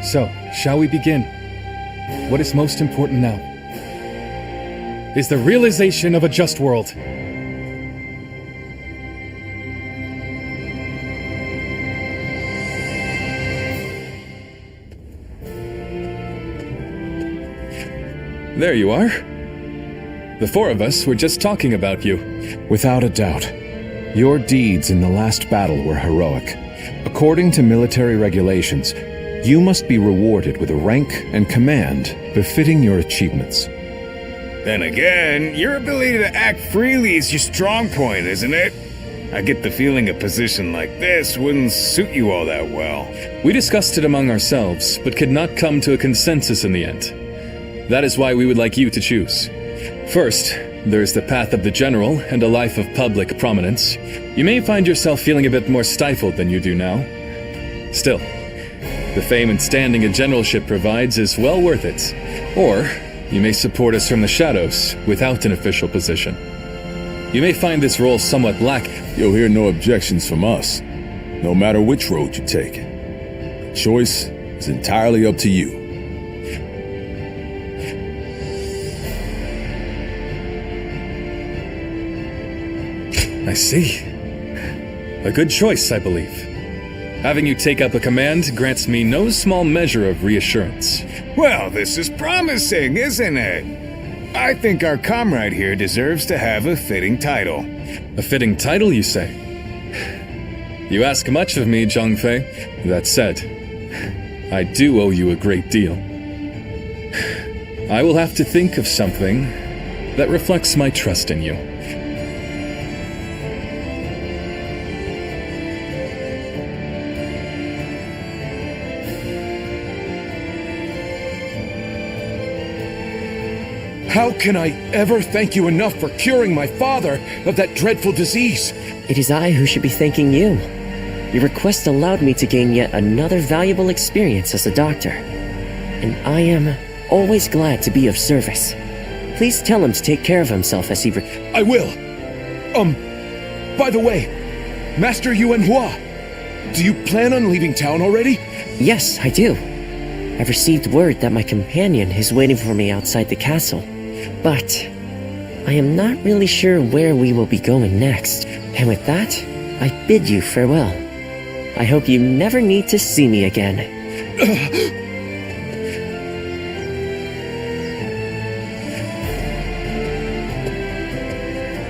[SPEAKER 7] So, shall we begin? What is most important now is the realization of a just world. There you are. The four of us were just talking about you.
[SPEAKER 17] Without a doubt, your deeds in the last battle were heroic. According to military regulations, you must be rewarded with a rank and command befitting your achievements.
[SPEAKER 6] Then again, your ability to act freely is your strong point, isn't it? I get the feeling a position like this wouldn't suit you all that well.
[SPEAKER 7] We discussed it among ourselves, but could not come to a consensus in the end. That is why we would like you to choose. First, there is the path of the general and a life of public prominence. You may find yourself feeling a bit more stifled than you do now. Still, the fame and standing a generalship provides is well worth it. Or, you may support us from the shadows without an official position. You may find this role somewhat lack.
[SPEAKER 11] You'll hear no objections from us, no matter which road you take. The choice is entirely up to you.
[SPEAKER 7] I see. A good choice, I believe. Having you take up a command grants me no small measure of reassurance.
[SPEAKER 6] Well, this is promising, isn't it? I think our comrade here deserves to have a fitting title.
[SPEAKER 7] A fitting title, you say? You ask much of me, Zhangfei. That said, I do owe you a great deal. I will have to think of something that reflects my trust in you.
[SPEAKER 3] How can I ever thank you enough for curing my father of that dreadful disease?
[SPEAKER 2] It is I who should be thanking you. Your request allowed me to gain yet another valuable experience as a doctor. And I am always glad to be of service. Please tell him to take care of himself as he
[SPEAKER 3] I will. By the way, Master Yuanhua, do you plan on leaving town already?
[SPEAKER 2] Yes, I do. I've received word that my companion is waiting for me outside the castle. But I am not really sure where we will be going next. And with that, I bid you farewell. I hope you never need to see me again.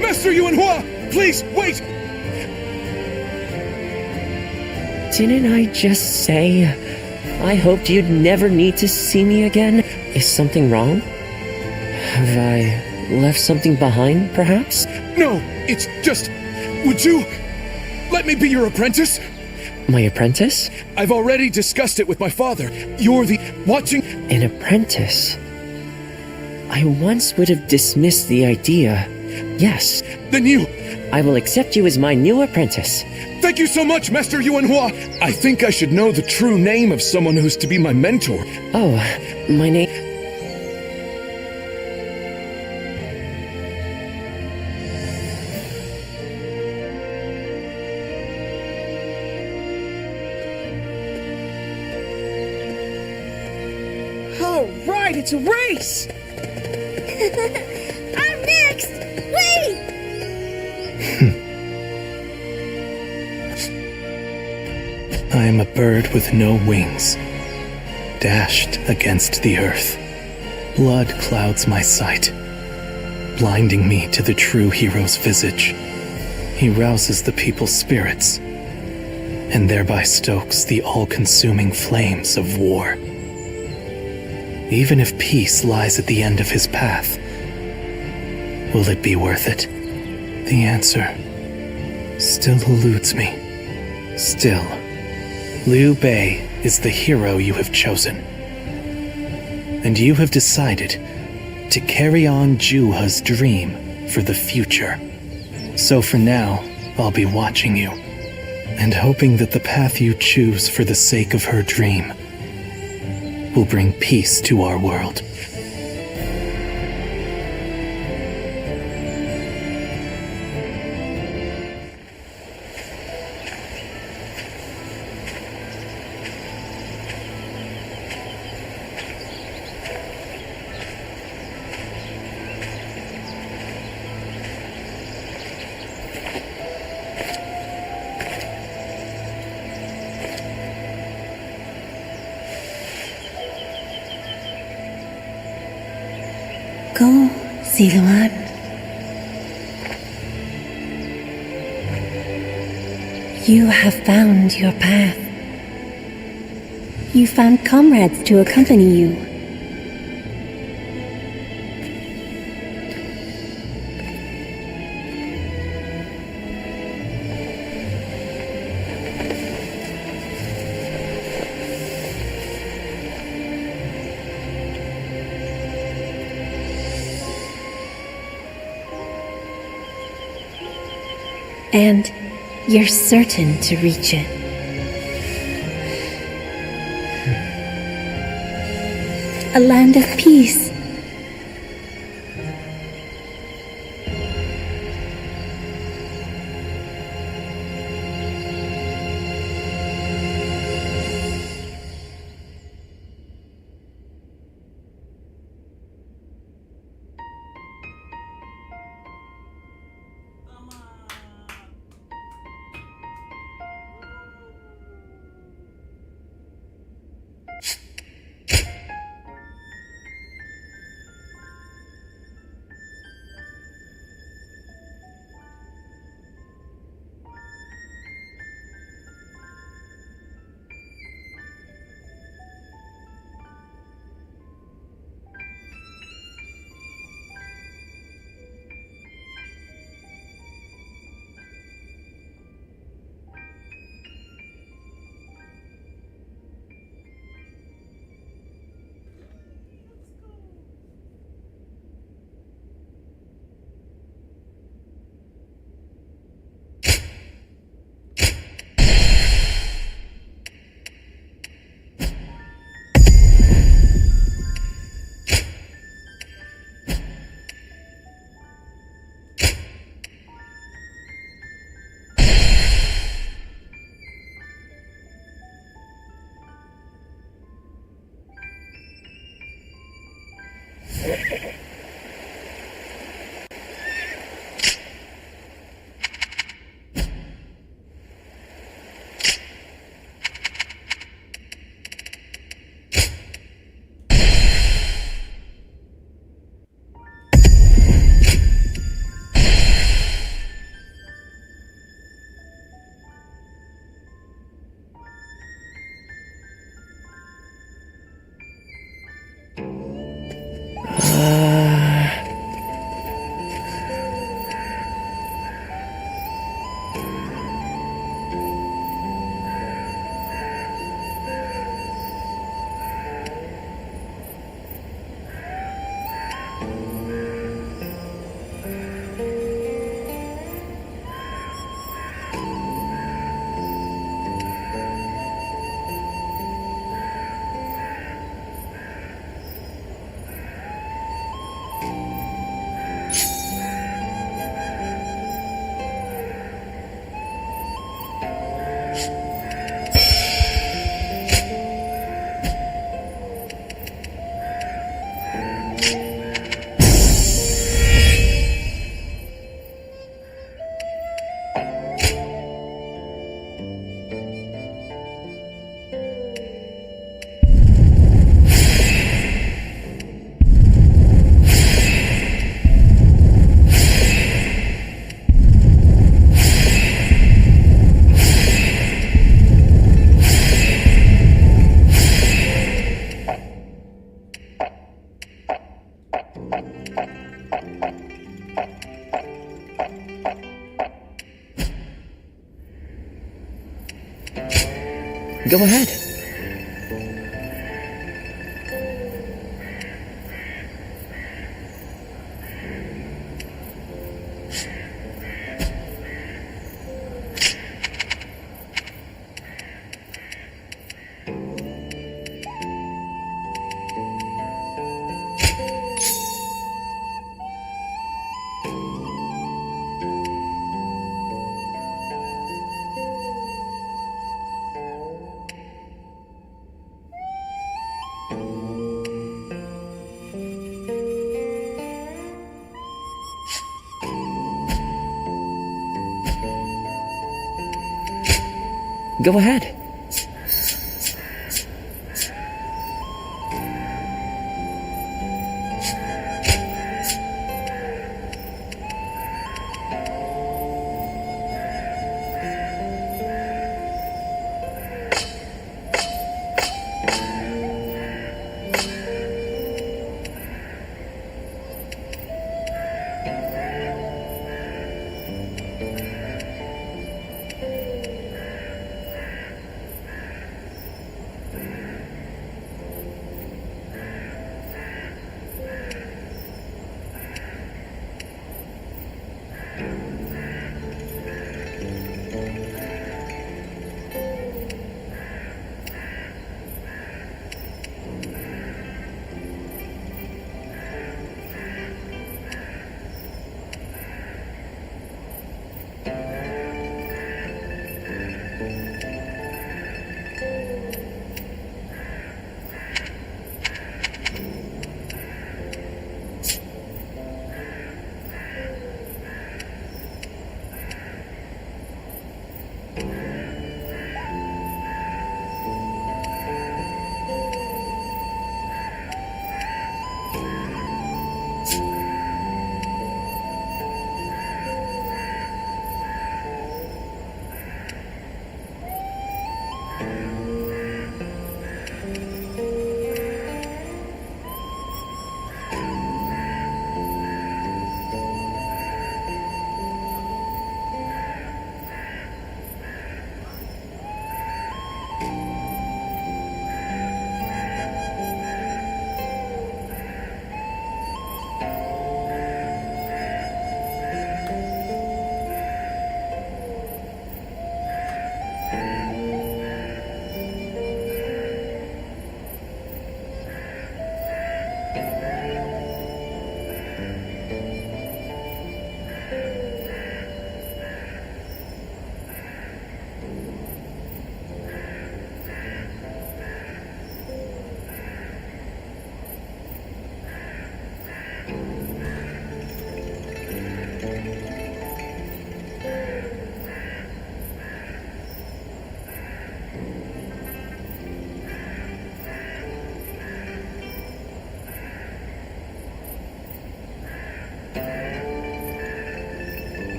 [SPEAKER 3] Master Yuanhua, please wait!
[SPEAKER 2] Didn't I just say I hoped you'd never need to see me again? Is something wrong? Have I left something behind, perhaps?
[SPEAKER 3] No, it's just... Would you let me be your apprentice?
[SPEAKER 2] My apprentice?
[SPEAKER 3] I've already discussed it with my father. You're the... watching...
[SPEAKER 2] An apprentice? I once would have dismissed the idea. Yes.
[SPEAKER 3] Then you...
[SPEAKER 2] I will accept you as my new apprentice.
[SPEAKER 3] Thank you so much, Master Yuanhua. I think I should know the true name of someone who's to be my mentor.
[SPEAKER 2] Oh, my name...
[SPEAKER 12] All right, it's a race!
[SPEAKER 19] I'm next! Wait!
[SPEAKER 9] I am a bird with no wings, dashed against the earth. Blood clouds my sight, blinding me to the true hero's visage. He rouses the people's spirits, and thereby stokes the all-consuming flames of war. Even if peace lies at the end of his path, will it be worth it? The answer still eludes me. Still, Liu Bei is the hero you have chosen. And you have decided to carry on Juha's dream for the future. So for now, I'll be watching you, and hoping that the path you choose for the sake of her dream will bring peace to our world.
[SPEAKER 19] Go, Siluan. You have found your path. You found comrades to accompany you. And you're certain to reach it. A land of peace.
[SPEAKER 2] Go ahead. Go ahead.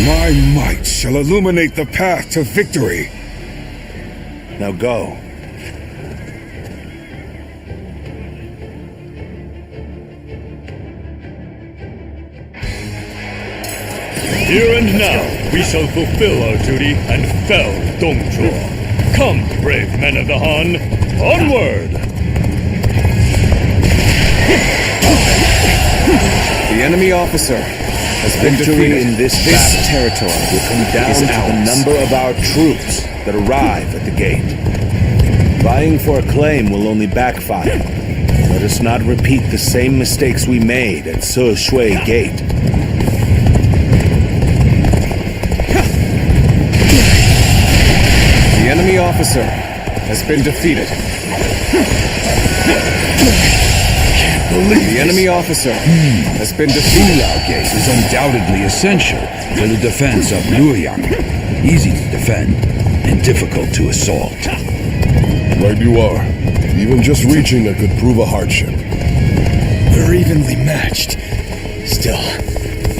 [SPEAKER 1] My might shall illuminate the path to victory.
[SPEAKER 5] Now go.
[SPEAKER 20] Here and now, we shall fulfill our duty and fell Dongzhuo. Come, brave men of the Han, onward!
[SPEAKER 17] The enemy officer has been defeated.
[SPEAKER 5] In this territory will come down to the number of our troops that arrive at the gate. Vying for a claim will only backfire. Let us not repeat the same mistakes we made at Se Shui Gate.
[SPEAKER 17] The enemy officer has been defeated. The enemy officer has been defeated.
[SPEAKER 21] Our gate is undoubtedly essential for the defense of Luoyang. Easy to defend and difficult to assault.
[SPEAKER 15] Right you are. Even just reaching it could prove a hardship.
[SPEAKER 9] We're evenly matched. Still,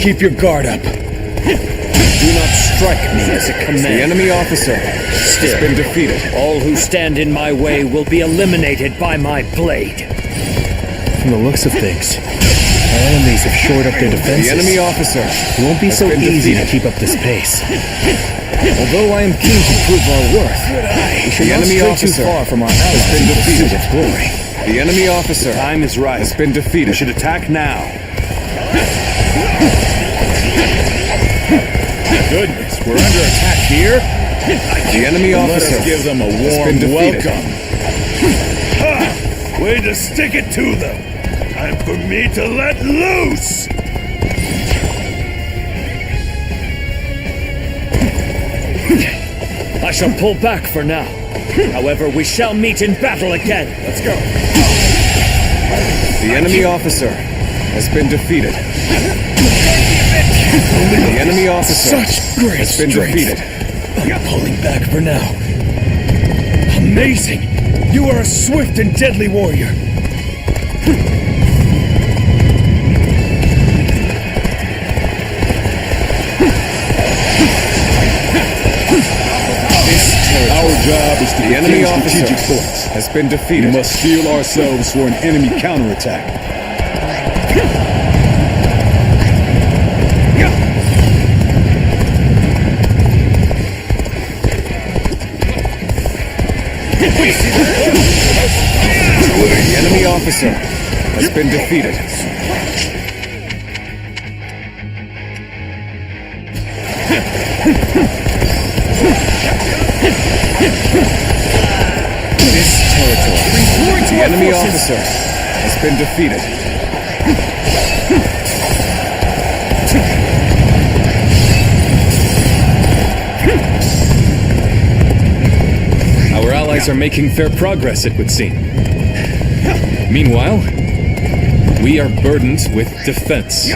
[SPEAKER 9] keep your guard up.
[SPEAKER 4] Do not strike me as a command.
[SPEAKER 17] The enemy officer has been defeated.
[SPEAKER 4] All who stand in my way will be eliminated by my blade.
[SPEAKER 9] From the looks of things, our enemies have shored up their defenses.
[SPEAKER 17] The enemy officer
[SPEAKER 9] It won't be so easy to keep up this pace.
[SPEAKER 12] Although I am keen to prove our worth, we should not stray too far from our allies in pursuit of glory.
[SPEAKER 17] The enemy officer
[SPEAKER 5] Time is right.
[SPEAKER 17] has been defeated.
[SPEAKER 5] We should attack now.
[SPEAKER 20] Goodness, we're under attack here?
[SPEAKER 17] The enemy
[SPEAKER 20] Let
[SPEAKER 17] officer
[SPEAKER 20] us give them a
[SPEAKER 17] has
[SPEAKER 20] warm
[SPEAKER 17] been defeated.
[SPEAKER 20] welcome.
[SPEAKER 1] Ha! Way to stick it to them. Time for me to let loose.
[SPEAKER 4] I shall pull back for now. However, we shall meet in battle again. Let's go.
[SPEAKER 17] The enemy officer has been defeated. The enemy officer has been defeated.
[SPEAKER 9] I'm pulling back for now. Amazing! You are a swift and deadly warrior.
[SPEAKER 11] Our job is to
[SPEAKER 17] The enemy
[SPEAKER 11] defend strategic
[SPEAKER 17] officer
[SPEAKER 11] points.
[SPEAKER 17] has been defeated.
[SPEAKER 11] We must steel ourselves for an enemy counterattack.
[SPEAKER 17] The enemy officer has been defeated. This territory. The enemy officer has been defeated.
[SPEAKER 7] Our allies are making fair progress, it would seem. Meanwhile, we are burdened with defense.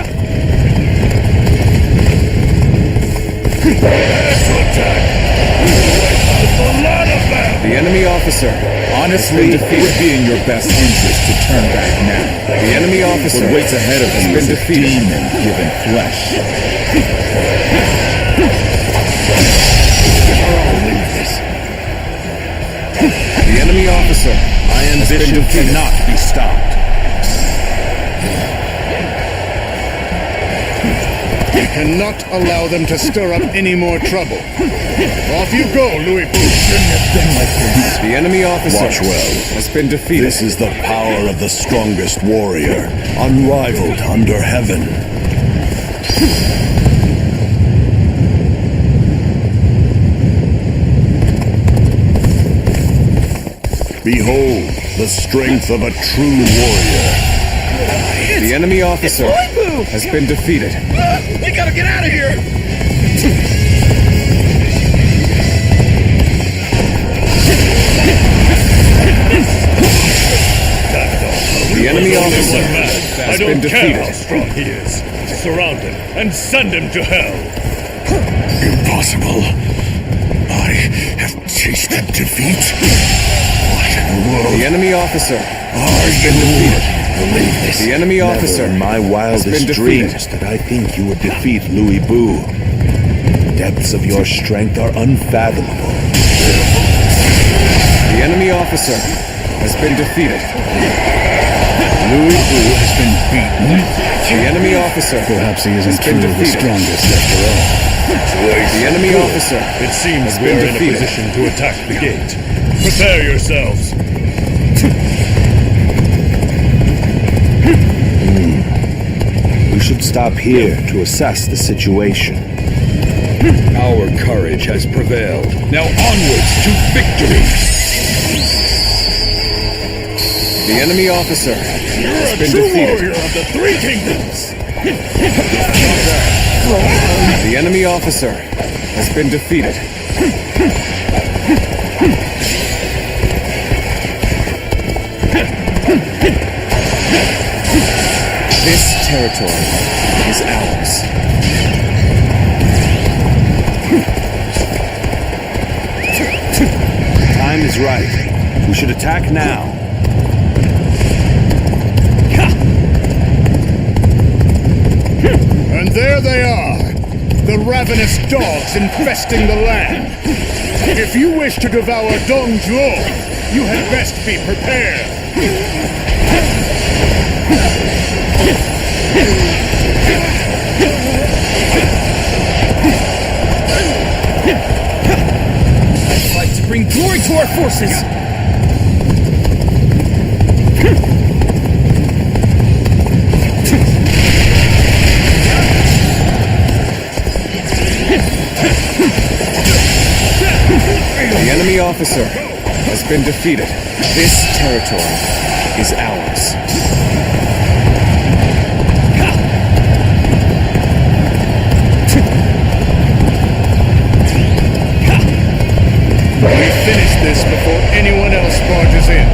[SPEAKER 17] The enemy officer
[SPEAKER 20] Honestly, it would be in your best interest to turn back now.
[SPEAKER 17] The enemy officer
[SPEAKER 20] What waits ahead of
[SPEAKER 17] has
[SPEAKER 20] you
[SPEAKER 17] been
[SPEAKER 20] is a
[SPEAKER 17] defeated.
[SPEAKER 20] demon-given flesh.
[SPEAKER 17] The enemy officer
[SPEAKER 20] My ambition cannot be stopped. We cannot allow them to stir up any more trouble. Off you go, Louis Boo. Shouldn't have been like this.
[SPEAKER 17] The enemy officer
[SPEAKER 11] Watch well.
[SPEAKER 17] has been defeated.
[SPEAKER 11] This is the power of the strongest warrior, unrivaled under heaven. Behold the strength of a true warrior.
[SPEAKER 17] The enemy officer has been defeated.
[SPEAKER 20] We gotta get out of here!
[SPEAKER 17] The enemy officer
[SPEAKER 20] I
[SPEAKER 17] has
[SPEAKER 20] don't
[SPEAKER 17] been
[SPEAKER 20] care
[SPEAKER 17] defeated.
[SPEAKER 20] how strong he is. Surround him and send him to hell.
[SPEAKER 11] Impossible. I have tasted defeat. What in the world
[SPEAKER 17] The enemy officer
[SPEAKER 11] are
[SPEAKER 17] has been
[SPEAKER 11] you?
[SPEAKER 17] defeated.
[SPEAKER 11] Believe this.
[SPEAKER 17] The enemy
[SPEAKER 5] Never
[SPEAKER 17] officer
[SPEAKER 5] in my
[SPEAKER 17] has been
[SPEAKER 5] wildest
[SPEAKER 17] defeated.
[SPEAKER 5] dreams did I think you would defeat Louis Boo. Depths of your strength are unfathomable.
[SPEAKER 3] The enemy officer has been defeated.
[SPEAKER 21] Louis Boo has been beaten.
[SPEAKER 3] The enemy officer
[SPEAKER 21] Perhaps he isn't
[SPEAKER 3] has been
[SPEAKER 21] truly the
[SPEAKER 3] defeated.
[SPEAKER 21] strongest after all.
[SPEAKER 3] The enemy officer
[SPEAKER 20] It seems
[SPEAKER 3] has been
[SPEAKER 20] we're in a
[SPEAKER 3] defeated.
[SPEAKER 20] position to attack the gate. Prepare yourselves.
[SPEAKER 5] We should stop here to assess the situation.
[SPEAKER 3] Our courage has prevailed. Now onwards to victory! The enemy officer has been defeated.
[SPEAKER 20] Of the Three Kingdoms!
[SPEAKER 3] The enemy officer has been defeated. This territory is ours.
[SPEAKER 5] Time is right. We should attack now.
[SPEAKER 20] And there they are, the ravenous dogs infesting the land. If you wish to devour Dongzhuo, you had best be prepared.
[SPEAKER 12] I'd like to bring glory to our forces!
[SPEAKER 3] The enemy officer has been defeated. This territory is ours.
[SPEAKER 20] We finish this before anyone else barges in.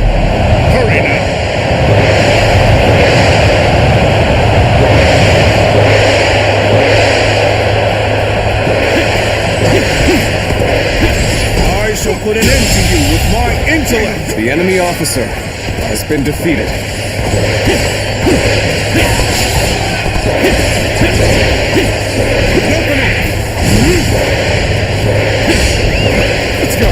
[SPEAKER 20] Hurry now. I shall put an end to you with my intellect.
[SPEAKER 3] The enemy officer has been defeated.
[SPEAKER 20] Let's go.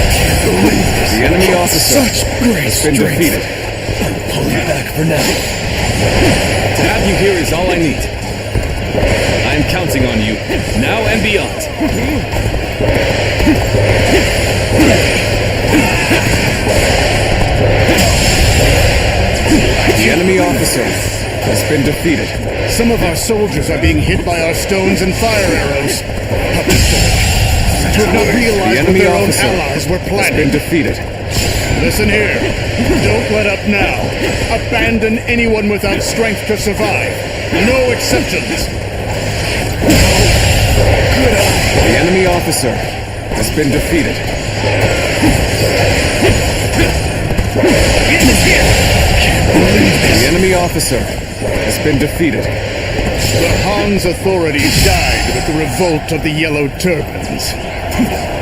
[SPEAKER 3] The enemy officer has been defeated.
[SPEAKER 12] Pull you back for now.
[SPEAKER 3] To have you here is all I need. I am counting on you, now and beyond. The enemy officer has been defeated.
[SPEAKER 20] Some of our soldiers are being hit by our stones and fire arrows. To have not realized
[SPEAKER 3] The
[SPEAKER 20] what
[SPEAKER 3] enemy
[SPEAKER 20] their own
[SPEAKER 3] officer
[SPEAKER 20] allies were
[SPEAKER 3] has
[SPEAKER 20] planning.
[SPEAKER 3] been defeated.
[SPEAKER 20] Listen here. Don't let up now. Abandon anyone without strength to survive. No exceptions.
[SPEAKER 3] The enemy officer has been defeated. The enemy officer has been defeated.
[SPEAKER 20] The Han's authorities died with the revolt of the Yellow Turbans.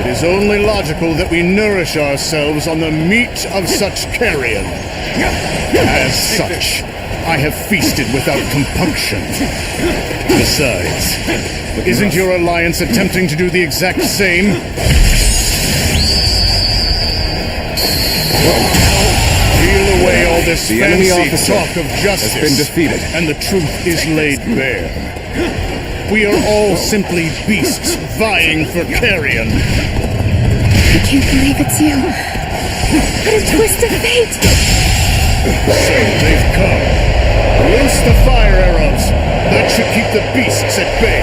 [SPEAKER 20] It is only logical that we nourish ourselves on the meat of such carrion. As such, I have feasted without compunction. Besides, isn't your alliance attempting to do the exact same? Peel away all this
[SPEAKER 3] The enemy
[SPEAKER 20] fancy
[SPEAKER 3] officer
[SPEAKER 20] talk of justice,
[SPEAKER 3] has been defeated.
[SPEAKER 20] and the truth is laid bare. We are all simply beasts vying for carrion.
[SPEAKER 19] I can't believe it's you. What a twist of fate!
[SPEAKER 20] So they've come. Loose the fire arrows. That should keep the beasts at bay.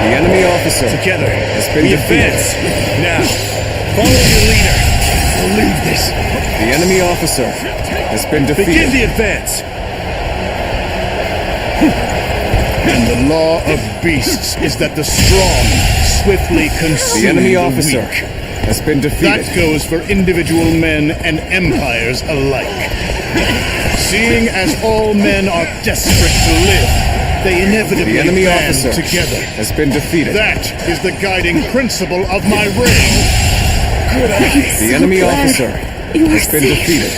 [SPEAKER 3] The enemy officer
[SPEAKER 20] Together,
[SPEAKER 3] has been
[SPEAKER 20] we
[SPEAKER 3] defeated.
[SPEAKER 20] advance. Now, follow your leader. Believe this.
[SPEAKER 3] The enemy officer has been
[SPEAKER 20] Begin
[SPEAKER 3] defeated.
[SPEAKER 20] the advance. And the law of beasts is that the strong swiftly consume
[SPEAKER 3] The enemy
[SPEAKER 20] the
[SPEAKER 3] officer
[SPEAKER 20] weak.
[SPEAKER 3] has been defeated.
[SPEAKER 20] That goes for individual men and empires alike. Seeing as all men are desperate to live, they inevitably
[SPEAKER 3] The enemy
[SPEAKER 20] band
[SPEAKER 3] officer
[SPEAKER 20] together.
[SPEAKER 3] has been defeated.
[SPEAKER 20] That is the guiding principle of my reign. Good eye.
[SPEAKER 3] The enemy officer
[SPEAKER 19] You are
[SPEAKER 3] has been
[SPEAKER 19] safe.
[SPEAKER 3] defeated.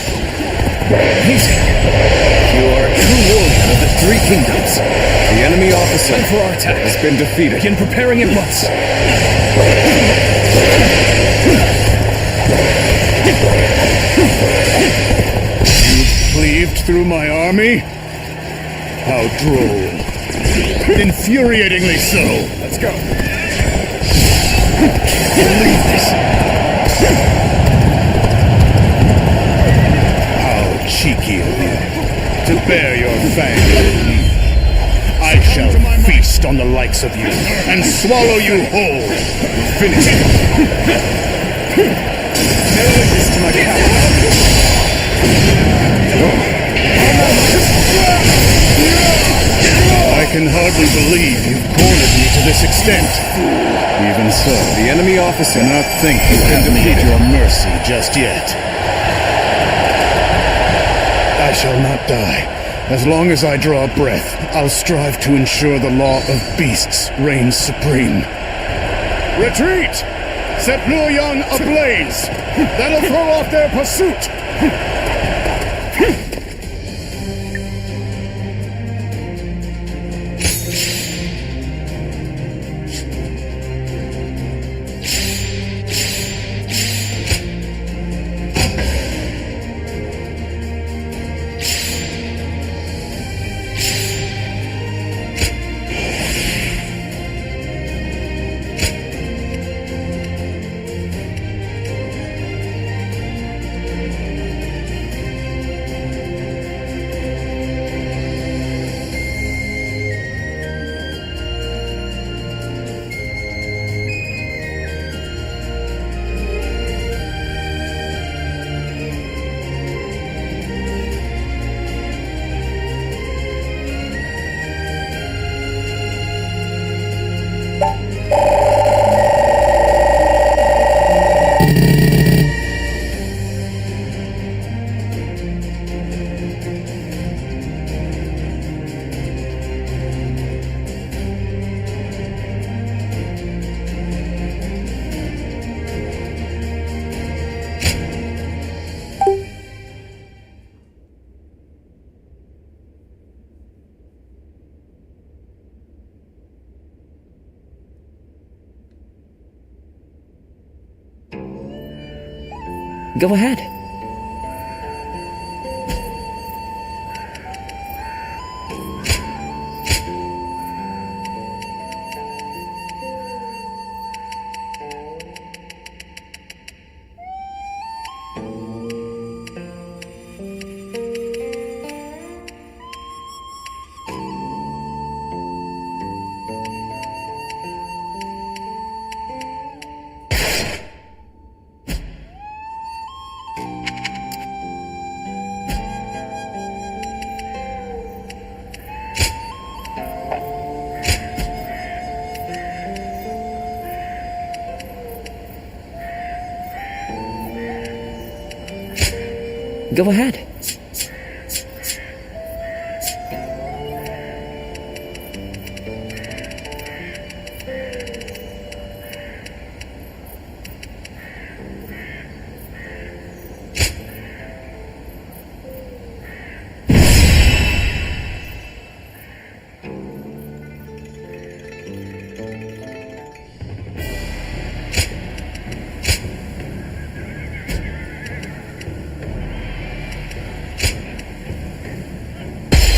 [SPEAKER 12] You are a true warrior of the
[SPEAKER 3] 3 kingdoms. The enemy officer
[SPEAKER 4] Time for our attack.
[SPEAKER 3] has been defeated.
[SPEAKER 4] Begin preparing at once.
[SPEAKER 20] You've cleaved through my army? How droll. Infuriatingly so.
[SPEAKER 3] Let's go.
[SPEAKER 20] Believe this. How cheeky of you to bear your fangs. I shall feast on the likes of you and swallow you whole. Finish it. Nail this to my I can hardly believe you've cornered me to this extent. Even so,
[SPEAKER 3] The enemy officer
[SPEAKER 20] do not think you have me at your mercy just yet. I shall not die. As long as I draw breath, I'll strive to ensure the law of beasts reigns supreme. Retreat! Set Luoyang ablaze! That'll throw off their pursuit!
[SPEAKER 2] Go ahead. Go ahead.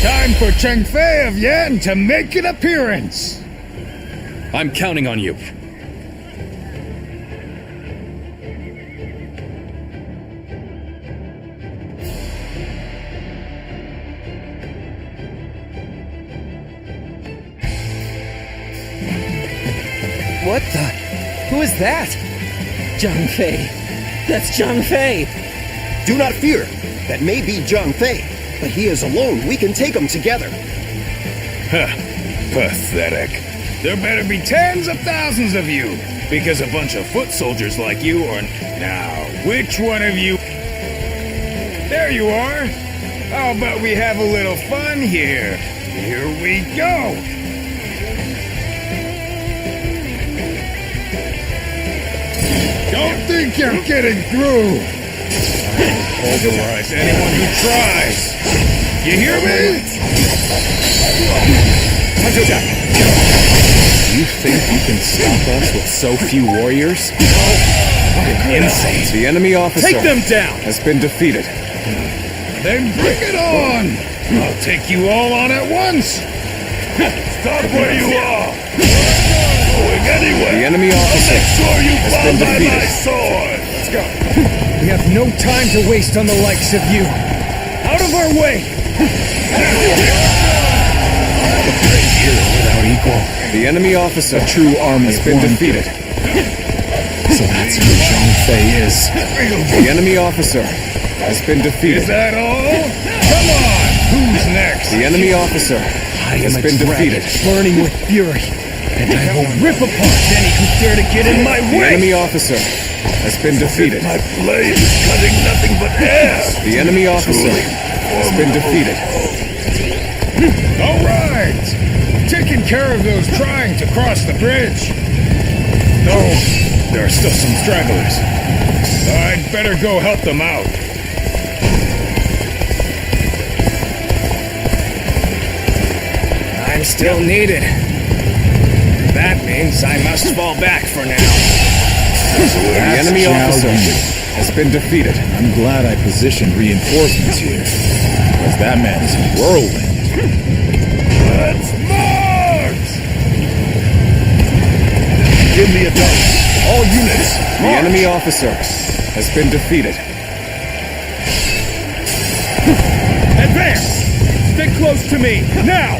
[SPEAKER 20] Time for Cheng Fei of Yan to make an appearance!
[SPEAKER 3] I'm counting on you.
[SPEAKER 12] What the? Who is that? Zhang Fei. That's Zhang Fei.
[SPEAKER 16] Do not fear. That may be Zhang Fei, but he is alone. We can take him together.
[SPEAKER 6] Huh. Pathetic. There better be tens of thousands of you, because a bunch of foot soldiers like you are... Now, which one of you... There you are. How about we have a little fun here? Here we go. Don't think you're getting through. I will pulverize anyone who tries. You hear me?
[SPEAKER 14] You think you can stop us with so few warriors? Insane.
[SPEAKER 3] The enemy officer
[SPEAKER 14] Take them down!
[SPEAKER 3] has been defeated.
[SPEAKER 6] Then bring it on! I'll take you all on at once!
[SPEAKER 1] Stop where you are! Going anywhere!
[SPEAKER 3] The enemy officer
[SPEAKER 1] Make sure you
[SPEAKER 3] has
[SPEAKER 1] fall
[SPEAKER 3] been
[SPEAKER 1] by
[SPEAKER 3] defeated.
[SPEAKER 1] my sword!
[SPEAKER 3] Let's go.
[SPEAKER 13] We have no time to waste on the likes of you. Out of our way!
[SPEAKER 14] A great hero without equal.
[SPEAKER 3] The enemy officer,
[SPEAKER 14] A true army
[SPEAKER 3] has
[SPEAKER 14] of
[SPEAKER 3] been
[SPEAKER 14] one.
[SPEAKER 3] defeated.
[SPEAKER 14] So that's who Zhang Fei is.
[SPEAKER 3] The enemy officer has been defeated.
[SPEAKER 6] Is that all? Come on! Who's next?
[SPEAKER 3] The enemy officer
[SPEAKER 12] I
[SPEAKER 3] has
[SPEAKER 12] am a
[SPEAKER 3] been
[SPEAKER 12] dragon
[SPEAKER 3] defeated.
[SPEAKER 12] burning with fury, and I will rip apart any who dare to get in my
[SPEAKER 3] The
[SPEAKER 12] way!
[SPEAKER 3] enemy officer has been defeated.
[SPEAKER 1] My blade is cutting nothing but air!
[SPEAKER 3] The enemy officer has been defeated.
[SPEAKER 6] All right! Taking care of those trying to cross the bridge. Though, there are still some stragglers. I'd better go help them out.
[SPEAKER 13] I'm still needed. That means I must fall back for now.
[SPEAKER 3] The enemy officer has been defeated.
[SPEAKER 11] I'm glad I positioned reinforcements here, because that man is a whirlwind.
[SPEAKER 1] Let's march! Give me a dose. All units,
[SPEAKER 3] The enemy officer has been defeated.
[SPEAKER 6] Advance! Stay close to me, now!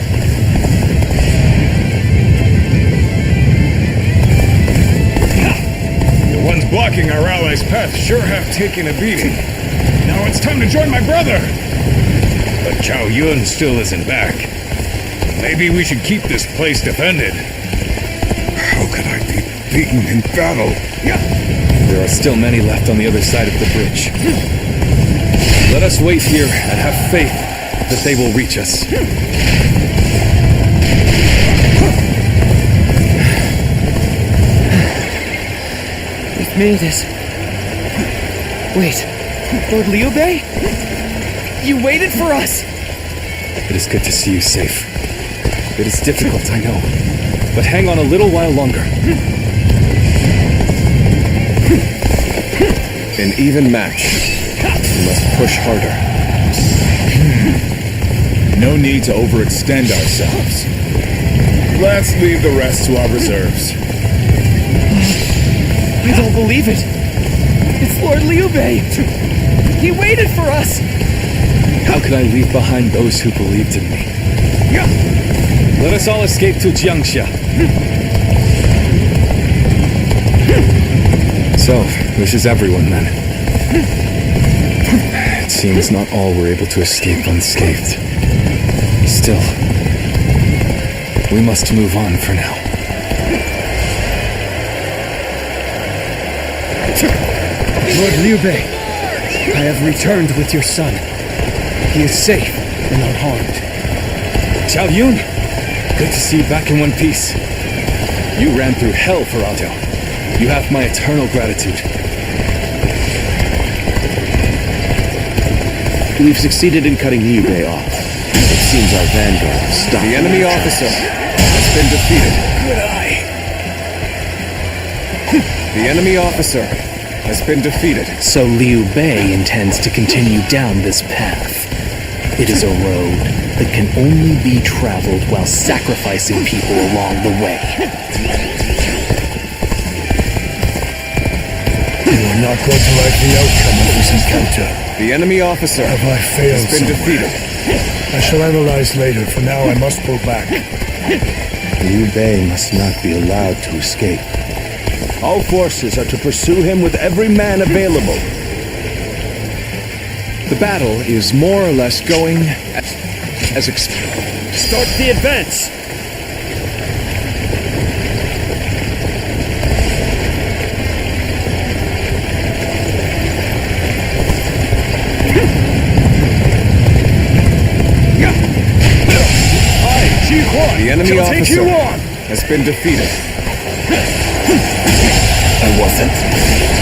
[SPEAKER 6] The ones blocking our allies' path sure have taken a beating. Now it's time to join my brother! But Chow Yun still isn't back. Maybe we should keep this place defended.
[SPEAKER 1] How could I be beaten in battle?
[SPEAKER 7] There are still many left on the other side of the bridge. Let us wait here and have faith that they will reach us.
[SPEAKER 12] We've made it. Wait, Lord Liu Bei? You waited for us!
[SPEAKER 7] It is good to see you safe. It is difficult, I know, but hang on a little while longer.
[SPEAKER 3] An even match. We must push harder.
[SPEAKER 11] No need to overextend ourselves. Let's leave the rest to our reserves.
[SPEAKER 12] I don't believe it! It's Lord Liu Bei! He waited for us!
[SPEAKER 7] How could I leave behind those who believed in me? Let us all escape to Jiangxia. So, this is everyone then. It seems not all were able to escape unscathed. Still, we must move on for now.
[SPEAKER 12] Lord Liu Bei, I have returned with your son. He is safe and unharmed.
[SPEAKER 7] Chow Yun, good to see you back in one piece. You ran through hell for Alto. You have my eternal gratitude.
[SPEAKER 5] We've succeeded in cutting Liu Bei off. It seems our vanguard has stopped.
[SPEAKER 3] The enemy officer has been defeated.
[SPEAKER 12] Good eye.
[SPEAKER 3] The enemy officer has been defeated.
[SPEAKER 9] So Liu Bei intends to continue down this path. It is a road that can only be traveled while sacrificing people along the way.
[SPEAKER 1] You are not going to like the outcome of this encounter.
[SPEAKER 3] The enemy officer
[SPEAKER 1] Have I failed
[SPEAKER 3] has been
[SPEAKER 1] somewhere?
[SPEAKER 3] defeated.
[SPEAKER 1] I shall analyze later. For now, I must pull back.
[SPEAKER 5] Liu Bei must not be allowed to escape. All forces are to pursue him with every man available.
[SPEAKER 17] The battle is more or less going as expected.
[SPEAKER 12] Start the advance!
[SPEAKER 3] The enemy officer has been defeated.
[SPEAKER 12] I wasn't.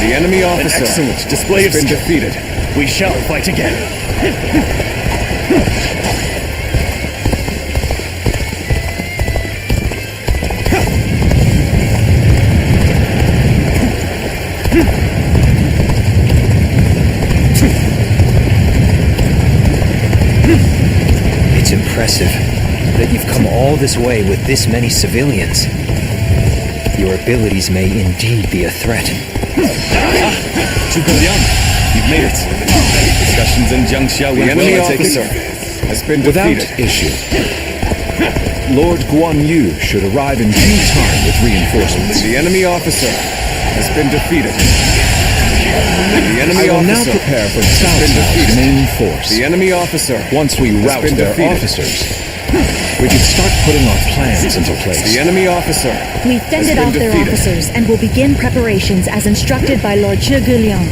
[SPEAKER 3] The enemy officer
[SPEAKER 12] An excellent display
[SPEAKER 3] has
[SPEAKER 12] of
[SPEAKER 3] been
[SPEAKER 12] skill.
[SPEAKER 3] defeated.
[SPEAKER 12] We shall fight again. that you've come all this way with this many civilians. Your abilities may indeed be a threat.
[SPEAKER 3] Zhuge Liang, you've made it. Discussions in Jiangxia
[SPEAKER 17] The
[SPEAKER 3] went
[SPEAKER 17] enemy
[SPEAKER 3] well, I take it.
[SPEAKER 17] officer has been
[SPEAKER 3] Without
[SPEAKER 17] defeated. Issue. Lord Guan Yu should arrive in due time with reinforcements. The enemy officer has been defeated. The enemy I will now prepare for Cao Cao's main force. The enemy officer, once we rout their officers, we can start putting our plans into place. The enemy officer
[SPEAKER 8] We've fended off their officers and will begin preparations as instructed by Lord Zhuge Liang.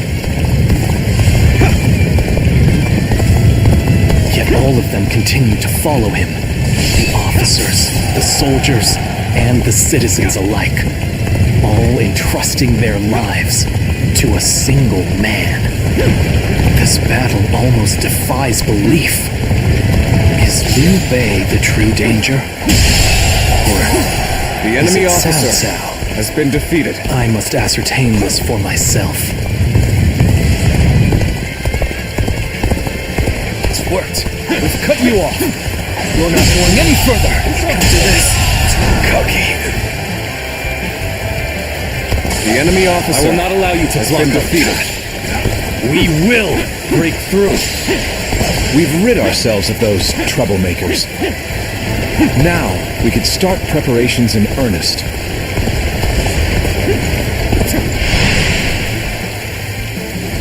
[SPEAKER 9] Yet all of them continue to follow him. The officers, the soldiers, and the citizens alike. All entrusting their lives to a single man. This battle almost defies belief. Is Liu Bei the true danger? Or
[SPEAKER 17] The enemy
[SPEAKER 9] is it
[SPEAKER 17] officer
[SPEAKER 9] Cao Cao?
[SPEAKER 17] has been defeated.
[SPEAKER 9] I must ascertain this for myself.
[SPEAKER 4] It's worked. We've cut you off. You're not going any further. After this, cocky.
[SPEAKER 17] The enemy officer
[SPEAKER 4] I will not allow you to
[SPEAKER 17] has
[SPEAKER 4] block
[SPEAKER 17] been
[SPEAKER 4] our
[SPEAKER 17] defeated.
[SPEAKER 4] path. We will break through.
[SPEAKER 17] We've rid ourselves of those troublemakers. Now we could start preparations in earnest.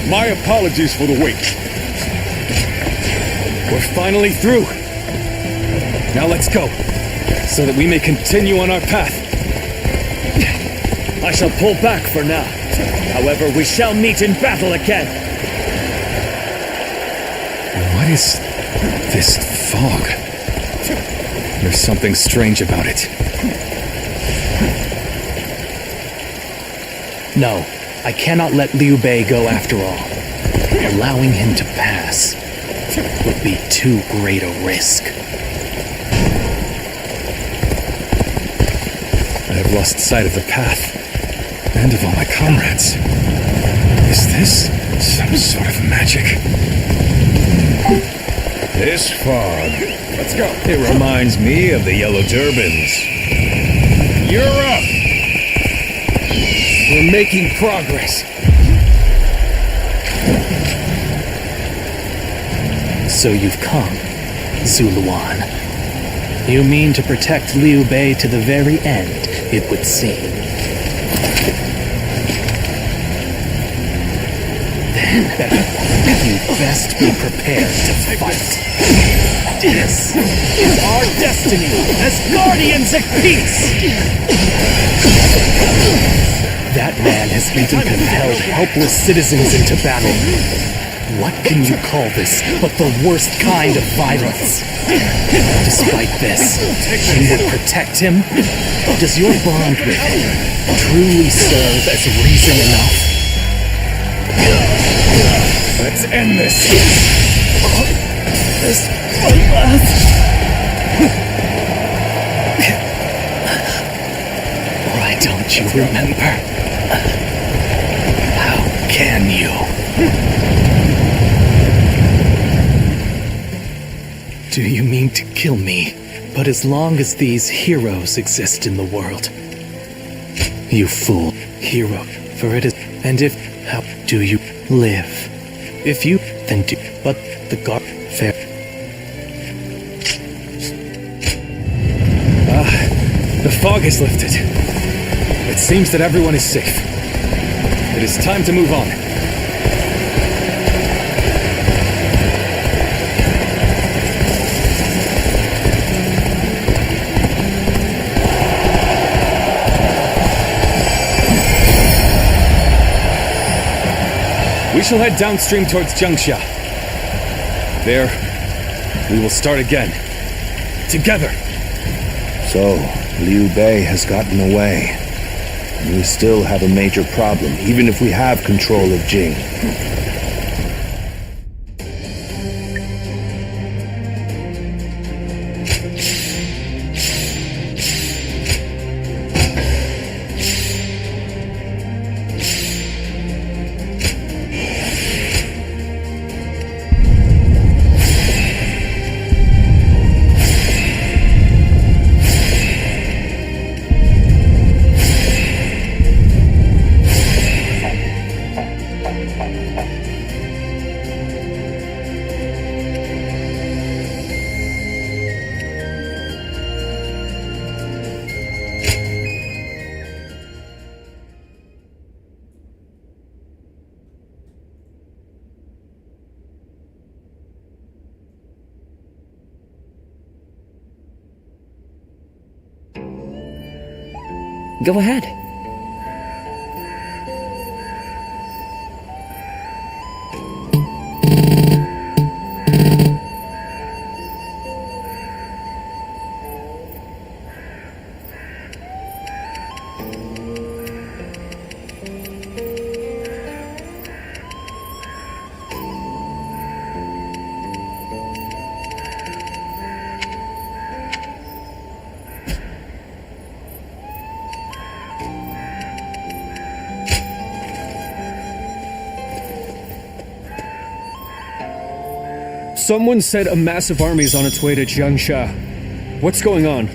[SPEAKER 11] My apologies for the wait.
[SPEAKER 4] We're finally through. Now let's go, so that we may continue on our path. I shall pull back for now. However, we shall meet in battle again.
[SPEAKER 17] What is this fog? There's something strange about it.
[SPEAKER 9] No, I cannot let Liu Bei go after all. Allowing him to pass would be too great a risk.
[SPEAKER 17] I have lost sight of the path and of all my comrades. Is this some sort of magic?
[SPEAKER 6] This fog. Let's go. It reminds me of the Yellow Turbans. You're up.
[SPEAKER 4] We're making progress.
[SPEAKER 9] So you've come, Zuluan. You mean to protect Liu Bei to the very end, it would seem. Then, you best be prepared to fight. This is our destiny as guardians of peace! That man has even compelled helpless citizens into battle. What can you call this but the worst kind of violence? Despite this, you would protect him? Does your bond with him truly serve as reason enough?
[SPEAKER 4] Let's end this.
[SPEAKER 19] This one last.
[SPEAKER 9] Why don't you remember? How can you? Do you mean to kill me? But as long as these heroes exist in the world. You fool. Hero. For it is. And if. How do you live? If you. Then do. But the guard. Fair.
[SPEAKER 3] The fog has lifted. It seems that everyone is safe. It is time to move on. We shall head downstream towards Jiangxia. There, we will start again. Together.
[SPEAKER 5] So, Liu Bei has gotten away. We still have a major problem, even if we have control of Jing.
[SPEAKER 2] Go ahead.
[SPEAKER 4] Someone said a massive army is on its way to Jiangsha. What's going on?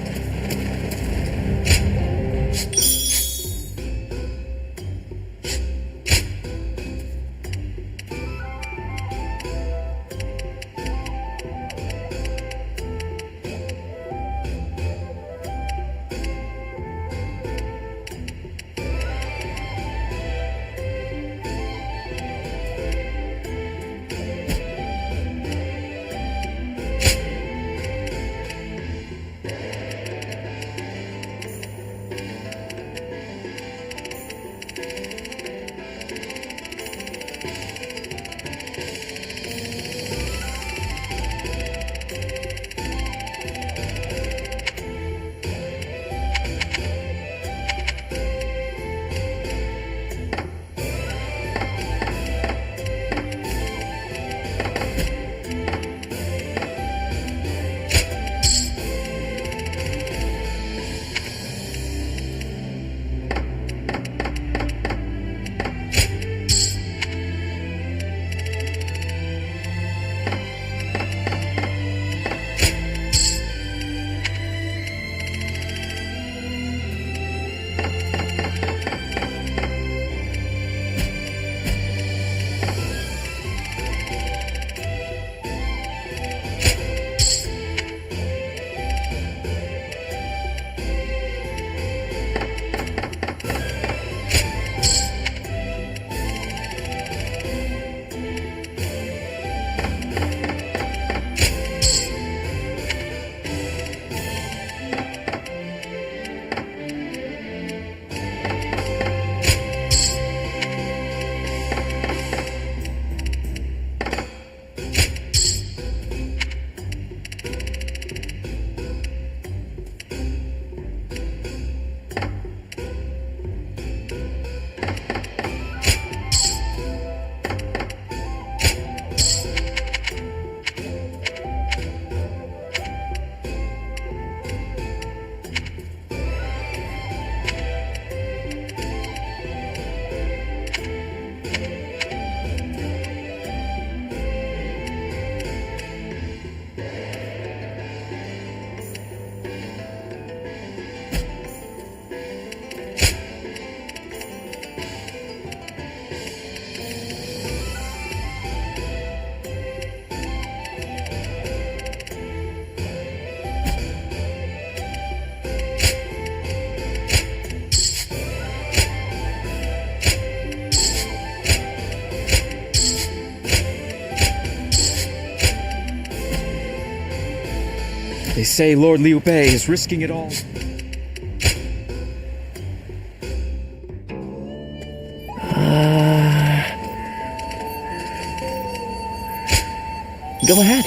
[SPEAKER 13] They say Lord Liu Bei is risking it all.
[SPEAKER 2] Go ahead.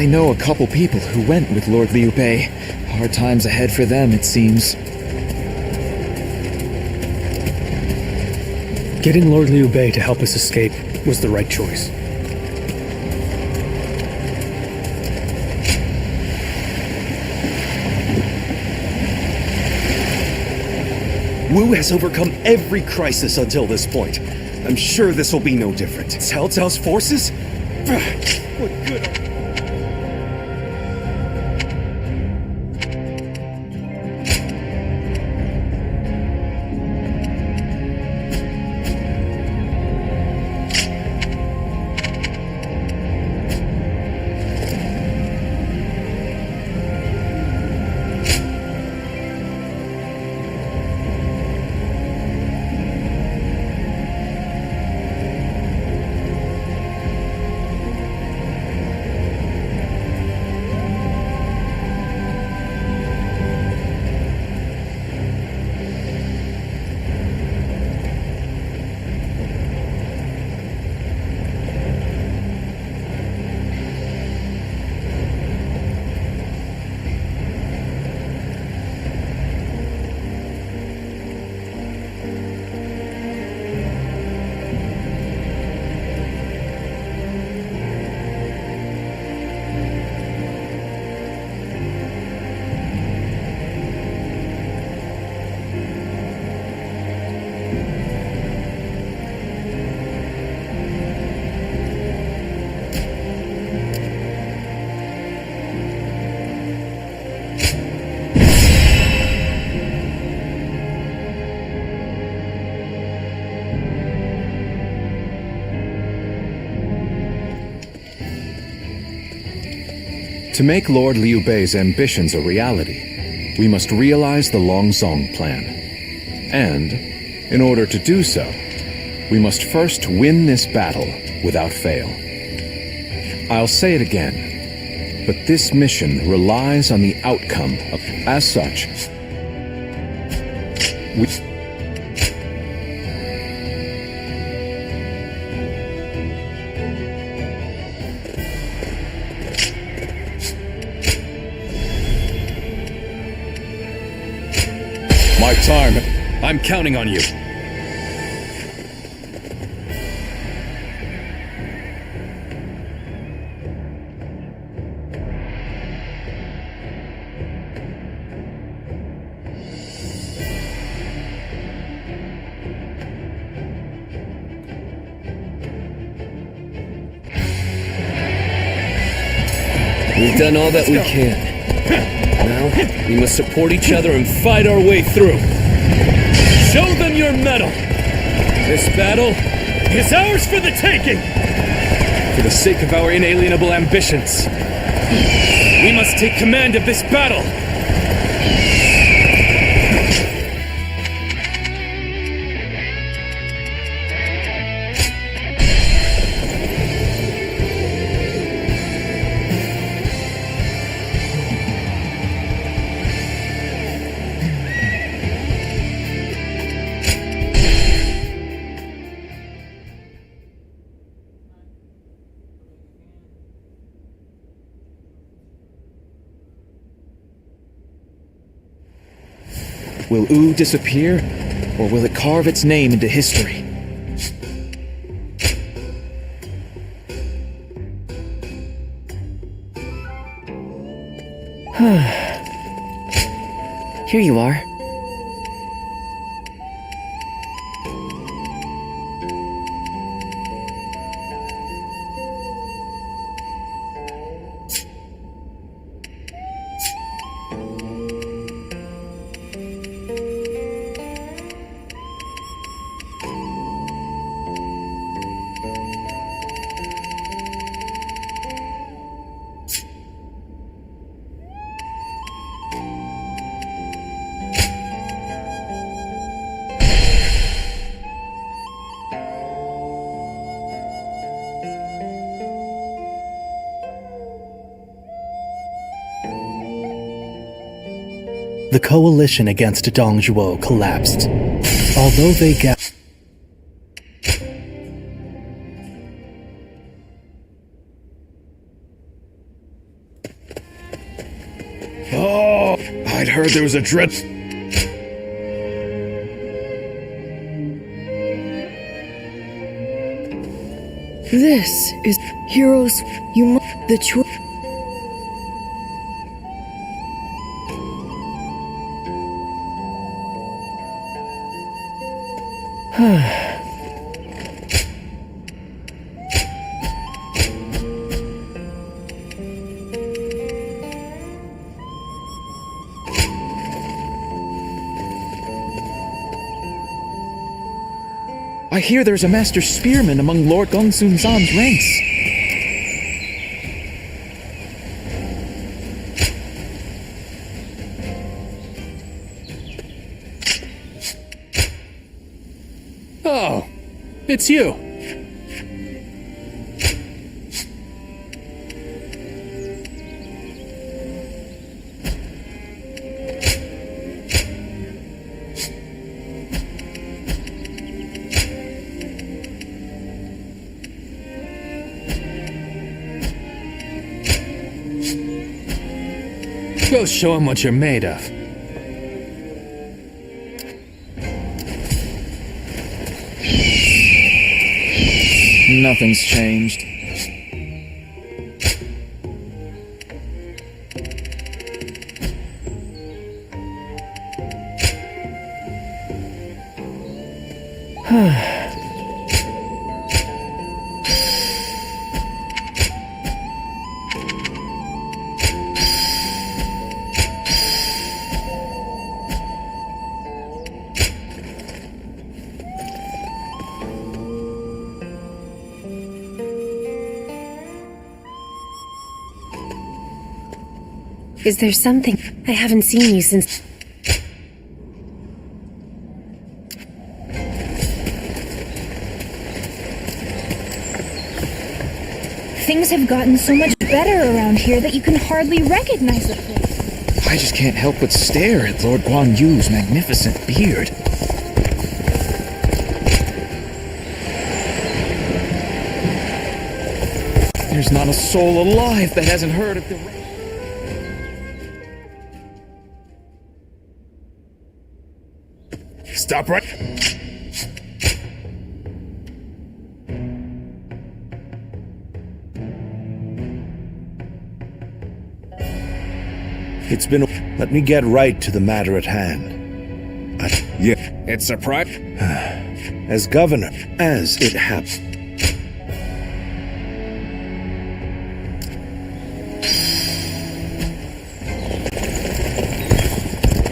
[SPEAKER 13] I know a couple people who went with Lord Liu Bei. Hard times ahead for them, it seems.
[SPEAKER 9] Getting Lord Liu Bei to help us escape was the right choice.
[SPEAKER 10] Wu has overcome every crisis until this point. I'm sure this will be no different. Cao Cao's forces? What good are...
[SPEAKER 17] To make Lord Liu Bei's ambitions a reality, we must realize the Longzong plan. And, in order to do so, we must first win this battle without fail. I'll say it again, but this mission relies on the outcome of... As such,
[SPEAKER 3] My time. I'm counting on you.
[SPEAKER 4] We've done all that we can. Now, we must support each other and fight our way through. Show them your mettle! This battle is ours for the taking!
[SPEAKER 3] For the sake of our inalienable ambitions, we must take command of this battle!
[SPEAKER 13] Will Wu disappear, or will it carve its name into history?
[SPEAKER 2] Here you are.
[SPEAKER 9] The coalition against Dongzhuo collapsed. Although they
[SPEAKER 20] heard there was a dread...
[SPEAKER 18] This is heroes. You must the choice.
[SPEAKER 13] I hear there's a master spearman among Lord Gongsun Zan's ranks.
[SPEAKER 4] Oh, it's you. Go show him what you're made of.
[SPEAKER 13] Nothing's changed.
[SPEAKER 19] Is there something? I haven't seen you since...
[SPEAKER 8] Things have gotten so much better around here that you can hardly recognize the place.
[SPEAKER 13] I just can't help but stare at Lord Guan Yu's magnificent beard. There's not a soul alive that hasn't heard of the...
[SPEAKER 20] Stop right...
[SPEAKER 5] It's been... Let me get right to the matter at hand.
[SPEAKER 6] Yeah, it's a pride.
[SPEAKER 5] As governor, as it happens.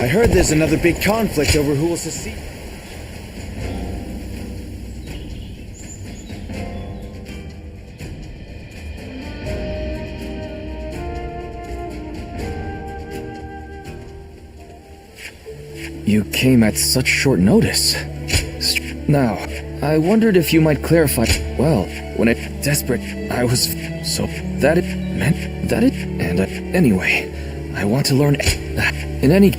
[SPEAKER 5] I heard there's another big conflict over who will succeed.
[SPEAKER 13] You came at such short notice. Now, I wondered if you might clarify. Well, when it desperate, I was so that it meant that it and anyway, I want to learn in any